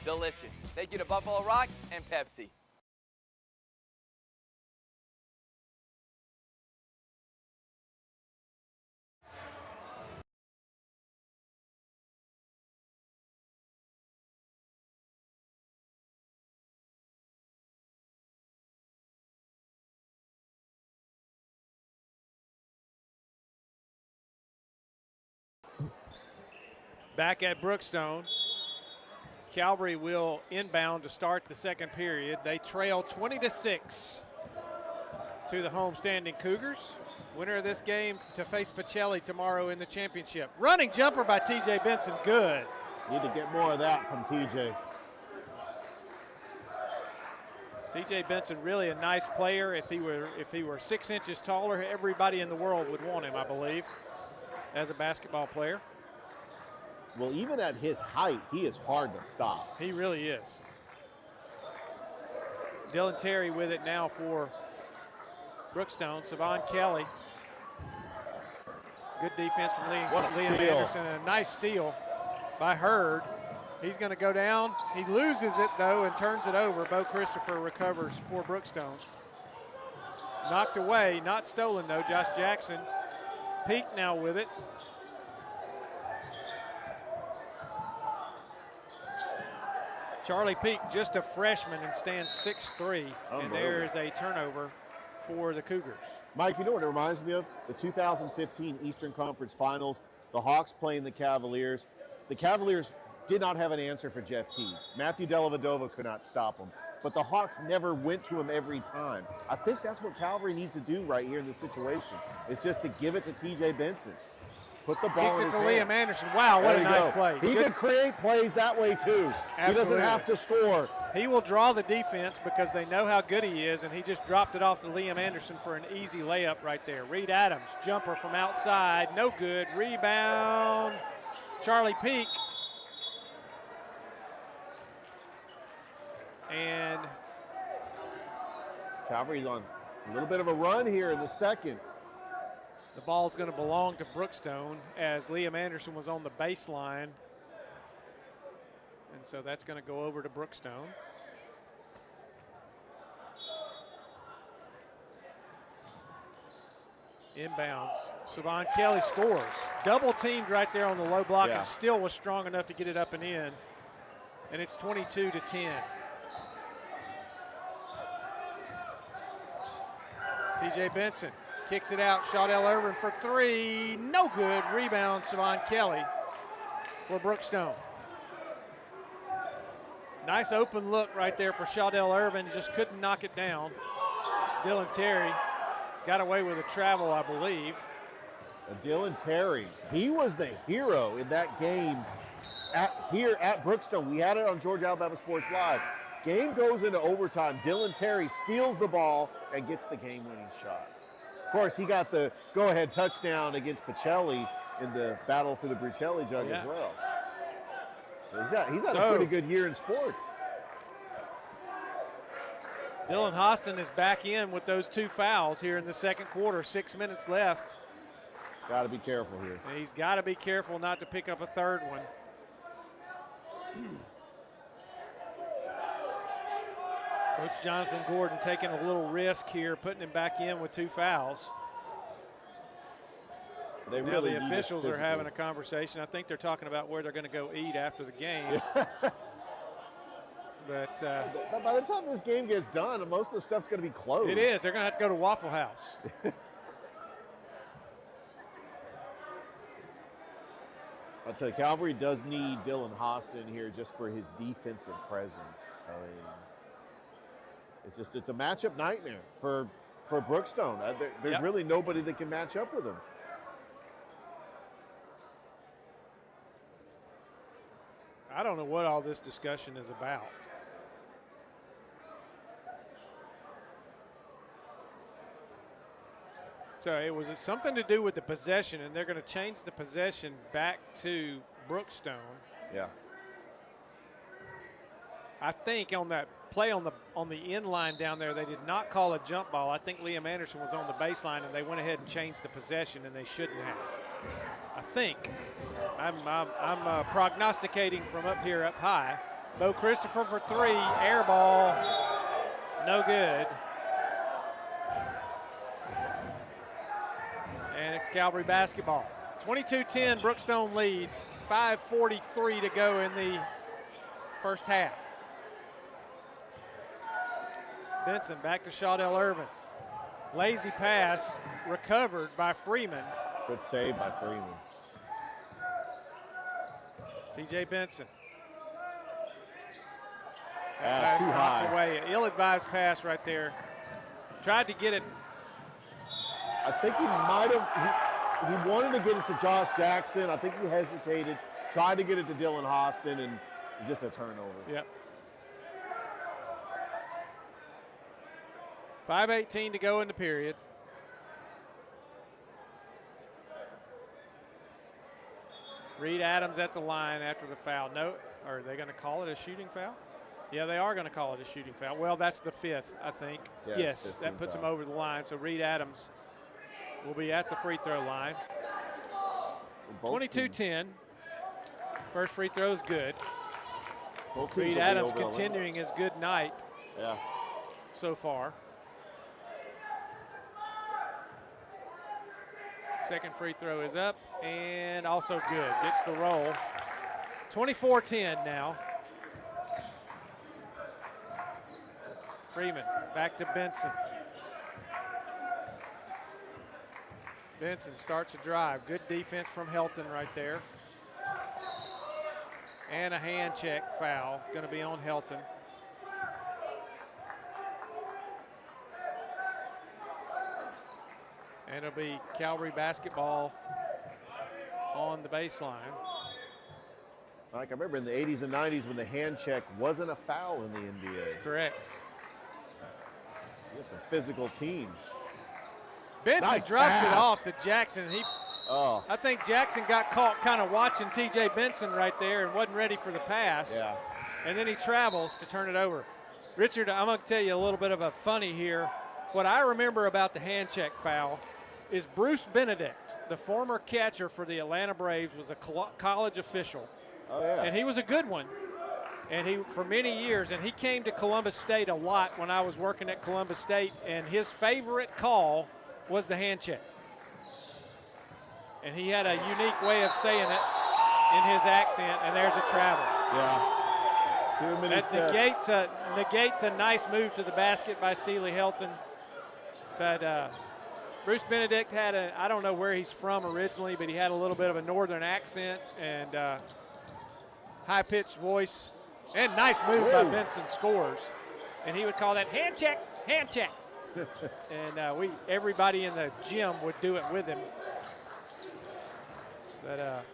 Delicious. Thank you to Buffalo Rock and Pepsi. Back at Brookstone, Calvary will inbound to start the second period. They trail 20-6. to the homestanding Cougars. Winner of this game to face Pachelli tomorrow in the championship. Running jumper by TJ Benson, good. Need to get more of that from TJ. TJ Benson, really a nice player. If he were 6 inches taller, everybody in the world would want him, I believe, as a basketball player. Well, even at his height, he is hard to stop. He really is. Dylan Terry with it now for Brookstone. Savon Kelly. Good defense from Liam Anderson, and a nice steal by Hurd. He's going to go down. He loses it, though, and turns it over. Bo Christopher recovers for Brookstone. Knocked away, not stolen, though. Josh Jackson. Peak now with it. Charlie Peak, just a freshman, and stands 6'3", and there is a turnover for the Cougars. Mike, you know what it reminds me of? The 2015 Eastern Conference Finals, the Hawks playing the Cavaliers. The Cavaliers did not have an answer for Jeff Teague. Matthew Dellavedova could not stop him, but the Hawks never went to him every time. I think that's what Calvary needs to do right here in this situation, is just to give it to TJ Benson. Put the ball in his hands. Kicks it to Liam Anderson. Wow, what a nice play. He can create plays that way too. Absolutely. He doesn't have to score. He will draw the defense because they know how good he is, and he just dropped it off to Liam Anderson for an easy layup right there. Reed Adams, jumper from outside, no good. Rebound, Charlie Peak. And Calvary's on a little bit of a run here in the second. The ball's going to belong to Brookstone as Liam Anderson was on the baseline. And so that's going to go over to Brookstone. Inbounds. Savon Kelly scores. Double teamed right there on the low block, and still was strong enough to get it up and in. And it's 22-10. TJ Benson kicks it out. Shaudell Irvin for three. No good. Rebound, Savon Kelly for Brookstone. Nice open look right there for Shaudell Irvin. He just couldn't knock it down. Dylan Terry got away with a travel, I believe. Dylan Terry, he was the hero in that game here at Brookstone. We had it on Georgia Alabama Sports Live. Game goes into overtime. Dylan Terry steals the ball and gets the game-winning shot. Of course, he got the go-ahead touchdown against Pachelli in the battle for the Pachelli jug as well. He's had a pretty good year in sports. Dylan Hostin is back in with those two fouls here in the second quarter. 6 minutes left. Got to be careful here. And he's got to be careful not to pick up a third one. Coach Jonathan Gordon taking a little risk here, putting him back in with two fouls. They now really the officials are having a conversation. I think they're talking about where they're going to go eat after the game. But by the time this game gets done, most of the stuff's going to be closed. It is. They're going to have to go to Waffle House. I'll tell you, Calvary does need Dylan Hostin here just for his defensive presence. I mean, it's a matchup nightmare for Brookstone. There's really nobody that can match up with him. I don't know what all this discussion is about. So it was something to do with the possession, and they're going to change the possession back to Brookstone. Yeah. I think on that play on the end line down there, they did not call a jump ball. I think Liam Anderson was on the baseline, and they went ahead and changed the possession, and they shouldn't have. I think. I'm prognosticating from up here, up high. Bo Christopher for three, air ball, no good. And it's Calvary basketball. 22-10, Brookstone leads. 5:43 to go in the first half. Benson back to Shaudell Irvin. Lazy pass recovered by Freeman. Good save by Freeman. TJ Benson. Too high. Away. Ill-advised pass right there. Tried to get it I think he might have, he wanted to get it to Josh Jackson. I think he hesitated, tried to get it to Dylan Hostin, and just a turnover. Yep. 5:18 to go in the period. Reed Adams at the line after the foul. No, are they going to call it a shooting foul? Yeah, they are going to call it a shooting foul. Well, that's the 5th, I think. Yeah, yes, that puts him over the line. So Reed Adams will be at the free throw line. 22-10. First free throw is good. Reed Adams continuing his good night so far. Second free throw is up and also good. Gets the roll. 24-10 now. Freeman back to Benson. Benson starts a drive. Good defense from Helton right there. And a hand check foul. It's going to be on Helton. And it'll be Calvary basketball on the baseline. Like I remember in the 80s and 90s when the hand check wasn't a foul in the NBA. Correct. You have some physical teams. Benson drops it off to Jackson. I think Jackson got caught kind of watching T.J. Benson right there and wasn't ready for the pass. Yeah. And then he travels to turn it over. Richard, I'm going to tell you a little bit of a funny here. What I remember about the hand check foul is Bruce Benedict, the former catcher for the Atlanta Braves, was a college official. Oh, yeah. And he was a good one. And he, for many years, and he came to Columbus State a lot when I was working at Columbus State, and his favorite call was the hand check. And he had a unique way of saying it in his accent, and there's a travel. Yeah. Too many steps. Negates a nice move to the basket by Steely Helton. But Bruce Benedict had I don't know where he's from originally, but he had a little bit of a northern accent and high-pitched voice. And nice move by Benson, scores. And he would call that hand check, hand check. And everybody in the gym would do it with him. But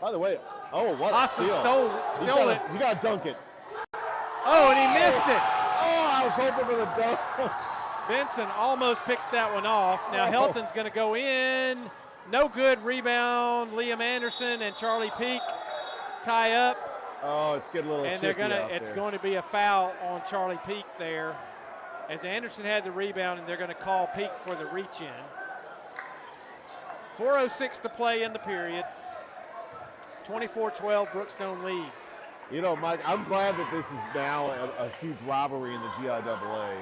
by the way, what Austin a steal. stole it. You got to dunk it. Oh, and he missed it. Oh, I was hoping for the dunk. Benson almost picks that one off. Now Helton's going to go in. No good. Rebound. Liam Anderson and Charlie Peak tie up. Oh, it's getting a little and chippy it's going to be a foul on Charlie Peak there, as Anderson had the rebound, and they're going to call Peak for the reach-in. 4:06 to play in the period. 24-12, Brookstone leads. You know, Mike, I'm glad that this is now a huge rivalry in the GIAA.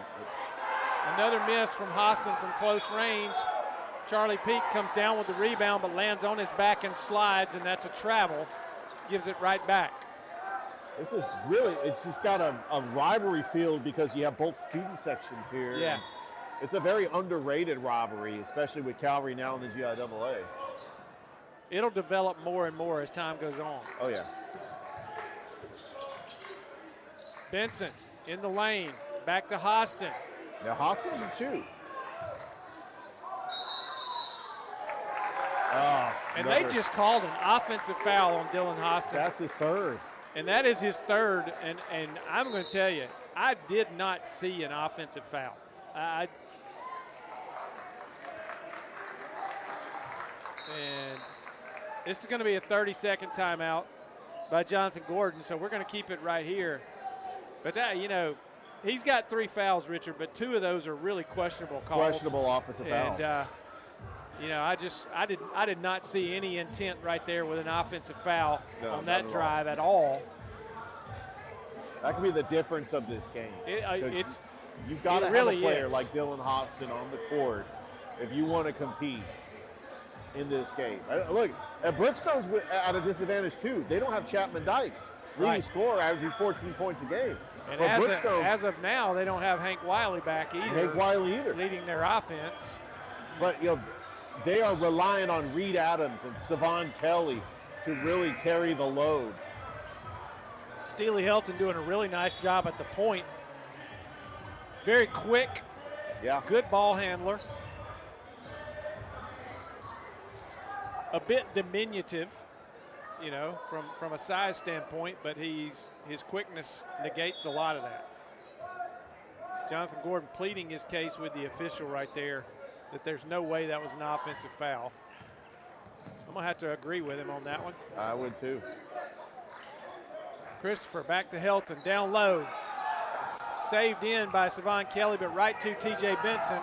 Another miss from Hostin from close range. Charlie Peak comes down with the rebound but lands on his back and slides, and that's a travel. Gives it right back. This is really, it's just got a rivalry feel because you have both student sections here. Yeah. It's a very underrated rivalry, especially with Calvary now in the GIAA. It'll develop more and more as time goes on. Oh, yeah. Benson in the lane, back to Hostin. Now Hostin can shoot. And they just called an offensive foul on Dylan Hostin. That's his third. And that is his third. And I'm going to tell you, I did not see an offensive foul. And this is going to be a 30-second timeout by Jonathan Gordon, so we're going to keep it right here. But that, he's got 3 fouls, Richard, but 2 of those are really questionable calls. Questionable offensive fouls. And I did not see any intent right there with an offensive foul on that drive at all. That could be the difference of this game. You've got to really have a player like Dylan Hostin on the court if you want to compete in this game. Look, Brookstone's at a disadvantage too. They don't have Chapman Dykes, leading scorer, averaging 14 points a game. And as of now, they don't have Hank Wiley back either. Leading their offense. But they are relying on Reed Adams and Savon Kelly to really carry the load. Steely Helton doing a really nice job at the point. Very quick. Yeah. Good ball handler. a bit diminutive, you know, from a size standpoint, but his quickness negates a lot of that. Jonathan Gordon pleading his case with the official right there that there's no way that was an offensive foul. I'm going to have to agree with him on that one. I would too. Christopher back to Helton, down low. Saved in by Savon Kelly, but right to TJ Benson.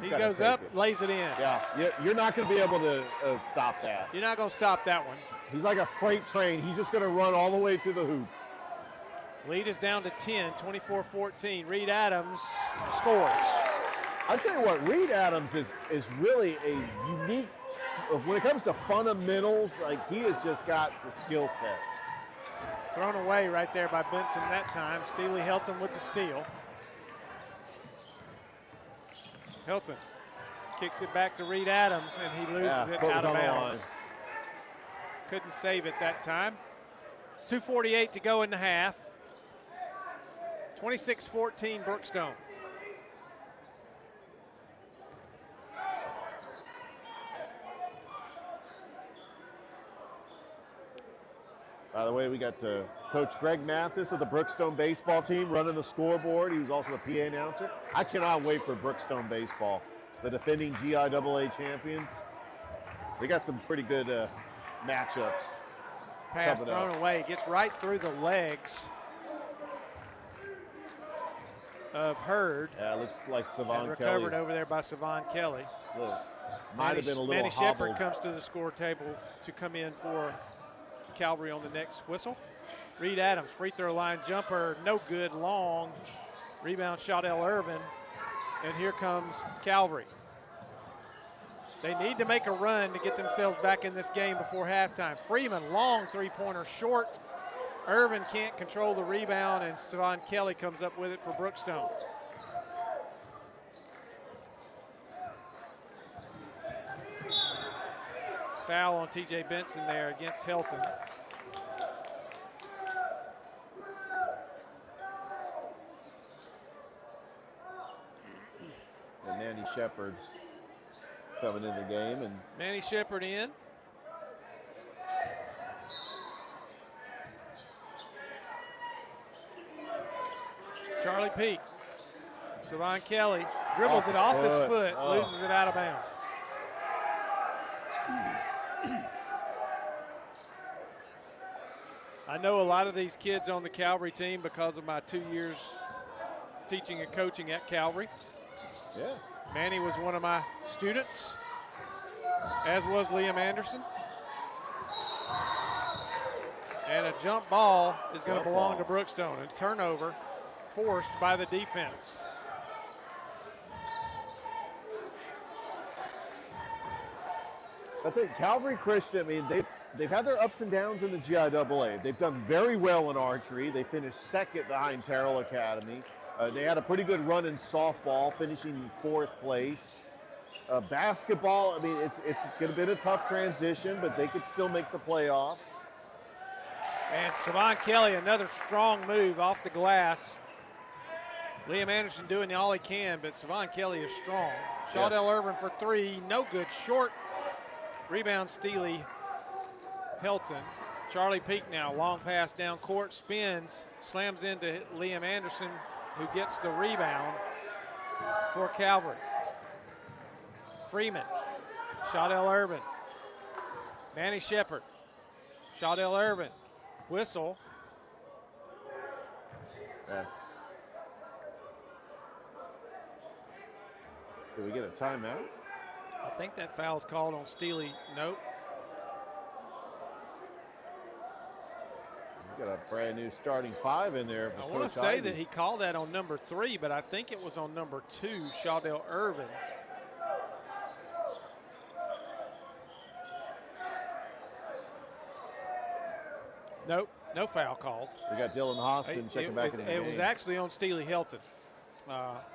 He goes up, lays it in. Yeah, you're not going to be able to stop that. You're not going to stop that one. He's like a freight train. He's just going to run all the way to the hoop. Lead is down to 10, 24-14. Reed Adams scores. I'll tell you what, Reed Adams is really a unique, when it comes to fundamentals, like he has just got the skill set. Thrown away right there by Benson that time. Steely Helton with the steal. Helton kicks it back to Reed Adams, and he loses it out of bounds. Couldn't save it that time. 2:48 to go in the half. 26-14 Brookstone. By the way, we got Coach Greg Mathis of the Brookstone baseball team running the scoreboard. He was also the PA announcer. I cannot wait for Brookstone baseball. The defending GIAA champions. They got some pretty good matchups. Pass thrown away. Gets right through the legs of Hurd. Yeah, it looks like Savon and Kelly. Recovered over there by Savon Kelly. Look, might have been a little Manny hobbled. Shepard comes to the score table to come in for Calvary on the next whistle. Reed Adams, free throw line jumper, no good, long. Rebound, Shaudell Irvin. And here comes Calvary. They need to make a run to get themselves back in this game before halftime. Freeman, long three-pointer, short. Irvin can't control the rebound, and Savon Kelly comes up with it for Brookstone. Foul on TJ Benson there against Helton. And Manny Shepard coming in the game. And Manny Shepard in. Charlie Peak. Savon Kelly dribbles it off his foot, loses it out of bounds. I know a lot of these kids on the Calvary team because of my 2 years teaching and coaching at Calvary. Yeah. Manny was one of my students, as was Liam Anderson. And a jump ball is going to belong to Brookstone. A turnover forced by the defense. I'd say Calvary Christian, I mean, they've had their ups and downs in the GIAA. They've done very well in archery. They finished second behind Terrell Academy. They had a pretty good run in softball, finishing in 4th place. Basketball, I mean, it's going to be a tough transition, but they could still make the playoffs. And Savon Kelly, another strong move off the glass. Liam Anderson doing all he can, but Savon Kelly is strong. Shaudell Irvin for 3, no good, short. Rebound, Steely Helton. Charlie Peak now, long pass down court, spins, slams into Liam Anderson, who gets the rebound for Calvary. Freeman, Shaudell Irvin, Manny Shepard, Shaudell Irvin, whistle. Yes. Did we get a timeout? I think that foul's called on Steely. Nope. We got a brand new starting 5 in there. I want to say that he called that on number 3, but I think it was on number 2, Shaudell Irvin. Nope, no foul called. We got Dylan Austin checking back in the game. It was actually on Steely Helton.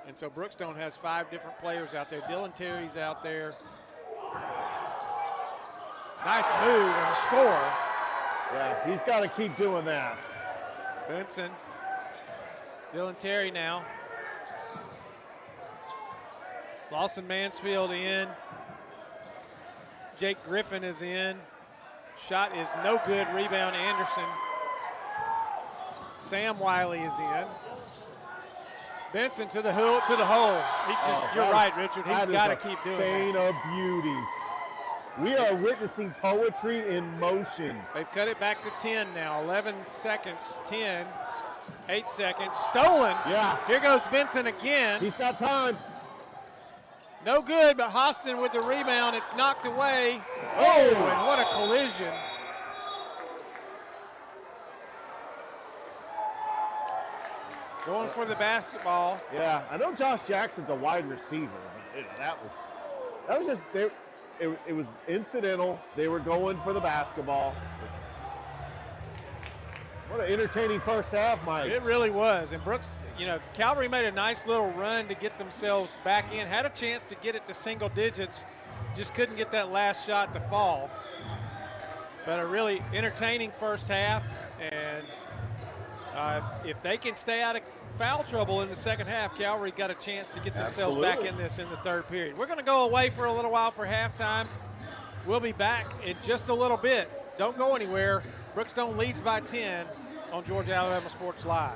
And so Brookstone has 5 different players out there. Dylan Terry's out there. Nice move and score. Yeah, he's got to keep doing that. Benson. Dylan Terry now. Lawson Mansfield in. Jake Griffin is in. Shot is no good. Rebound, Anderson. Sam Wiley is in. Benson to the hole. You're right, Richard. He's got to keep doing Vein that. of beauty. We are witnessing poetry in motion. They've cut it back to 10 now. 11 seconds. 10. 8 seconds. Stolen. Yeah. Here goes Benson again. He's got time. No good, but Hostin with the rebound. It's knocked away. Oh, and what a collision. Going for the basketball. Yeah, I know Josh Jackson's a wide receiver, but that was just it was incidental. They were going for the basketball. What an entertaining first half, Mike. It really was. And Brooks, Calvary made a nice little run to get themselves back in. Had a chance to get it to single digits. Just couldn't get that last shot to fall. But a really entertaining first half. And if they can stay out of foul trouble in the second half, Calvary got a chance to get themselves back in this in the third period. We're going to go away for a little while for halftime. We'll be back in just a little bit. Don't go anywhere. Brookstone leads by 10 on Georgia Alabama Sports Live.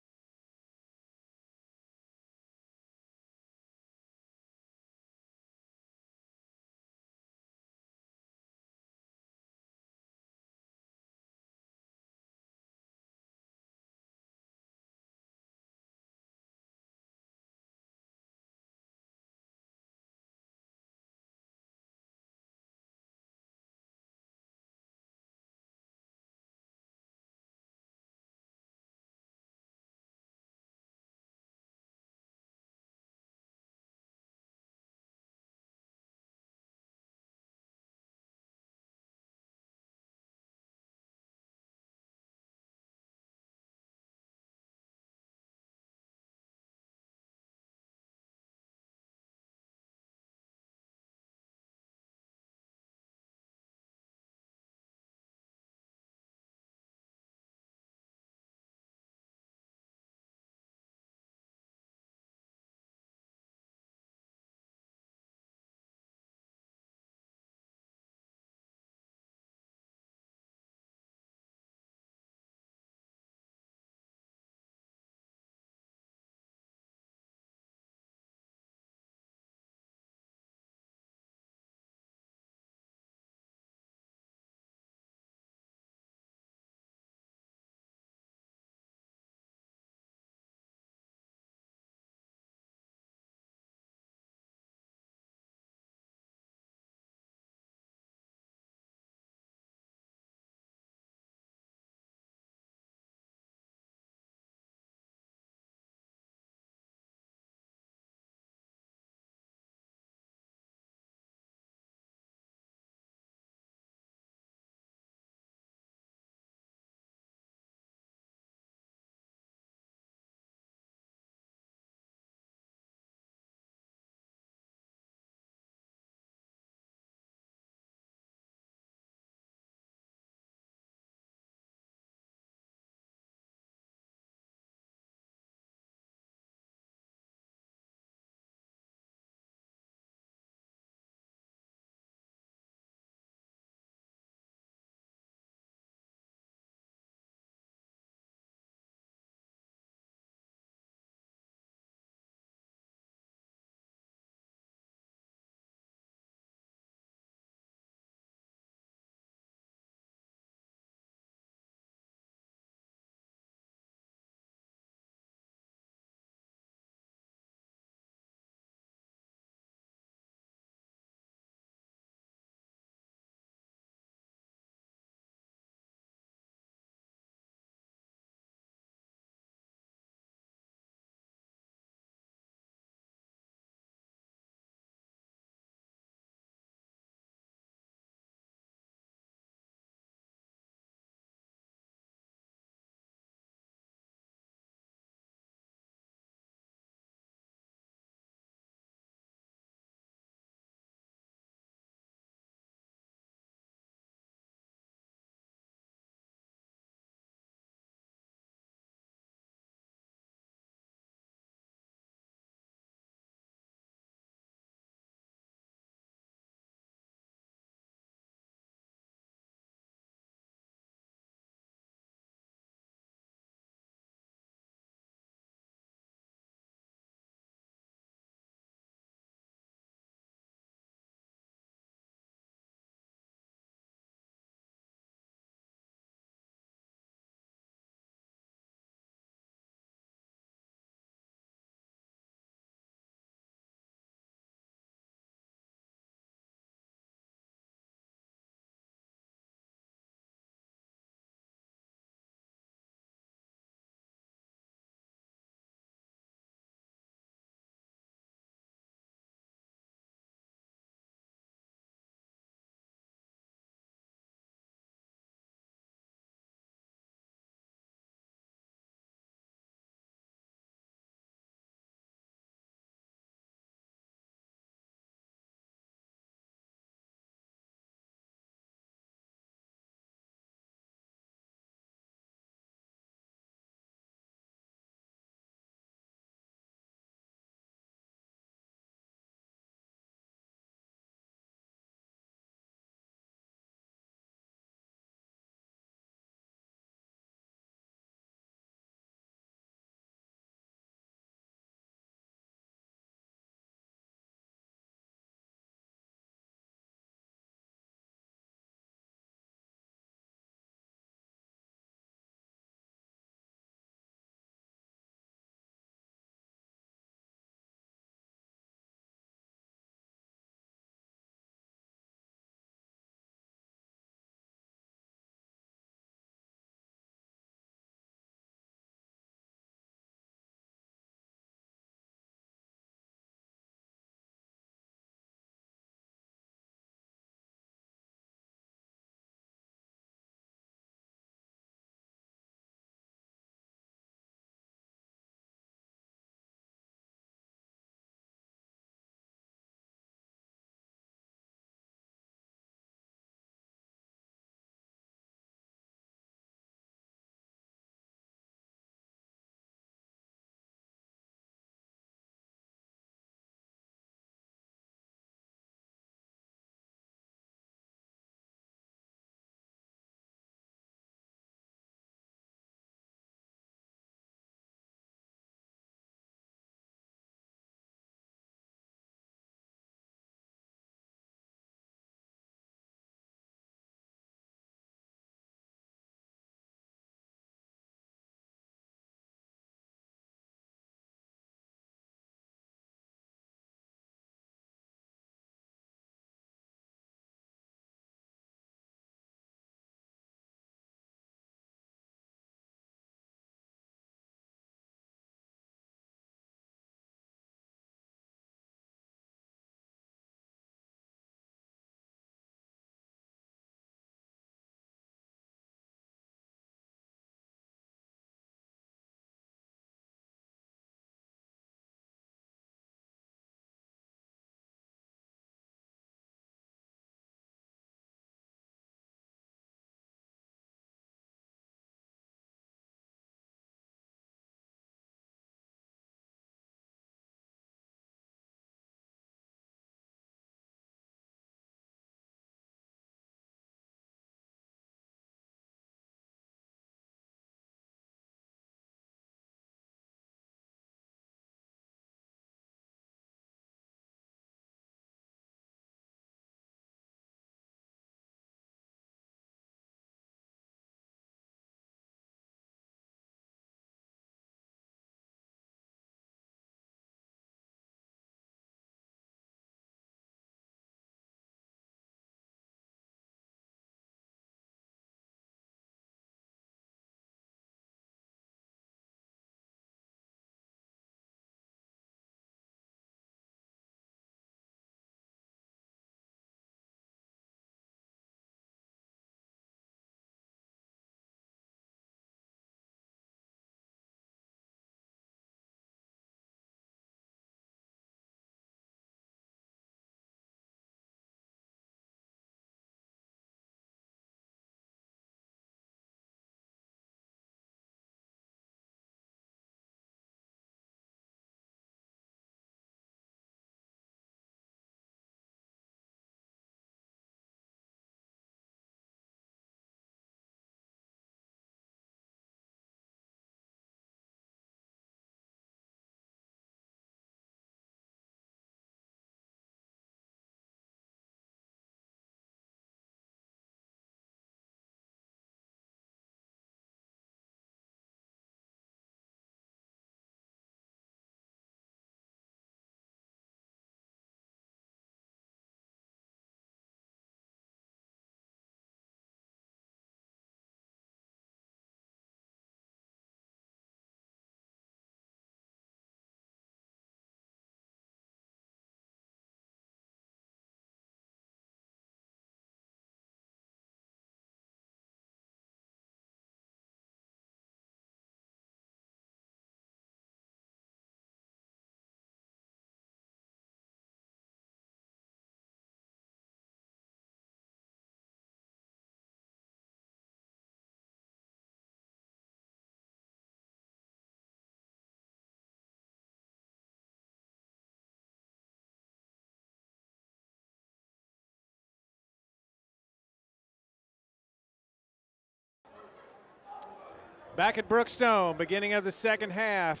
Back at Brookstone, beginning of the second half.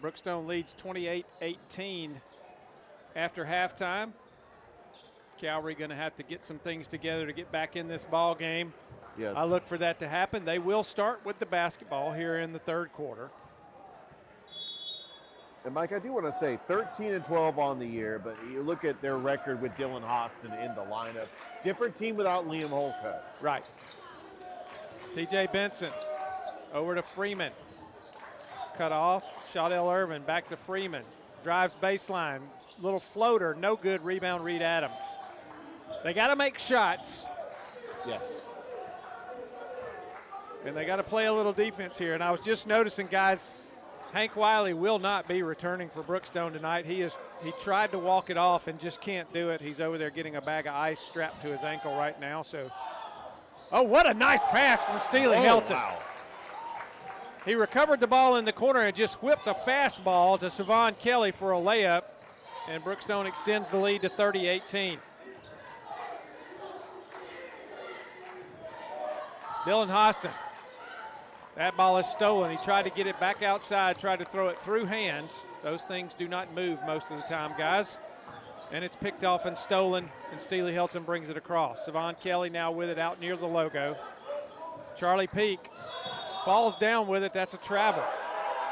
Brookstone leads 28-18 after halftime. Calvary going to have to get some things together to get back in this ball game. Yes. I look for that to happen. They will start with the basketball here in the third quarter. And Mike, I do want to say 13-12 on the year, but you look at their record with Dylan Austin in the lineup. Different team without Liam Holcutt. Right. TJ Benson over to Freeman. Cut off. Shaudell Irvin back to Freeman. Drives baseline. Little floater. No good. Rebound, Reed Adams. They got to make shots. Yes. And they got to play a little defense here. And I was just noticing, guys, Hank Wiley will not be returning for Brookstone tonight. He tried to walk it off and just can't do it. He's over there getting a bag of ice strapped to his ankle right now. So, oh, what a nice pass from Steely Helton. Wow. He recovered the ball in the corner and just whipped a fastball to Savon Kelly for a layup. And Brookstone extends the lead to 30-18. Dylan Hostin. That ball is stolen. He tried to get it back outside, tried to throw it through hands. Those things do not move most of the time, guys. And it's picked off and stolen, and Steely Helton brings it across. Savon Kelly now with it out near the logo. Charlie Peak falls down with it. That's a travel.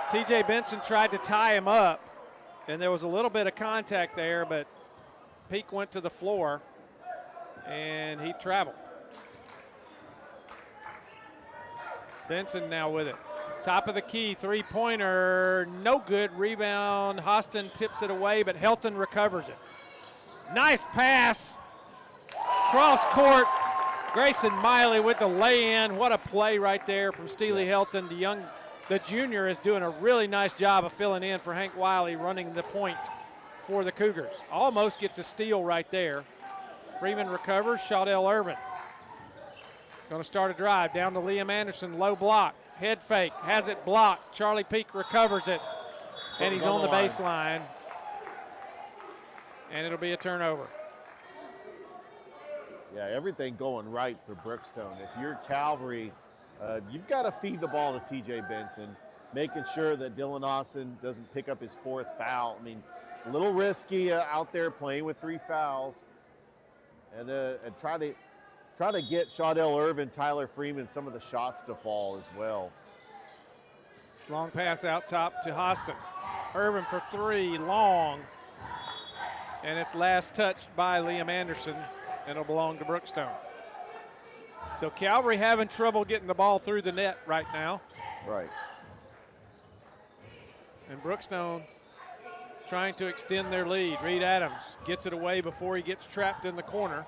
TJ Benson tried to tie him up, and there was a little bit of contact there, but Peak went to the floor, and he traveled. Benson now with it. Top of the key, three-pointer, no good. Rebound, Hostin tips it away, but Helton recovers it. Nice pass. Cross court. Grayson Miley with the lay-in. What a play right there from Steely Helton. The junior is doing a really nice job of filling in for Hank Wiley, running the point for the Cougars. Almost gets a steal right there. Freeman recovers. Shaudell Irvin going to start a drive down to Liam Anderson. Low block. Head fake. Has it blocked. Charlie Peak recovers it. And he's on the baseline. And it'll be a turnover. Yeah, everything going right for Brookstone. If you're Calvary, you've got to feed the ball to TJ Benson, making sure that Dylan Austin doesn't pick up his fourth foul. I mean, a little risky out there playing with 3 fouls. And try to get Shaudell Irvin, Tyler Freeman, some of the shots to fall as well. Long pass out top to Hostin. Irvin for 3, long. And it's last touched by Liam Anderson, and it'll belong to Brookstone. So Calvary having trouble getting the ball through the net right now. Right. And Brookstone trying to extend their lead. Reed Adams gets it away before he gets trapped in the corner.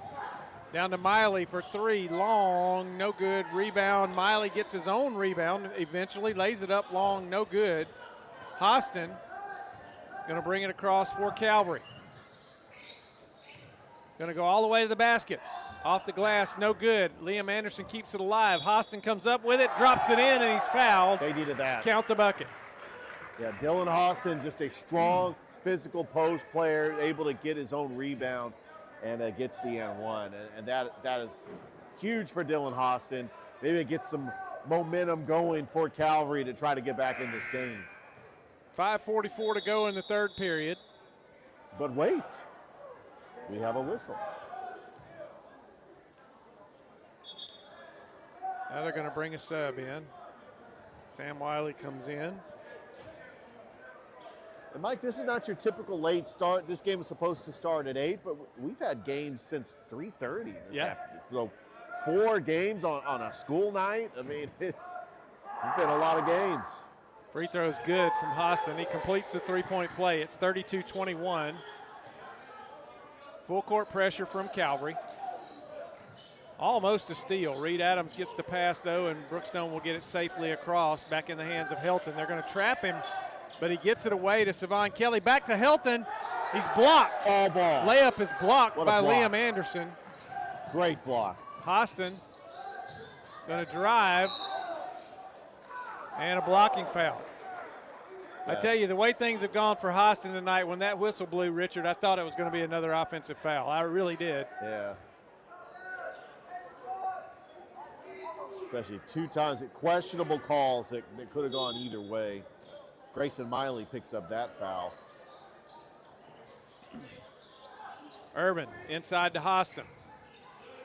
Down to Miley for 3, long, no good. Rebound, Miley gets his own rebound, eventually lays it up long, no good. Hostin gonna bring it across for Calvary. Gonna go all the way to the basket. Off the glass, no good. Liam Anderson keeps it alive. Hostin comes up with it, drops it in, and he's fouled. They needed that. Count the bucket. Yeah, Dylan Hostin, just a strong physical post player, able to get his own rebound, and gets the N1. And that is huge for Dylan Hostin. Maybe it gets some momentum going for Calvary to try to get back in this game. 5:44 to go in the third period. But wait, we have a whistle. Now they're going to bring a sub in. Sam Wiley comes in. And Mike, this is not your typical late start. This game was supposed to start at 8, but we've had games since 3:30 this afternoon. So 4 games on a school night. I mean, it's been a lot of games. Free throw's good from Hostin. He completes the three-point play. It's 32-21. Full court pressure from Calvary. Almost a steal. Reed Adams gets the pass, though, and Brookstone will get it safely across, back in the hands of Helton. They're going to trap him, but he gets it away to Savon Kelly. Back to Helton. He's blocked. All ball. Layup is blocked by block. Liam Anderson. Great block. Hostin going to drive, and a blocking foul. I tell you, the way things have gone for Hostin tonight, when that whistle blew, Richard, I thought it was going to be another offensive foul. I really did. Yeah. especially 2 times. Questionable calls that could have gone either way. Grayson Miley picks up that foul. Irvin inside to Hostin.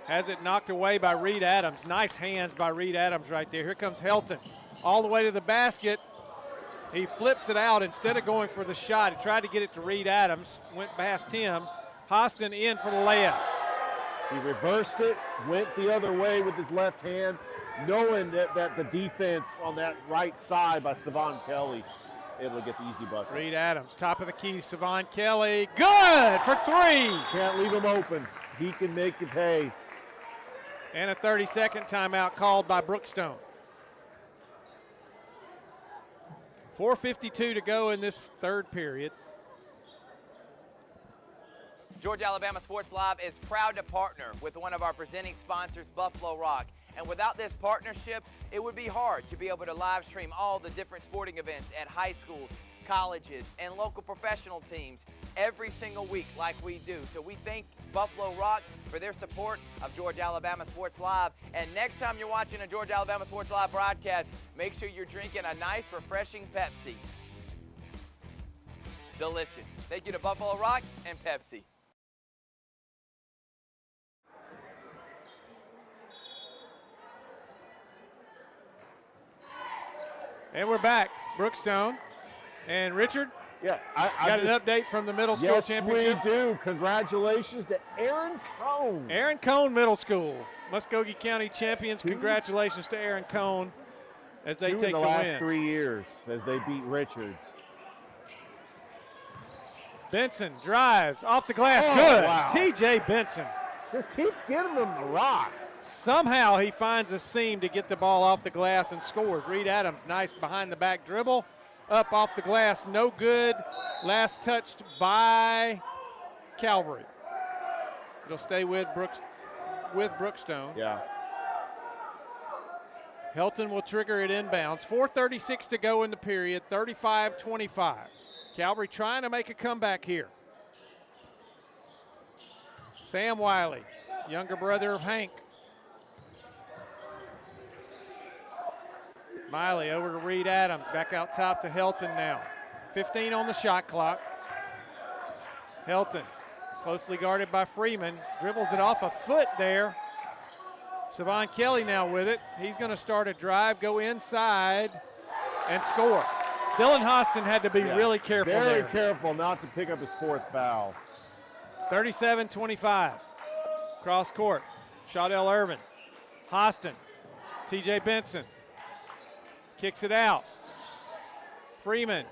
Has it knocked away by Reed Adams. Nice hands by Reed Adams right there. Here comes Helton all the way to the basket. He flips it out instead of going for the shot. He tried to get it to Reed Adams, went past him. Hostin in for the layup. He reversed it, went the other way with his left hand, knowing that the defense on that right side by Savon Kelly able to get the easy bucket. Reed Adams, top of the key, Savon Kelly, good for 3. Can't leave him open. He can make it pay. And a 30-second timeout called by Brookstone. 4:52 to go in this third period. Georgia Alabama Sports Live is proud to partner with one of our presenting sponsors, Buffalo Rock. And without this partnership, it would be hard to be able to live stream all the different sporting events at high schools, colleges, and local professional teams every single week like we do. So we thank Buffalo Rock for their support of Georgia Alabama Sports Live. And next time you're watching a Georgia Alabama Sports Live broadcast, make sure you're drinking a nice, refreshing Pepsi. Delicious. Thank you to Buffalo Rock and Pepsi. And we're back. Brookstone and Richard. Yeah, I got an update from the middle school championship. Yes, we do. Congratulations to Aaron Cone. Aaron Cone Middle School, Muskogee County champions. Congratulations to Aaron Cone as they take the win. In the last 3 years as they beat Richards. Benson drives off the glass. Oh, good. wow. T.J. Benson. Just keep getting them the rock. Somehow he finds a seam to get the ball off the glass and scores. Reed Adams, nice behind the back dribble. Up off the glass, no good. Last touched by Calvary. It'll stay with Brookstone. Yeah. Helton will trigger it inbounds. 4:36 to go in the period, 35-25. Calvary trying to make a comeback here. Sam Wiley, younger brother of Hank. Miley over to Reed Adams, back out top to Helton now. 15 on the shot clock. Helton, closely guarded by Freeman, dribbles it off a foot there. Savon Kelly now with it. He's going to start a drive, go inside, and score. Dylan Hostin had to be really careful Very there. careful not to pick up his 4th foul. 37-25. Cross court. Shadell Irvin. Hostin. T.J. Benson. Kicks it out. Freeman.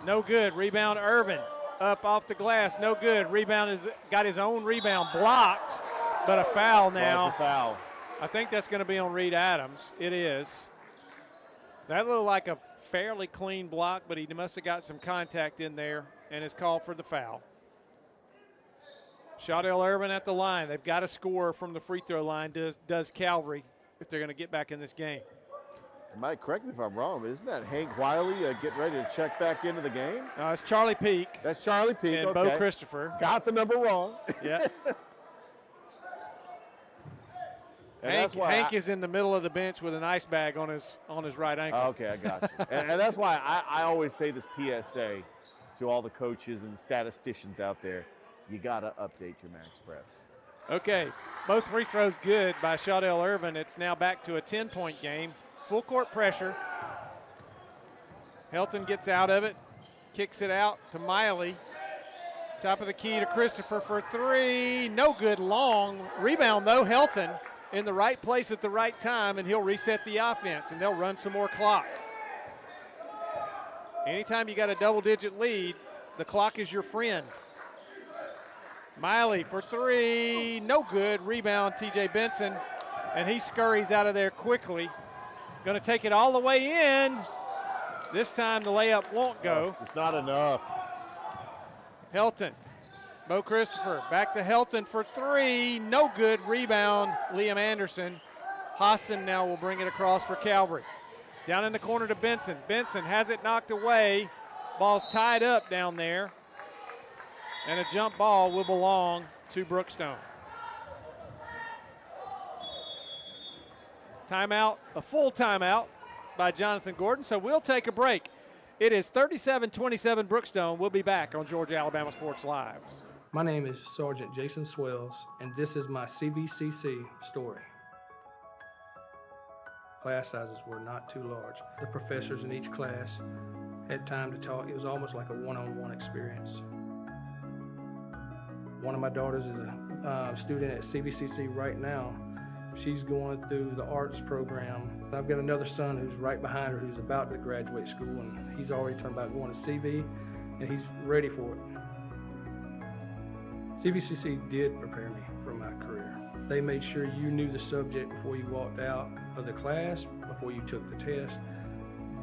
No good. Rebound Irvin. Up off the glass. No good. Rebound is got his own rebound blocked, but a foul now. That's a foul. I think that's going to be on Reed Adams. It is. That looked like a fairly clean block, but he must have got some contact in there and is called for the foul. Shadell Irvin at the line. They've got to score from the free throw line, does Calvary, if they're going to get back in this game. Mike, correct me if I'm wrong, but isn't that Hank Wiley getting ready to check back into the game? It's Charlie Peak. That's Charlie Peak, and Bo Christopher. Got the number wrong. Yeah. Hank is in the middle of the bench with an ice bag on his right ankle. Okay, I got you. and that's why I always say this PSA to all the coaches and statisticians out there. You got to update your max preps. Okay, both free throws good by Shadell Irvin. It's now back to a 10-point game. Full court pressure. Helton gets out of it, kicks it out to Miley. Top of the key to Christopher for 3. No good, long. Rebound, though, Helton in the right place at the right time, and he'll reset the offense, and they'll run some more clock. Anytime you got a double-digit lead, the clock is your friend. Miley for 3. No good. Rebound, T.J. Benson, and he scurries out of there quickly. Going to take it all the way in. This time the layup won't go. It's not enough. Helton. Bo Christopher back to Helton for 3. No good. Rebound, Liam Anderson. Hostin now will bring it across for Calvary. Down in the corner to Benson. Benson has it knocked away. Ball's tied up down there. And a jump ball will belong to Brookstone. Timeout, a full timeout by Jonathan Gordon, so we'll take a break. It is 37-27 Brookstone. We'll be back on Georgia Alabama Sports Live. My name is Sergeant Jason Swells, and this is my CVCC story. Class sizes were not too large. The professors in each class had time to talk. It was almost like a one-on-one experience. One of my daughters is a student at CVCC right now. She's going through the arts program. I've got another son who's right behind her who's about to graduate school, and he's already talking about going to CV, and he's ready for it. CVCC did prepare me for my career. They made sure you knew the subject before you walked out of the class, before you took the test.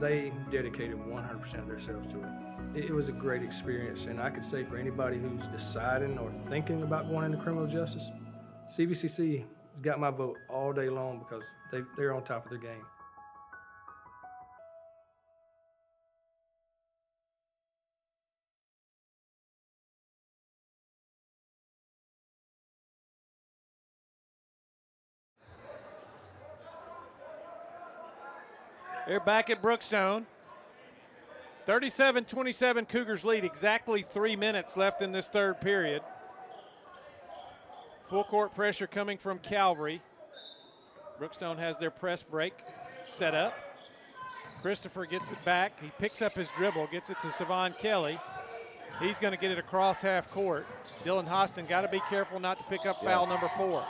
They dedicated 100% of themselves to it. It was a great experience, and I could say for anybody who's deciding or thinking about going into criminal justice, CVCC has got my vote all day long because they're on top of their game. They're back at Brookstone. 37-27 Cougars lead, exactly 3 minutes left in this third period. Full court pressure coming from Calvary. Brookstone has their press break set up. Christopher gets it back. He picks up his dribble, gets it to Savon Kelly. He's going to get it across half court. Dylan Hostin got to be careful not to pick up foul number 4.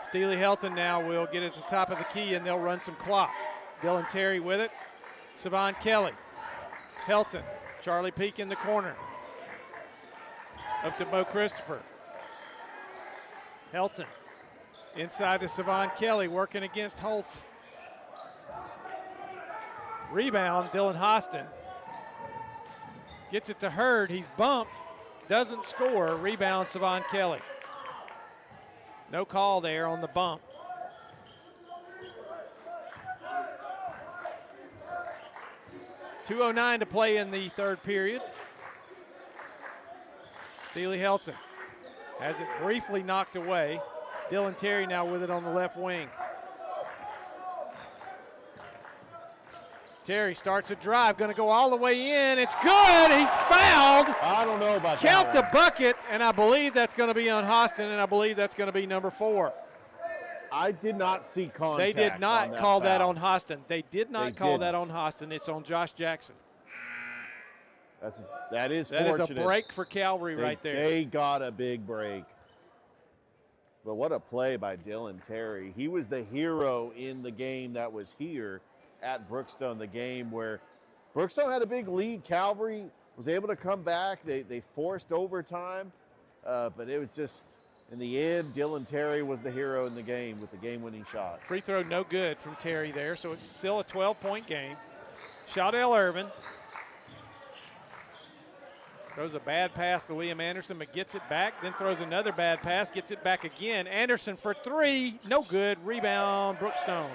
Steely Helton now will get at the top of the key, and they'll run some clock. Dylan Terry with it. Savon Kelly. Helton. Charlie Peak in the corner. Up to Bo Christopher. Helton. Inside to Savon Kelly, working against Holtz. Rebound, Dylan Hostin. Gets it to Hurd. He's bumped. Doesn't score. Rebound, Savon Kelly. No call there on the bump. .209 to play in the third period. Steely Helton has it briefly knocked away. Dylan Terry now with it on the left wing. Terry starts a drive, going to go all the way in. It's good. He's fouled. I don't know about that. Count the bucket, and I believe that's going to be on Hostin, and I believe that's going to be number 4. I did not see contact. They did not on call that foul. on Hostin. They did not call that on Hostin. It's on Josh Jackson. That is fortunate. fortunate. That is a break for Calvary right there. They got a big break. But what a play by Dylan Terry. He was the hero in the game that was here at Brookstone, the game where Brookstone had a big lead. Calvary was able to come back. They forced overtime, but it was just, in the end, Dylan Terry was the hero in the game with the game-winning shot. Free throw no good from Terry there, so it's still a 12-point game. Shaudell Irvin throws a bad pass to Liam Anderson, but gets it back, then throws another bad pass, gets it back again. Anderson for 3, no good. Rebound, Brookstone.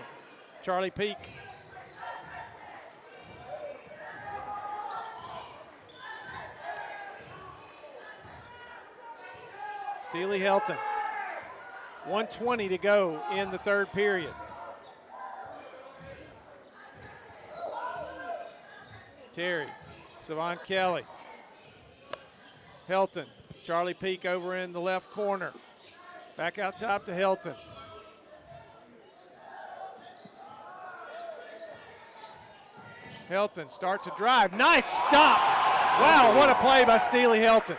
Charlie Peak. Steely Helton. 1:20 to go in the third period. Terry, Savon Kelly. Helton, Charlie Peak over in the left corner. Back out top to Helton. Helton starts a drive. Nice stop. Wow, what a play by Steely Helton.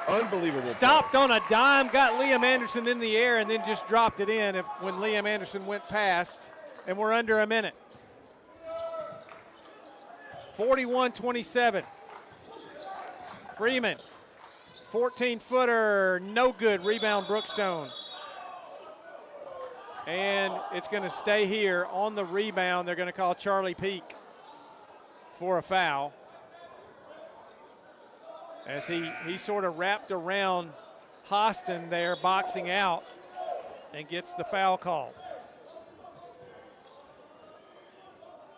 Unbelievable. Stopped on a dime, got Liam Anderson in the air, and then just dropped it in when Liam Anderson went past, and we're under a minute. 41-27. Freeman, 14-footer, no good. Rebound, Brookstone. And it's going to stay here on the rebound. They're going to call Charlie Peak for a foul, as he sort of wrapped around Hostin there, boxing out, and gets the foul called.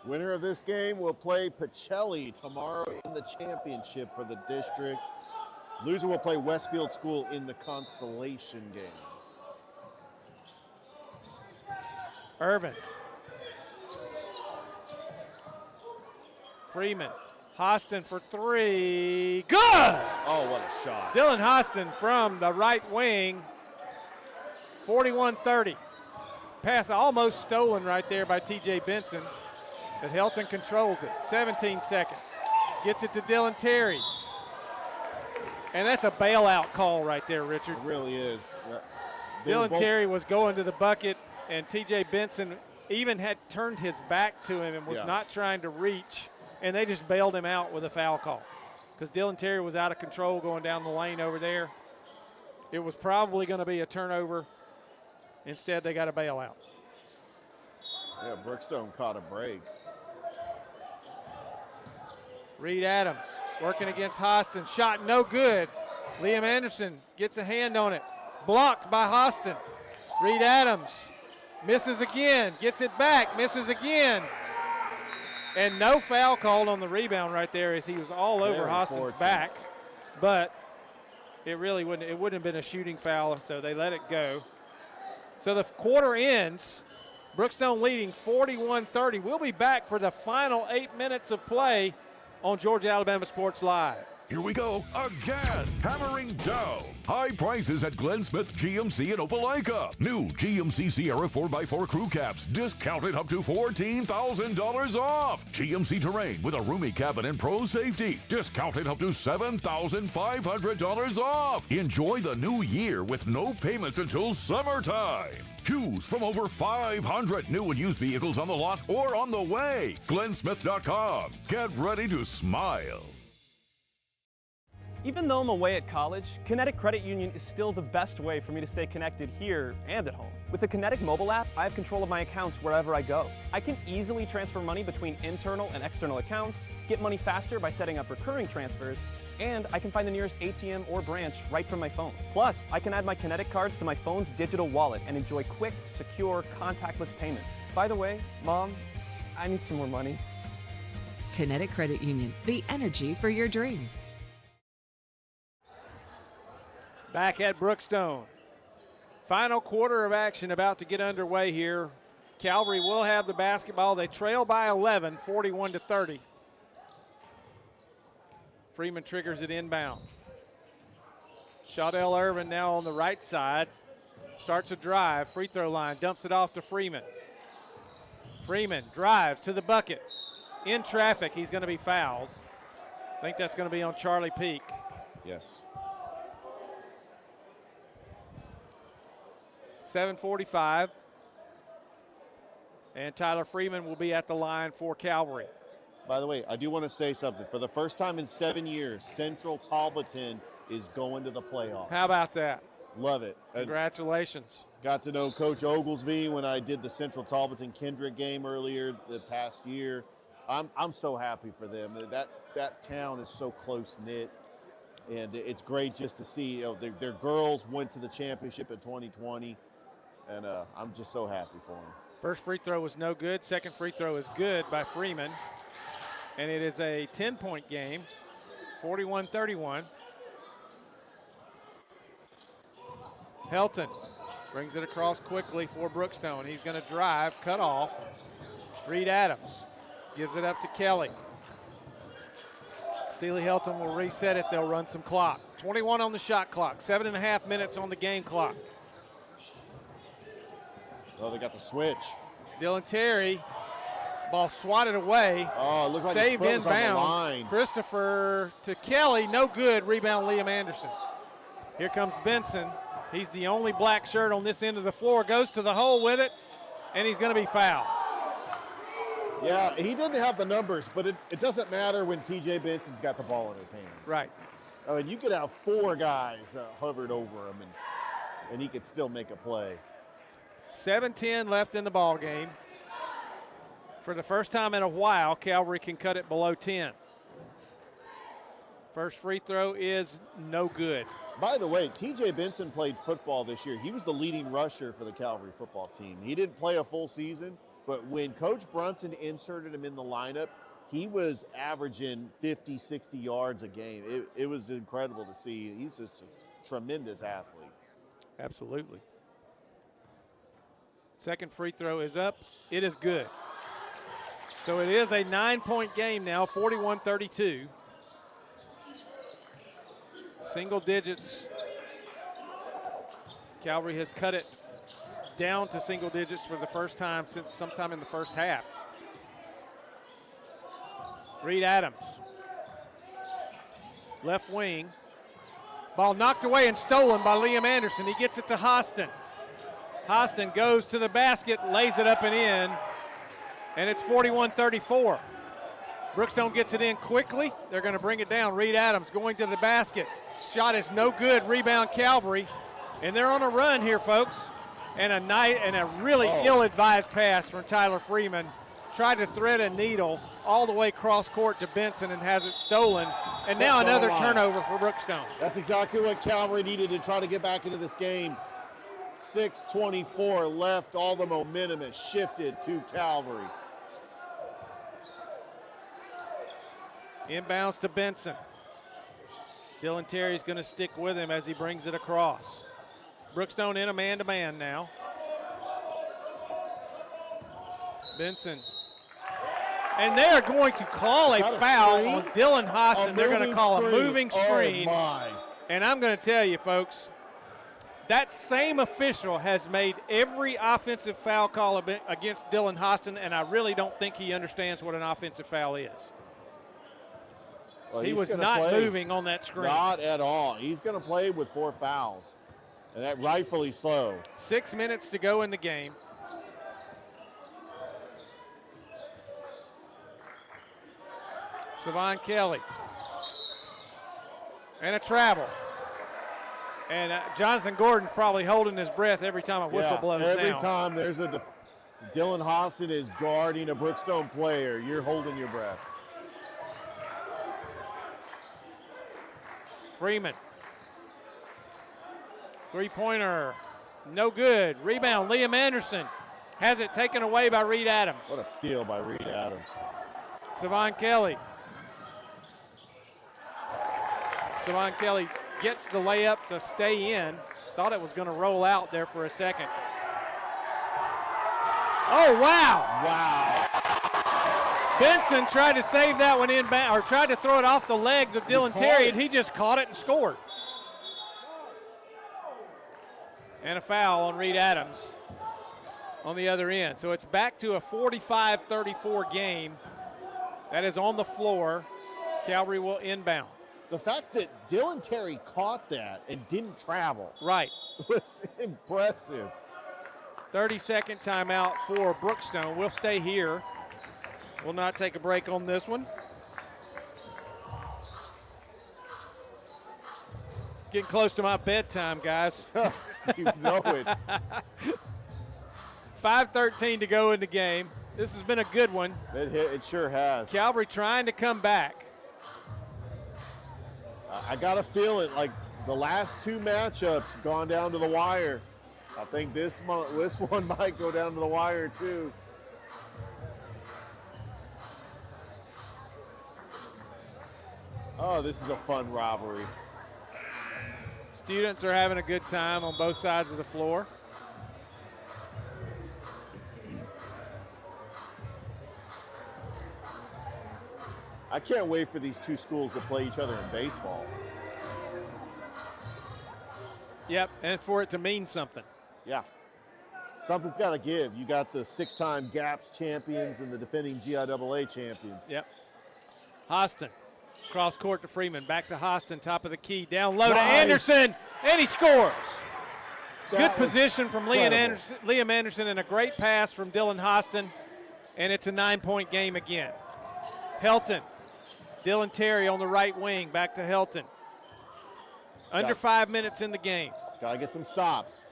Winner of this game will play Pachelli tomorrow in the championship for the district. Loser will play Westfield School in the consolation game. Irvin. Freeman. Hostin for three. Good! Oh, what a shot. Dylan Hostin from the right wing. 41-30. Pass almost stolen right there by T.J. Benson, but Helton controls it. 17 seconds. Gets it to Dylan Terry. And that's a bailout call right there, Richard. It really is. Dylan Terry was going to the bucket, and T.J. Benson even had turned his back to him and was not trying to reach, and they just bailed him out with a foul call because Dylan Terry was out of control going down the lane over there. It was probably going to be a turnover. Instead, they got a bailout. Yeah, Brookstone caught a break. Reed Adams working against Hostin. Shot no good. Liam Anderson gets a hand on it. Blocked by Hostin. Reed Adams misses again. Gets it back. Misses again. And no foul called on the rebound right there as he was all over Hostin's back. But it really wouldn't have been a shooting foul, so they let it go. So the quarter ends. Brookstone leading 41-30. We'll be back for the final 8 minutes of play on Georgia Alabama Sports Live. Here we go again. Hammering down. High prices at Glenn Smith GMC in Opelika. New GMC Sierra 4x4 crew cabs discounted up to $14,000 off. GMC Terrain with a roomy cabin and pro safety discounted up to $7,500 off. Enjoy the new year with no payments until summertime. Choose from over 500 new and used vehicles on the lot or on the way. GlennSmith.com. Get ready to smile. Even though I'm away at college, Kinetic Credit Union is still the best way for me to stay connected here and at home. With the Kinetic mobile app, I have control of my accounts wherever I go. I can easily transfer money between internal and external accounts, get money faster by setting up recurring transfers, and I can find the nearest ATM or branch right from my phone. Plus, I can add my Kinetic cards to my phone's digital wallet and enjoy quick, secure, contactless payments. By the way, Mom, I need some more money. Kinetic Credit Union, the energy for your dreams. Back at Brookstone. Final quarter of action about to get underway here. Calvary will have the basketball. They trail by 11, 41-30. Freeman triggers it inbounds. Shaudell Irvin now on the right side. Starts a drive, free throw line, dumps it off to Freeman. Freeman drives to the bucket. In traffic, he's going to be fouled. I think that's going to be on Charlie Peak. Yes. 7:45. And Tyler Freeman will be at the line for Calvary. By the way, I do want to say something. For the first time in 7 years, Central Talbotton is going to the playoffs. How about that? Love it. Congratulations. Got to know Coach Oglesby when I did the Central Talbotton Kendrick game earlier the past year. I'm so happy for them. That town is so close-knit, and it's great just to see their girls went to the championship in 2020, and I'm just so happy for them. First free throw was no good. Second free throw is good by Freeman. And it is a 10-point game, 41-31. Helton brings it across quickly for Brookstone. He's going to drive, cut off. Reed Adams gives it up to Kelly. Steely Helton will reset it. They'll run some clock. 21 on the shot clock, 7.5 minutes on the game clock. Oh, they got the switch. Dylan Terry, ball swatted away. Oh, it looked like saved his foot was on the inbounds. line. Christopher to Kelly, no good. Rebound Liam Anderson. Here comes Benson. He's the only black shirt on this end of the floor. Goes to the hole with it, and he's going to be fouled. Yeah, he didn't have the numbers, but it doesn't matter when T.J. Benson's got the ball in his hands. Right. I mean, you could have four guys hovered over him, and he could still make a play. 7:10 left in the ball game. For the first time in a while, Calvary can cut it below 10. First free throw is no good. By the way, T.J. Benson played football this year. He was the leading rusher for the Calvary football team. He didn't play a full season, but when Coach Brunson inserted him in the lineup, he was averaging 50, 60 yards a game. It was incredible to see. He's just a tremendous athlete. Absolutely. Second free throw is up. It is good. So it is a 9-point game now, 41-32. Single digits. Calvary has cut it down to single digits for the first time since sometime in the first half. Reed Adams. Left wing. Ball knocked away and stolen by Liam Anderson. He gets it to Hostin. Hostin goes to the basket, lays it up and in, and it's 41-34. Brookstone gets it in quickly. They're going to bring it down. Reed Adams going to the basket. Shot is no good. Rebound Calvary. And they're on a run here, folks. And a really ill-advised pass from Tyler Freeman. Tried to thread a needle all the way cross court to Benson and has it stolen. And now another turnover for Brookstone. That's exactly what Calvary needed to try to get back into this game. 6:24 left. All the momentum has shifted to Calvary. Inbounds to Benson. Dylan Terry's going to stick with him as he brings it across. Brookstone in a man-to-man now. Benson. And they are going to call a foul on Dylan Hostin. They're going to call a moving screen. Oh my. And I'm going to tell you, folks, that same official has made every offensive foul call against Dylan Hostin, and I really don't think he understands what an offensive foul is. Well, he was not moving on that screen. Not at all. He's going to play with 4 fouls, and that rightfully so. 6 minutes to go in the game. Savon Kelly. And a travel. And Jonathan Gordon's probably holding his breath every time a whistle blows every now. time there's a Dylan Hostin is guarding a Brookstone player, you're holding your breath. Freeman. Three-pointer. No good. Rebound, Liam Anderson. Has it taken away by Reed Adams. What a steal by Reed Adams. Savon Kelly. Savon Kelly gets the layup to stay in. Thought it was going to roll out there for a second. Oh, wow. Wow. Benson tried to save that one inbound, or tried to throw it off the legs of Dylan Terry, and he just caught it and scored. And a foul on Reed Adams on the other end. So it's back to a 45-34 game. That is on the floor. Calvary will inbound. The fact that Dylan Terry caught that and didn't travel Right. was impressive. 30-second timeout for Brookstone. We'll stay here. We'll not take a break on this one. Getting close to my bedtime, guys. You know it. 5:13 to go in the game. This has been a good one. It sure has. Calvary trying to come back. I got a feeling like the last 2 matchups gone down to the wire. I think this one might go down to the wire too. Oh, this is a fun rivalry. Students are having a good time on both sides of the floor. I can't wait for these two schools to play each other in baseball. Yep, and for it to mean something. Yeah. Something's got to give. You got the 6-time GAPS champions and the defending GIAA champions. Yep. Hostin, cross court to Freeman, back to Hostin, top of the key, down low to Anderson, and he scores. Good position from Liam Anderson and a great pass from Dylan Hostin, and it's a 9-point game again. Helton, Dylan Terry on the right wing, back to Helton. Under 5 minutes in the game. Got to get some stops.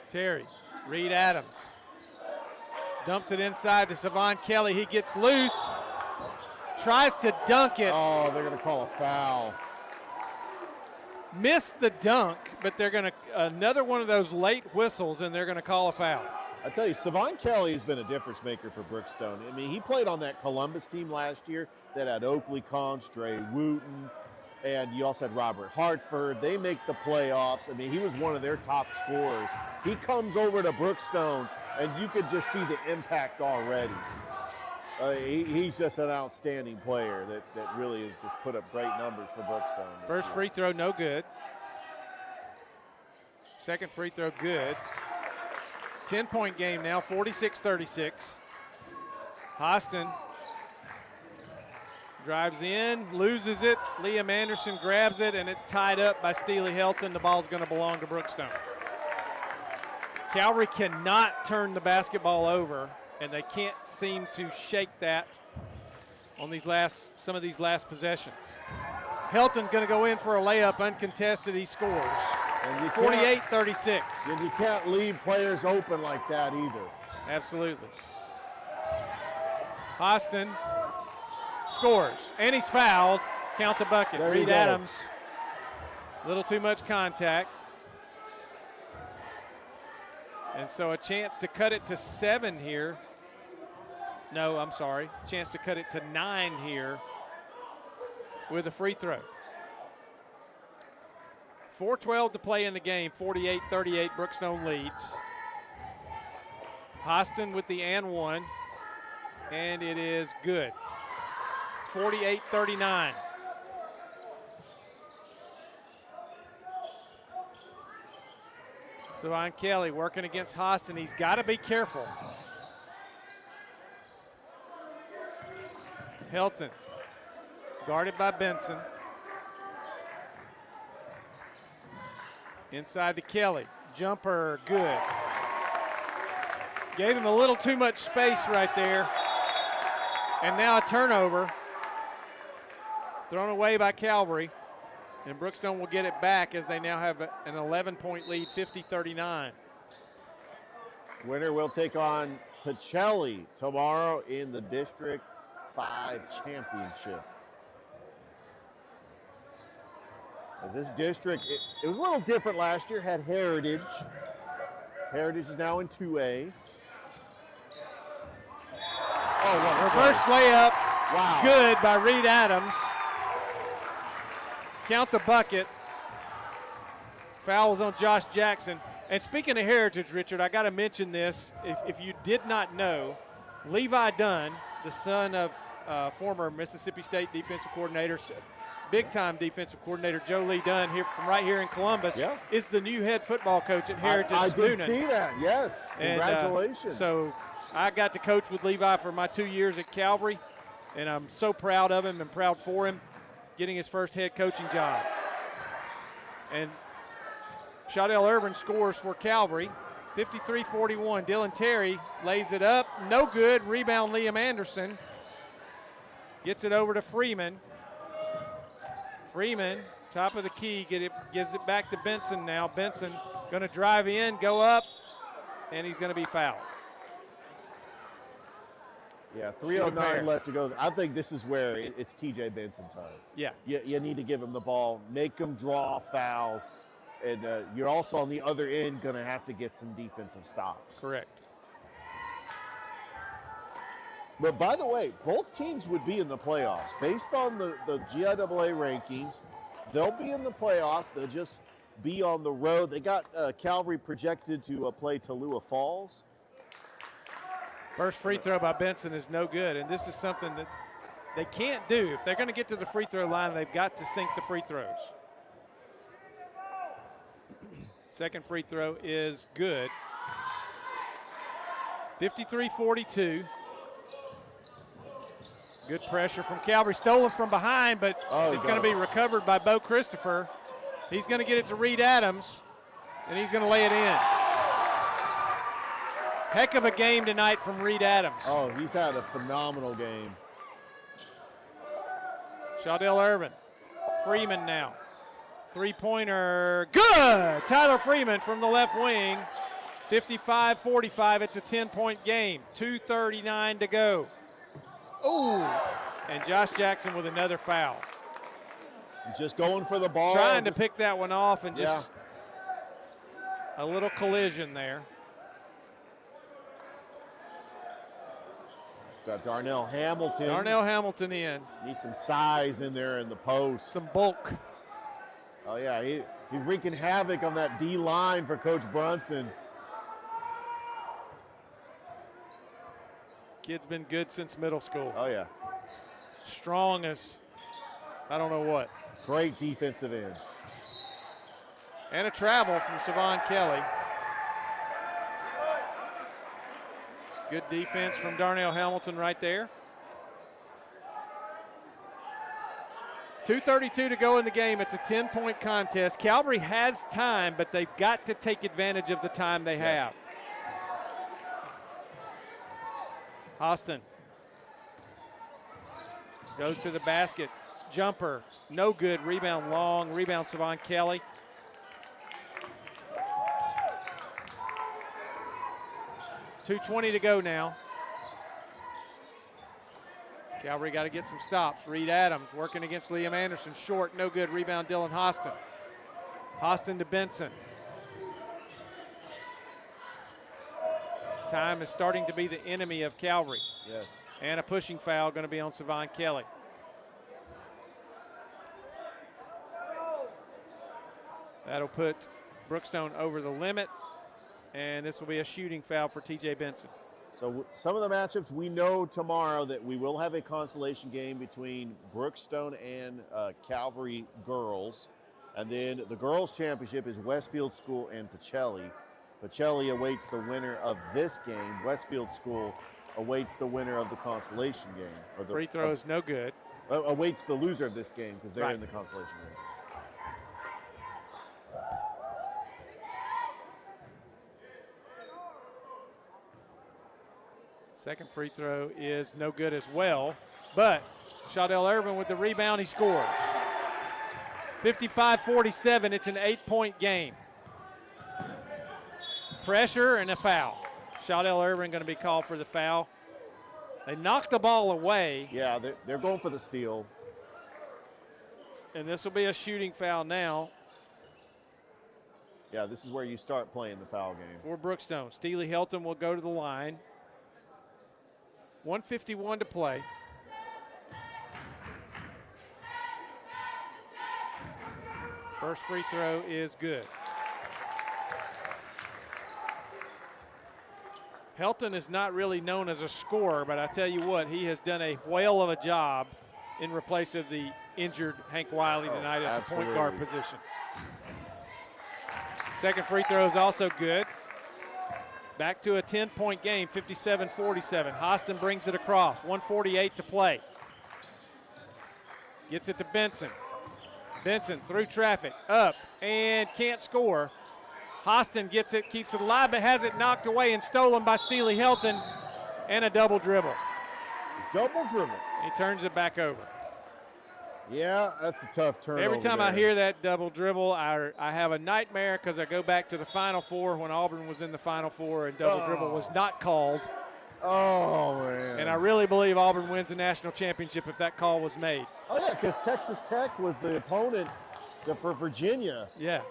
Terry, Reed Adams. Dumps it inside to Savon Kelly. He gets loose. Tries to dunk it. Oh, they're going to call a foul. Missed the dunk, but they're going to, another one of those late whistles, and they're going to call a foul. I tell you, Savon Kelly has been a difference maker for Brookstone. I mean, he played on that Columbus team last year that had Oakley, Constre, Wooten, And you also had Robert Hartford. They make the playoffs. I mean, he was one of their top scorers. He comes over to Brookstone, and you could just see the impact already. He's just an outstanding player that really has just put up great numbers for Brookstone. First free throw, no good. Second free throw, good. 10-point game now, 46-36. Hostin drives in, loses it. Liam Anderson grabs it, and it's tied up by Steely Helton. The ball's going to belong to Brookstone. Calvary cannot turn the basketball over, and they can't seem to shake that on some of these last possessions. Helton's going to go in for a layup, uncontested. He scores. 48-36. And you can't leave players open like that either. Absolutely. Hostin scores, and he's fouled. Count the bucket. Reed Adams, a little too much contact. And so a chance to cut it to 7 here. No, I'm sorry. Chance to cut it to 9 here with a free throw. 4:12 to play in the game, 48-38, Brookstone leads. Hostin with the and one, and it is good. 48-39. Savon Kelly working against Hostin. He's got to be careful. Helton guarded by Benson. Inside to Kelly. Jumper, good. Gave him a little too much space right there. And now a turnover. Thrown away by Calvary. And Brookstone will get it back as they now have an 11-point lead, 50-39. Winner will take on Pachelli tomorrow in the District 5 Championship. As this district, it was a little different last year, had Heritage. Heritage is now in 2A. Oh, reverse layup. Wow. Good by Reed Adams. Count the bucket. Foul was on Josh Jackson. And speaking of Heritage, Richard, I got to mention this. If you did not know, Levi Dunn, the son of former Mississippi State defensive coordinator, big-time defensive coordinator Joe Lee Dunn here from right here in Columbus, is the new head football coach at Heritage. I did Noonan. see that, yes. Congratulations. And, so I got to coach with Levi for my 2 years at Calvary, and I'm so proud of him and proud for him getting his first head coaching job. And Shadell Irvin scores for Calvary, 53-41. Dylan Terry lays it up, no good. Rebound Liam Anderson. Gets it over to Freeman. Freeman, top of the key, gives it back to Benson now. Benson going to drive in, go up, and he's going to be fouled. Yeah, 3:09 left to go. I think this is where it's TJ Benson time. Yeah. You need to give him the ball, make him draw fouls, and you're also on the other end going to have to get some defensive stops. Correct. But by the way, both teams would be in the playoffs. Based on the GIAA rankings, they'll be in the playoffs. They'll just be on the road. They got Calvary projected to play Tallulah Falls. First free throw by Benson is no good, and this is something that they can't do. If they're going to get to the free throw line, they've got to sink the free throws. Second free throw is good. 53-42. Good pressure from Calvary. Stolen from behind, but it's going to be recovered by Bo Christopher. He's going to get it to Reed Adams, and he's going to lay it in. Heck of a game tonight from Reed Adams. Oh, he's had a phenomenal game. Shadell Irvin. Freeman now. Three-pointer, good! Tyler Freeman from the left wing. 55-45, it's a 10-point game. 2:39 to go. Ooh, and Josh Jackson with another foul. He's just going for the ball. Trying to pick that one off and just a little collision there. Got Darnell Hamilton. Darnell Hamilton in. Need some size in there in the post. Some bulk. Oh, yeah, he's wreaking havoc on that D line for Coach Brunson. Kid's been good since middle school. Oh, yeah. Strong as I don't know what. Great defensive end. And a travel from Savon Kelly. Good defense from Darnell Hamilton right there. 2:32 to go in the game. It's a 10-point contest. Calvary has time, but they've got to take advantage of the time they have. Austin goes to the basket. Jumper, no good. Rebound long. Rebound Savon Kelly. .220 to go now. Calvary got to get some stops. Reed Adams working against Liam Anderson. Short, no good. Rebound Dylan Hostin. Hostin to Benson. Time is starting to be the enemy of Calvary. Yes. And a pushing foul going to be on Savon Kelly. That'll put Brookstone over the limit. And this will be a shooting foul for TJ Benson. So some of the matchups, we know tomorrow that we will have a consolation game between Brookstone and Calvary girls. And then the girls' championship is Westfield School and Pachelli. Pachelli awaits the winner of this game. Westfield School awaits the winner of the consolation game. Or the, free throw is no good. Awaits the loser of this game because they're in the consolation game. Second free throw is no good as well, but Shaudell Irvin with the rebound, he scores. 55-47, it's an 8-point game. Pressure and a foul. Shaudell Irvin going to be called for the foul. They knocked the ball away. Yeah, they're going for the steal. And this will be a shooting foul now. Yeah, this is where you start playing the foul game. For Brookstone. Steely Helton will go to the line. 1:51 to play. First free throw is good. Helton is not really known as a scorer, but I tell you what, he has done a whale of a job in replace of the injured Hank Wiley tonight at the point guard position. Second free throw is also good. Back to a 10-point game, 57-47. Hostin brings it across, 1:48 to play. Gets it to Benson. Benson through traffic, up, and can't score. Hostin gets it, keeps it alive, but has it knocked away and stolen by Steely Helton, and a double dribble. Double dribble. He turns it back over. Yeah, that's a tough turnover. Every time I hear that double dribble, I have a nightmare because I go back to the Final Four when Auburn was in the Final Four and double dribble was not called. Oh, man. And I really believe Auburn wins the national championship if that call was made. Oh, yeah, because Texas Tech was the opponent for Virginia. Yeah.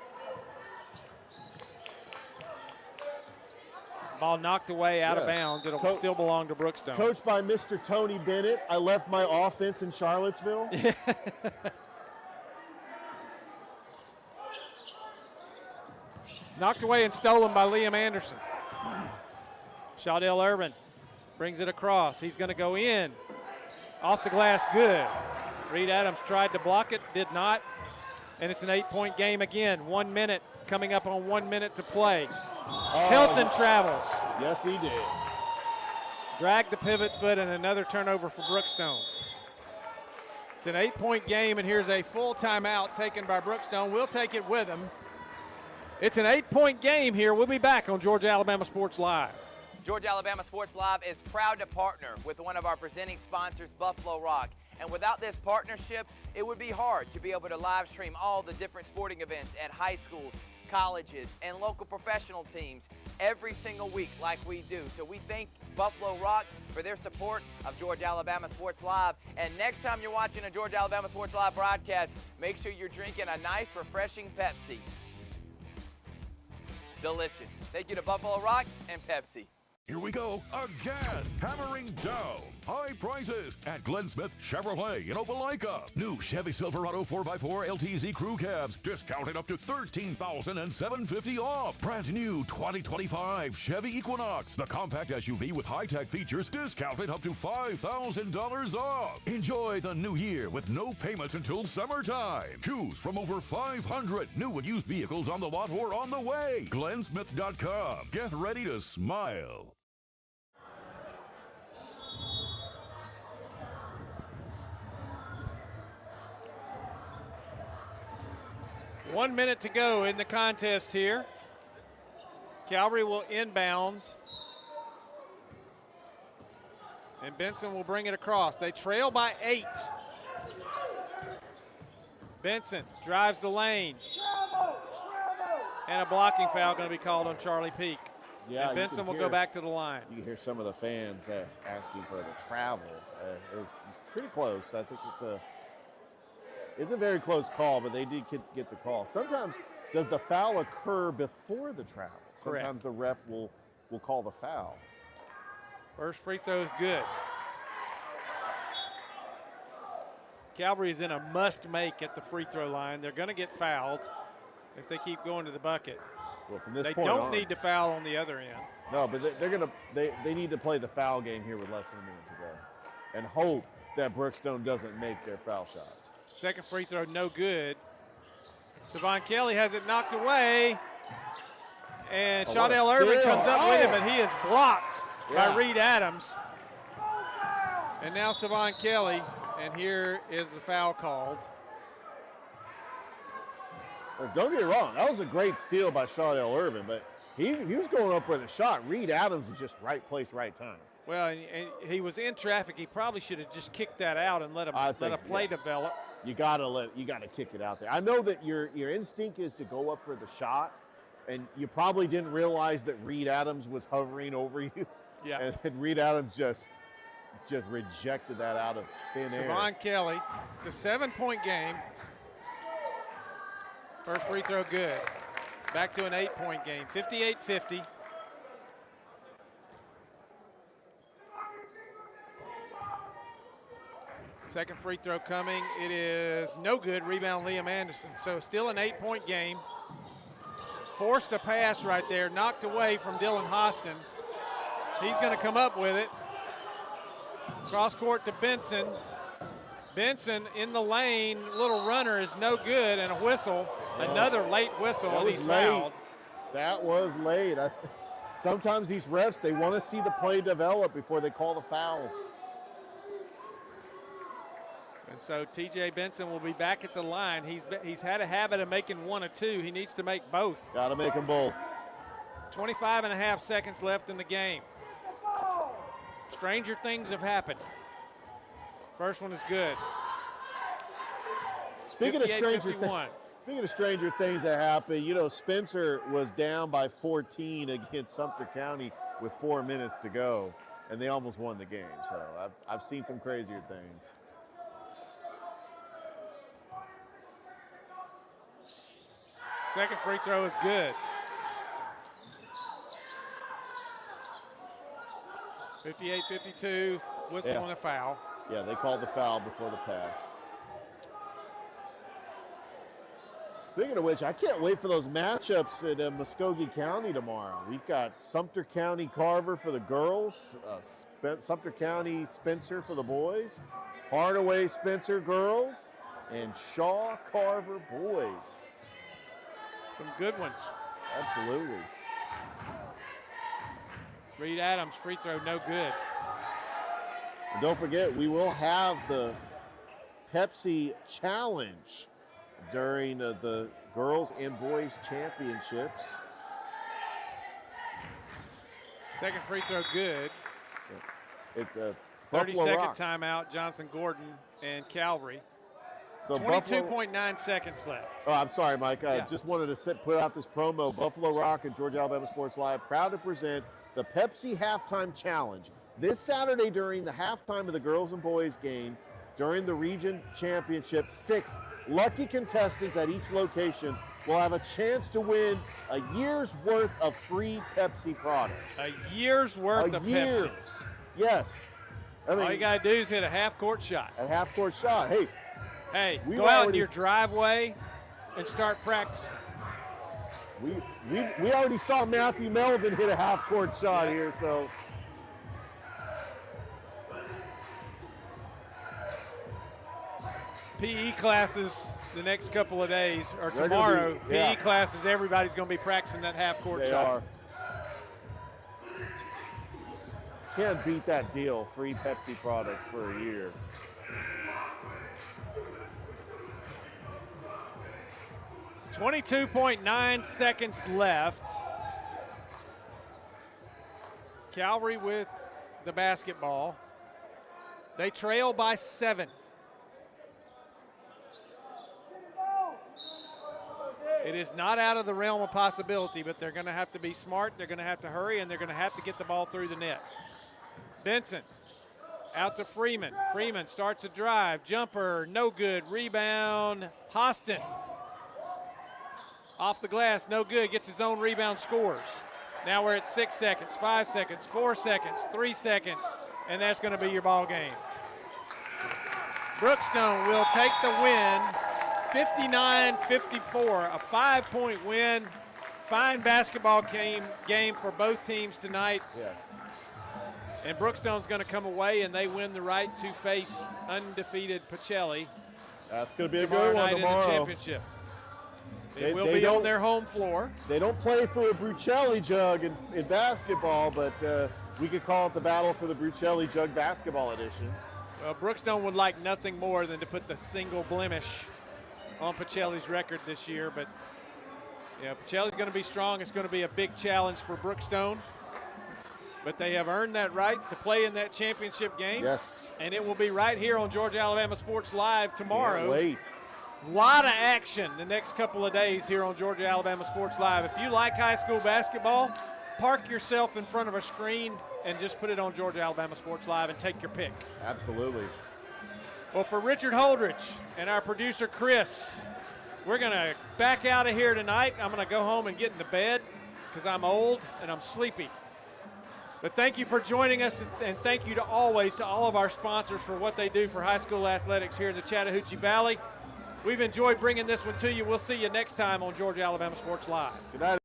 Ball knocked away out of bounds. It'll still belong to Brookstone. Coached by Mr. Tony Bennett. I left my offense in Charlottesville. Knocked away and stolen by Liam Anderson. Shaudell Irvin brings it across. He's going to go in. Off the glass, good. Reed Adams tried to block it, did not. And it's an 8-point game again. 1 minute, coming up on 1 minute to play. Helton travels. Yes, he did. Dragged the pivot foot and another turnover for Brookstone. It's an 8-point game, and here's a full timeout taken by Brookstone. We'll take it with them. It's an 8-point game here. We'll be back on Georgia Alabama Sports Live. Georgia Alabama Sports Live is proud to partner with one of our presenting sponsors, Buffalo Rock. And without this partnership, it would be hard to be able to live stream all the different sporting events at high schools, colleges, and local professional teams every single week like we do. So we thank Buffalo Rock for their support of Georgia Alabama Sports Live. And next time you're watching a Georgia Alabama Sports Live broadcast, make sure you're drinking a nice, refreshing Pepsi. Delicious. Thank you to Buffalo Rock and Pepsi. Here we go again. Hammering down high prices at Glenn Smith Chevrolet in Opelika. New Chevy Silverado 4x4 LTZ crew cabs discounted up to $13,750 off. Brand new 2025 Chevy Equinox, the compact SUV with high-tech features, discounted up to $5,000 off. Enjoy the new year with no payments until summertime. Choose from over 500 new and used vehicles on the lot or on the way. GlennSmith.com. Get ready to smile. One minute to go in the contest here. Calvary will inbound. And Benson will bring it across. They trail by 8. Benson drives the lane. And a blocking foul going to be called on Charlie Peak. Yeah, and Benson will go back to the line. You can hear some of the fans asking for the travel. It was pretty close. I think it's a very close call, but they did get the call. Sometimes, does the foul occur before the travel? Correct. Sometimes the ref will call the foul. First free throw is good. Calvary is in a must-make at the free throw line. They're going to get fouled if they keep going to the bucket. Well, from this they point don't on, need to foul on the other end. No, but they need to play the foul game here with less than a minute to go, and hope that Brookstone doesn't make their foul shots. Second free throw, no good. Savon Kelly has it knocked away. And Shaudell Irvin comes up with it, but he is blocked by Reed Adams. And now Savon Kelly, and here is the foul called. Well, don't get me wrong, that was a great steal by Shaudell Irvin, but he was going up for the shot. Reed Adams was just right place, right time. Well, and he was in traffic. He probably should have just kicked that out and let a play develop. You gotta kick it out there. I know that your instinct is to go up for the shot, and you probably didn't realize that Reed Adams was hovering over you. Yeah. And Reed Adams just rejected that out of thin air. Savon Kelly, it's a 7-point game. First free throw good. Back to an 8-point game, 58-50. Second free throw coming. It is no good. Rebound Liam Anderson. So still an 8-point game. Forced a pass right there. Knocked away from Dylan Hostin. He's going to come up with it. Cross court to Benson. Benson in the lane. Little runner is no good, and a whistle. Another late whistle, and he's fouled. That was late. Sometimes these refs, they want to see the play develop before they call the fouls. And so T.J. Benson will be back at the line. He's had a habit of making one or two. He needs to make both. Got to make them both. 25.5 seconds left in the game. Stranger things have happened. First one is good. Speaking of stranger things that happened, you know, Spencer was down by 14 against Sumter County with 4 minutes to go, and they almost won the game. So I've seen some crazier things. Second free throw is good. 58-52, whistle and a foul. Yeah, they called the foul before the pass. Speaking of which, I can't wait for those matchups at Muskogee County tomorrow. We've got Sumter County Carver for the girls, Sumter County Spencer for the boys, Hardaway Spencer girls, and Shaw Carver boys. Some good ones. Absolutely. Reed Adams, free throw, no good. And don't forget, we will have the Pepsi Challenge during the girls and boys championships. Second free throw good. It's a 30-second timeout, Johnson Gordon and Calvary. So 22.9 seconds left. Oh, I'm sorry, Mike. I just wanted to put out this promo. Buffalo Rock and Georgia Alabama Sports Live proud to present the Pepsi Halftime Challenge this Saturday during the halftime of the girls and boys game during the region championship. 6 lucky contestants at each location will have a chance to win a year's worth of free Pepsi products. A year's worth of Pepsi. Yes. I mean, all you got to do is hit a half-court shot. A half-court shot. Hey, we go out in your driveway and start practicing. We already saw Matthew Melvin hit a half-court shot here, so. PE classes the next couple of days, or They're tomorrow, PE classes, everybody's going to be practicing that half-court They shot. are. Can't beat that deal, free Pepsi products for a year. .9 seconds left. Calvary with the basketball. They trail by 7. It is not out of the realm of possibility, but they're going to have to be smart, they're going to have to hurry, and they're going to have to get the ball through the net. Benson out to Freeman. Freeman starts a drive. Jumper, no good. Rebound, Hostin. Off the glass, no good. Gets his own rebound, scores. Now we're at 6 seconds, 5 seconds, 4 seconds, 3 seconds, and that's going to be your ball game. Brookstone will take the win, 59-54, a 5-point win. Fine basketball game for both teams tonight. Yes. And Brookstone's going to come away, and they win the right to face undefeated Pachelli. That's going to be a good one tomorrow. tomorrow. In the championship. It will be on their home floor. They don't play for a Brucelli jug in basketball, but we could call it the battle for the Brucelli jug basketball edition. Well, Brookstone would like nothing more than to put the single blemish on Pachelli's record this year, but Pachelli's going to be strong. It's going to be a big challenge for Brookstone, but they have earned that right to play in that championship game. Yes. And it will be right here on Georgia Alabama Sports Live tomorrow. Can't wait. A lot of action the next couple of days here on Georgia Alabama Sports Live. If you like high school basketball, park yourself in front of a screen and just put it on Georgia Alabama Sports Live and take your pick. Absolutely. Well, for Richard Holdridge and our producer Chris, we're going to back out of here tonight. I'm going to go home and get into bed because I'm old and I'm sleepy. But thank you for joining us, and thank you to all of our sponsors for what they do for high school athletics here in the Chattahoochee Valley. We've enjoyed bringing this one to you. We'll see you next time on Georgia Alabama Sports Live. Good night.